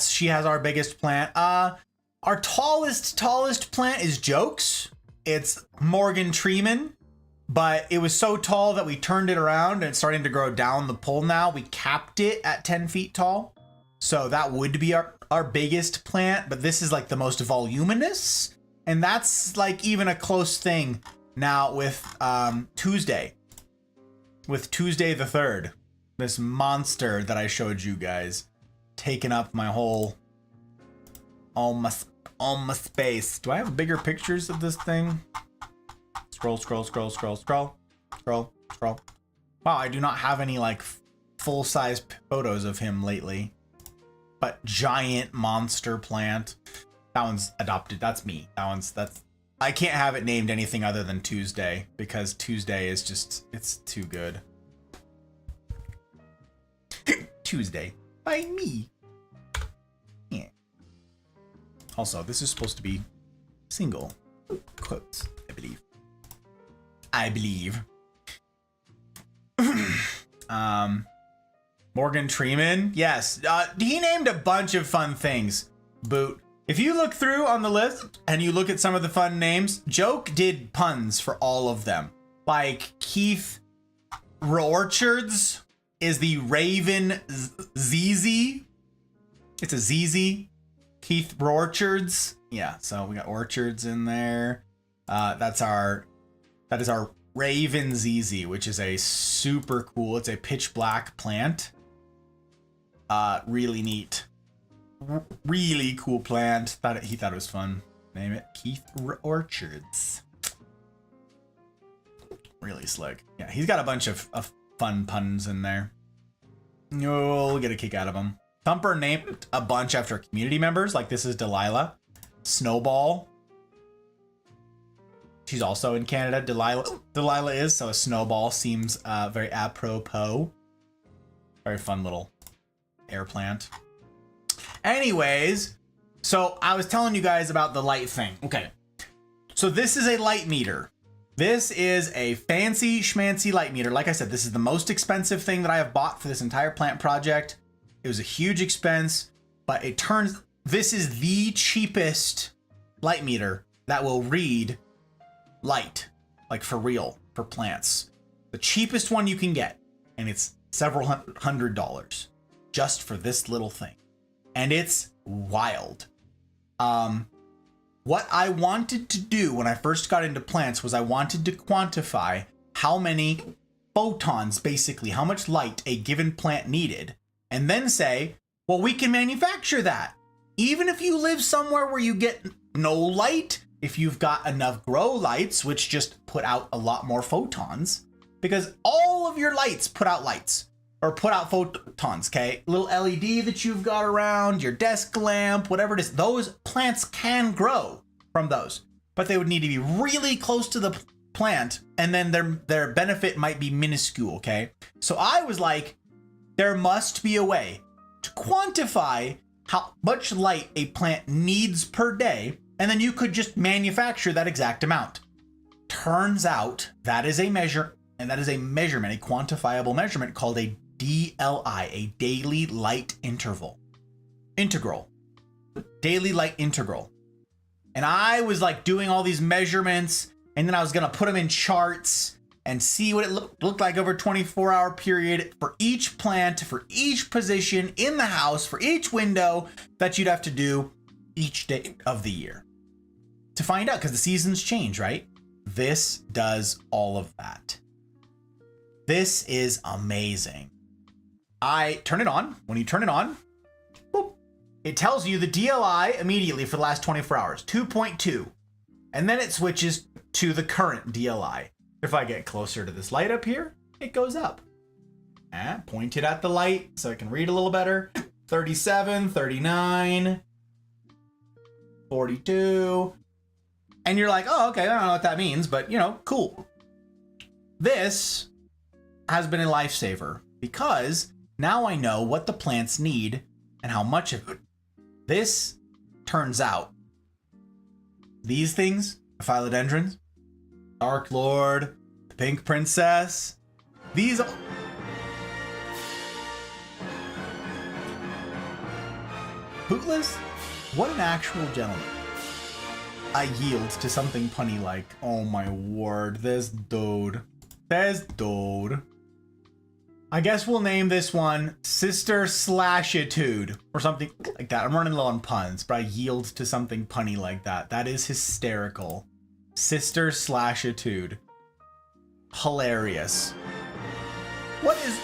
She has our biggest plant. Our tallest plant is Jokes. It's Morgan Treeman, but it was so tall that we turned it around and it's starting to grow down the pole now. We capped it at 10 feet tall. So that would be our biggest plant, but this is like the most voluminous. And that's like even a close thing now with Tuesday. With Tuesday the 3rd. This monster that I showed you guys. Taking up my whole... all my space. Do I have bigger pictures of this thing? Scroll. Wow, I do not have any like full-size photos of him lately. But giant monster plant. That one's adopted. That's me. I can't have it named anything other than Tuesday because Tuesday is just, it's too good. Tuesday by me. Yeah. Also, this is supposed to be single quotes, I believe. Morgan Treeman, yes. He named a bunch of fun things. Boot. If you look through on the list and you look at some of the fun names, Joke did puns for all of them. Like Keith Orchards is the Raven ZZ. It's a ZZ. Keith Orchards. Yeah, so we got orchards in there. That is our Raven ZZ, which is a super cool. It's a pitch black plant. Really neat. Really cool plant. He thought it was fun. Name it Keith Orchards. Really slick. Yeah, he's got a bunch of fun puns in there. You'll get a kick out of them. Thumper named a bunch after community members. Like this is Delilah. Snowball. She's also in Canada. Delilah is, so a snowball seems very apropos. Very fun little air plant. Anyways, so I was telling you guys about the light thing. Okay, so this is a light meter. This is a fancy schmancy light meter. Like I said, this is the most expensive thing that I have bought for this entire plant project. It was a huge expense, but this is the cheapest light meter that will read light, like for real, for plants. The cheapest one you can get, and it's several $100 just for this little thing. And it's wild. What I wanted to do when I first got into plants was I wanted to quantify how many photons, basically, how much light a given plant needed, and then say, well, we can manufacture that. Even if you live somewhere where you get no light, if you've got enough grow lights, which just put out a lot more photons, because all of your lights put out lights. Or put out photons, okay? Little LED that you've got around, your desk lamp, whatever it is, those plants can grow from those. But they would need to be really close to the plant, and then their benefit might be minuscule, okay? So I was like, there must be a way to quantify how much light a plant needs per day, and then you could just manufacture that exact amount. Turns out that is a measure, and that is a measurement, a quantifiable measurement called a DLI, a daily light integral. Daily light integral. And I was like doing all these measurements, and then I was gonna put them in charts and see what it looked like over a 24-hour period for each plant, for each position in the house, for each window that you'd have to do each day of the year. To find out, because the seasons change, right? This does all of that. This is amazing. I turn it on. When you turn it on, boop, it tells you the DLI immediately for the last 24 hours, 2.2. And then it switches to the current DLI. If I get closer to this light up here, it goes up. And point it at the light so I can read a little better. 37, 39, 42. And you're like, oh, okay, I don't know what that means, but you know, cool. This has been a lifesaver because now I know what the plants need and how much of it. This turns out, these things, the philodendrons, Dark Lord, the Pink Princess, these are... Bootless? What an actual gentleman. I yield to something punny like, oh my word, this dude. I guess we'll name this one Sister Slashitude or something like that. I'm running low on puns, but I yield to something punny like that. That is hysterical. Sister Slashitude. Hilarious. What is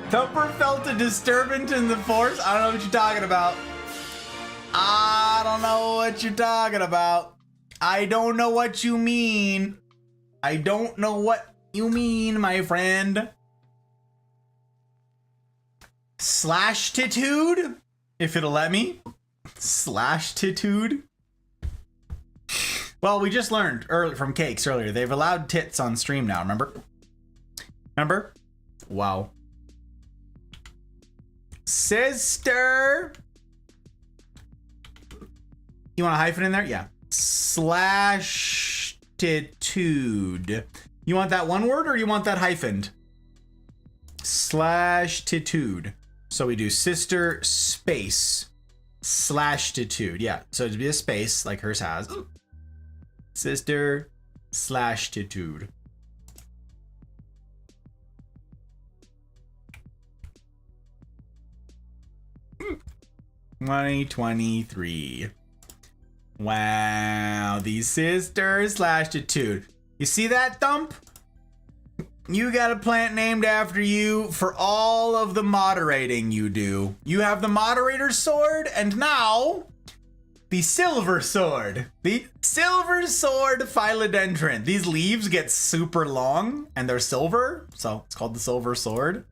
Thumper felt a disturbance in the force? I don't know what you're talking about. I don't know what you're talking about. I don't know what you mean. I don't know what you mean, my friend. Slashtitude? If it'll let me. Slashtitude? Well, we just learned from Cakes earlier. They've allowed tits on stream now, remember? Remember? Wow. Sister. You want a hyphen in there? Yeah. Slashtitude. You want that one word or you want that hyphened? Slashtitude. So we do sister space /titude. Yeah, so it'd be a space like hers has. Sister /titude. Hmm. 2023. Wow, these sisters /titude. You see that, Thump? You got a plant named after you for all of the moderating you do. You have the moderator sword, and now the silver sword. The silver sword philodendron. These leaves get super long, and they're silver, so it's called the silver sword.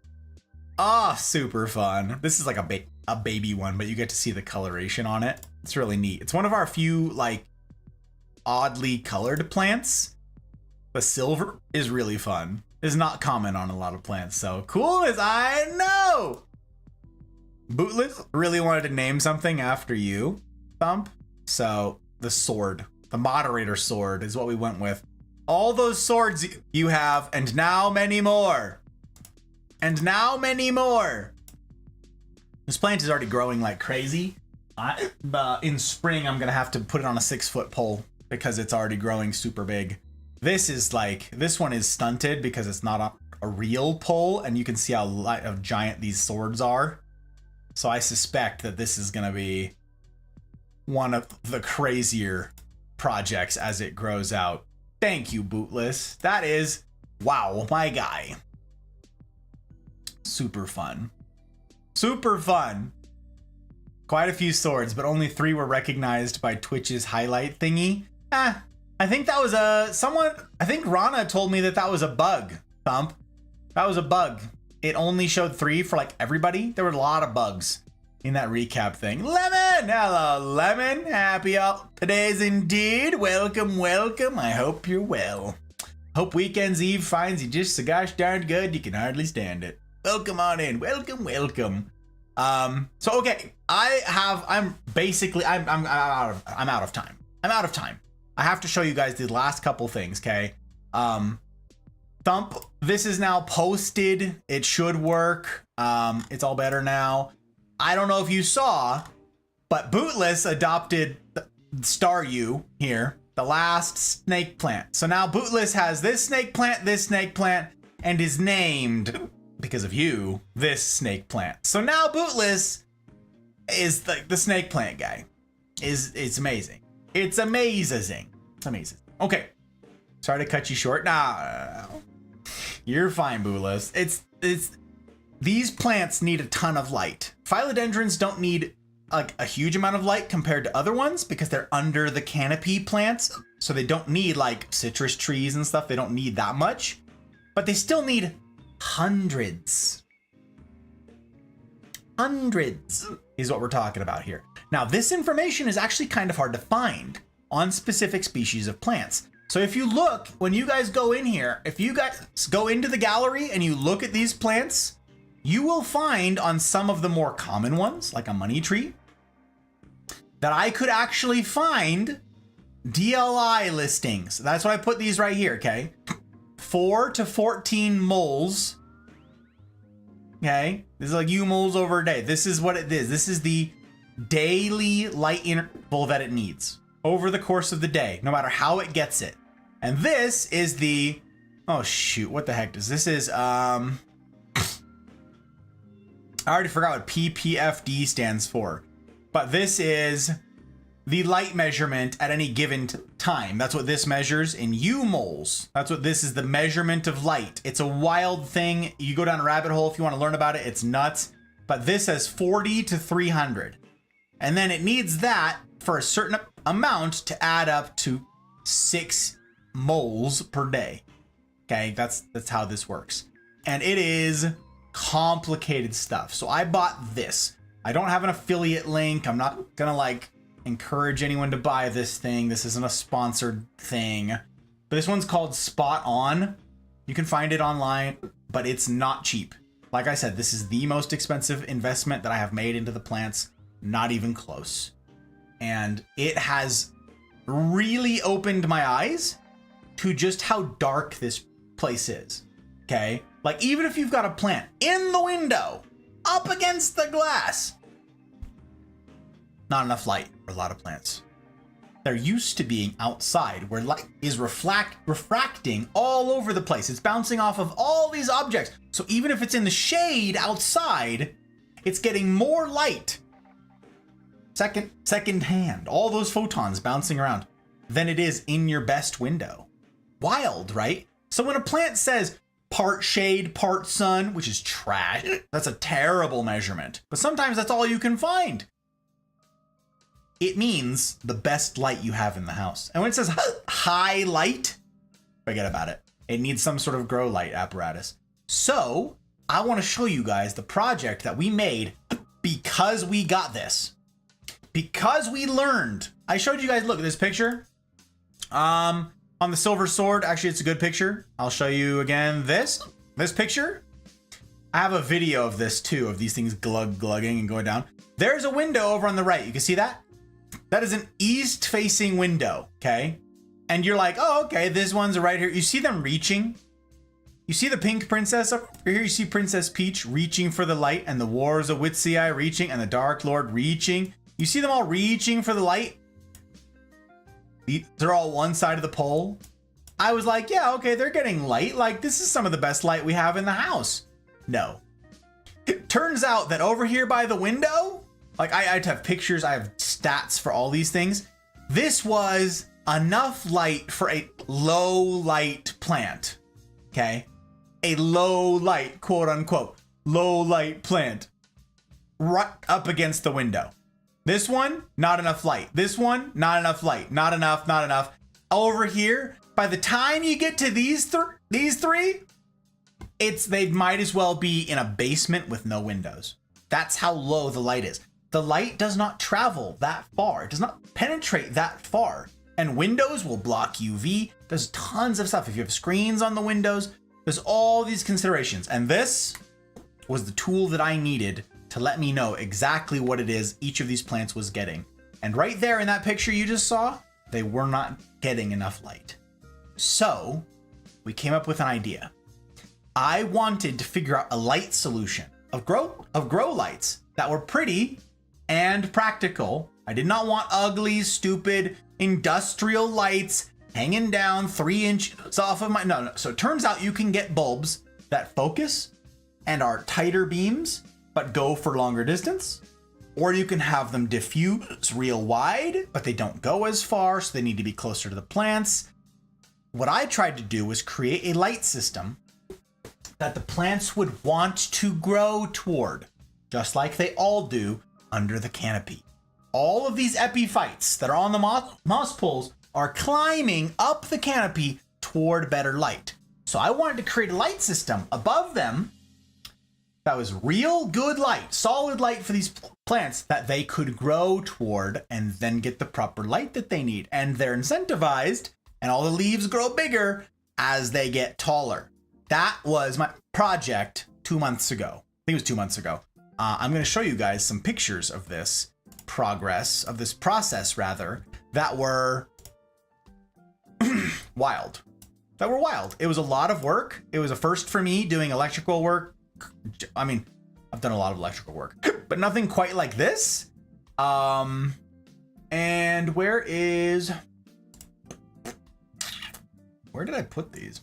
Ah, super fun. This is like a baby one, but you get to see the coloration on it. It's really neat. It's one of our few, like, oddly colored plants. The silver is really fun. It's not common on a lot of plants, so cool as I know. Bootless really wanted to name something after you, Thump. So the sword, the moderator sword is what we went with. All those swords you have, and now many more. And now many more. This plant is already growing like crazy. In spring, I'm gonna have to put it on a 6-foot pole because it's already growing super big. This one is stunted because it's not a real pole, and you can see how giant these swords are. So I suspect that this is gonna be one of the crazier projects as it grows out. Thank you, Bootless. That is, wow, my guy. Super fun. Super fun. Quite a few swords, but only 3 were recognized by Twitch's highlight thingy. I think that was I think Rana told me that was a bug, Thump. That was a bug. It only showed 3 for like everybody. There were a lot of bugs in that recap thing. Lemon! Hello, Lemon. Happy holidays indeed. Welcome, welcome. I hope you're well. Hope Weekend's Eve finds you just so gosh darn good you can hardly stand it. Welcome on in. Welcome, welcome. So okay, I'm out of time. I'm out of time. I have to show you guys the last couple things, okay? Thump, this is now posted. It should work. It's all better now. I don't know if you saw, but Bootless adopted Star U here, the last snake plant. So now Bootless has this snake plant, and is named, because of you, this snake plant. So now Bootless is the snake plant guy. It's amazing. It's amazing. It's amazing. Okay. Sorry to cut you short. Nah. You're fine, Bootless. It's these plants need a ton of light. Philodendrons don't need like a huge amount of light compared to other ones because they're under the canopy plants. So they don't need like citrus trees and stuff. They don't need that much. But they still need hundreds. Hundreds is what we're talking about here. Now, this information is actually kind of hard to find on specific species of plants. So if you look, when you guys go in here, if you guys go into the gallery and you look at these plants, you will find on some of the more common ones, like a money tree, that I could actually find DLI listings. That's why I put these right here, okay? 4 to 14 moles. Okay, this is like U moles over a day. This is what it is. This is the daily light interval that it needs over the course of the day, no matter how it gets it. And this is the, oh shoot, what the heck does this is? I already forgot what PPFD stands for, but this is the light measurement at any given time. That's what this measures in U moles. That's what this is, the measurement of light. It's a wild thing. You go down a rabbit hole if you want to learn about it. It's nuts. But this says 40 to 300. And then it needs that for a certain amount to add up to 6 moles per day. Okay, that's how this works. And it is complicated stuff. So I bought this. I don't have an affiliate link. I'm not gonna like encourage anyone to buy this thing. This isn't a sponsored thing. But this one's called Spot On. You can find it online, but it's not cheap. Like I said, this is the most expensive investment that I have made into the plants. Not even close. And it has really opened my eyes to just how dark this place is. Okay? Like, even if you've got a plant in the window, up against the glass, not enough light for a lot of plants. They're used to being outside where light is refracting all over the place. It's bouncing off of all these objects. So even if it's in the shade outside, it's getting more light second hand, all those photons bouncing around, than it is in your best window. Wild, right? So when a plant says part shade, part sun, which is trash, that's a terrible measurement. But sometimes that's all you can find. It means the best light you have in the house. And when it says high light, forget about it. It needs some sort of grow light apparatus. So I want to show you guys the project that we made because we got this. Because we learned. I showed you guys, look at this picture. On the silver sword, actually it's a good picture. I'll show you again this picture. I have a video of this too, of these things glugging and going down. There's a window over on the right. You can see that? That is an east facing window, okay? And you're like, oh, okay, this one's right here. You see them reaching? You see the pink princess up here? You see Princess Peach reaching for the light, and the Wars of Witsii reaching, and the Dark Lord reaching. You see them all reaching for the light? They're all one side of the pole. I was like, yeah, okay, they're getting light. Like, this is some of the best light we have in the house. No. It turns out that over here by the window, like I have pictures, I have stats for all these things. This was enough light for a low light plant. Okay? A low light, quote unquote, low light plant. Right up against the window. This one, not enough light. This one, not enough light. Not enough, not enough. Over here, by the time you get to these three, they might as well be in a basement with no windows. That's how low the light is. The light does not travel that far. It does not penetrate that far. And windows will block UV. There's tons of stuff. If you have screens on the windows, there's all these considerations. And this was the tool that I needed to let me know exactly what it is each of these plants was getting. And right there in that picture you just saw, they were not getting enough light. So we came up with an idea. I wanted to figure out a light solution of grow lights that were pretty and practical. I did not want ugly, stupid, industrial lights hanging down 3 inches off of my, no. So it turns out you can get bulbs that focus and are tighter beams, but go for longer distance. Or you can have them diffuse real wide, but they don't go as far, so they need to be closer to the plants. What I tried to do was create a light system that the plants would want to grow toward, just like they all do under the canopy. All of these epiphytes that are on the moss poles are climbing up the canopy toward better light. So I wanted to create a light system above them that was real good light, solid light for these plants that they could grow toward and then get the proper light that they need. And they're incentivized, and all the leaves grow bigger as they get taller. That was my project 2 months ago. I think it was 2 months ago. I'm going to show you guys some pictures of this process, that were wild. It was a lot of work. It was a first for me doing electrical work. I mean, I've done a lot of electrical work, but nothing quite like this. And where did I put these?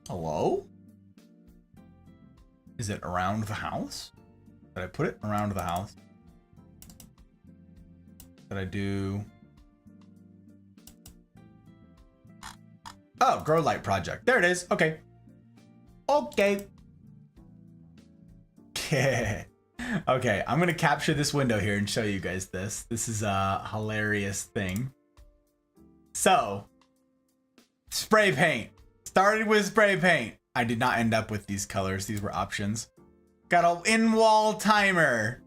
Hello? Is it around the house? Did I put it around the house? Did I do... Oh, grow light project. There it is. Okay. Okay. Okay, I'm gonna capture this window here and show you guys this. This is a hilarious thing. So, spray paint. Started with spray paint. I did not end up with these colors. These were options. Got an in-wall timer.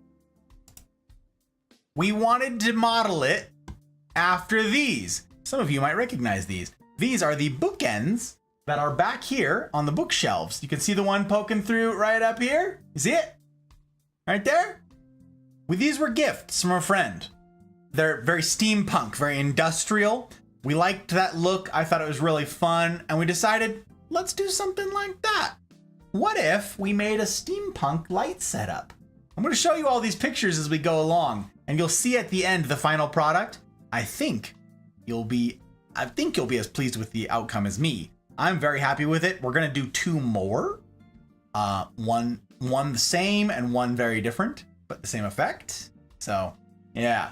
We wanted to model it after these. Some of you might recognize these. These are the bookends that are back here on the bookshelves. You can see the one poking through right up here. You see it? Right there? Well, these were gifts from a friend. They're very steampunk, very industrial. We liked that look. I thought it was really fun. And we decided, let's do something like that. what if we made a steampunk light setup? I'm going to show you all these pictures as we go along, and you'll see at the end the final product. I think you'll be as pleased with the outcome as me. I'm very happy with it. We're going to do 2 more. One the same and one very different, but the same effect. So, yeah.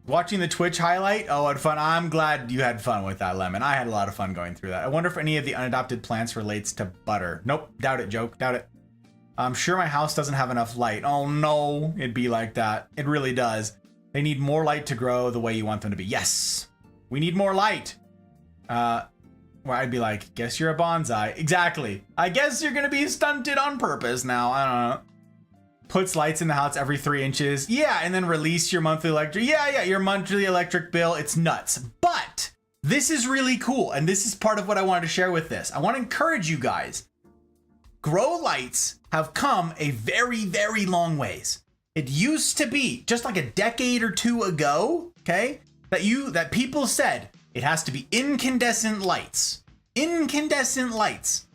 Watching the Twitch highlight, oh, I had fun. I'm glad you had fun with that, Lemon. I had a lot of fun going through that. I wonder if any of the unadopted plants relates to butter. Nope, doubt it, joke, doubt it. I'm sure my house doesn't have enough light. Oh no, it'd be like that. It really does. They need more light to grow the way you want them to be. Yes, we need more light. Where I'd be like, guess you're a bonsai. Exactly. I guess you're gonna be stunted on purpose now. I don't know. Puts lights in the house every 3 inches. Yeah, and then release your monthly electric. Yeah, your monthly electric bill. It's nuts. But this is really cool, and this is part of what I wanted to share with this. I want to encourage you guys. Grow lights have come a very, very long ways. It used to be just like a decade or 2 ago, okay, that people said it has to be incandescent lights. Incandescent lights.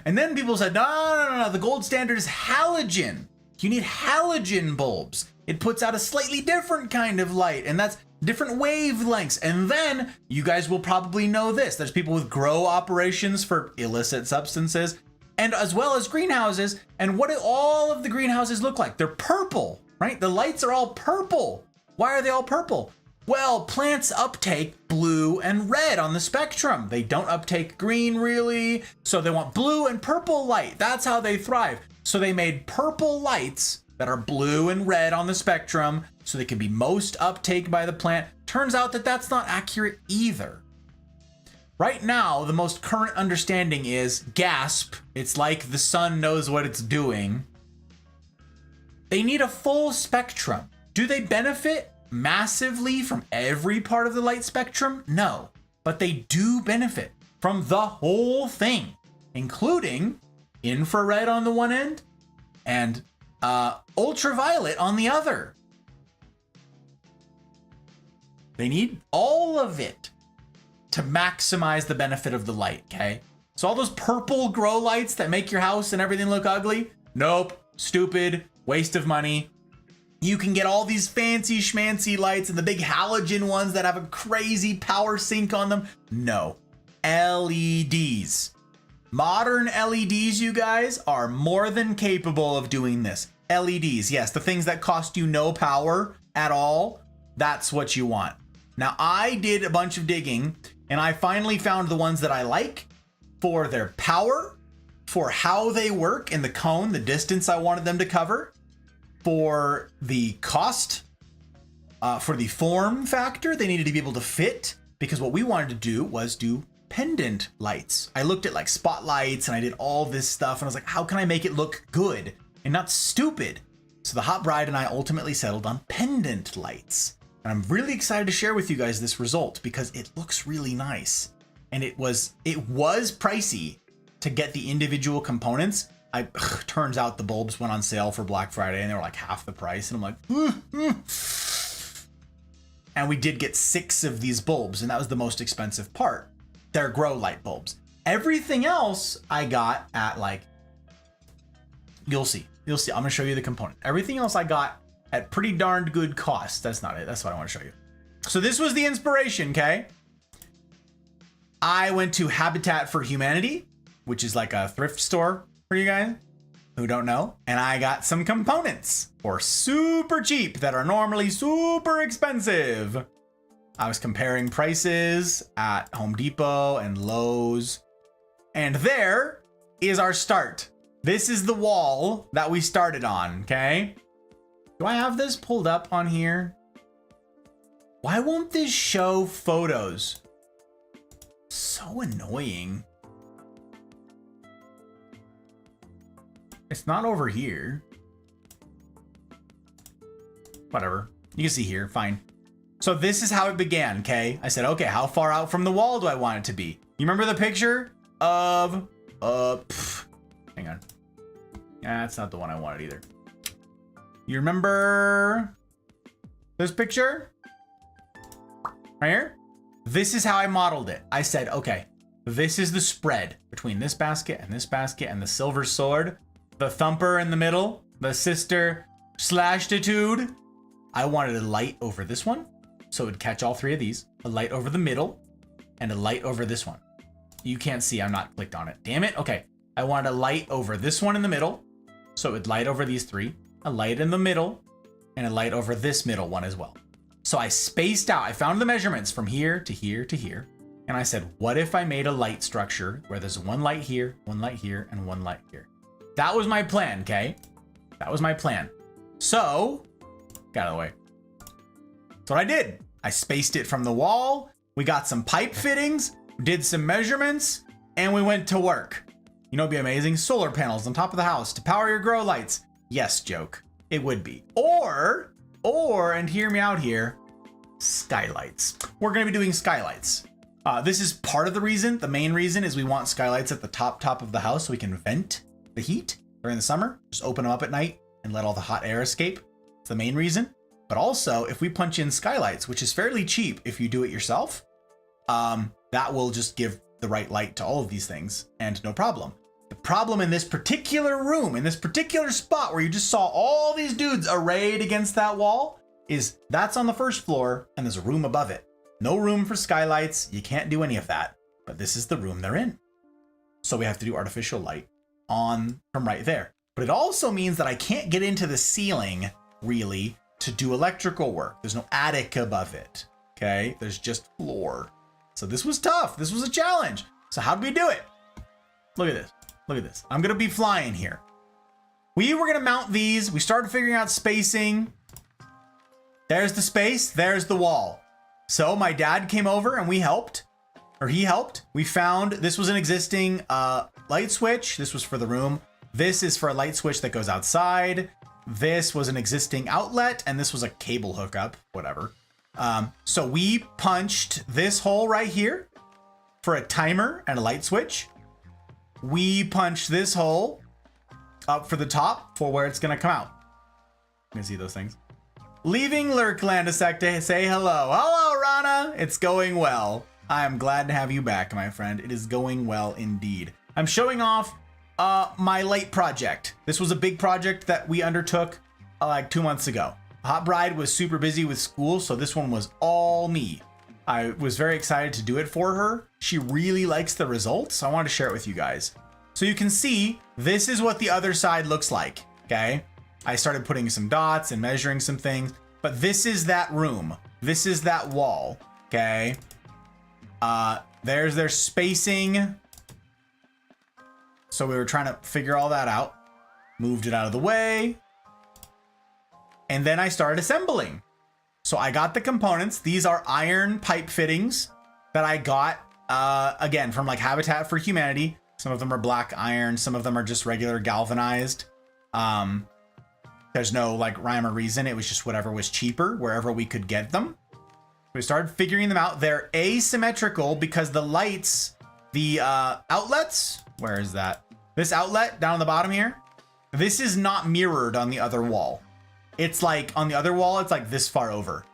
And then people said, no, the gold standard is halogen. You need halogen bulbs. It puts out a slightly different kind of light, and that's different wavelengths. And then you guys will probably know this. There's people with grow operations for illicit substances, and as well as greenhouses. And what do all of the greenhouses look like? They're purple, right? The lights are all purple. Why are they all purple? Well, plants uptake blue and red on the spectrum. They don't uptake green really, so they want blue and purple light. That's how they thrive. So they made purple lights that are blue and red on the spectrum so they can be most uptake by the plant. Turns out that that's not accurate either. Right now, the most current understanding is gasp. It's like the sun knows what it's doing. They need a full spectrum. Do they benefit massively from every part of the light spectrum? No, but they do benefit from the whole thing, including infrared on the one end and ultraviolet on the other. They need all of it to maximize the benefit of the light, okay? So all those purple grow lights that make your house and everything look ugly, nope, stupid, waste of money. You can get all these fancy schmancy lights and the big halogen ones that have a crazy power sink on them. No, LEDs. Modern LEDs, you guys, are more than capable of doing this. LEDs, yes, the things that cost you no power at all, that's what you want. Now, I did a bunch of digging and I finally found the ones that I like for their power, for how they work in the cone, the distance I wanted them to cover, for the cost, for the form factor. They needed to be able to fit, because what we wanted to do was do pendant lights. I looked at like spotlights and I did all this stuff and I was like, how can I make it look good and not stupid? So the hot bride and I ultimately settled on pendant lights. And I'm really excited to share with you guys this result because it looks really nice. And it was pricey to get the individual components. Turns out the bulbs went on sale for Black Friday and they were like half the price. And I'm like, And we did get 6 of these bulbs, and that was the most expensive part. They're grow light bulbs. Everything else I got at like, you'll see. I'm gonna show you the component. Everything else I got at pretty darned good cost. That's not it. That's what I want to show you. So this was the inspiration, okay? I went to Habitat for Humanity, which is like a thrift store for you guys who don't know. And I got some components for super cheap that are normally super expensive. I was comparing prices at Home Depot and Lowe's. And there is our start. This is the wall that we started on, okay? Do I have this pulled up on here? Why won't this show photos? So annoying. It's not over here. Whatever. You can see here, fine. So this is how it began, okay? I said, okay, how far out from the wall do I want it to be? You remember the picture of, hang on. Yeah, that's not the one I wanted either. You remember this picture? Right here? This is how I modeled it. I said, okay, This is the spread between this basket and the silver sword. The thumper in the middle, the sister slashtitude. I wanted a light over this one, so it would catch all three of these. A light over the middle, and a light over this one. You can't see, I'm not clicked on it. Damn it. Okay. I wanted a light over this one in the middle, so it would light over these three. A light in the middle, and a light over this middle one as well. So I spaced out. I found the measurements from here to here to here. And I said, what if I made a light structure where there's one light here, and one light here? That was my plan, okay? That was my plan. So, get out of the way. That's what I did. I spaced it from the wall. We got some pipe fittings, did some measurements, and we went to work. You know, it'd be amazing. Solar panels on top of the house to power your grow lights. Yes, joke. It would be. Or, and hear me out here, skylights. We're going to be doing skylights. This is part of the reason. The main reason is we want skylights at the top of the house so we can vent the heat during the summer. Just open them up at night and let all the hot air escape. It's the main reason. But also, if we punch in skylights, which is fairly cheap if you do it yourself, that will just give the right light to all of these things and no problem. The problem in this particular room, in this particular spot where you just saw all these dudes arrayed against that wall, is that's on the first floor and there's a room above it. No room for skylights. You can't do any of that. But this is the room they're in. So we have to do artificial light on from right there. But it also means that I can't get into the ceiling really to do electrical work. There's no attic above it. Okay, there's just floor. So this was tough. This was a challenge. So how'd we do it? Look at this. Look at this. I'm gonna be flying here. We were gonna mount these. We started figuring out spacing. There's the space. There's the wall. So my dad came over and we helped, or he helped. We found this was an existing light switch. This was for the room. This is for a light switch that goes outside. This was an existing outlet, and this was a cable hookup, whatever. So we punched this hole right here for a timer and a light switch. We punched this hole up for the top for where it's gonna come out. You can see those things. Leaving Lurkland a sec to say hello. Hello, Rana. It's going well. I am glad to have you back, my friend. It is going well indeed. I'm showing off my light project. This was a big project that we undertook like 2 months ago. Hot Bride was super busy with school, so this one was all me. I was very excited to do it for her. She really likes the results, so I wanted to share it with you guys. So you can see, this is what the other side looks like, okay? I started putting some dots and measuring some things, but this is that room. This is that wall, okay? There's their spacing. So we were trying to figure all that out. Moved it out of the way. And then I started assembling. So I got the components. These are iron pipe fittings that I got, again, from like Habitat for Humanity. Some of them are black iron. Some of them are just regular galvanized. There's no like rhyme or reason. It was just whatever was cheaper, wherever we could get them. We started figuring them out. They're asymmetrical because the lights, the outlets, where is that? This outlet down on the bottom here, this is not mirrored on the other wall. It's like on the other wall, it's like this far over.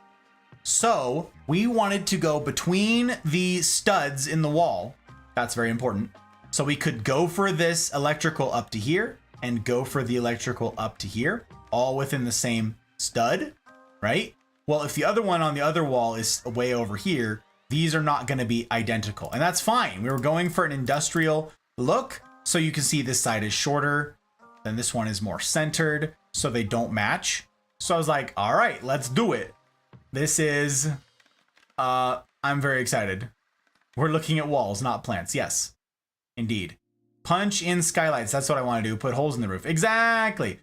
So we wanted to go between the studs in the wall. That's very important. So we could go for this electrical up to here and go for the electrical up to here, all within the same stud, right? Well, if the other one on the other wall is way over here, these are not going to be identical, and that's fine. We were going for an industrial look, so you can see this side is shorter, then this one is more centered, so they don't match. So I was like, all right, let's do it. This is, I'm very excited. We're looking at walls, not plants. Yes, indeed. Punch in skylights. That's what I want to do. Put holes in the roof. Exactly.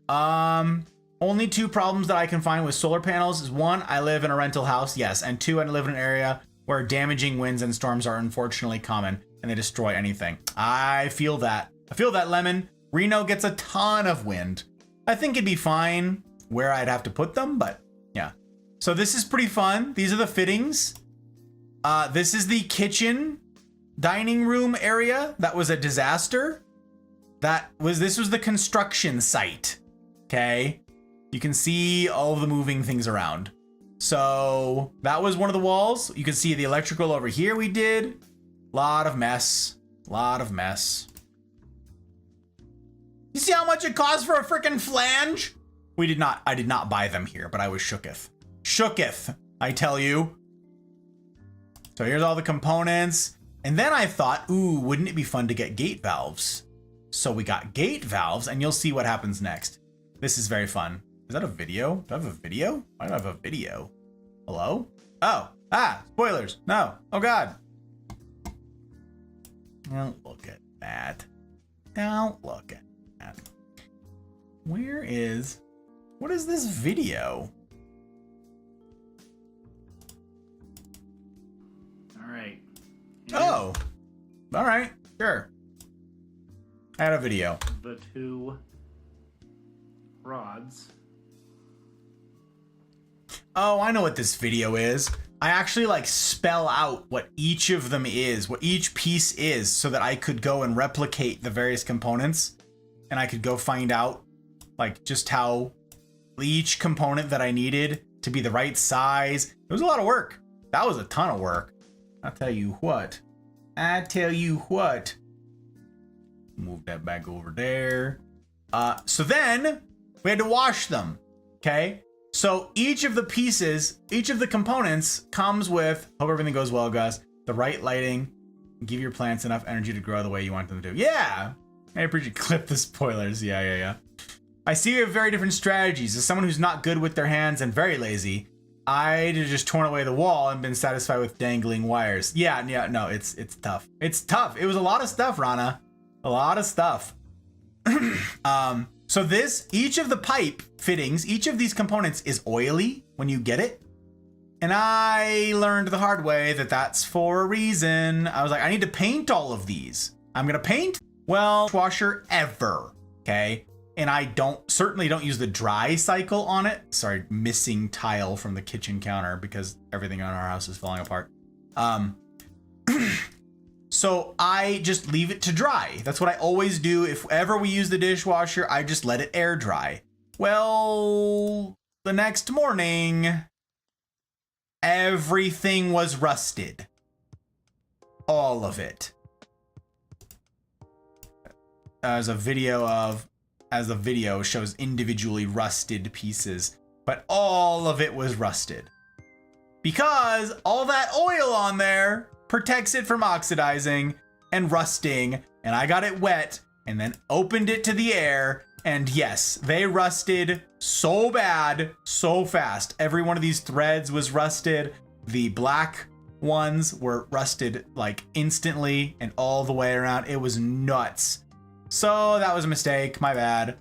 Only two problems that I can find with solar panels is one, I live in a rental house. Yes. And two, I live in an area where damaging winds and storms are unfortunately common and they destroy anything. I feel that. I feel that, Lemon. Reno gets a ton of wind. I think it'd be fine where I'd have to put them, but yeah. So this is pretty fun. These are the fittings. This is the kitchen dining room area. That was a disaster. This was the construction site. Okay. You can see all of the moving things around. So that was one of the walls. You can see the electrical over here we did. Lot of mess. Lot of mess. You see how much it costs for a freaking flange? I did not buy them here, but I was shooketh. Shooketh, I tell you. So here's all the components. And then I thought, ooh, wouldn't it be fun to get gate valves? So we got gate valves, and you'll see what happens next. This is very fun. Is that a video? Do I have a video? Why do I have a video? Hello? Oh, spoilers. No. Oh God. Don't look at that. Don't look at that. What is this video? All right. Oh. All right. Sure. Add a video. The two rods. Oh, I know what this video is. I actually like spell out what each of them is, what each piece is, so that I could go and replicate the various components, and I could go find out like just how each component that I needed to be the right size. It was a lot of work. That was a ton of work. I'll tell you what. Move that back over there. So then we had to wash them. Okay. So each of the pieces, each of the components comes with, hope everything goes well, Gus, the right lighting, give your plants enough energy to grow the way you want them to do. Yeah. I appreciate clip the spoilers. Yeah. I see you have very different strategies. As someone who's not good with their hands and very lazy, I'd have just torn away the wall and been satisfied with dangling wires. Yeah, no, it's tough. It's tough. It was a lot of stuff, Rana. A lot of stuff. So each of the pipe fittings, each of these components is oily when you get it. And I learned the hard way that that's for a reason. I was like, I need to paint all of these. I'm going to paint washer ever. Okay. And I certainly don't use the dry cycle on it. Sorry, missing tile from the kitchen counter because everything on our house is falling apart. So I just leave it to dry. That's what I always do. If ever we use the dishwasher, I just let it air dry. Well, the next morning, everything was rusted. All of it. As the video shows individually rusted pieces, but all of it was rusted. Because all that oil on there protects it from oxidizing and rusting, and I got it wet and then opened it to the air, and yes, they rusted so bad, so fast. Every one of these threads was rusted. The black ones were rusted like instantly and all the way around. It was nuts. So that was a mistake, my bad.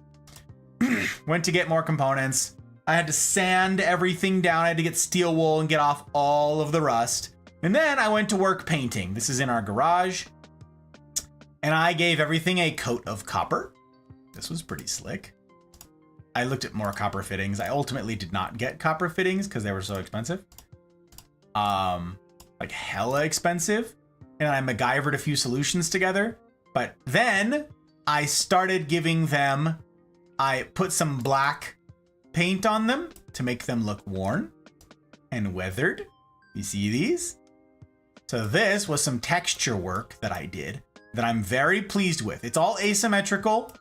Went to get more components. I had to sand everything down. I had to get steel wool and get off all of the rust. And then I went to work painting. This is in our garage. And I gave everything a coat of copper. This was pretty slick. I looked at more copper fittings. I ultimately did not get copper fittings because they were so expensive. Like hella expensive. And I MacGyvered a few solutions together. But then I started giving them, I put some black paint on them to make them look worn and weathered. You see these? So this was some texture work that I did that I'm very pleased with. It's all asymmetrical.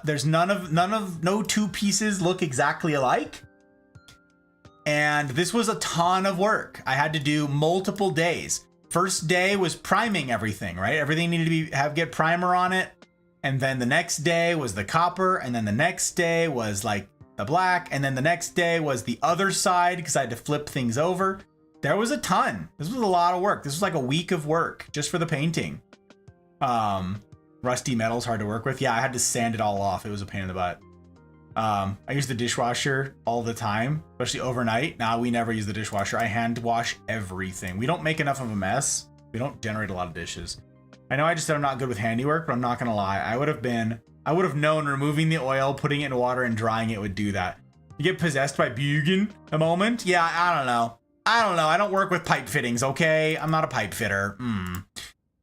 There's no two pieces look exactly alike. And this was a ton of work. I had to do multiple days. First day was priming everything, right? Everything needed to get primer on it. And then the next day was the copper. And then the next day was like the black. And then the next day was the other side because I had to flip things over. There was a ton. This was a lot of work. This was like a week of work just for the painting. Rusty metal's hard to work with. Yeah, I had to sand it all off. It was a pain in the butt. I use the dishwasher all the time, especially overnight. Now we never use the dishwasher. I hand wash everything. We don't make enough of a mess. We don't generate a lot of dishes. I know I just said I'm not good with handiwork, but I'm not gonna lie. I would have known removing the oil, putting it in water, and drying it would do that. You get possessed by Bugan a moment? Yeah, I don't know. I don't work with pipe fittings, okay? I'm not a pipe fitter.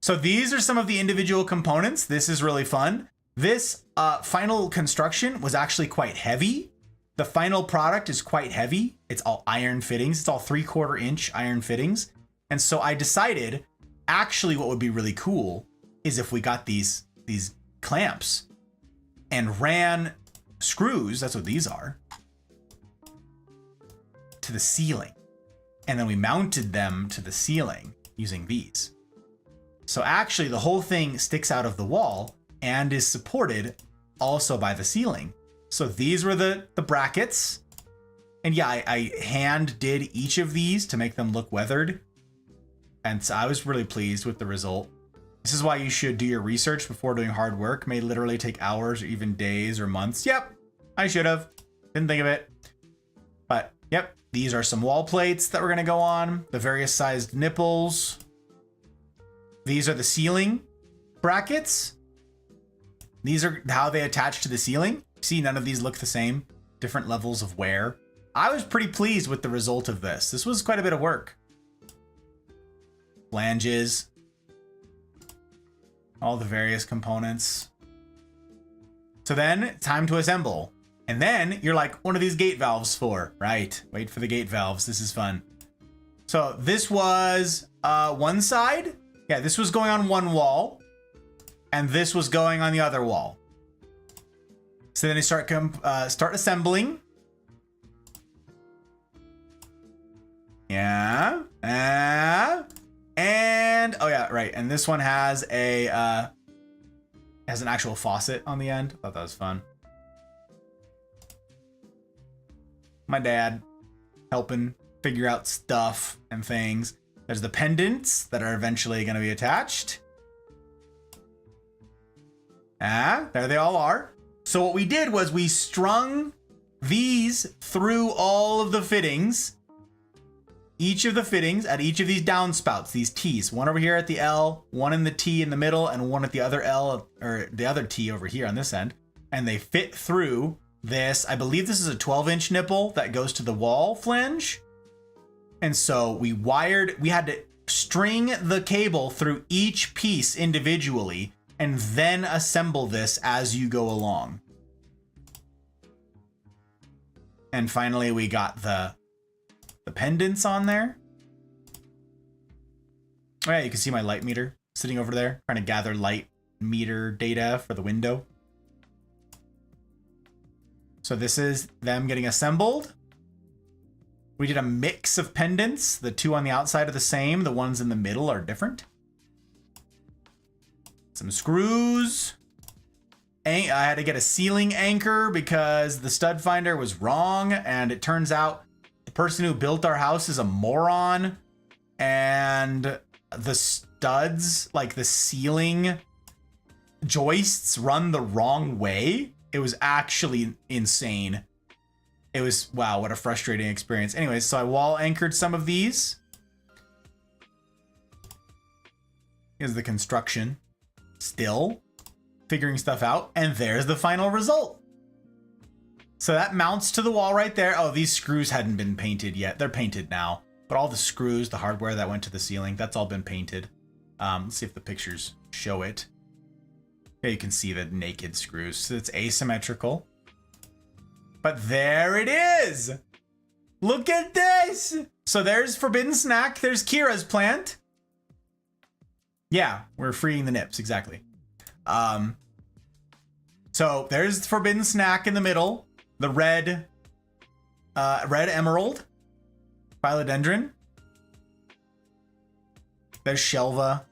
So these are some of the individual components. This is really fun. This final construction was actually quite heavy. The final product is quite heavy. It's all iron fittings. It's all 3/4 inch iron fittings. And so I decided actually what would be really cool is if we got these clamps and ran screws, that's what these are, to the ceiling. And then we mounted them to the ceiling using these. So actually the whole thing sticks out of the wall and is supported also by the ceiling. So these were the brackets. And yeah, I hand did each of these to make them look weathered. And so I was really pleased with the result. This is why you should do your research before doing hard work. It may literally take hours or even days or months. Yep, I should have. Didn't think of it. But yep, these are some wall plates that we're going to go on. The various sized nipples. These are the ceiling brackets. These are how they attach to the ceiling. See, none of these look the same. Different levels of wear. I was pretty pleased with the result of this. This was quite a bit of work. Flanges. All the various components. So then, time to assemble. And then you're like, what are these gate valves for? Right, wait for the gate valves. This is fun. So this was one side. Yeah, this was going on one wall. And this was going on the other wall. So then they start assembling. Yeah. And oh yeah, right. And this one has an actual faucet on the end. I thought that was fun. My dad helping figure out stuff and things. There's the pendants that are eventually going to be attached. There they all are. So what we did was we strung these through all of the fittings. Each of the fittings at each of these downspouts, these T's, one over here at the L, one in the T in the middle, and one at the other L or the other T over here on this end. And they fit through this. I believe this is a 12-inch nipple that goes to the wall flange. And so we had to string the cable through each piece individually and then assemble this as you go along. And finally, we got the pendants on there. Oh yeah, you can see my light meter sitting over there, trying to gather light meter data for the window. So this is them getting assembled. We did a mix of pendants. The two on the outside are the same. The ones in the middle are different. Some screws. I had to get a ceiling anchor because the stud finder was wrong. And it turns out the person who built our house is a moron. And the studs, like the ceiling joists, run the wrong way. It was actually insane. It was, wow, what a frustrating experience. Anyways, so I wall anchored some of these. Here's the construction. Still figuring stuff out. And there's the final result. So that mounts to the wall right there. Oh, these screws hadn't been painted yet. They're painted now. But all the screws, the hardware that went to the ceiling, that's all been painted. Let's see if the pictures show it. Here you can see the naked screws. So it's asymmetrical. But there it is. Look at this. So there's Forbidden Snack. There's Kira's plant. Yeah, we're freeing the nips. Exactly. So there's Forbidden Snack in the middle. The red emerald. Philodendron. There's Shelva.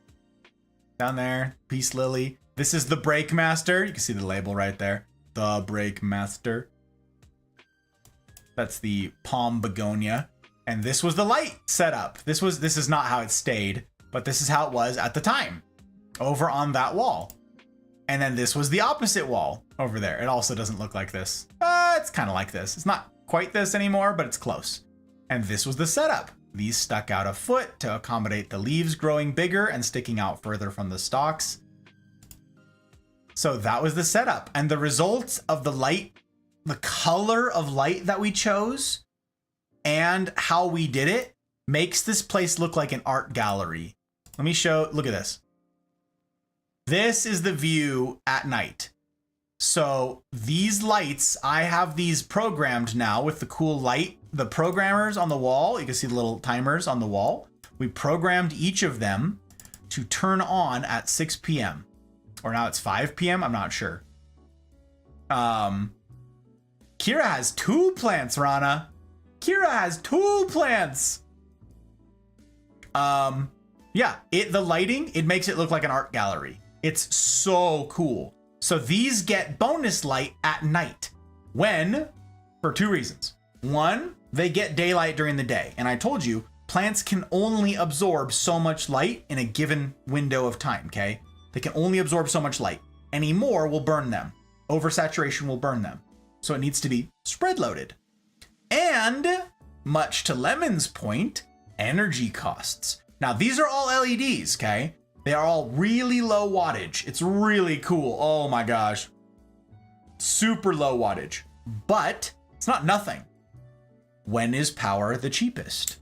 Down there. Peace Lily. This is the Break Master. You can see the label right there. The Break Master. That's the Palm Begonia. And this was the light setup. This is not how it stayed, but this is how it was at the time. Over on that wall. And then this was the opposite wall over there. It also doesn't look like this. It's kind of like this. It's not quite this anymore, but it's close. And this was the setup. These stuck out a foot to accommodate the leaves growing bigger and sticking out further from the stalks. So that was the setup. And the results of the light, the color of light that we chose and how we did it makes this place look like an art gallery. Let me show, look at this. This is the view at night. So these lights, I have these programmed now with the cool light, the programmers on the wall. You can see the little timers on the wall. We programmed each of them to turn on at 6 p.m. Or now it's 5 p.m. I'm not sure. Kira has 2 plants, Rana. Kira has 2 plants. Yeah, the lighting, it makes it look like an art gallery. It's so cool. So these get bonus light at night for 2 reasons. 1, they get daylight during the day. And I told you, plants can only absorb so much light in a given window of time, okay? They can only absorb so much light. Any more will burn them. Oversaturation will burn them. So it needs to be spread loaded. And much to Lemon's point, energy costs. Now these are all LEDs, okay? They are all really low wattage. It's really cool. Oh my gosh. Super low wattage. But it's not nothing. When is power the cheapest?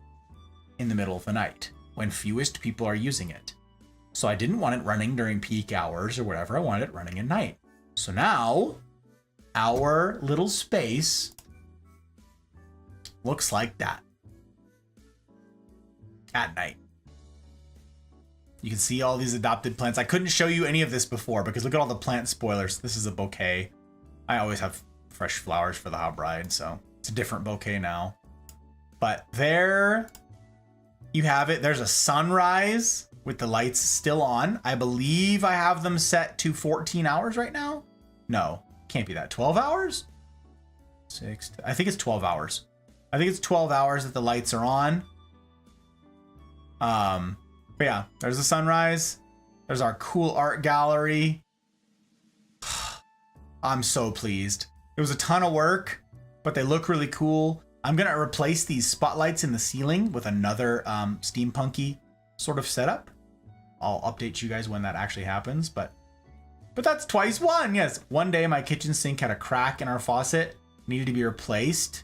In the middle of the night, when fewest people are using it. So I didn't want it running during peak hours or whatever. I wanted it running at night. So now our little space looks like that at night. You can see all these adopted plants. I couldn't show you any of this before because look at all the plant spoilers. This is a bouquet. I always have fresh flowers for the hot bride, so it's a different bouquet now. But there you have it. There's a sunrise with the lights still on. I believe I have them set to 14 hours right now. No, can't be that. 12 hours? I think it's 12 hours. I think it's 12 hours that the lights are on. But yeah, there's the sunrise. There's our cool art gallery. I'm so pleased. It was a ton of work, but they look really cool. I'm going to replace these spotlights in the ceiling with another steampunky sort of setup. I'll update you guys when that actually happens, but that's twice one. Yes, one day my kitchen sink had a crack in our faucet, needed to be replaced.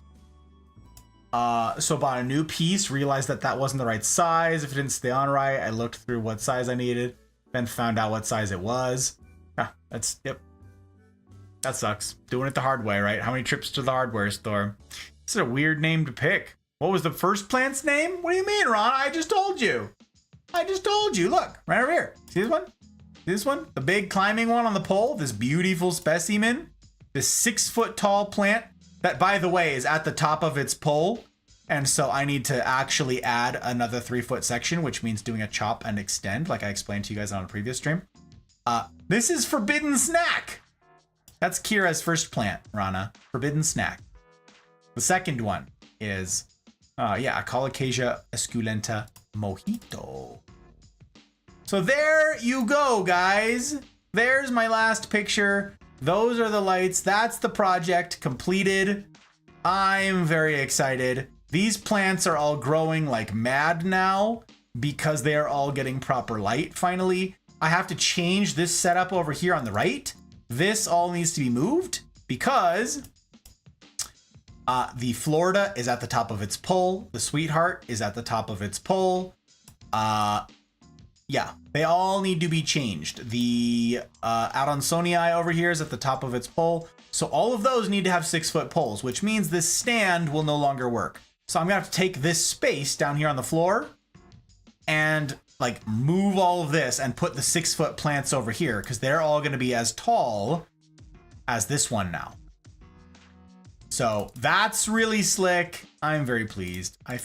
So bought a new piece, realized that wasn't the right size. If it didn't stay on right, I looked through what size I needed, then found out what size it was. Yep. That sucks. Doing it the hard way, right? How many trips to the hardware store? This is a weird name to pick. What was the first plant's name? What do you mean, Ron? I just told you. Look, right over here. See this one? See this one? The big climbing one on the pole? This beautiful specimen? This 6 foot tall plant that, by the way, is at the top of its pole. And so I need to actually add another 3 foot section, which means doing a chop and extend, like I explained to you guys on a previous stream. This is Forbidden Snack. That's Kira's first plant, Rana. Forbidden Snack. The second one is, Colocasia esculenta mojito. So there you go, guys. There's my last picture. Those are the lights. That's the project completed. I'm very excited. These plants are all growing like mad now because they are all getting proper light finally. I have to change this setup over here on the right. This all needs to be moved because the Florida is at the top of its pole. The Sweetheart is at the top of its pole. Yeah, they all need to be changed. The Adansonii over here is at the top of its pole. So all of those need to have 6 foot poles, which means this stand will no longer work. So I'm gonna have to take this space down here on the floor and like move all of this and put the 6 foot plants over here because they're all gonna be as tall as this one now. So that's really slick. I'm very pleased. I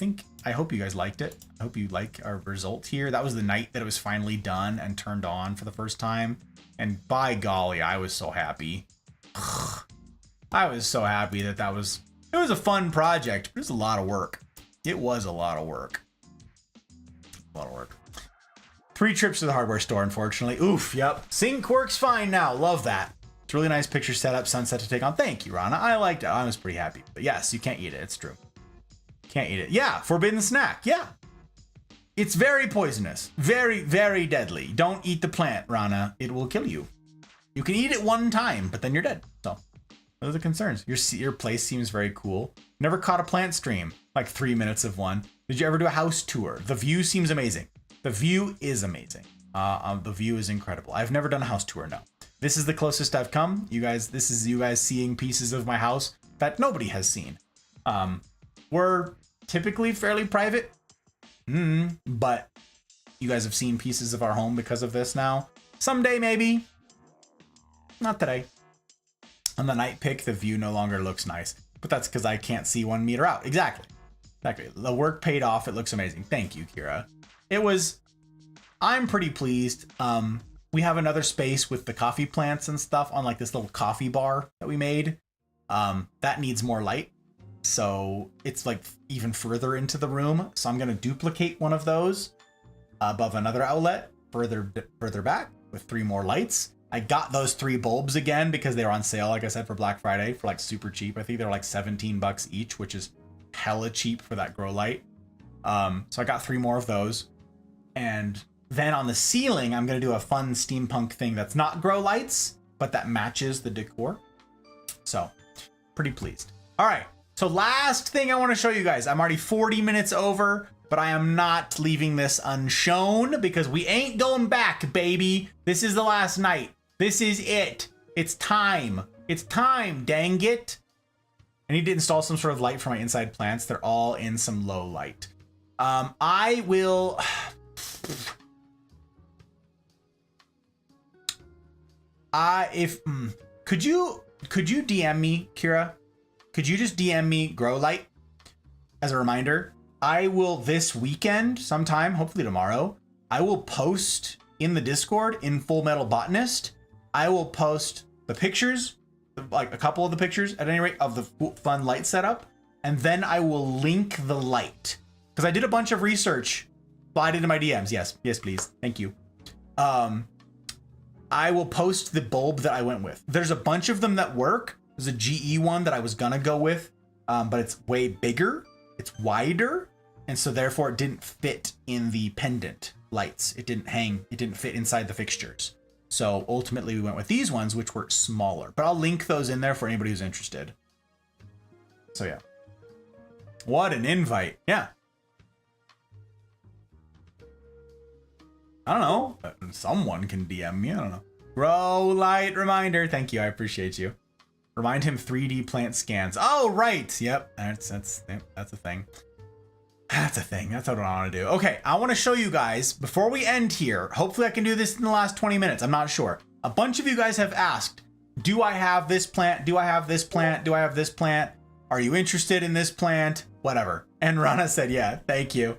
hope you guys liked it. I hope you like our result here. That was the night that it was finally done and turned on for the first time. And by golly, I was so happy. I was so happy it was a fun project, but it was a lot of work. It was a lot of work. 3 trips to the hardware store, unfortunately. Oof, yep. Sync works fine now. Love that. It's a really nice picture setup, sunset to take on. Thank you, Rana. I liked it. I was pretty happy. But yes, you can't eat it. It's true. Can't eat it. Yeah, forbidden snack. Yeah. It's very poisonous. Very, very deadly. Don't eat the plant, Rana. It will kill you. You can eat it one time, but then you're dead. So those are the concerns. Your place seems very cool. Never caught a plant stream. Like 3 minutes of one. Did you ever do a house tour? The view seems amazing. The view is amazing. The view is incredible. I've never done a house tour, no. This is the closest I've come. This is you guys seeing pieces of my house that nobody has seen. We're typically fairly private, but You guys have seen pieces of our home because of this now. Someday, maybe. Not today. On the night pick, the view no longer looks nice. But that's because I can't see 1 meter out. Exactly. Exactly. The work paid off. It looks amazing. Thank you, Kira. I'm pretty pleased. We have another space with the coffee plants and stuff on like this little coffee bar that we made. That needs more light. So it's like even further into the room. So I'm going to duplicate one of those above another outlet further back with 3 more lights. I got those 3 bulbs again because they were on sale, like I said, for Black Friday for like super cheap. I think they're like $17 each, which is hella cheap for that grow light. So I got 3 more of those. And then on the ceiling, I'm going to do a fun steampunk thing that's not grow lights, but that matches the decor. So pretty pleased. All right. So last thing I want to show you guys, I'm already 40 minutes over, but I am not leaving this unshown because we ain't going back, baby. This is the last night. This is it. It's time. It's time, dang it. I need to install some sort of light for my inside plants. They're all in some low light. I will... Could you DM me, Kira? Could you just DM me grow light as a reminder? I will this weekend sometime, hopefully tomorrow, I will post in the Discord in Full Metal Botanist. I will post the pictures, like a couple of the pictures at any rate of the fun light setup. And then I will link the light because I did a bunch of research. Slide into my DMs. Yes, please. Thank you. I will post the bulb that I went with. There's a bunch of them that work. There's a GE one that I was gonna go with, but it's way bigger. It's wider, and so therefore it didn't fit in the pendant lights. It didn't hang. It didn't fit inside the fixtures. So ultimately we went with these ones, which were smaller. But I'll link those in there for anybody who's interested. So yeah. What an invite. Yeah. I don't know. Someone can DM me. I don't know. Grow light reminder. Thank you. I appreciate you. Remind him 3D plant scans. Oh, right. Yep. That's a thing. That's a thing. That's what I want to do. Okay. I want to show you guys before we end here. Hopefully I can do this in the last 20 minutes. I'm not sure. A bunch of you guys have asked, do I have this plant? Do I have this plant? Do I have this plant? Are you interested in this plant? Whatever. And Rana said, yeah, thank you.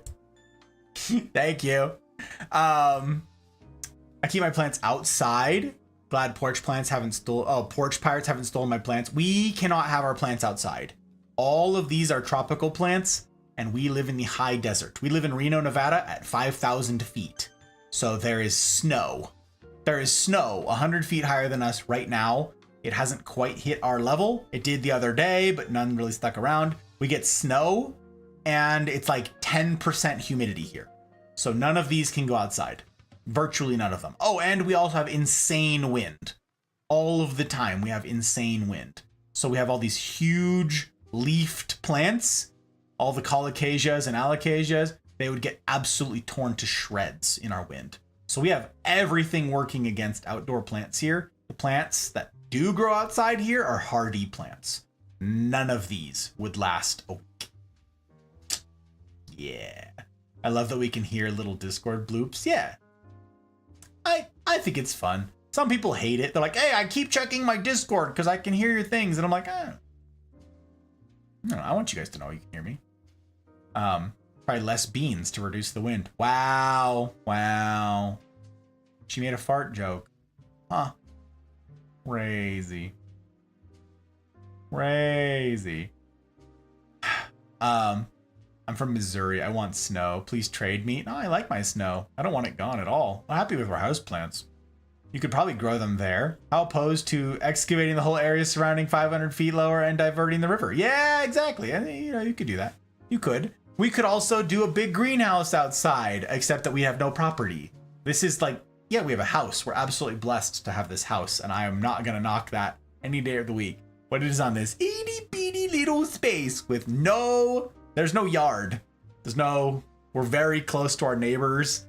Thank you. I keep my plants outside. Glad porch plants haven't stolen. Oh, porch pirates haven't stolen my plants. We cannot have our plants outside. All of these are tropical plants, and we live in the high desert. We live in Reno, Nevada at 5,000 feet. So there is snow. There is snow 100 feet higher than us right now. It hasn't quite hit our level. It did the other day, but none really stuck around. We get snow, and it's like 10% humidity here. So none of these can go outside. Virtually none of them. Oh, and we also have insane wind. All of the time we have insane wind. So we have all these huge leafed plants, all the colocasias and alocasias, they would get absolutely torn to shreds in our wind. So we have everything working against outdoor plants here. The plants that do grow outside here are hardy plants. None of these would last a week. Yeah. I love that we can hear little Discord bloops. Yeah. I think it's fun. Some people hate it. They're like, hey, I keep checking my Discord because I can hear your things. And I'm like, no, I want you guys to know you can hear me. Probably less beans to reduce the wind. Wow. Wow. She made a fart joke. Huh. Crazy. Crazy. I'm from Missouri. I want snow. Please trade me. No, I like my snow. I don't want it gone at all. I'm happy with our houseplants. You could probably grow them there. How opposed to excavating the whole area surrounding 500 feet lower and diverting the river? Yeah, exactly. I mean, you could do that. You could. We could also do a big greenhouse outside, except that we have no property. This is like, yeah, we have a house. We're absolutely blessed to have this house, and I am not going to knock that any day of the week. But it is on this itty bitty little space with there's no yard. We're very close to our neighbors.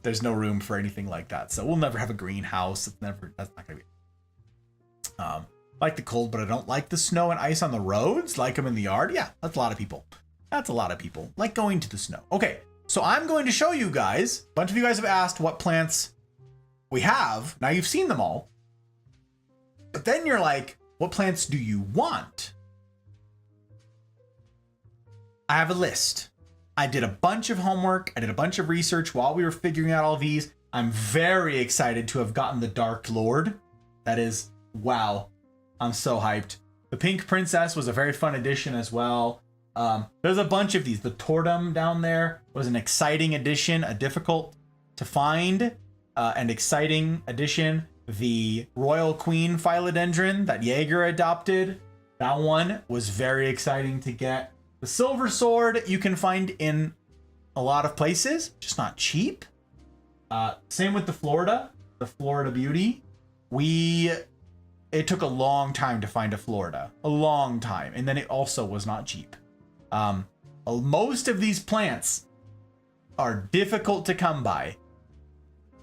There's no room for anything like that. So we'll never have a greenhouse. That's not gonna be. I like the cold, but I don't like the snow and ice on the roads. Like them in the yard. Yeah, that's a lot of people. Like going to the snow. Okay, So I'm going to show you guys. A bunch of you guys have asked what plants we have. Now you've seen them all. But then you're like, what plants do you want? I have a list. I did a bunch of homework. I did a bunch of research while we were figuring out all these. I'm very excited to have gotten the Dark Lord. That is, wow. I'm so hyped. The Pink Princess was a very fun addition as well. There's a bunch of these. The Tortum down there was an exciting addition, a difficult to find and exciting addition. The Royal Queen Philodendron that Jaeger adopted, that one was very exciting to get. The Silver Sword you can find in a lot of places, just not cheap. Same with the Florida Beauty. It took a long time to find a Florida, a long time, and then it also was not cheap. Most of these plants are difficult to come by.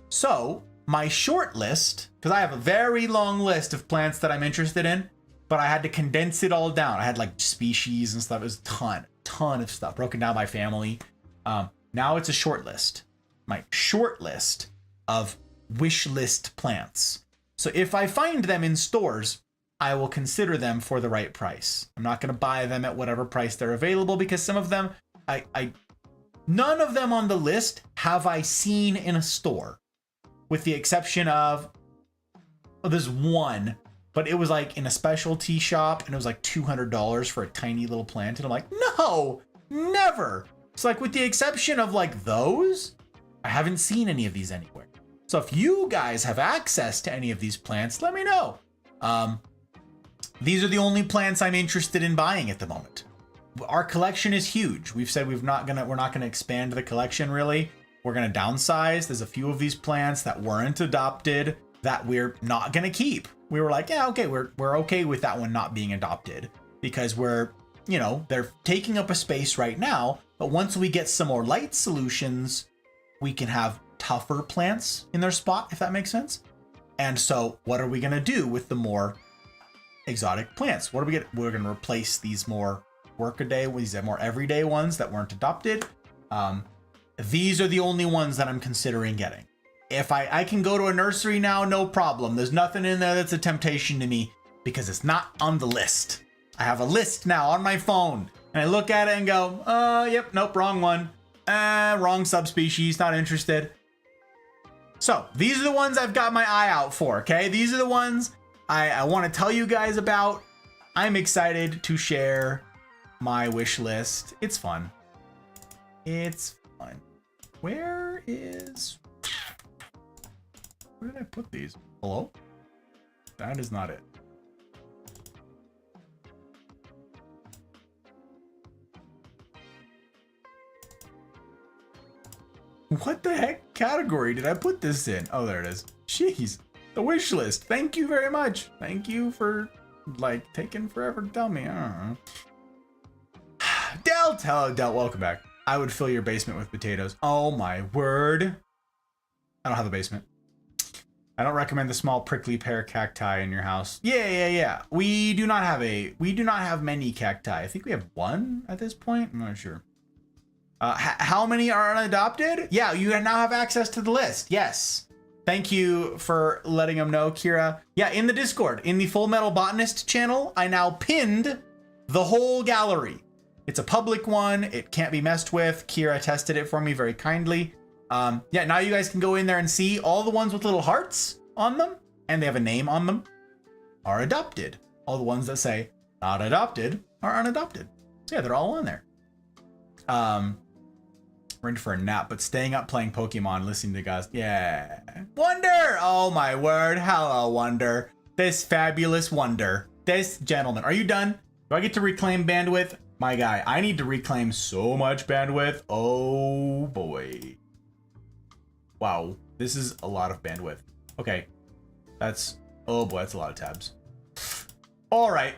So my short list, because I have a very long list of plants that I'm interested in, but I had to condense it all down. I had like species and stuff. It was a ton of stuff broken down by family. Now it's a short list. My short list of wish list plants. So if I find them in stores, I will consider them for the right price. I'm not going to buy them at whatever price they're available because some of them, none of them on the list have I seen in a store, with the exception of, there's one, but it was like in a specialty shop and it was like $200 for a tiny little plant. And I'm like, no, never. It's like, with the exception of like those, I haven't seen any of these anywhere. So if you guys have access to any of these plants, let me know. These are the only plants I'm interested in buying at the moment. Our collection is huge. We've said we're not gonna expand the collection really. We're gonna downsize. There's a few of these plants that weren't adopted that we're not gonna keep. We were like, yeah, okay, we're okay with that one not being adopted because they're taking up a space right now. But once we get some more light solutions, we can have tougher plants in their spot, if that makes sense. And so what are we gonna do with the more exotic plants? What are we gonna? We're gonna replace these more workaday, these more everyday ones that weren't adopted. These are the only ones that I'm considering getting. If I can go to a nursery now, no problem. There's nothing in there that's a temptation to me because it's not on the list. I have a list now on my phone and I look at it and go, yep, nope, wrong one. Wrong subspecies, not interested. So these are the ones I've got my eye out for, okay? These are the ones I want to tell you guys about. I'm excited to share my wish list. It's fun. It's fun. Where did I put these? Hello? That is not it. What the heck category did I put this in? Oh, there it is. Jeez. The wish list. Thank you very much. Thank you for like taking forever to tell me. I don't know. Delt, hello Delt, welcome back. I would fill your basement with potatoes. Oh my word. I don't have a basement. I don't recommend the small prickly pear cacti in your house. Yeah. We do not have many cacti. I think we have one at this point. I'm not sure. How many are unadopted? Yeah, you now have access to the list. Yes. Thank you for letting them know, Kira. Yeah, in the Discord, in the Full Metal Botanist channel, I now pinned the whole gallery. It's a public one. It can't be messed with. Kira tested it for me very kindly. Yeah, now you guys can go in there and see all the ones with little hearts on them, and they have a name on them, are adopted. All the ones that say not adopted are unadopted. So yeah, they're all on there. Ready for a nap, but staying up playing Pokemon, listening to guys. Yeah. Wonder! Oh my word. Hello, Wonder. This fabulous Wonder. This gentleman. Are you done? Do I get to reclaim bandwidth? My guy, I need to reclaim so much bandwidth. Oh boy. Wow. This is a lot of bandwidth. Okay. Oh boy, that's a lot of tabs. All right.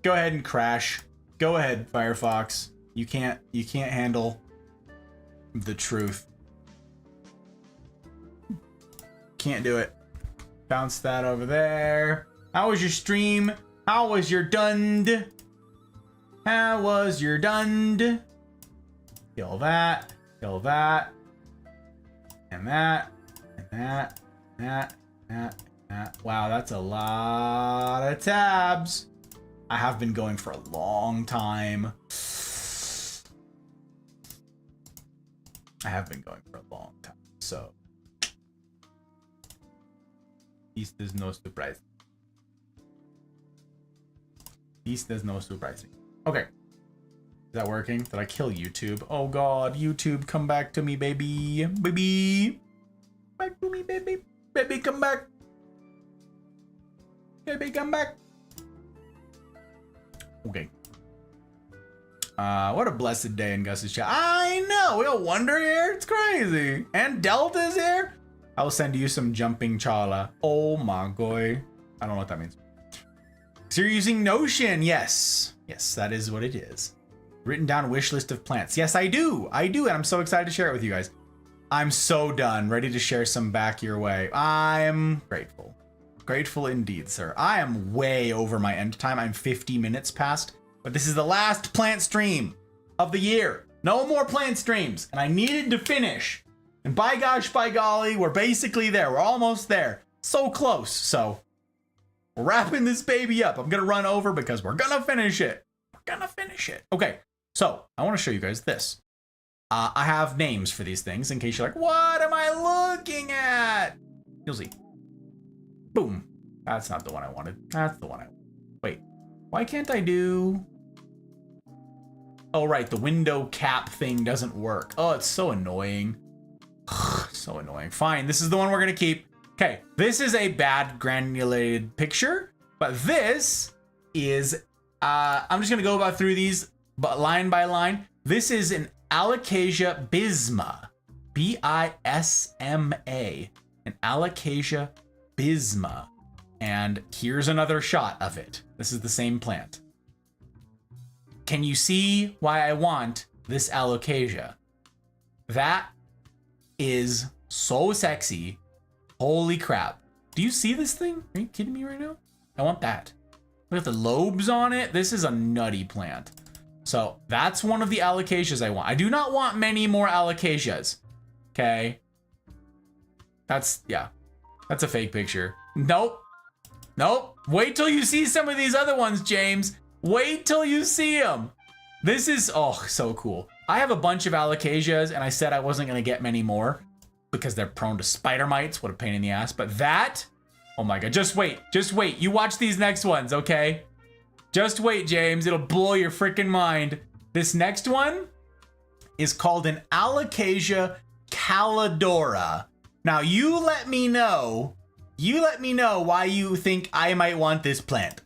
Go ahead and crash. Go ahead, Firefox. You can't handle the truth. Can't do it. Bounce that over there. How was your stream? How was your dund? How was your dund? kill that, kill that, and that, and that, that. Wow, that's a lot of tabs. I have been going for a long time. So this is no surprise. Okay. Is that working? Did I kill YouTube? Oh god, YouTube, come back to me, baby. Baby. Back to me, baby. Baby, come back. Baby, come back. Okay. What a blessed day in Gus's chat. I know, we got Wonder here. It's crazy. And Delta's here. I will send you some jumping chala. Oh my god. I don't know what that means. So you're using Notion. Yes. Yes, that is what it is. Written down wish list of plants. Yes, I do. And I'm so excited to share it with you guys. I'm so done. Ready to share some back your way. I'm grateful. Grateful indeed, sir. I am way over my end time. I'm 50 minutes past. But this is the last plant stream of the year. No more plant streams. And I needed to finish. And by gosh, by golly, we're basically there. We're almost there. So close. So we're wrapping this baby up. I'm going to run over because we're going to finish it. Okay. So I want to show you guys this. I have names for these things in case you're like, what am I looking at? You'll see. Boom. That's not the one I wanted. That's the one I wanted. Wait, why can't I do... Oh, right. The window cap thing doesn't work. Oh, it's so annoying. So annoying. Fine. This is the one we're going to keep. Okay. This is a bad granulated picture, but this is, I'm just going to go about through these but line by line. This is an Alocasia bisma. B-I-S-M-A. An Alocasia bisma. And here's another shot of it. This is the same plant. Can you see why I want this Alocasia? That is so sexy. Holy crap. Do you see this thing? Are you kidding me right now? I want that. Look at the lobes on it. This is a nutty plant. So that's one of the Alocasias I want. I do not want many more Alocasias. Okay. That's a fake picture. Nope. Wait till you see some of these other ones, James. Wait till you see them. This is, oh, so cool. I have a bunch of Alocasias and I said I wasn't going to get many more because they're prone to spider mites. What a pain in the ass. But that, oh my God, just wait. You watch these next ones, okay? Just wait, James. It'll blow your freaking mind. This next one is called an Alocasia calidora. Now you let me know why you think I might want this plant.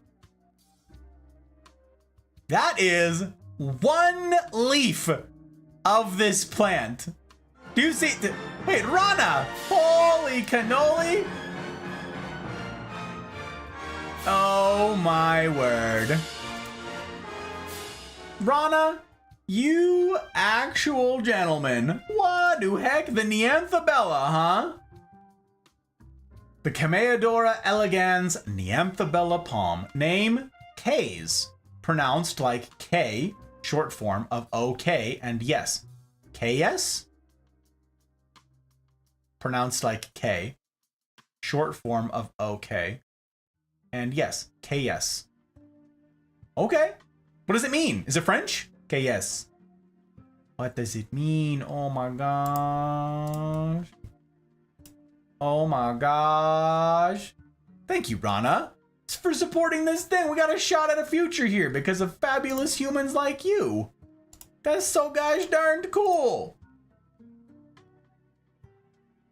That is one leaf of this plant. Do you see? Wait, Rana! Holy cannoli! Oh my word. Rana, you actual gentleman. What the heck? The Neanthobella, huh? The Cameadora elegans Neanthobella palm. Name, K's. Pronounced like K, short form of OK, and yes. KS? Pronounced like K, short form of OK, and yes, KS. Okay. What does it mean? Is it French? KS. What does it mean? Oh my gosh. Oh my gosh. Thank you, Rana, for supporting this thing. We got a shot at a future here because of fabulous humans like you. That's so gosh darned cool.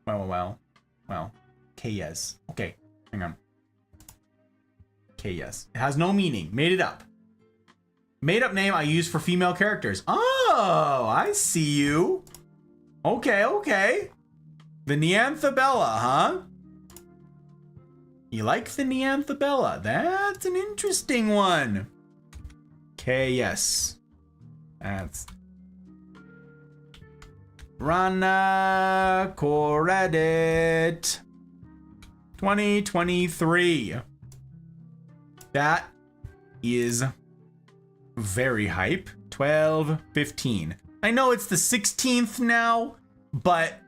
Well. KS. Okay, hang on. KS. It has no meaning. Made it up. Made up name I use for female characters. Oh, I see you. Okay. The Neanthobella, huh? You like the Neanthobella? That's an interesting one. KS. That's Rana Corredit 2023. That is very hype. 12:15. I know it's the 16th now, but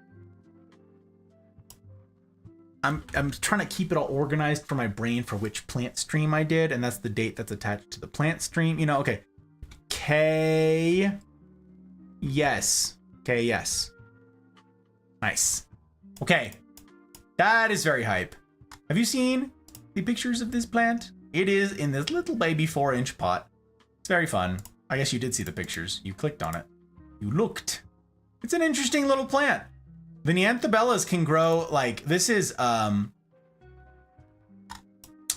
I'm trying to keep it all organized for my brain for which plant stream I did, and that's the date that's attached to the plant stream. You know, okay. K. Yes. Okay, yes. Nice. Okay. That is very hype. Have you seen the pictures of this plant? It is in this little baby 4-inch pot. It's very fun. I guess you did see the pictures. You clicked on it. You looked. It's an interesting little plant. The Neanthobellas can grow, like, this is,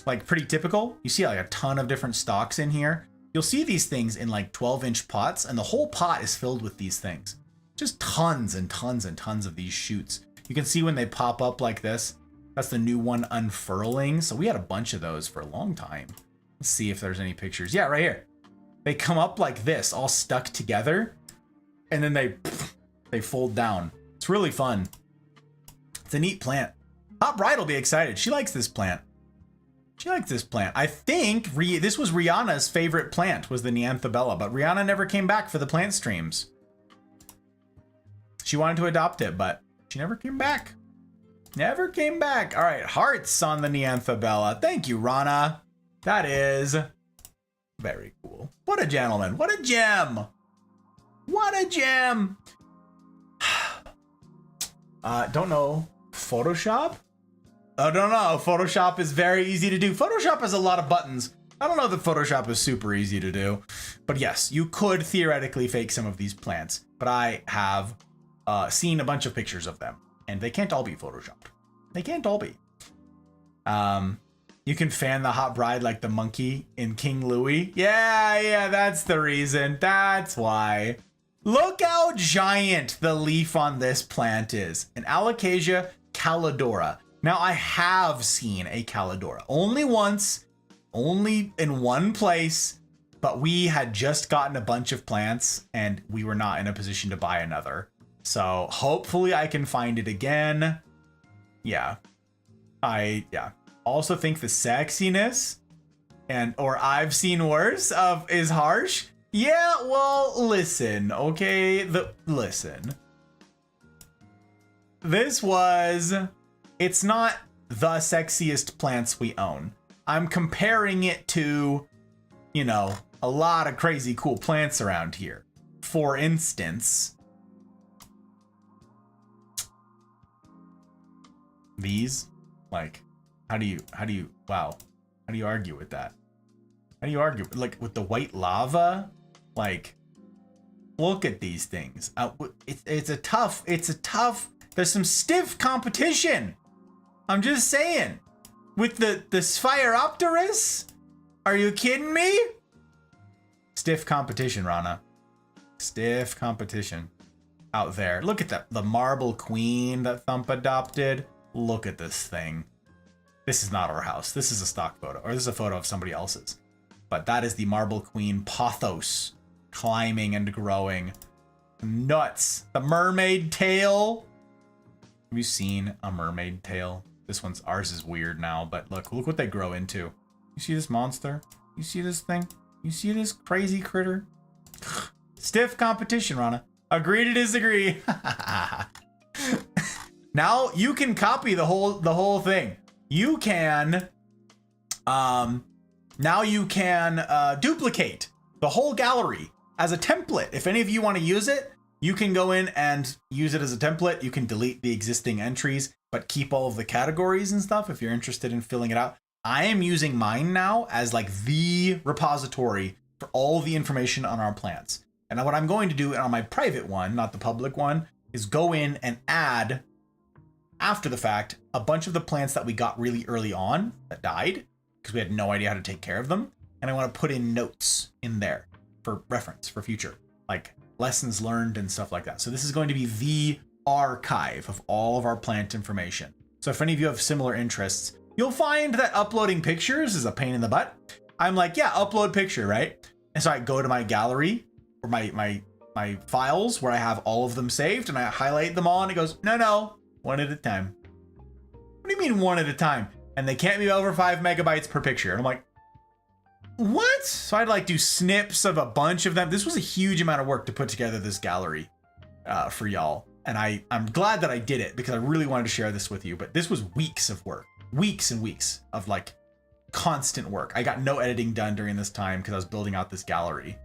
like, pretty typical. You see, like, a ton of different stalks in here. You'll see these things in, like, 12-inch pots, and the whole pot is filled with these things. Just tons and tons and tons of these shoots. You can see when they pop up like this. That's the new one unfurling. So we had a bunch of those for a long time. Let's see if there's any pictures. Yeah, right here. They come up like this, all stuck together, and then they fold down. It's really fun. It's a neat plant. Hot Bride will be excited. She likes this plant. She likes this plant. I think this was Rihanna's favorite plant, was the Neanthobella, but Rihanna never came back for the plant streams. She wanted to adopt it, but she never came back. Never came back. All right, hearts on the Neanthobella. Thank you, Rana. That is very cool. What a gentleman. What a gem. What a gem. Don't know. Photoshop? I don't know. Photoshop is very easy to do. Photoshop has a lot of buttons. I don't know that Photoshop is super easy to do. But yes, you could theoretically fake some of these plants. But I have seen a bunch of pictures of them. And they can't all be Photoshopped. They can't all be. You can fan the Hot Bride like the monkey in King Louie. Yeah, that's the reason. That's why. Look how giant the leaf on this plant is. An Alocasia calidora. Now, I have seen a calidora. Only once, only in one place, but we had just gotten a bunch of plants and we were not in a position to buy another. So hopefully I can find it again. Yeah. I also think the sexiness or I've seen worse is harsh. Yeah, well, listen, okay? Listen. It's not the sexiest plants we own. I'm comparing it to, you know, a lot of crazy cool plants around here. For instance, these, like, how do you argue with that? How do you argue, like, with the white lava? Like, look at these things. It's a tough, there's some stiff competition. I'm just saying. With the Sphiropterus? Are you kidding me? Stiff competition, Rana. Stiff competition out there. Look at that. The marble queen that Thump adopted. Look at this thing. This is not our house. This is a stock photo. Or this is a photo of somebody else's. But that is the marble queen Pothos. Climbing and growing. Nuts. The mermaid tail. Have you seen a mermaid tail? Ours is weird now, but look what they grow into. You see this monster? You see this thing? You see this crazy critter? Stiff competition, Rana. Agree to disagree. Now you can copy the whole thing. You can now you can duplicate the whole gallery as a template. If any of you want to use it, you can go in and use it as a template. You can delete the existing entries, but keep all of the categories and stuff if you're interested in filling it out. I am using mine now as like the repository for all the information on our plants. And what I'm going to do on my private one, not the public one, is go in and add, after the fact, a bunch of the plants that we got really early on that died because we had no idea how to take care of them. And I want to put in notes in there for reference for future, like lessons learned and stuff like that. So this is going to be the archive of all of our plant information. So if any of you have similar interests, you'll find that uploading pictures is a pain in the butt. I'm like, yeah, upload picture, right? And so I go to my gallery or my files where I have all of them saved and I highlight them all and it goes, no, one at a time. What do you mean one at a time? And they can't be over 5 megabytes per picture. And I'm like, what? So I'd like do snips of a bunch of them. This was a huge amount of work to put together this gallery for y'all. And I'm glad that I did it because I really wanted to share this with you. But this was weeks of work, weeks and weeks of like constant work. I got no editing done during this time because I was building out this gallery.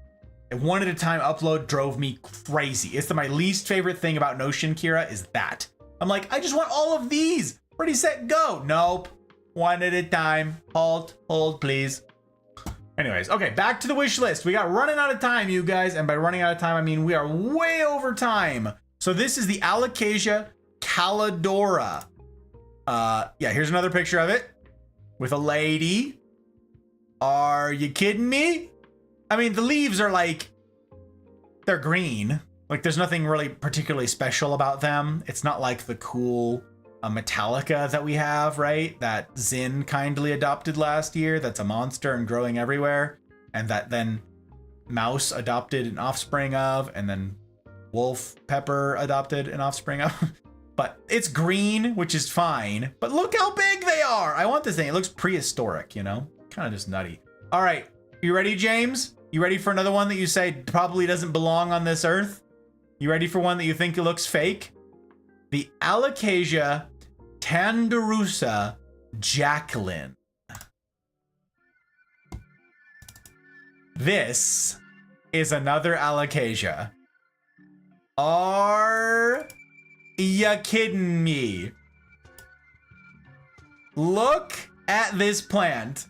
And one at a time upload drove me crazy. It's my least favorite thing about Notion, Kira, is that. I'm like, I just want all of these. Ready, set, go. Nope. One at a time. Hold, please. Anyways, okay, back to the wish list. We got running out of time, you guys. And by running out of time, I mean we are way over time. So this is the Alocasia calidora. Yeah, here's another picture of it with a lady. Are you kidding me? I mean, the leaves are like, they're green. Like there's nothing really particularly special about them. It's not like the cool Metallica that we have, right? That Zin kindly adopted last year. That's a monster and growing everywhere. And that then Mouse adopted an offspring of, and then Wolf Pepper adopted an offspring of. But it's green, which is fine. But look how big they are. I want this thing. It looks prehistoric, you know? Kind of just nutty. All right. You ready, James? You ready for another one that you say probably doesn't belong on this earth? You ready for one that you think it looks fake? The Alocasia Tanderusa Jacqueline. This is another Alocasia. Are ya kidding me? Look at this plant.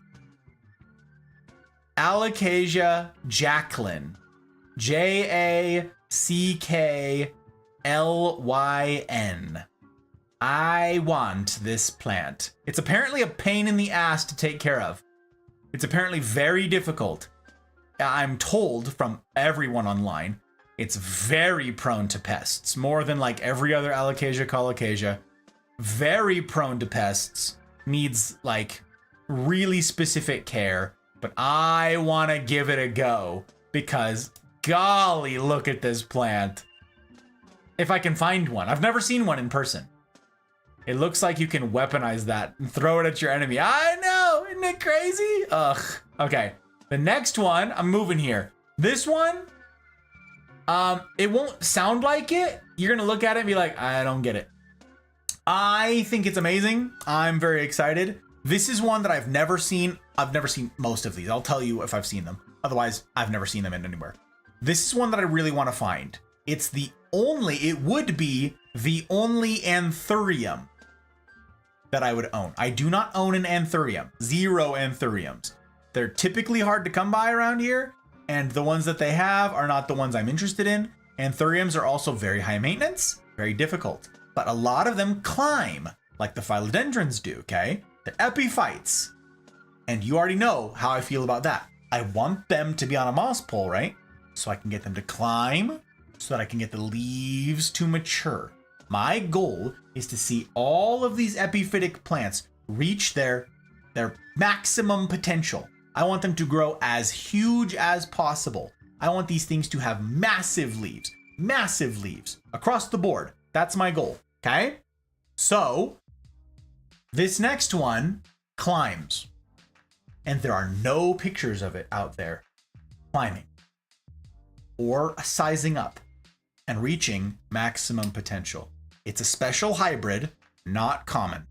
Alocasia Jacqueline. Jacklyn. I want this plant. It's apparently a pain in the ass to take care of. It's apparently very difficult. I'm told from everyone online, it's very prone to pests, more than like every other Alocasia colocasia. Very prone to pests, needs like really specific care, but I want to give it a go because golly, look at this plant. If I can find one. I've never seen one in person. It looks like you can weaponize that and throw it at your enemy. I know, isn't it crazy? Ugh. Okay, the next one, I'm moving here. This one, it won't sound like it. You're gonna look at it and be like, I don't get it. I think it's amazing. I'm very excited. This is one that I've never seen. I've never seen most of these. I'll tell you if I've seen them. Otherwise, I've never seen them in anywhere. This is one that I really want to find. It would be the only anthurium that I would own. I do not own an anthurium. 0 anthuriums. They're typically hard to come by around here, and the ones that they have are not the ones I'm interested in. Anthuriums are also very high maintenance, very difficult, but a lot of them climb, like the philodendrons do, okay? They're epiphytes. And you already know how I feel about that. I want them to be on a moss pole, right? So I can get them to climb, so that I can get the leaves to mature. My goal is to see all of these epiphytic plants reach their maximum potential. I want them to grow as huge as possible. I want these things to have massive leaves across the board. That's my goal, okay? So this next one climbs, and there are no pictures of it out there climbing or sizing up and reaching maximum potential. It's a special hybrid, not common,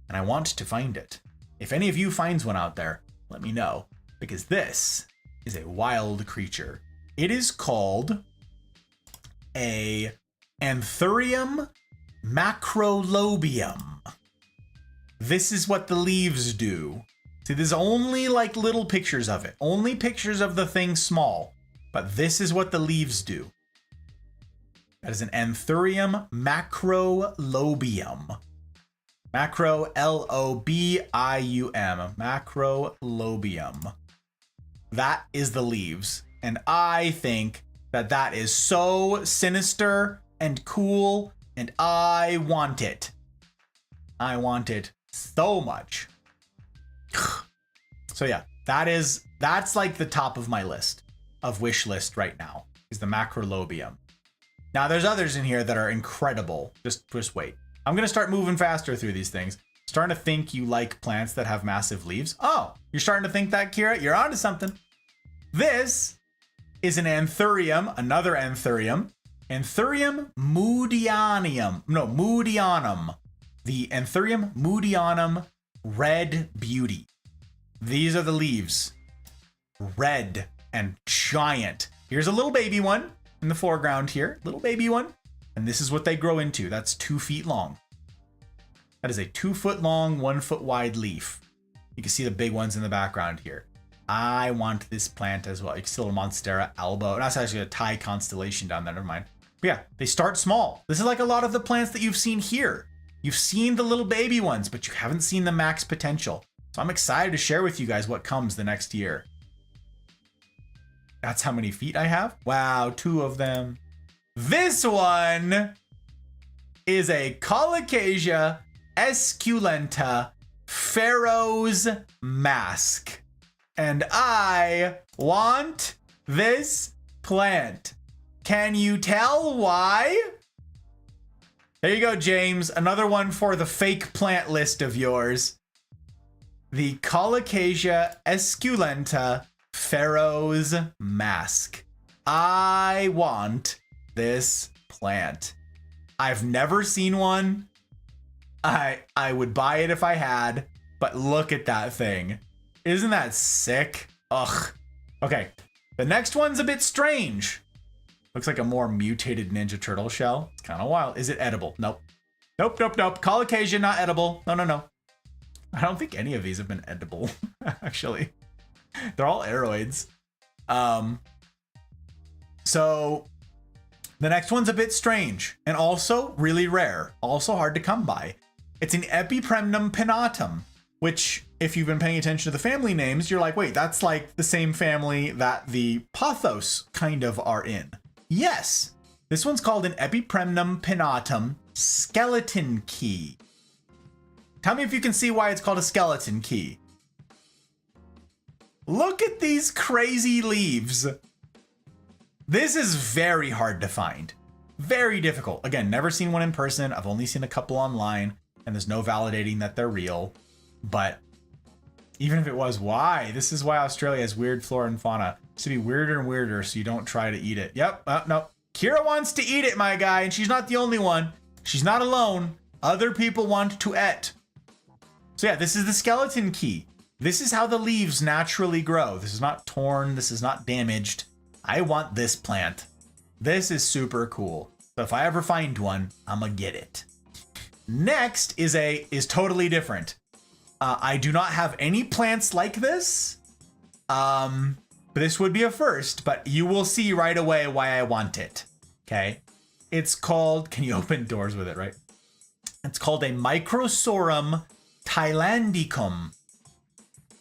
and I want to find it. If any of you finds one out there, let me know, because this is a wild creature. It is called a Anthurium macrolobium. This is what the leaves do. See, there's only like little pictures of it, only pictures of the thing small, but this is what the leaves do. That is an Anthurium macrolobium. Macro, L-O-B-I-U-M. Macrolobium. That is the leaves. And I think that that is so sinister and cool, and I want it. I want it so much. So yeah, that's like the top of my list of wish list right now, is the macrolobium. Now there's others in here that are incredible. Just wait. I'm gonna start moving faster through these things. Starting to think you like plants that have massive leaves. Oh, You're starting to think that, Kira? You're onto something. This is an anthurium, another anthurium. Anthurium moodianum. No, moodianum. The anthurium moodianum red beauty. These are the leaves. Red and giant. Here's a little baby one in the foreground here. Little baby one. And this is what they grow into. That's 2 feet long. That is a 2 foot long, 1 foot wide leaf. You can see the big ones in the background here. I want this plant as well. You can see a little Monstera albo. That's actually a Thai constellation down there. Never mind. But yeah, they start small. This is like a lot of the plants that you've seen here. You've seen the little baby ones, but you haven't seen the max potential. So I'm excited to share with you guys what comes the next year. That's how many feet I have? Wow, 2 of them. This one is a Colocasia esculenta Pharaoh's mask. And I want this plant. Can you tell why? There you go, James. Another one for the fake plant list of yours. The Colocasia esculenta Pharaoh's mask. I want this plant. I've never seen one. I would buy it if I had, but look at that thing. Isn't that sick? Ugh. Okay, the next one's a bit strange. Looks like a more mutated Ninja Turtle shell. It's kind of wild. Is it edible? Nope. Nope, nope, nope. Colocasia, not edible. No, no, no. I don't think any of these have been edible, actually. They're all aeroids. So the next one's a bit strange and also really rare. Also hard to come by. It's an Epipremnum pinnatum, which if you've been paying attention to the family names, you're like, wait, that's like the same family that the pothos kind of are in. Yes, this one's called an Epipremnum pinnatum skeleton key. Tell me if you can see why it's called a skeleton key. Look at these crazy leaves. This is very hard to find. Very difficult. Again, never seen one in person. I've only seen a couple online, and there's no validating that they're real. But even if it was, why? This is why Australia has weird flora and fauna. It's to be weirder and weirder so you don't try to eat it. Yep, no. Kira wants to eat it, my guy, and she's not the only one. She's not alone. Other people want to eat. So yeah, this is the skeleton key. This is how the leaves naturally grow. This is not torn. This is not damaged. I want this plant. This is super cool. So if I ever find one, I'm gonna get it. Next is totally different. I do not have any plants like this. But this would be a first, but you will see right away why I want it. Okay. It's called, can you open doors with it, right? It's called a Microsorum thailandicum,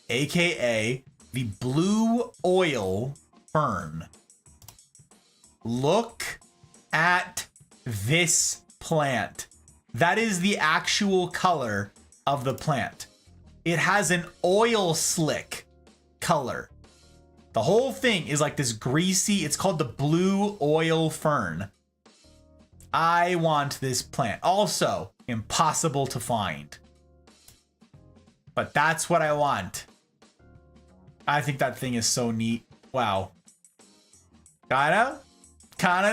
aka the blue oil fern. Look at this plant. That is the actual color of the plant. It has an oil slick color. The whole thing is like this greasy, it's called the blue oil fern. I want this plant. Also, impossible to find. But that's what I want. I think that thing is so neat. Wow. Kinda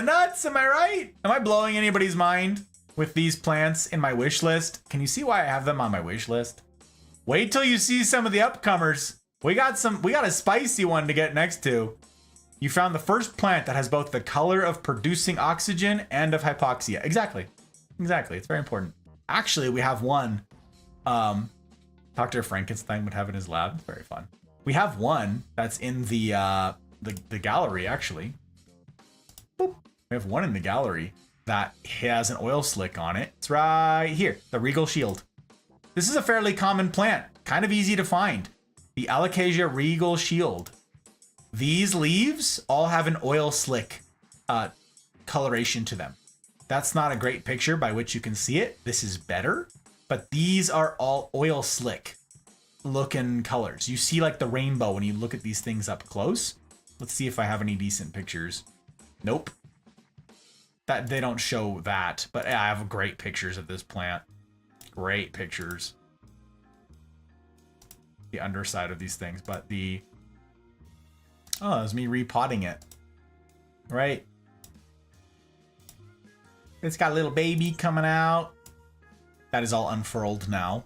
nuts, am I right? Am I blowing anybody's mind with these plants in my wish list? Can you see why I have them on my wish list? Wait till you see some of the upcomers. We got a spicy one to get next to. You found the first plant that has both the color of producing oxygen and of hypoxia. Exactly. It's very important. Actually, we have one. Dr. Frankenstein would have in his lab. It's very fun. We have one that's in the gallery, actually. Boop. We have one in the gallery that has an oil slick on it. It's right here, the Regal Shield. This is a fairly common plant, kind of easy to find. The Alocasia Regal Shield. These leaves all have an oil slick coloration to them. That's not a great picture by which you can see it. This is better, but these are all oil slick looking colors. You see like the rainbow when you look at these things up close. Let's see if I have any decent pictures. Nope. That they don't show that, but I have great pictures of this plant. Great pictures. the underside of these things, but the... Oh, that was me repotting it. Right. It's got a little baby coming out. That is all unfurled now.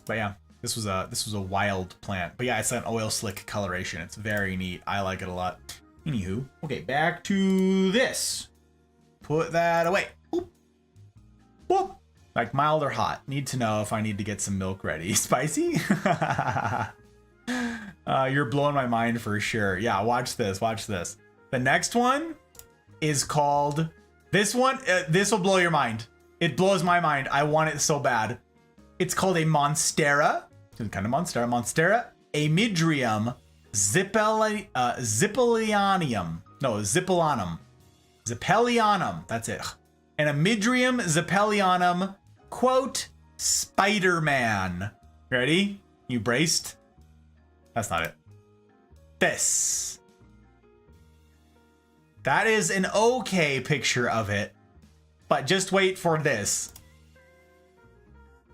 But yeah, this was a wild plant. But yeah, it's an oil slick coloration. It's very neat. I like it a lot. Anywho, okay, back to this. Put that away. Boop. Boop. Like mild or hot. Need to know if I need to get some milk ready. Spicy? You're blowing my mind for sure. Yeah, watch this. Watch this. The next one is called... This one, this will blow your mind. It blows my mind. I want it so bad. It's called a Monstera. It's kind of Monstera. Monstera amidrium zippelianum. No, zippelianum. Zippelianum. That's it. An amidrium zippelianum, quote, Spider-Man. Ready? You braced? That's not it. This. That is an okay picture of it, but just wait for this.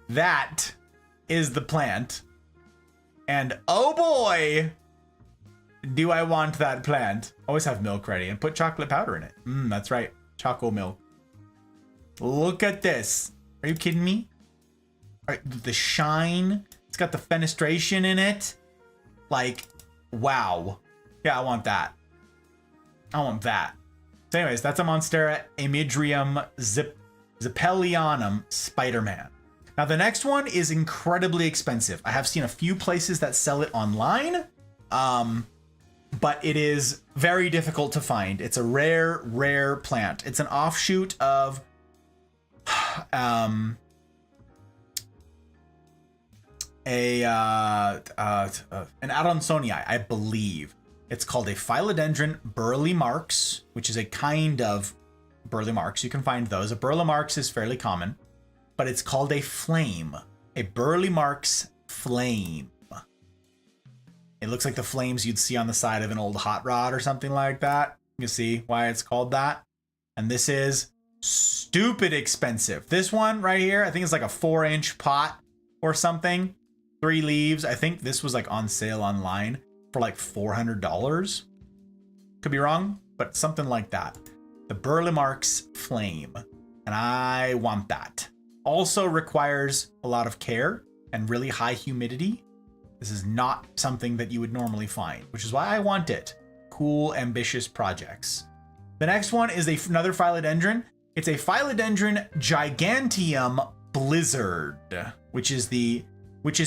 That is the plant. And oh boy, do I want that plant. Always have milk ready and put chocolate powder in it. That's right. Choco milk. Look at this. Are you kidding me? All right, the shine. It's got the fenestration in it. Like, wow. Yeah, I want that. I want that. So anyways, that's a Monstera amidrium zippelianum Spider-Man. Now the next one is incredibly expensive. I have seen a few places that sell it online, but it is very difficult to find. It's a rare plant. It's an offshoot of an Adansonii, I believe. It's called a Philodendron Burley Marks, which is a kind of Burley Marks. You can find those. A Burley Marks is fairly common, but it's called a flame. A Burley Marks flame. It looks like the flames you'd see on the side of an old hot rod or something like that. You can see why it's called that. And this is stupid expensive. This one right here, I think it's like a 4-inch pot or something. 3 leaves. I think this was like on sale online for like $400. Could be wrong, but something like that. The Burley Marks flame. And I want that. Also requires a lot of care and really high humidity. This is not something that you would normally find, which is why I want it. Cool, ambitious projects. The next one is another philodendron. It's a Philodendron giganteum blizzard, which is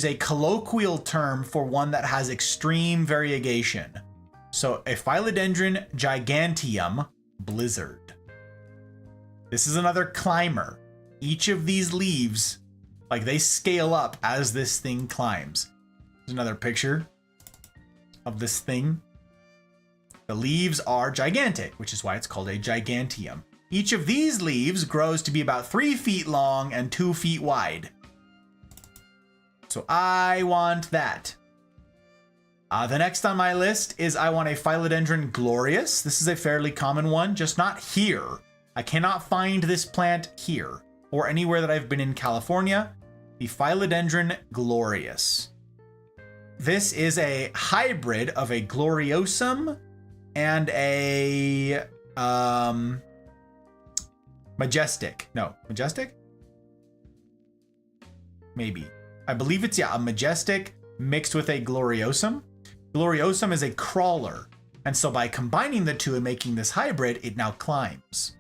a colloquial term for one that has extreme variegation. So a Philodendron giganteum blizzard. This is another climber. Each of these leaves, like they scale up as this thing climbs. There's another picture of this thing. The leaves are gigantic, which is why it's called a giganteum. Each of these leaves grows to be about 3 feet long and 2 feet wide. So I want that. The next on my list is I want a Philodendron glorious. This is a fairly common one, just not here. I cannot find this plant here or anywhere that I've been in California. The Philodendron glorious. This is a hybrid of a gloriosum and a majestic. No, majestic? Maybe. I believe it's, yeah, a majestic mixed with a gloriosum. Gloriosum is a crawler. And so by combining the two and making this hybrid, it now climbs.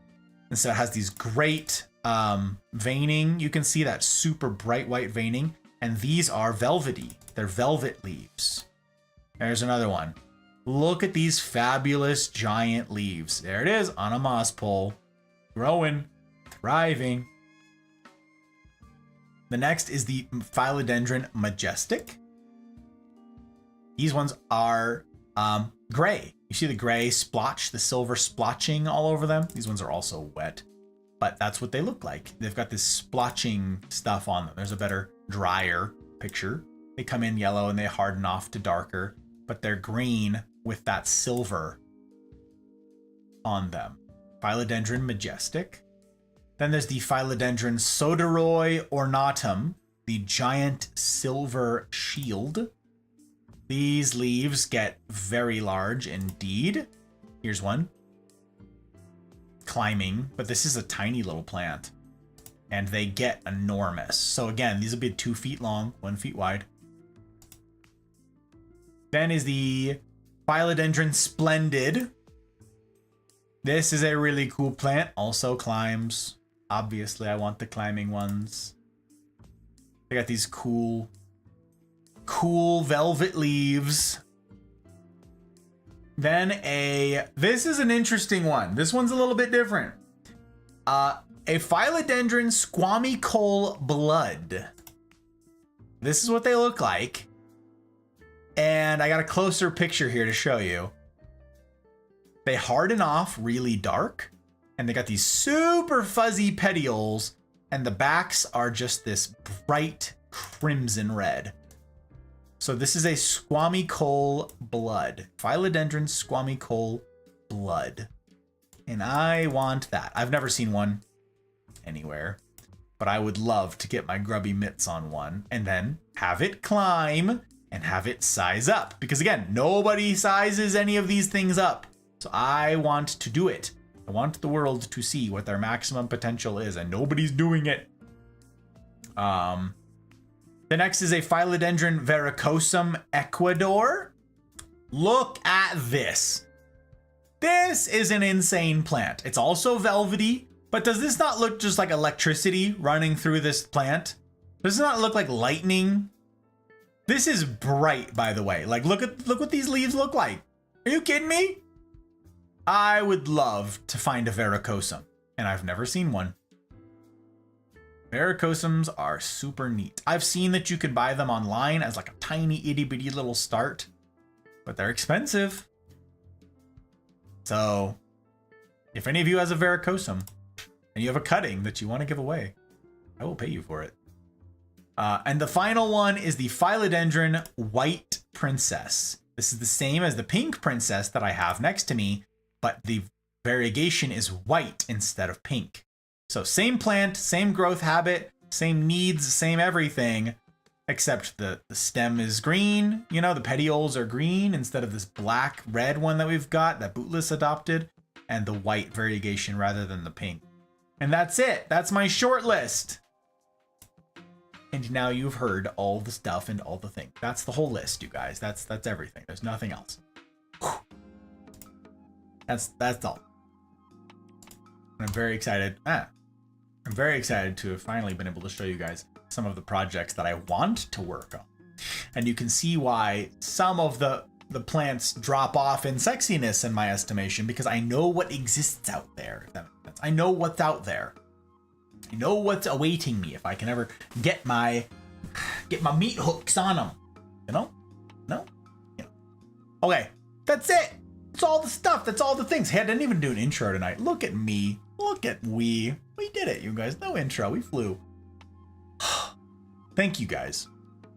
And so it has these great veining. You can see that super bright white veining. And these are velvety. They're velvet leaves. There's another one. Look at these fabulous giant leaves. There it is on a moss pole. Growing, thriving. The next is the Philodendron majestic. These ones are gray. You see the gray splotch, the silver splotching all over them? These ones are also wet, but that's what they look like. They've got this splotching stuff on them. There's a better, drier picture. They come in yellow and they harden off to darker, but they're green with that silver on them. Philodendron majestic. Then there's the Philodendron soderoi ornatum. the giant silver shield. These leaves get very large indeed. Here's one. Climbing, but this is a tiny little plant. And they get enormous. So again, these will be 2 feet long, 1 feet wide. Then is the Philodendron Splendid. This is a really cool plant. Also climbs. Obviously, I want the climbing ones. They got these cool velvet leaves. Then this is an interesting one. This one's a little bit different. A Philodendron Squammy Coal Blood. This is what they look like. And I got a closer picture here to show you. They harden off really dark. And they got these super fuzzy petioles. And the backs are just this bright crimson red. So this is a Squammy Coal Blood. Philodendron Squammy Coal Blood. And I want that. I've never seen one anywhere. But I would love to get my grubby mitts on one. And then have it climb and have it size up. Because again, nobody sizes any of these things up. So I want to do it. I want the world to see what their maximum potential is. And nobody's doing it. The next is a Philodendron Verrucosum Ecuador. Look at this. This is an insane plant. It's also velvety, but does this not look just like electricity running through this plant? Does it not look like lightning? This is bright, by the way. Like, look what these leaves look like. Are you kidding me? I would love to find a Verrucosum, and I've never seen one. Verrucosums are super neat. I've seen that you can buy them online as like a tiny itty bitty little start, but they're expensive. So if any of you has a Verrucosum and you have a cutting that you want to give away, I will pay you for it. And the final one is the Philodendron White Princess. This is the same as the pink princess that I have next to me, but the variegation is white instead of pink. So same plant, same growth habit, same needs, same everything, except the stem is green. You know, the petioles are green instead of this black red one that we've got that Bootless adopted, and the white variegation rather than the pink. And that's it. That's my short list. And now you've heard all the stuff and all the things. That's the whole list, you guys. That's everything. There's nothing else. Whew. That's all. And I'm very excited. I'm very excited to have finally been able to show you guys some of the projects that I want to work on. And you can see why some of the plants drop off in sexiness in my estimation, because I know what exists out there. I know what's out there. I know what's awaiting me if I can ever get my meat hooks on them. You know? No? You know. Okay, that's it. That's all the stuff. That's all the things. Hey, I didn't even do an intro tonight. Look at me. Look at we. We did it, you guys. No intro. We flew. Thank you guys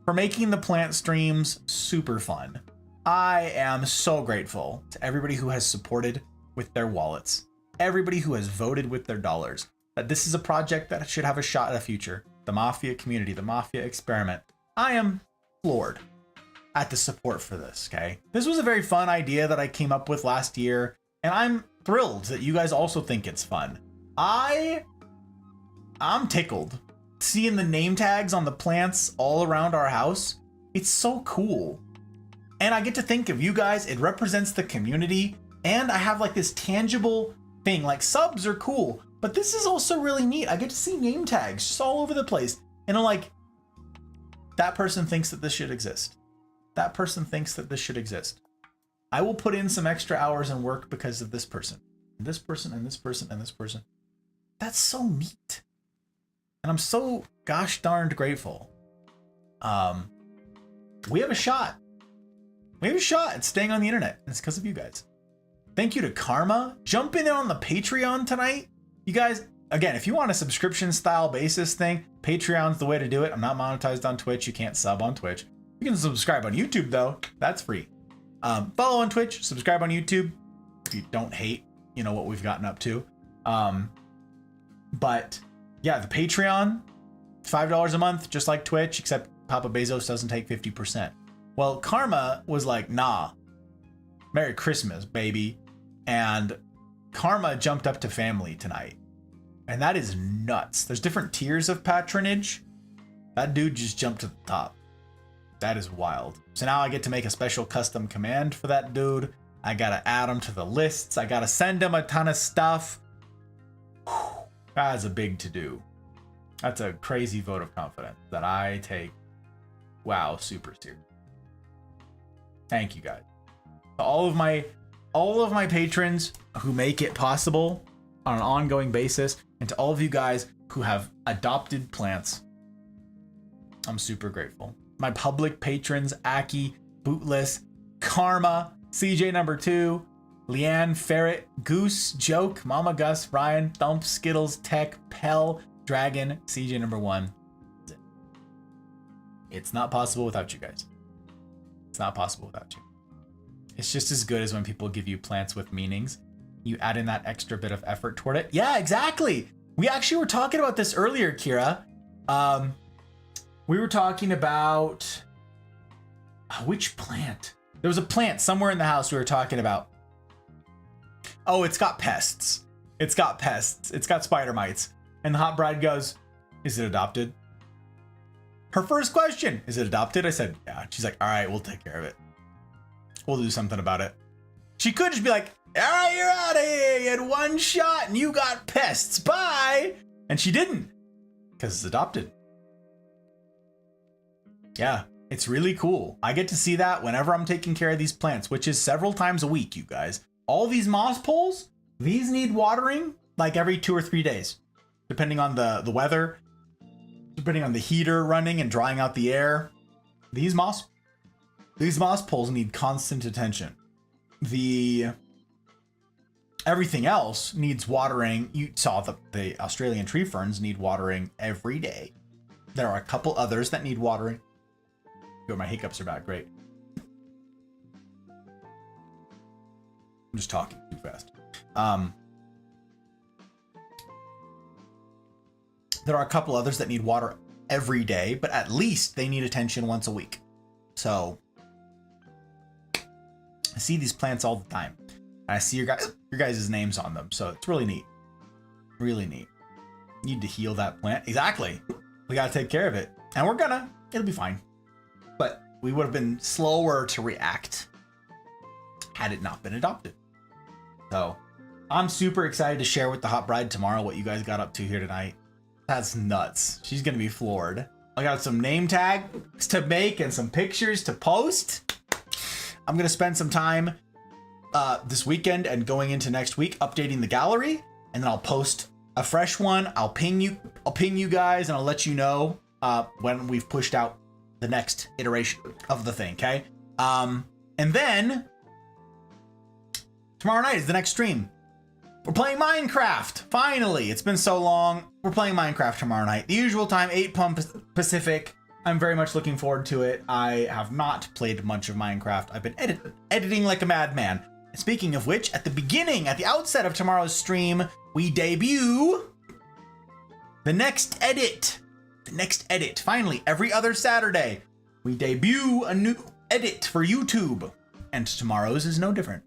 for making the plant streams super fun. I am so grateful to everybody who has supported with their wallets, everybody who has voted with their dollars, that this is a project that should have a shot at a future. The Mafia community, the Mafia experiment. I am floored at the support for this, okay? This was a very fun idea that I came up with last year, and I'm thrilled that you guys also think it's fun. I'm tickled seeing the name tags on the plants all around our house. It's so cool. And I get to think of you guys. It represents the community. And I have like this tangible thing, like subs are cool, but this is also really neat. I get to see name tags just all over the place. And I'm like, that person thinks that this should exist. That person thinks that this should exist. I will put in some extra hours and work because of this person, and this person, and this person, and this person. That's so neat. And I'm so gosh darned grateful. We have a shot. We have a shot at staying on the internet. And it's because of you guys. Thank you to Karma. Jump in on the Patreon tonight. You guys, again, if you want a subscription style basis thing, Patreon's the way to do it. I'm not monetized on Twitch. You can't sub on Twitch. You can subscribe on YouTube though. That's free. Follow on Twitch, subscribe on YouTube if you don't hate, you know, what we've gotten up to. But yeah, the Patreon, $5 a month, just like Twitch, except Papa Bezos doesn't take 50%. Well, Karma was like, nah, Merry Christmas, baby. And Karma jumped up to family tonight. And that is nuts. There's different tiers of patronage. That dude just jumped to the top. That is wild. So now I get to make a special custom command for that dude. I gotta add him to the lists. I gotta send him a ton of stuff. Whew, that's a big to-do. That's a crazy vote of confidence that I take, wow, super serious. Thank you guys. All of my patrons who make it possible on an ongoing basis, and to all of you guys who have adopted plants, I'm super grateful. My public patrons, Aki, Bootless, Karma, CJ number 2, Leanne, Ferret, Goose, Joke, Mama Gus, Ryan, Thump, Skittles, Tech, Pell, Dragon, CJ number 1. It's not possible without you guys. It's not possible without you. It's just as good as when people give you plants with meanings. You add in that extra bit of effort toward it. Yeah, exactly. We actually were talking about this earlier, Kira. We were talking about which plant? There was a plant somewhere in the house we were talking about. Oh, it's got pests. It's got pests. It's got spider mites. And the hot bride goes, is it adopted? Her first question, is it adopted? I said, yeah. She's like, all right, we'll take care of it. We'll do something about it. She could just be like, all right, you're out of here. You had one shot and you got pests. Bye. And she didn't, because it's adopted. Yeah, it's really cool. I get to see that whenever I'm taking care of these plants, which is several times a week, you guys. All these moss poles, these need watering like every 2 or 3 days, depending on the weather, depending on the heater running and drying out the air. These moss poles need constant attention. Everything else needs watering. You saw the Australian tree ferns need watering every day. There are a couple others that need watering. Yo, my hiccups are back. Great. I'm just talking too fast. There are a couple others that need water every day, but at least they need attention once a week. So I see these plants all the time. And I see your guys' names on them. So it's really neat. Really neat. Need to heal that plant. Exactly. We got to take care of it. And it'll be fine. But we would have been slower to react had it not been adopted. So I'm super excited to share with the hot bride tomorrow what you guys got up to here tonight. That's nuts. She's going to be floored. I got some name tags to make and some pictures to post. I'm going to spend some time this weekend and going into next week updating the gallery, and then I'll post a fresh one. I'll ping you guys, and I'll let you know when we've pushed out the next iteration of the thing, okay? And then tomorrow night is the next stream. We're playing Minecraft. Finally, it's been so long. We're playing Minecraft tomorrow night. The usual time, 8 p.m. Pacific. I'm very much looking forward to it. I have not played much of Minecraft. I've been editing like a madman. Speaking of which, at the outset of tomorrow's stream, we debut the next edit. Finally, every other Saturday, we debut a new edit for YouTube. And tomorrow's is no different.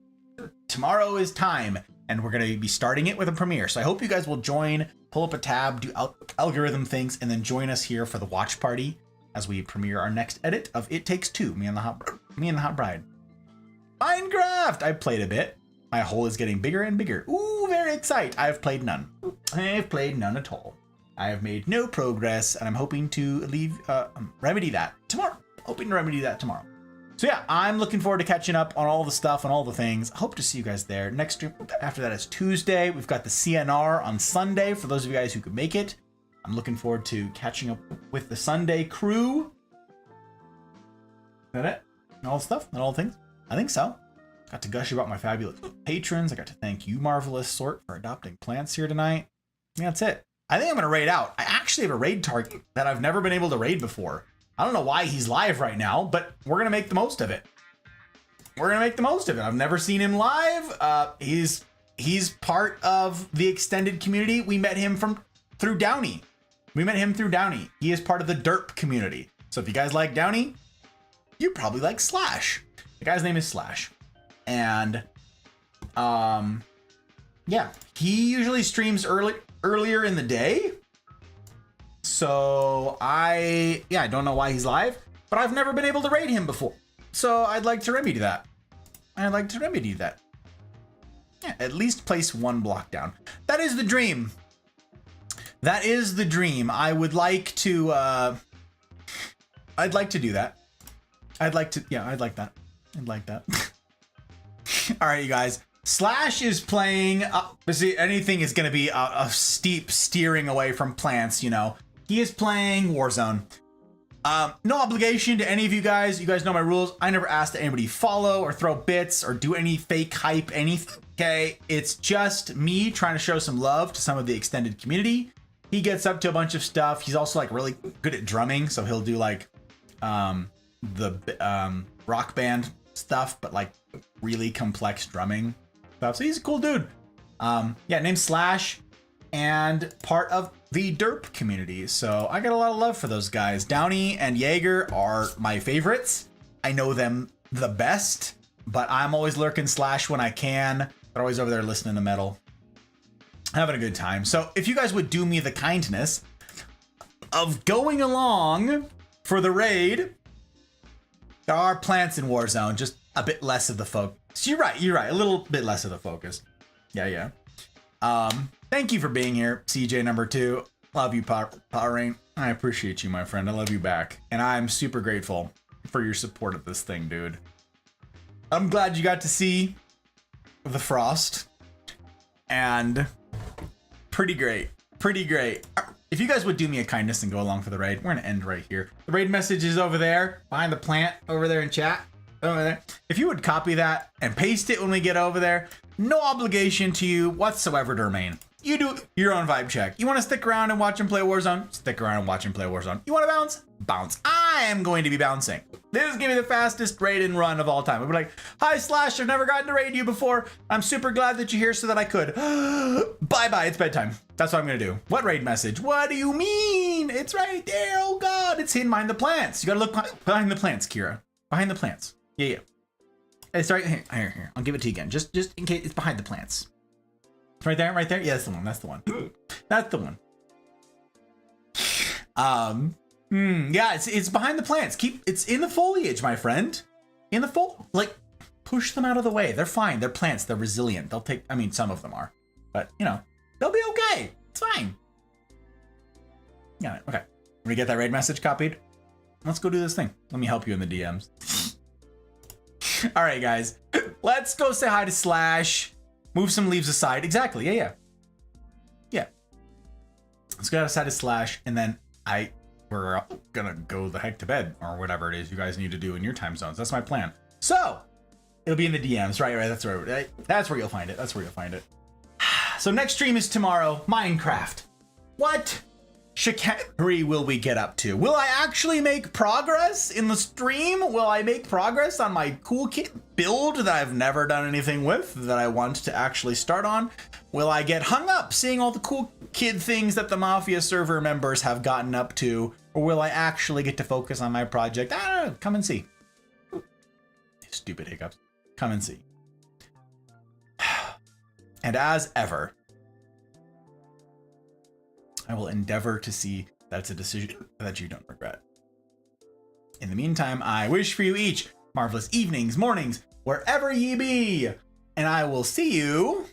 Tomorrow is time, and we're going to be starting it with a premiere. So I hope you guys will join, pull up a tab, do algorithm things, and then join us here for the watch party as we premiere our next edit of It Takes Two, me and the hot bride. Minecraft! I've played a bit. My hole is getting bigger and bigger. Ooh, very excited. I've played none. I've played none at all. I have made no progress, and I'm hoping to remedy that tomorrow. So yeah, I'm looking forward to catching up on all the stuff and all the things. I hope to see you guys there. Next stream after that is Tuesday. We've got the CNR on Sunday for those of you guys who could make it. I'm looking forward to catching up with the Sunday crew. Is that it? And all the stuff? And all the things? I think so. Got to gush about my fabulous patrons. I got to thank you, Marvelous Sort, for adopting plants here tonight. Yeah, that's it. I think I'm going to raid out. I actually have a raid target that I've never been able to raid before. I don't know why he's live right now, but we're going to make the most of it. I've never seen him live. He's part of the extended community. We met him through Downey. We met him through Downey. He is part of the Derp community. So if you guys like Downey, you probably like Slash. The guy's name is Slash. And yeah, he usually streams earlier in the day. So I don't know why he's live, but I've never been able to raid him before. So I'd like to remedy that. Yeah, at least place one block down. That is the dream. That is the dream. I would like to, I'd like to do that. I'd like that. All right, you guys. Slash is playing, see, anything is going to be a steep steering away from plants, you know. He is playing Warzone. No obligation to any of you guys. You guys know my rules. I never ask that anybody follow or throw bits or do any fake hype, anything, okay? It's just me trying to show some love to some of the extended community. He gets up to a bunch of stuff. He's also like really good at drumming, so he'll do like the rock band stuff, but like really complex drumming stuff. So he's a cool dude. Yeah, name's Slash and part of the Derp community. So I got a lot of love for those guys. Downey and Jaeger are my favorites. I know them the best, but I'm always lurking Slash when I can. They're always over there listening to metal, having a good time. So if you guys would do me the kindness of going along for the raid, there are plants in Warzone, just a bit less of the focus. You're right, a little bit less of the focus. Yeah. Thank you for being here, CJ number 2. Love you, Power Rain. I appreciate you, my friend. I love you back. And I'm super grateful for your support of this thing, dude. I'm glad you got to see the frost. And pretty great. If you guys would do me a kindness and go along for the raid, we're gonna end right here. The raid message is over there, behind the plant, over there in chat. Over there. If you would copy that and paste it when we get over there, no obligation to you whatsoever to remain. You do your own vibe check. You want to stick around and watch him play Warzone? Stick around and watch him play Warzone. You want to bounce? Bounce. I am going to be bouncing. This is going to be the fastest raid and run of all time. I'll be like, hi Slash, I've never gotten to raid you before. I'm super glad that you're here so that I could. Bye-bye, it's bedtime. That's what I'm going to do. What raid message? What do you mean? It's right there. Oh God, it's hidden behind the plants. You got to look behind the plants, Kira. Behind the plants. Yeah. It's right here. I'll give it to you again. Just in case it's behind the plants. It's right there. Yeah, that's the one. That's the one. Yeah, it's behind the plants. It's in the foliage, my friend. In the push them out of the way. They're fine. They're plants. They're resilient. Some of them are, but you know, they'll be okay. It's fine. Yeah. Okay. When we get that raid message copied, let's go do this thing. Let me help you in the DMs. All right, guys, let's go say hi to Slash. Move some leaves aside. Exactly. Yeah. Let's go aside to Slash, and then we're gonna go the heck to bed or whatever it is you guys need to do in your time zones. That's my plan. So it'll be in the DMs, right? That's where you'll find it. So next stream is tomorrow. Minecraft. What chicanery will we get up to? Will I actually make progress in the stream? Will I make progress on my cool kit build that I've never done anything with that I want to actually start on? Will I get hung up seeing all the cool kid things that the Mafia server members have gotten up to? Or will I actually get to focus on my project? I don't know. Come and see. Stupid hiccups. Come and see. And as ever, I will endeavor to see that it's a decision that you don't regret. In the meantime, I wish for you each marvelous evenings, mornings, wherever ye be. And I will see you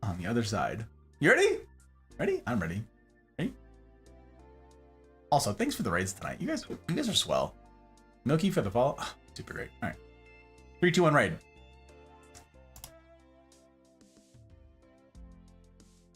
on the other side. You ready? Ready? I'm ready. Ready? Also, thanks for the raids tonight. You guys are swell. Milky for the fall. Oh, super great. All right. 3, 2, 1 raid.